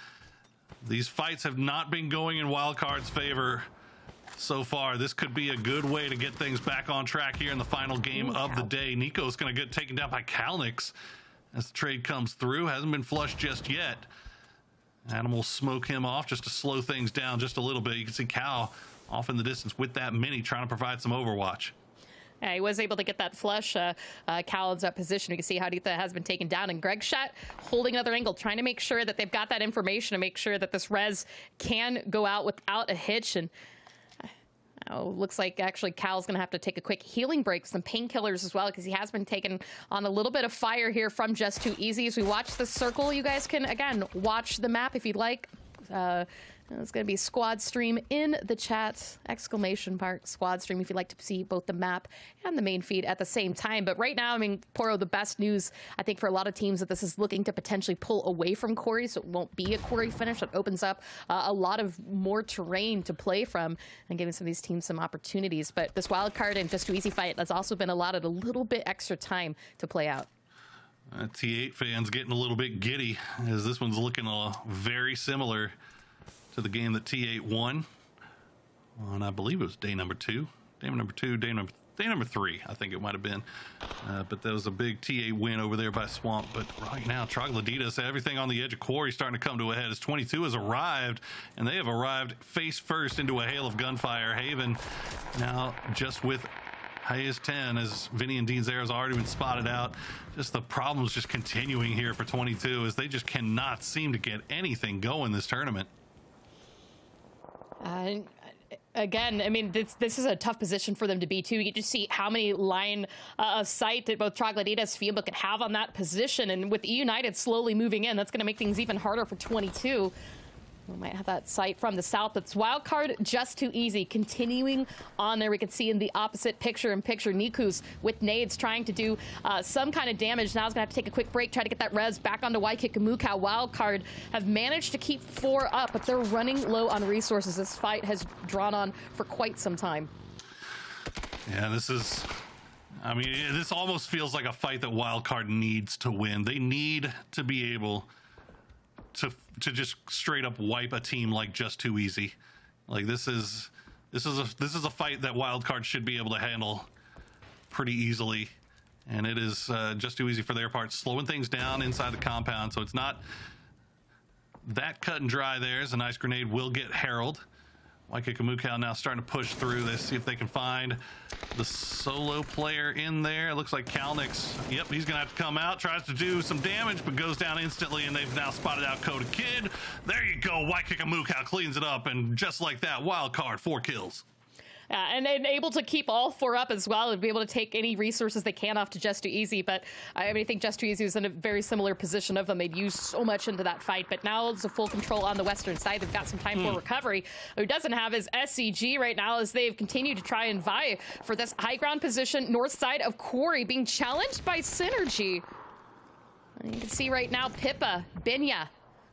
These fights have not been going in Wildcard's favor so far. This could be a good way to get things back on track here in the final game of the day. Nico's going to get taken down by Kalnix as the trade comes through. Hasn't been flushed just yet. Adam will smoke him off just to slow things down just a little bit. You can see Cal off in the distance with that mini trying to provide some overwatch. Yeah, he was able to get that flush. Cal ends up position. You can see Haritha has been taken down, and Greg shot holding another angle, trying to make sure that they've got that information to make sure that this res can go out without a hitch. And looks like actually Cal's going to have to take a quick healing break, some painkillers as well, because he has been taken on a little bit of fire here from Just Too Easy. As we watch the circle, you guys can, again, watch the map if you'd like. It's going to be squad stream in the chat, exclamation mark squad stream if you'd like to see both the map and the main feed at the same time. But right now, I mean, Poro, the best news, I think, for a lot of teams that this is looking to potentially pull away from Quarry, so it won't be a Quarry finish. It opens up a lot of more terrain to play from and giving some of these teams some opportunities. But this wild card and Just Too Easy fight has also been allotted a little bit extra time to play out. T8 fans getting a little bit giddy as this one's looking very similar to the game that T8 won on, I believe it was day number 3, I think it might have been. But that was a big T8 win over there by Swamp. But right now, Troglodytes, everything on the edge of Quarry starting to come to a head as 22 has arrived, and they have arrived face first into a hail of gunfire. Haven now just with Hayes 10 as Vinny and Dean's arrows already been spotted out. Just the problems just continuing here for 22 as they just cannot seem to get anything going this tournament. Again, I mean, this is a tough position for them to be, too. You just see how many line of sight that both Troglodytes and Fiumba could have on that position. And with United slowly moving in, that's going to make things even harder for 22. We might have that sight from the south. It's wildcard Just Too Easy. Continuing on there, we can see in the opposite picture-in-picture, Niku's with nades trying to do some kind of damage. Now he's going to have to take a quick break, try to get that res back onto Waikikamuka. Wildcard have managed to keep 4 up, but they're running low on resources. This fight has drawn on for quite some time. Yeah, this is... I mean, this almost feels like a fight that Wildcard needs to win. They need to be able to just straight up wipe a team like Just Too Easy. Like this is a fight that Wildcard should be able to handle pretty easily, and it is Just Too Easy for their part, slowing things down inside the compound, so it's not that cut and dry. There's a nice grenade, will get Herald. Waikikamuka now starting to push through this, see if they can find the solo player in there. It looks like Kalnix, yep, he's gonna have to come out, tries to do some damage, but goes down instantly, and they've now spotted out Coda Kid. There you go, Waikikamuka cleans it up, and just like that, Wildcard, 4 kills. And able to keep all 4 up as well and be able to take any resources they can off to Just Too Easy. But I mean, I think Just Too Easy was in a very similar position of them. They'd used so much into that fight, but now it's a full control on the western side. They've got some time for recovery. Who doesn't have is SCG right now, as they've continued to try and vie for this high ground position north side of Quarry, being challenged by Synergy. And you can see right now Pippa, Binya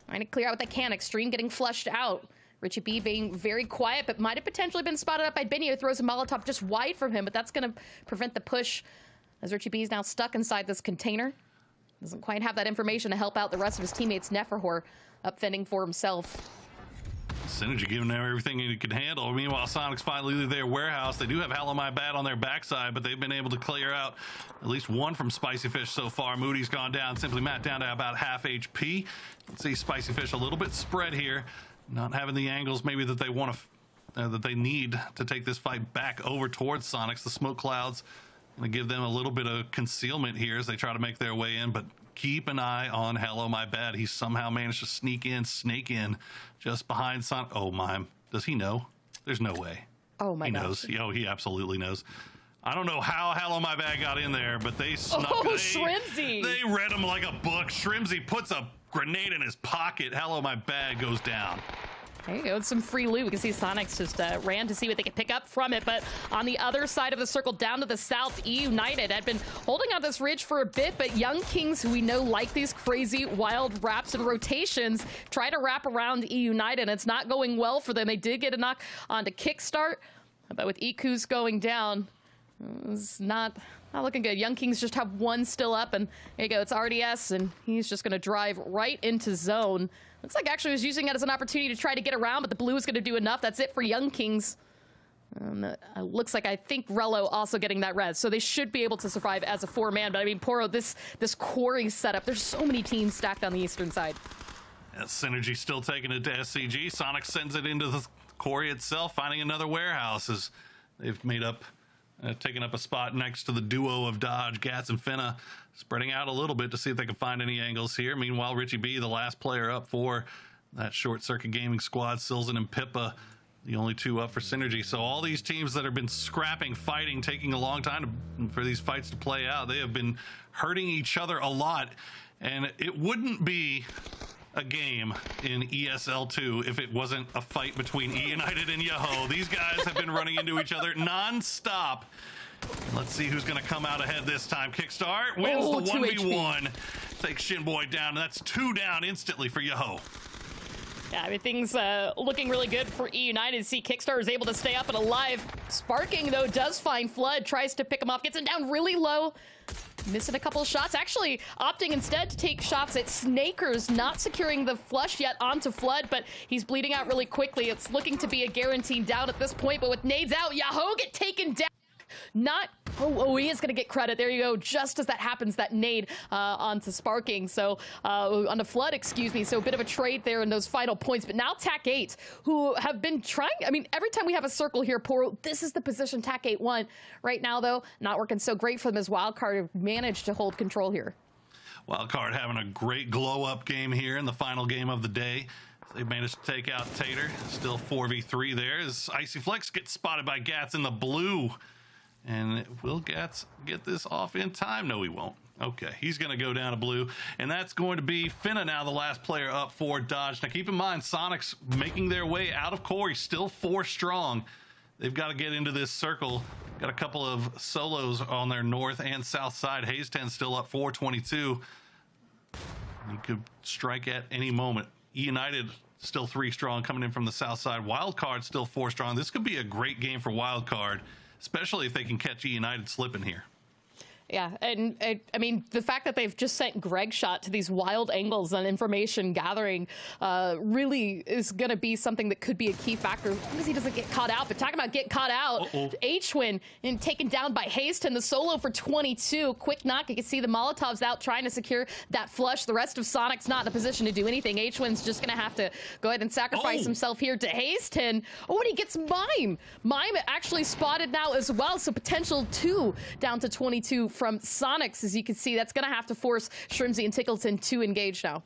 trying to clear out what they can. Extreme getting flushed out. Richie B being very quiet, but might have potentially been spotted up by Binya, who throws a Molotov just wide from him, but that's going to prevent the push, as Richie B is now stuck inside this container. Doesn't quite have that information to help out the rest of his teammates. Neferhor up fending for himself. Synergy giving them everything he can handle. Meanwhile, Sonic's finally leave their warehouse. They do have Hello My Bad on their backside, but they've been able to clear out at least one from Spicy Fish so far. Moody's gone down, Simply Matt down to about half HP. Let's see Spicy Fish a little bit spread here, not having the angles maybe that they want to, that they need to take this fight back over towards Sonics. The smoke clouds going to give them a little bit of concealment here as they try to make their way in, but keep an eye on Hello My Bad. He somehow managed to snake in just behind Sonic. Oh, my. Does he know? There's no way. Oh, my God. He knows. Oh, he absolutely knows. I don't know how Hello My Bad got in there, but they snuck. Oh, Shrimzy. They read him like a book. Shrimzy puts a grenade in his pocket. Hello My Bad goes down. There you go, it's some free loot. We can see Sonics just ran to see what they could pick up from it. But on the other side of the circle, down to the south, E United had been holding on this ridge for a bit, but Young Kings, who we know like these crazy wild wraps and rotations, try to wrap around E United, and it's not going well for them. They did get a knock onto Kickstart, but with Iku's going down, it's not looking good. Young Kings just have one still up, and there you go, it's RDS, and he's just going to drive right into zone. Looks like actually was using it as an opportunity to try to get around, but the blue is going to do enough. That's it for Young Kings. Looks like I think Rello also getting that res, so they should be able to survive as a 4-man. But I mean, Poro, this Quarry setup, there's so many teams stacked on the eastern side. Yeah, Synergy still taking it to SCG. Sonic sends it into the Quarry itself, finding another warehouse as they've made up, taking up a spot next to the duo of Dodge, Gats, and Finna, spreading out a little bit to see if they can find any angles here. Meanwhile, Richie B, the last player up for that Short Circuit Gaming squad, Silzen and Pippa, the only 2 up for Synergy. So all these teams that have been scrapping, fighting, taking a long time for these fights to play out, they have been hurting each other a lot. And it wouldn't be a game in ESL 2 if it wasn't a fight between E United and Yoho. These guys have been running into each other non-stop. Let's see who's going to come out ahead this time. Kickstart wins the 1v1. Takes Shinboy down, and that's 2 down instantly for Yoho. Yeah, I mean, things looking really good for E United. See, Kickstarter is able to stay up and alive. Sparking, though, does find Flood, tries to pick him off, gets him down really low. Missing a couple of shots, actually opting instead to take shots at Snakers, not securing the flush yet onto Flood, but he's bleeding out really quickly. It's looking to be a guaranteed down at this point, but with nades out, Yoho get taken down. Not, he is going to get credit. There you go. Just as that happens, that nade onto Sparking. So, on the Flood, excuse me. So a bit of a trade there in those final points. But now TAC-8, who have been trying, I mean, every time we have a circle here, Poro, this is the position TAC-8 won. Right now, though, not working so great for them as Wildcard have managed to hold control here. Wildcard having a great glow-up game here in the final game of the day. They managed to take out Tater. Still 4v3 there as Icy Flex gets spotted by Gats in the blue. And will Gats get this off in time? No, he won't. Okay, he's going to go down to blue. And that's going to be Finna now, the last player up for Dodge. Now, keep in mind, Sonic's making their way out of Quarry, still 4 strong. They've got to get into this circle. Got a couple of solos on their north and south side. Hayes 10 still up 422. He could strike at any moment. United still 3 strong coming in from the south side. Wildcard still 4 strong. This could be a great game for Wildcard, especially if they can catch E United slipping here. Yeah, and I mean, the fact that they've just sent Greg Shot to these wild angles and information gathering really is going to be something that could be a key factor as long as he doesn't get caught out. But talking about getting caught out, H-Win and taken down by Haston, the solo for 22. Quick knock, you can see the Molotovs out trying to secure that flush. The rest of Sonic's not in a position to do anything. H-Win's just going to have to go ahead and sacrifice himself here to Haston. Oh, and he gets Mime. Mime actually spotted now as well, so potential 2 down to 22 from Sonics. As you can see, that's going to have to force Shrimzy and Tickleton to engage now.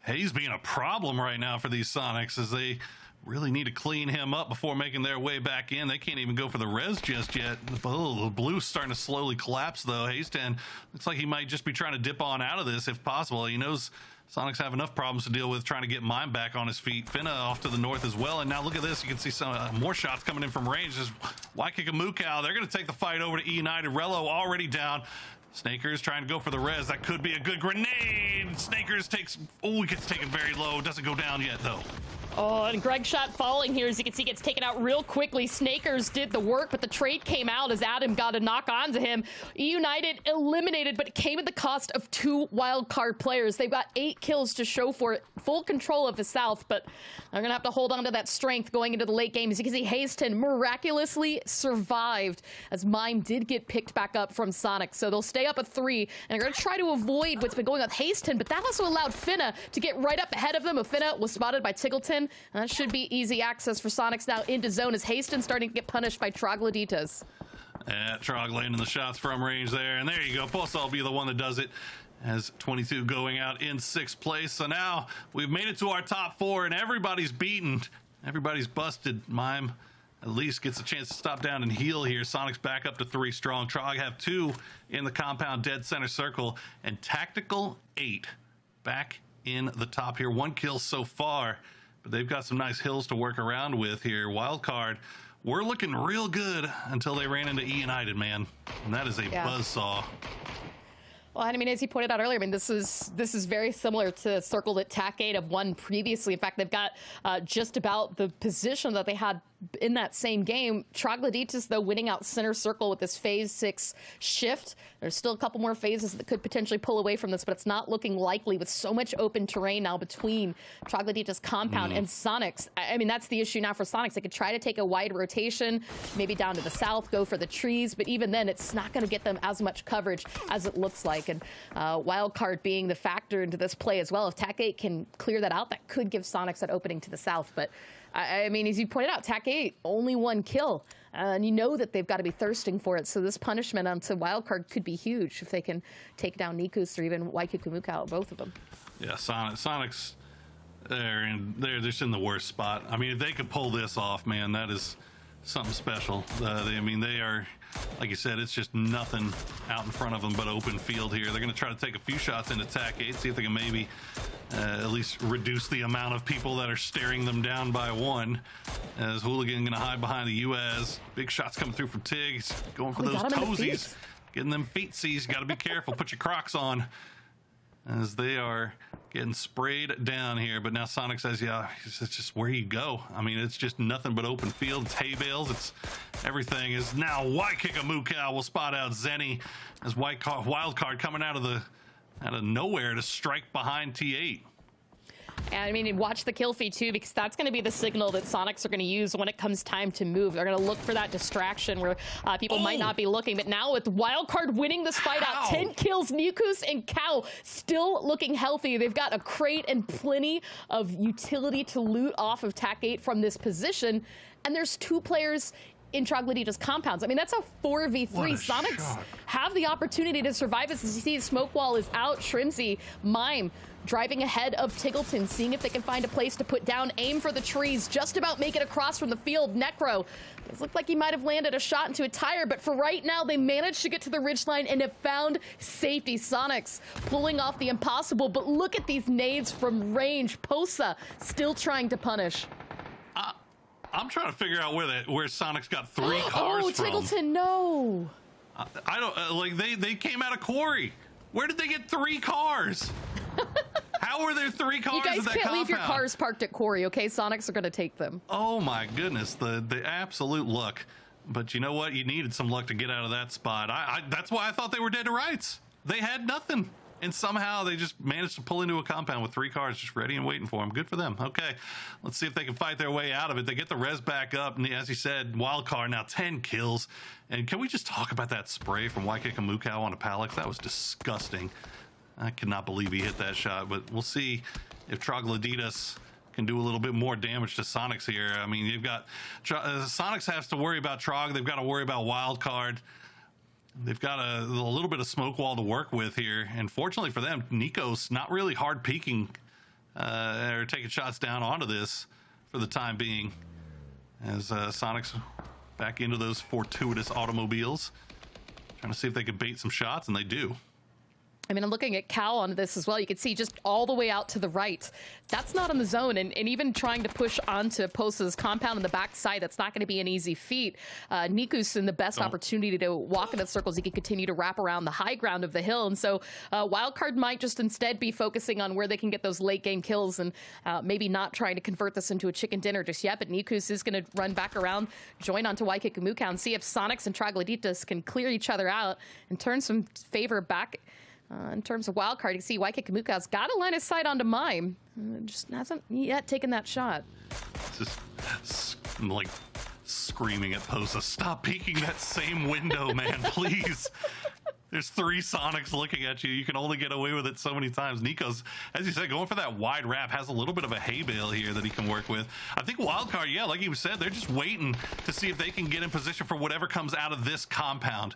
Hayes being a problem right now for these Sonics as they really need to clean him up before making their way back in. They can't even go for the res just yet. Oh, the blue's starting to slowly collapse, though. Hasten looks like he might just be trying to dip on out of this if possible. He knows Sonics have enough problems to deal with trying to get Mime back on his feet. Finna off to the north as well. And now look at this. You can see some more shots coming in from range. This Waikika they're going to take the fight over to E United. Rello already down. Snakers trying to go for the res. That could be a good grenade. Snakers takes, he gets taken very low. Doesn't go down yet, though. Oh, and Greg shot falling here, as you can see, gets taken out real quickly. Snakers did the work, but the trade came out as Adam got a knock onto him. United eliminated, but it came at the cost of 2 wildcard players. They've got 8 kills to show for it. Full control of the South, but they're going to have to hold on to that strength going into the late game. As you can see, Hasten miraculously survived as Mime did get picked back up from Sonic. So they'll stay up at 3, and they're going to try to avoid what's been going on with Hasten, but that also allowed Finna to get right up ahead of them. Finna was spotted by Tiggleton. That should be easy access for Sonics now into zone as Hasten starting to get punished by Trogloditas. Trog landing the shots from range there, and there you go. Pulse will be the one that does it, as 22 going out in 6th place. So now we've made it to our top 4, and everybody's beaten. Everybody's busted. Mime at least gets a chance to stop down and heal here. Sonic's back up to 3 strong. Trog have 2 in the compound dead center circle, and Tactical 8 back in the top here. 1 kill so far, but they've got some nice hills to work around with here. Wildcard, we're looking real good until they ran into E United, man. And that is a buzzsaw. Well, I mean, as you pointed out earlier, I mean, this is very similar to the circle that TAC8 have won previously. In fact, they've got just about the position that they had in that same game. Trogloditas, though, winning out center circle with this phase 6 shift. There's still a couple more phases that could potentially pull away from this, but it's not looking likely with so much open terrain now between Trogloditas compound and Sonics. I mean, that's the issue now for Sonics. They could try to take a wide rotation, maybe down to the south, go for the trees, but even then, it's not going to get them as much coverage as it looks like. And Wildcard being the factor into this play as well. If TAC8 can clear that out, that could give Sonics that opening to the south. But I mean, as you pointed out, TAC8 only 1 kill, and you know that they've got to be thirsting for it. So this punishment onto Wildcard could be huge if they can take down Nikus or even Waikikumuka, both of them. Yeah, Sonics, they're just in the worst spot. I mean, if they could pull this off, man, that is something special. I mean, they are, like you said, it's just nothing out in front of them but open field here. They're going to try to take a few shots into TAC8, see if they can maybe at least reduce the amount of people that are staring them down by 1. As Hooligan going to hide behind the UAS. Big shots coming through from Tiggs, going for those toesies, getting them feetsies. Got to be careful. Put your Crocs on, as they are getting sprayed down here. But now Sonic says, yeah, it's just where you go. I mean, it's just nothing but open field. It's hay bales. It's everything is now Waikikumuka will spot out Zenny as Wildcard coming out of nowhere to strike behind T8. And I mean, watch the kill feed too, because that's going to be the signal that Sonics are going to use when it comes time to move. They're going to look for that distraction where people might not be looking. But now with Wildcard winning this fight out, 10 kills, Nikus and Cow still looking healthy. They've got a crate and plenty of utility to loot off of TAC8 from this position. And there's 2 players in Trogloditas compounds. I mean, that's a 4v3. Sonics have the opportunity to survive as you see the smoke wall is out. Shrimsy, Mime driving ahead of Tiggleton, seeing if they can find a place to put down, aim for the trees, just about make it across from the field. Necro, it looked like he might have landed a shot into a tire, but for right now, they managed to get to the ridgeline and have found safety. Sonics pulling off the impossible, but look at these nades from range. Posa still trying to punish. I'm trying to figure out where Sonic's got 3 cars from. Tiggleton, no. I don't like they came out of quarry. Where did they get 3 cars? How were there 3 cars? You guys in that can't leave your compound? cars parked at quarry, okay? Sonics are going to take them. Oh my goodness, the absolute luck. But you know what? You needed some luck to get out of that spot. That's why I thought they were dead to rights. They had nothing. And somehow they just managed to pull into a compound with 3 cars just ready and waiting for them. Good for them. Okay, let's see if they can fight their way out of it. They get the res back up, and as you said, Wildcard now 10 kills. And can we just talk about that spray from Waikikumuka on a Palix? That was disgusting. I cannot believe he hit that shot, but we'll see if Trogloditas can do a little bit more damage to Sonics here. I mean, you've got Sonics has to worry about Trog. They've got to worry about Wildcard. They've got a little bit of smoke wall to work with here, and fortunately for them, Nico's not really hard peeking or taking shots down onto this for the time being, as Sonic's back into those fortuitous automobiles, trying to see if they could bait some shots, and they do. I mean, I'm looking at Cal on this as well. You can see just all the way out to the right. That's not in the zone. And even trying to push onto Posa's compound on the backside, that's not going to be an easy feat. Niku's in the best opportunity to walk in the circles. He can continue to wrap around the high ground of the hill. And so Wildcard might just instead be focusing on where they can get those late game kills and maybe not trying to convert this into a chicken dinner just yet. But Niku's is going to run back around, join onto Waikikamuka, and see if Sonics and Trogloditas can clear each other out and turn some favor back. In terms of wildcard, you can see Waikikamuka's got a line of sight onto Mime. Just hasn't yet taken that shot. Just like screaming at Posa, stop peeking that same window, man, please. There's 3 Sonics looking at you. You can only get away with it so many times. Nico's, as you said, going for that wide wrap, has a little bit of a hay bale here that he can work with. I think Wildcard, yeah, like you said, they're just waiting to see if they can get in position for whatever comes out of this compound.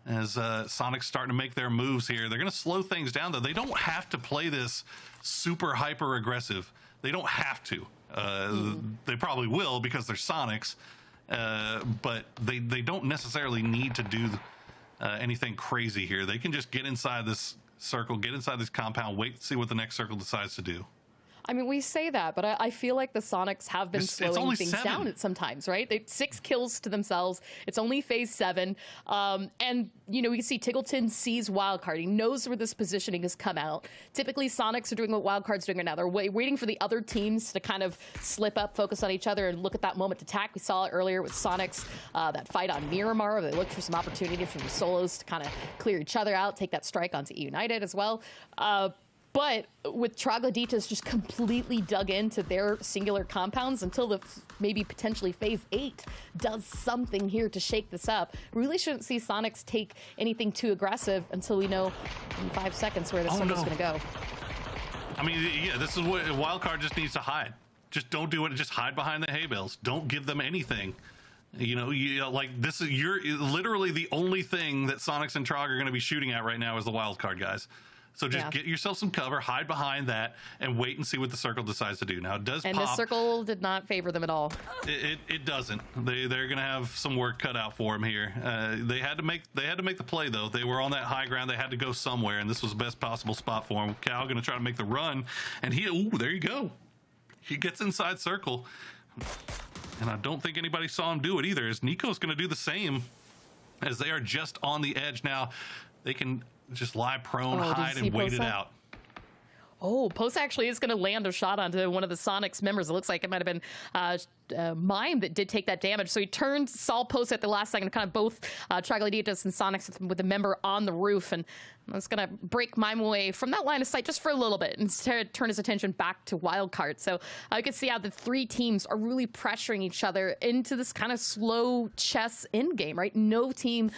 As Sonic's starting to make their moves here. They're going to slow things down, though. They don't have to play this super hyper aggressive. They don't have to. They probably will because they're Sonics, but they don't necessarily need to do anything crazy here. They can just get inside this circle, get inside this compound, wait to see what the next circle decides to do. I mean, we say that, but I feel like the Sonics have been slowing things down at sometimes, right? They 6 kills to themselves. It's only phase 7. And, you know, we can see Tiggleton sees Wildcard. He knows where this positioning has come out. Typically, Sonics are doing what Wildcard's doing right now. They're waiting for the other teams to kind of slip up, focus on each other, and look at that moment to attack. We saw it earlier with Sonics, that fight on Miramar. They looked for some opportunity for the solos to kind of clear each other out, take that strike onto United as well. But with Trogloditas just completely dug into their singular compounds until the maybe potentially phase 8 does something here to shake this up. We really shouldn't see Sonics take anything too aggressive until we know in 5 seconds where the circle's going to go. I mean, yeah, this is what Wildcard just needs to hide. Just don't do it. Just hide behind the hay bales. Don't give them anything. You know, like this is you're literally the only thing that Sonics and Trog are going to be shooting at right now is the Wildcard guys. So just get yourself some cover, hide behind that, and wait and see what the circle decides to do. Now, it does and pop. The circle did not favor them at all. It doesn't. They're going to have some work cut out for them here. They had to make the play, though. They were on that high ground. They had to go somewhere, and this was the best possible spot for them. Cal going to try to make the run, and there you go. He gets inside circle, and I don't think anybody saw him do it either, as Nico's going to do the same, as they are just on the edge now. They can just lie prone, hide, and wait it out. Oh, Posa actually is going to land a shot onto one of the Sonics members. It looks like it might have been Mime that did take that damage. So he turned, saw Posa at the last second, kind of both Trogloditas and Sonics with the member on the roof. And that's going to break Mime away from that line of sight just for a little bit and turn his attention back to Wildcard. So you can see how the 3 teams are really pressuring each other into this kind of slow chess endgame, right? No team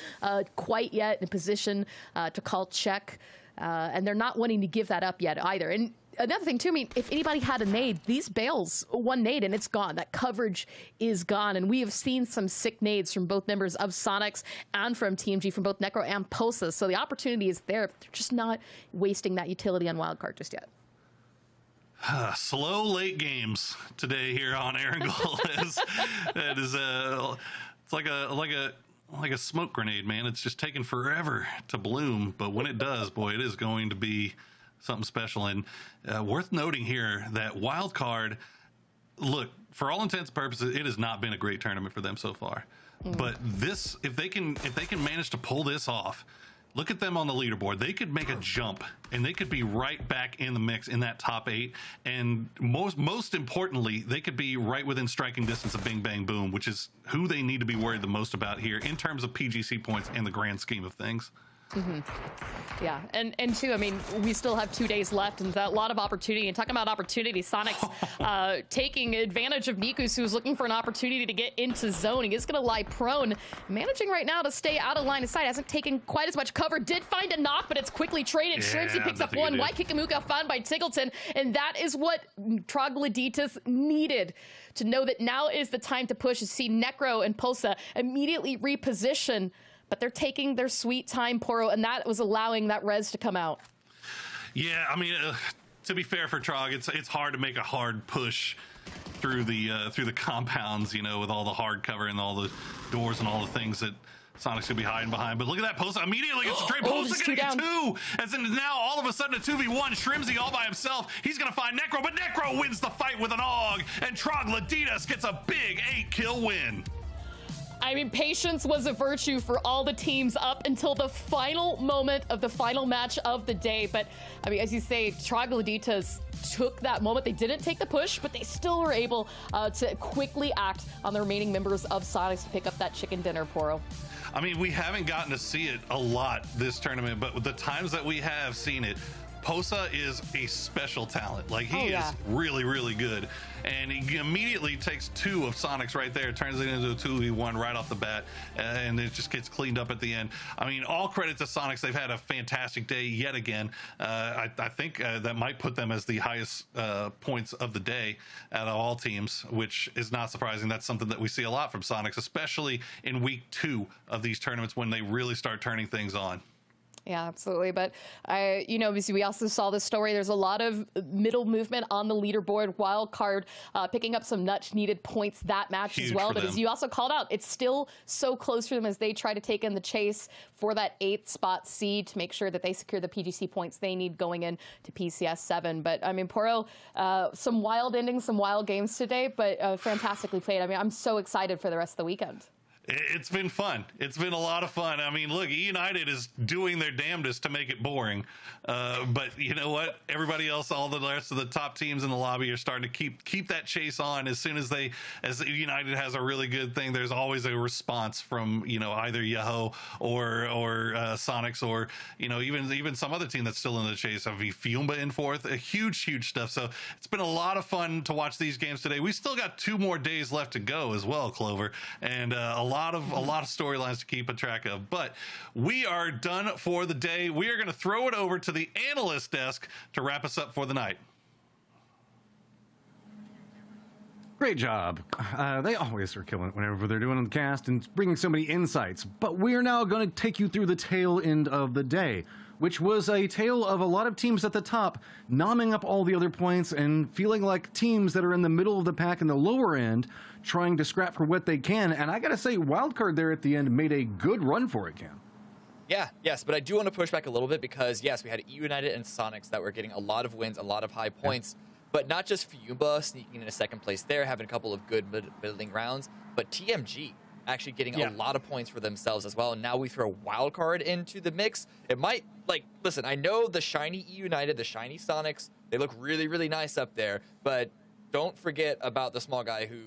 quite yet in a position to call check. And they're not wanting to give that up yet either. And another thing, too, I mean, if anybody had a nade, these bales, one nade, and it's gone. That coverage is gone. And we have seen some sick nades from both members of Sonics and from TMG, from both Necro and Posa. So the opportunity is there. They're just not wasting that utility on Wildcard just yet. Slow late games today here on Erangel. It's like a smoke grenade, man. It's just taking forever to bloom, but when it does, boy, it is going to be something special. And worth noting here that Wildcard, look, for all intents and purposes, it has not been a great tournament for them so far. But this, if they can manage to pull this off, look at them on the leaderboard. They could make a jump, and they could be right back in the mix in that top 8. And most importantly, they could be right within striking distance of Bing Bang Boom, which is who they need to be worried the most about here in terms of PGC points in the grand scheme of things. Yeah, and too, I mean, we still have 2 days left, and a lot of opportunity. And talking about opportunity, Sonics taking advantage of Nikus, who's looking for an opportunity to get into zone. He is going to lie prone, managing right now to stay out of line of sight. Hasn't taken quite as much cover. Did find a knock, but it's quickly traded. Shrimsy picks up one. Waikikamuka found by Tiggleton, and that is what Trogloditas needed to know that now is the time to push. To see Necro and Posa immediately reposition. But they're taking their sweet time, Poro, and that was allowing that res to come out. Yeah, I mean, to be fair for Trog, it's hard to make a hard push through the compounds, you know, with all the hard cover and all the doors and all the things that Sonic's gonna be hiding behind. But look at that, Posa immediately gets a trade. Posa gonna get two, as in now all of a sudden a 2v1. Shrimzy all by himself. He's gonna find Necro, but Necro wins the fight with an AUG, and Trogloditas gets a big 8-kill win. I mean, patience was a virtue for all the teams up until the final moment of the final match of the day. But, I mean, as you say, Trogloditas took that moment. They didn't take the push, but they still were able to quickly act on the remaining members of Sonics to pick up that chicken dinner, Poro. I mean, we haven't gotten to see it a lot this tournament, but the times that we have seen it, Posa is a special talent. Like, he is really, really good. And he immediately takes two of Sonic's right there, turns it into a 2v1 right off the bat, and it just gets cleaned up at the end. I mean, all credit to Sonics. They've had a fantastic day yet again. I think that might put them as the highest points of the day out of all teams, which is not surprising. That's something that we see a lot from Sonics, especially in week 2 of these tournaments when they really start turning things on. Yeah, absolutely. But you know, we also saw this story. There's a lot of middle movement on the leaderboard. Wildcard picking up some much needed points that match as well. But as you also called out, it's still so close for them as they try to take in the chase for that 8th spot seed to make sure that they secure the PGC points they need going in to PCS 7. But I mean, Poro, some wild endings, some wild games today, but fantastically played. I mean, I'm so excited for the rest of the weekend. It's been fun. It's been a lot of fun. I mean, look, E United is doing their damnedest to make it boring. But you know what? Everybody else, all the rest of the top teams in the lobby are starting to keep that chase on. As soon as United has a really good thing, there's always a response from, you know, either Yahoo or Sonics, or, you know, even some other team that's still in the chase. I mean, Fiumba in 4th, huge stuff. So it's been a lot of fun to watch these games today. We still got 2 more days left to go as well, Clover, and a lot of storylines to keep a track of. But we are done for the day. We are going to throw it over to the analyst desk to wrap us up for the night. Great job. They always are killing it whenever they're doing the cast and bringing so many insights. But we're now going to take you through the tail end of the day, which was a tale of a lot of teams at the top nomming up all the other points and feeling like teams that are in the middle of the pack in the lower end trying to scrap for what they can. And I gotta say, Wildcard there at the end made a good run for it, Cam. Yes, but I do want to push back a little bit because, yes, we had E United and Sonics that were getting a lot of wins, a lot of high points, but not just Fiumba sneaking into 2nd place there, having a couple of good middling rounds, but TMG actually getting a lot of points for themselves as well. And now we throw Wildcard into the mix. It might, like, listen, I know the shiny E United, the shiny Sonics, they look really, really nice up there, but don't forget about the small guy who,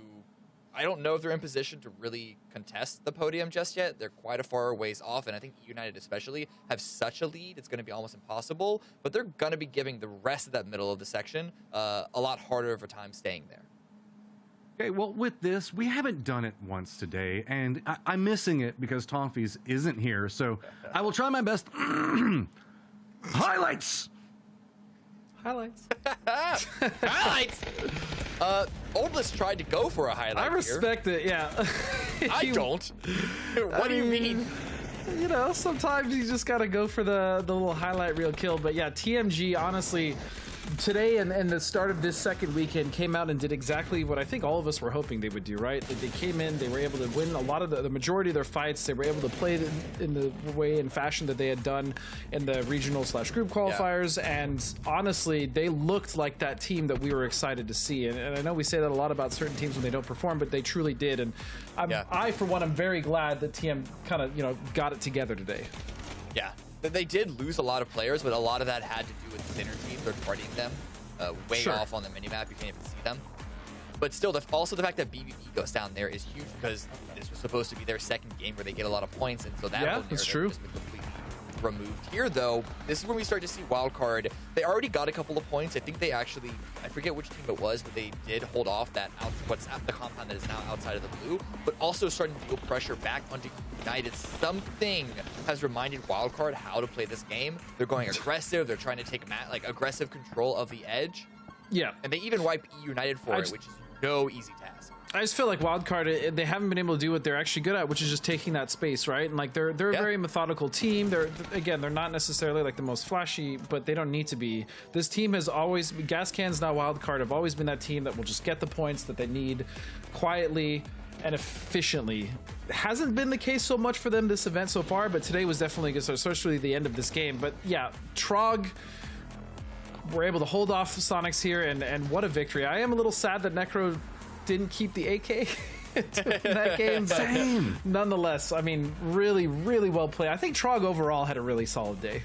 I don't know if they're in position to really contest the podium just yet. They're quite a far ways off, and I think United especially have such a lead, it's going to be almost impossible, but they're going to be giving the rest of that middle of the section a lot harder of a time staying there. Okay, well, with this, we haven't done it once today, and I'm missing it because Toffees isn't here, so I will try my best. Highlights! Highlights. Highlights! Oldless tried to go for a highlight. I respect it, yeah. I don't. What do you mean? You know, sometimes you just gotta go for the little highlight reel kill. But yeah, TMG, honestly, today and the start of this second weekend came out and did exactly what I think all of us were hoping they would do, right? That they came in, they were able to win a lot of the majority of their fights. They were able to play in the way and fashion that they had done in the regional/group qualifiers. And honestly, they looked like that team that we were excited to see. And I know we say that a lot about certain teams when they don't perform, but they truly did. And I, for one, am very glad that TM kind of, you know, got it together today. Yeah. They did lose a lot of players, but a lot of that had to do with synergy. They're partying them way off on the minimap. You can't even see them. But still, also the fact that BBB goes down there is huge because this was supposed to be their second game where they get a lot of points. And so that whole narrative has been completely removed. Here, though, this is when we start to see Wildcard. They already got a couple of points. I think they actually, I forget which team it was, but they did hold off that what's at the compound that is now outside of the blue, but also starting to feel pressure back onto United. Something has reminded Wildcard how to play this game. They're going aggressive. They're trying to take aggressive control of the edge. Yeah. And they even wipe E United for it, which is no easy task. I just feel like Wildcard, they haven't been able to do what they're actually good at, which is just taking that space, right? And like they're a very methodical team. They're not necessarily like the most flashy, but they don't need to be. This team has always, Gas Cans, now Wildcard, have always been that team that will just get the points that they need quietly and efficiently. It hasn't been the case so much for them this event so far, but today was definitely a good start, especially the end of this game. But yeah, Trog were able to hold off Sonics here, and what a victory. I am a little sad that Necro didn't keep the AK in that game, but nonetheless, I mean, really, really well played. I think Trog overall had a really solid day.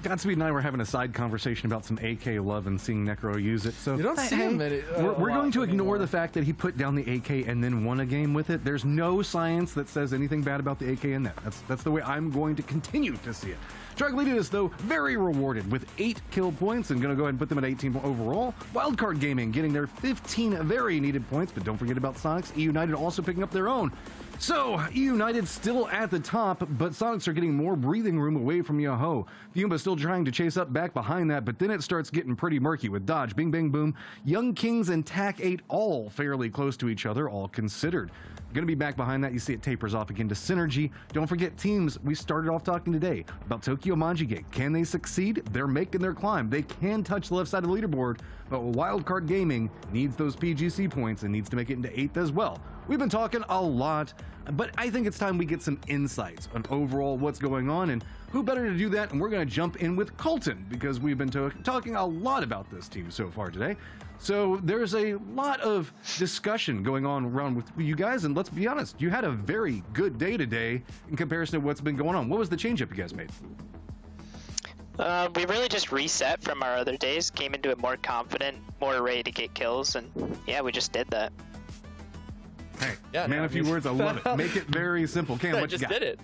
Godspeed and I were having a side conversation about some AK love and seeing Necro use it. So you don't see him. We're going to ignore the fact that he put down the AK and then won a game with it. There's no science that says anything bad about the AK in that. That's the way I'm going to continue to see it. Trogloditas, though, very rewarded with 8 kill points and going to go ahead and put them at 18 overall. Wildcard Gaming getting their 15 very needed points, but don't forget about Sonics. E United also picking up their own. So, E United still at the top, but Sonics are getting more breathing room away from Yahoo. Fuma still trying to chase up back behind that, but then it starts getting pretty murky with Dodge, Bing Bang Boom, Young Kings, and TAC 8 all fairly close to each other, all considered. Going to be back behind that. You see it tapers off again to Synergy. Don't forget teams. We started off talking today about Tokyo Manjigate. Can they succeed? They're making their climb. They can touch the left side of the leaderboard, but Wildcard Gaming needs those PGC points and needs to make it into 8th as well. We've been talking a lot, but I think it's time we get some insights on overall what's going on, and who better to do that? And we're going to jump in with Colton, because we've been talking a lot about this team so far today. So there's a lot of discussion going on around with you guys, and let's be honest, you had a very good day today in comparison to what's been going on. What was the change-up you guys made? We really just reset from our other days, came into it more confident, more ready to get kills, and yeah, we just did that. Hey, a few words, I love it. Make it very simple. Cam, what you got? I just did it.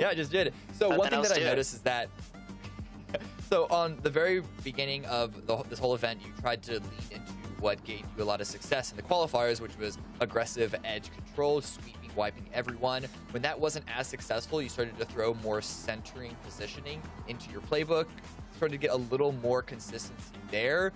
Yeah, I just did it. So one thing that I noticed is that, so on the very beginning of this whole event, you tried to lean into what gained you a lot of success in the qualifiers, which was aggressive edge control, sweeping, wiping everyone. When that wasn't as successful, you started to throw more centering positioning into your playbook, started to get a little more consistency there.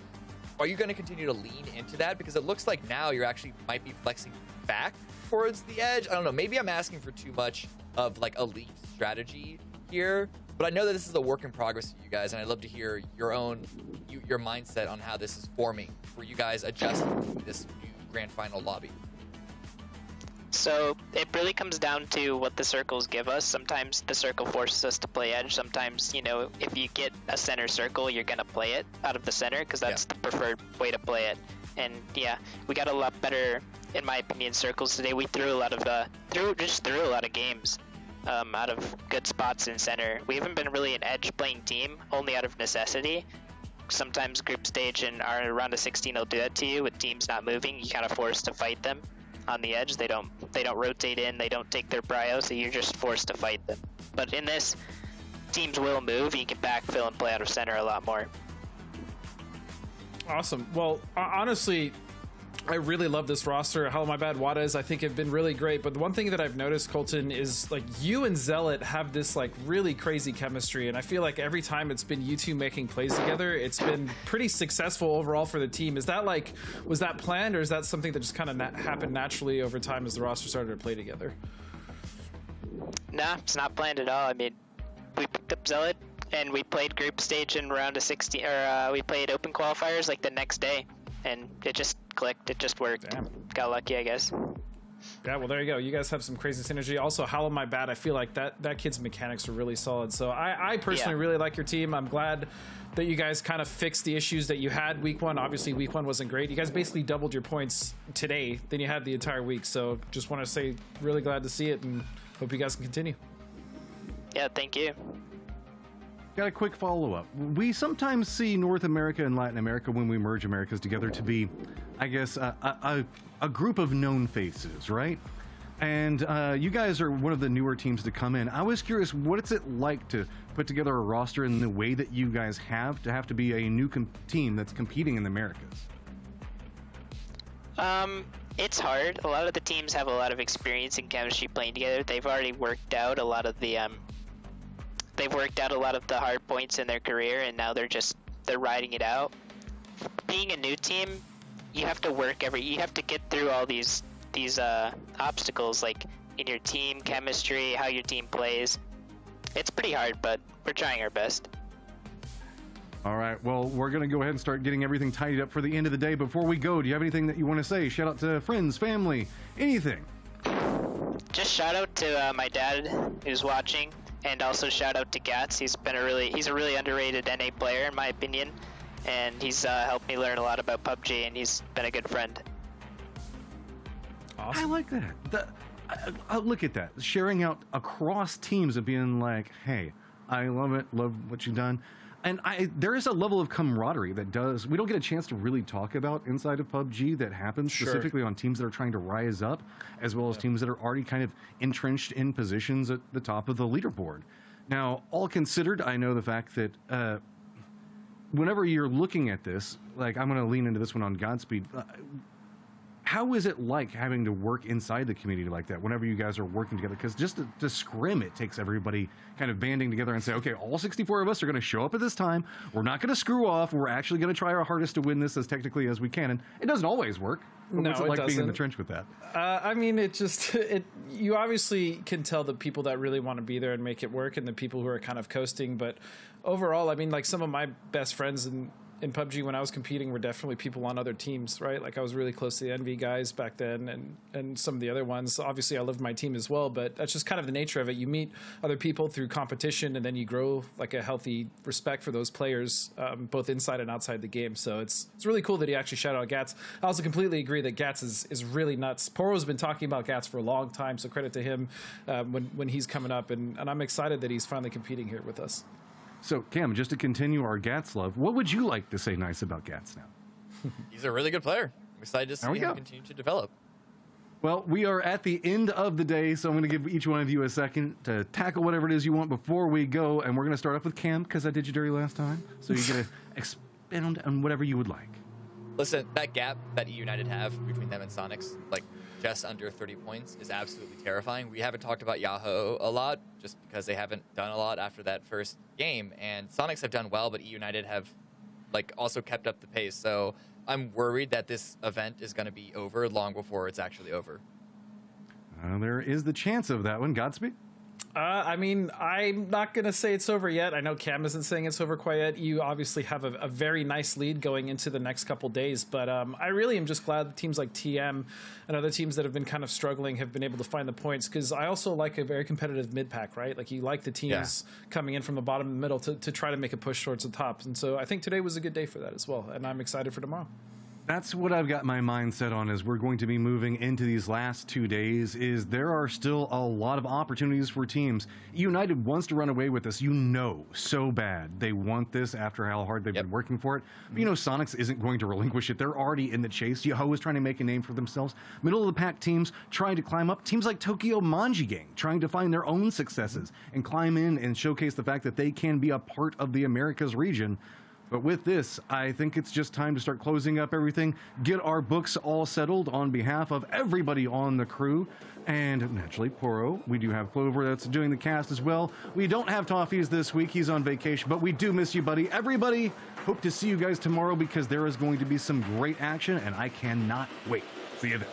Are you going to continue to lean into that? Because it looks like now you're actually might be flexing back towards the edge. I don't know. Maybe I'm asking for too much of like elite strategy here, but I know that this is a work in progress for you guys, and I'd love to hear your own your mindset on how this is forming for you guys adjusting to this new grand final lobby. So it really comes down to what the circles give us. Sometimes the circle forces us to play edge. Sometimes, you know, if you get a center circle, you're going to play it out of the center because that's the preferred way to play it. And yeah, we got a lot better, in my opinion, circles today. We threw a lot of threw a lot of games out of good spots in center. We haven't been really an edge playing team, only out of necessity. Sometimes group stage and our round of 16 will do that to you with teams not moving. You kind of forced to fight them on the edge. They don't rotate in, they don't take their prio, so you're just forced to fight them. But in this, teams will move. You can backfill and play out of center a lot more. Awesome. Well, honestly, I really love this roster. Hello, my bad, Wadas, I think have been really great. But the one thing that I've noticed, Colton, is like you and Zealot have this like really crazy chemistry, and I feel like every time it's been you two making plays together, it's been pretty successful overall for the team. Is that like, was that planned, or is that something that just kind of happened naturally over time as the roster started to play together? Nah, it's not planned at all. I mean, we picked up Zealot and we played group stage in round of 16, or we played open qualifiers like the next day, and it just clicked. It just worked. Damn. Got lucky, I guess. Yeah, well, there you go. You guys have some crazy synergy. Also, Hello, my bad. I feel like that kid's mechanics are really solid. So I personally really like your team. I'm glad that you guys kind of fixed the issues that you had week one. Obviously, week one wasn't great. You guys basically doubled your points today than you had the entire week. So just want to say really glad to see it, and hope you guys can continue. Yeah, thank you. Got a quick follow-up. We sometimes see North America and Latin America, when we merge Americas together, to be, I guess, a group of known faces, right? And you guys are one of the newer teams to come in. I was curious, what is it like to put together a roster in the way that you guys have to be a new team that's competing in the Americas? It's hard. A lot of the teams have a lot of experience and chemistry playing together. They've already worked out a lot of the hard points in their career, and now they're riding it out. Being a new team, you have to work you have to get through all these obstacles, like in your team chemistry, how your team plays. It's pretty hard, but we're trying our best. All right, well, we're going to go ahead and start getting everything tidied up for the end of the day. Before we go, do you have anything that you want to say? Shout out to friends, family, anything. Just shout out to my dad who's watching, and also shout out to Gats. He's a really underrated NA player in my opinion, and he's helped me learn a lot about PUBG, and he's been a good friend. Awesome. I like that. I look at that, sharing out across teams and being like, hey, I love it, love what you've done. And there is a level of camaraderie that we don't get a chance to really talk about inside of PUBG that happens specifically on teams that are trying to rise up, as well as teams that are already kind of entrenched in positions at the top of the leaderboard. Now, all considered, I know the fact that whenever you're looking at this, like I'm going to lean into this one on Godspeed, how is it like having to work inside the community like that whenever you guys are working together? Because just to scrim, it takes everybody kind of banding together and say, okay, all 64 of us are going to show up at this time. We're not going to screw off. We're actually going to try our hardest to win this as technically as we can. And it doesn't always work. But what's it like being in the trench with that? I mean, you obviously can tell the people that really want to be there and make it work and the people who are kind of coasting. But overall, I mean, like some of my best friends in PUBG when I was competing were definitely people on other teams, right? Like I was really close to the NV guys back then and some of the other ones. Obviously I loved my team as well, but that's just kind of the nature of it. You meet other people through competition and then you grow like a healthy respect for those players, both inside and outside the game. So it's really cool that he actually shouted out Gats. I also completely agree that Gats is really nuts. Poro's been talking about Gats for a long time, so credit to him when he's coming up, and I'm excited that he's finally competing here with us. So, Cam, just to continue our Gats love, what would you like to say nice about Gats now? He's a really good player. I'm excited to see him continue to develop. Well, we are at the end of the day, so I'm going to give each one of you a second to tackle whatever it is you want before we go, and we're going to start off with Cam, because I did you dirty last time, so you get to expand on whatever you would like. Listen, that gap that EU United have between them and Sonics, like just under 30 points, is absolutely terrifying. We haven't talked about Yahoo a lot just because they haven't done a lot after that first game, and Sonics have done well, but EU United have like also kept up the pace. So I'm worried that this event is going to be over long before it's actually over. There is the chance of that one. Godspeed? I mean, I'm not going to say it's over yet. I know Cam isn't saying it's over quite yet. You obviously have a very nice lead going into the next couple days, but I really am just glad teams like TM and other teams that have been kind of struggling have been able to find the points, because I also like a very competitive mid-pack, right? Like you like the teams coming in from the bottom and the middle to try to make a push towards the top. And so I think today was a good day for that as well, and I'm excited for tomorrow. That's what I've got my mind set on as we're going to be moving into these last 2 days. Is there are still a lot of opportunities for teams. United wants to run away with this, so bad. They want this after how hard they've been working for it. But Sonics isn't going to relinquish it. They're already in the chase. Yahoo is trying to make a name for themselves. Middle of the pack teams trying to climb up. Teams like Tokyo Manji Gang trying to find their own successes and climb in and showcase the fact that they can be a part of the Americas region. But with this, I think it's just time to start closing up everything, get our books all settled on behalf of everybody on the crew, and naturally, Poro. We do have Clover that's doing the cast as well. We don't have Toffees this week. He's on vacation, but we do miss you, buddy. Everybody, hope to see you guys tomorrow because there is going to be some great action, and I cannot wait. See you then.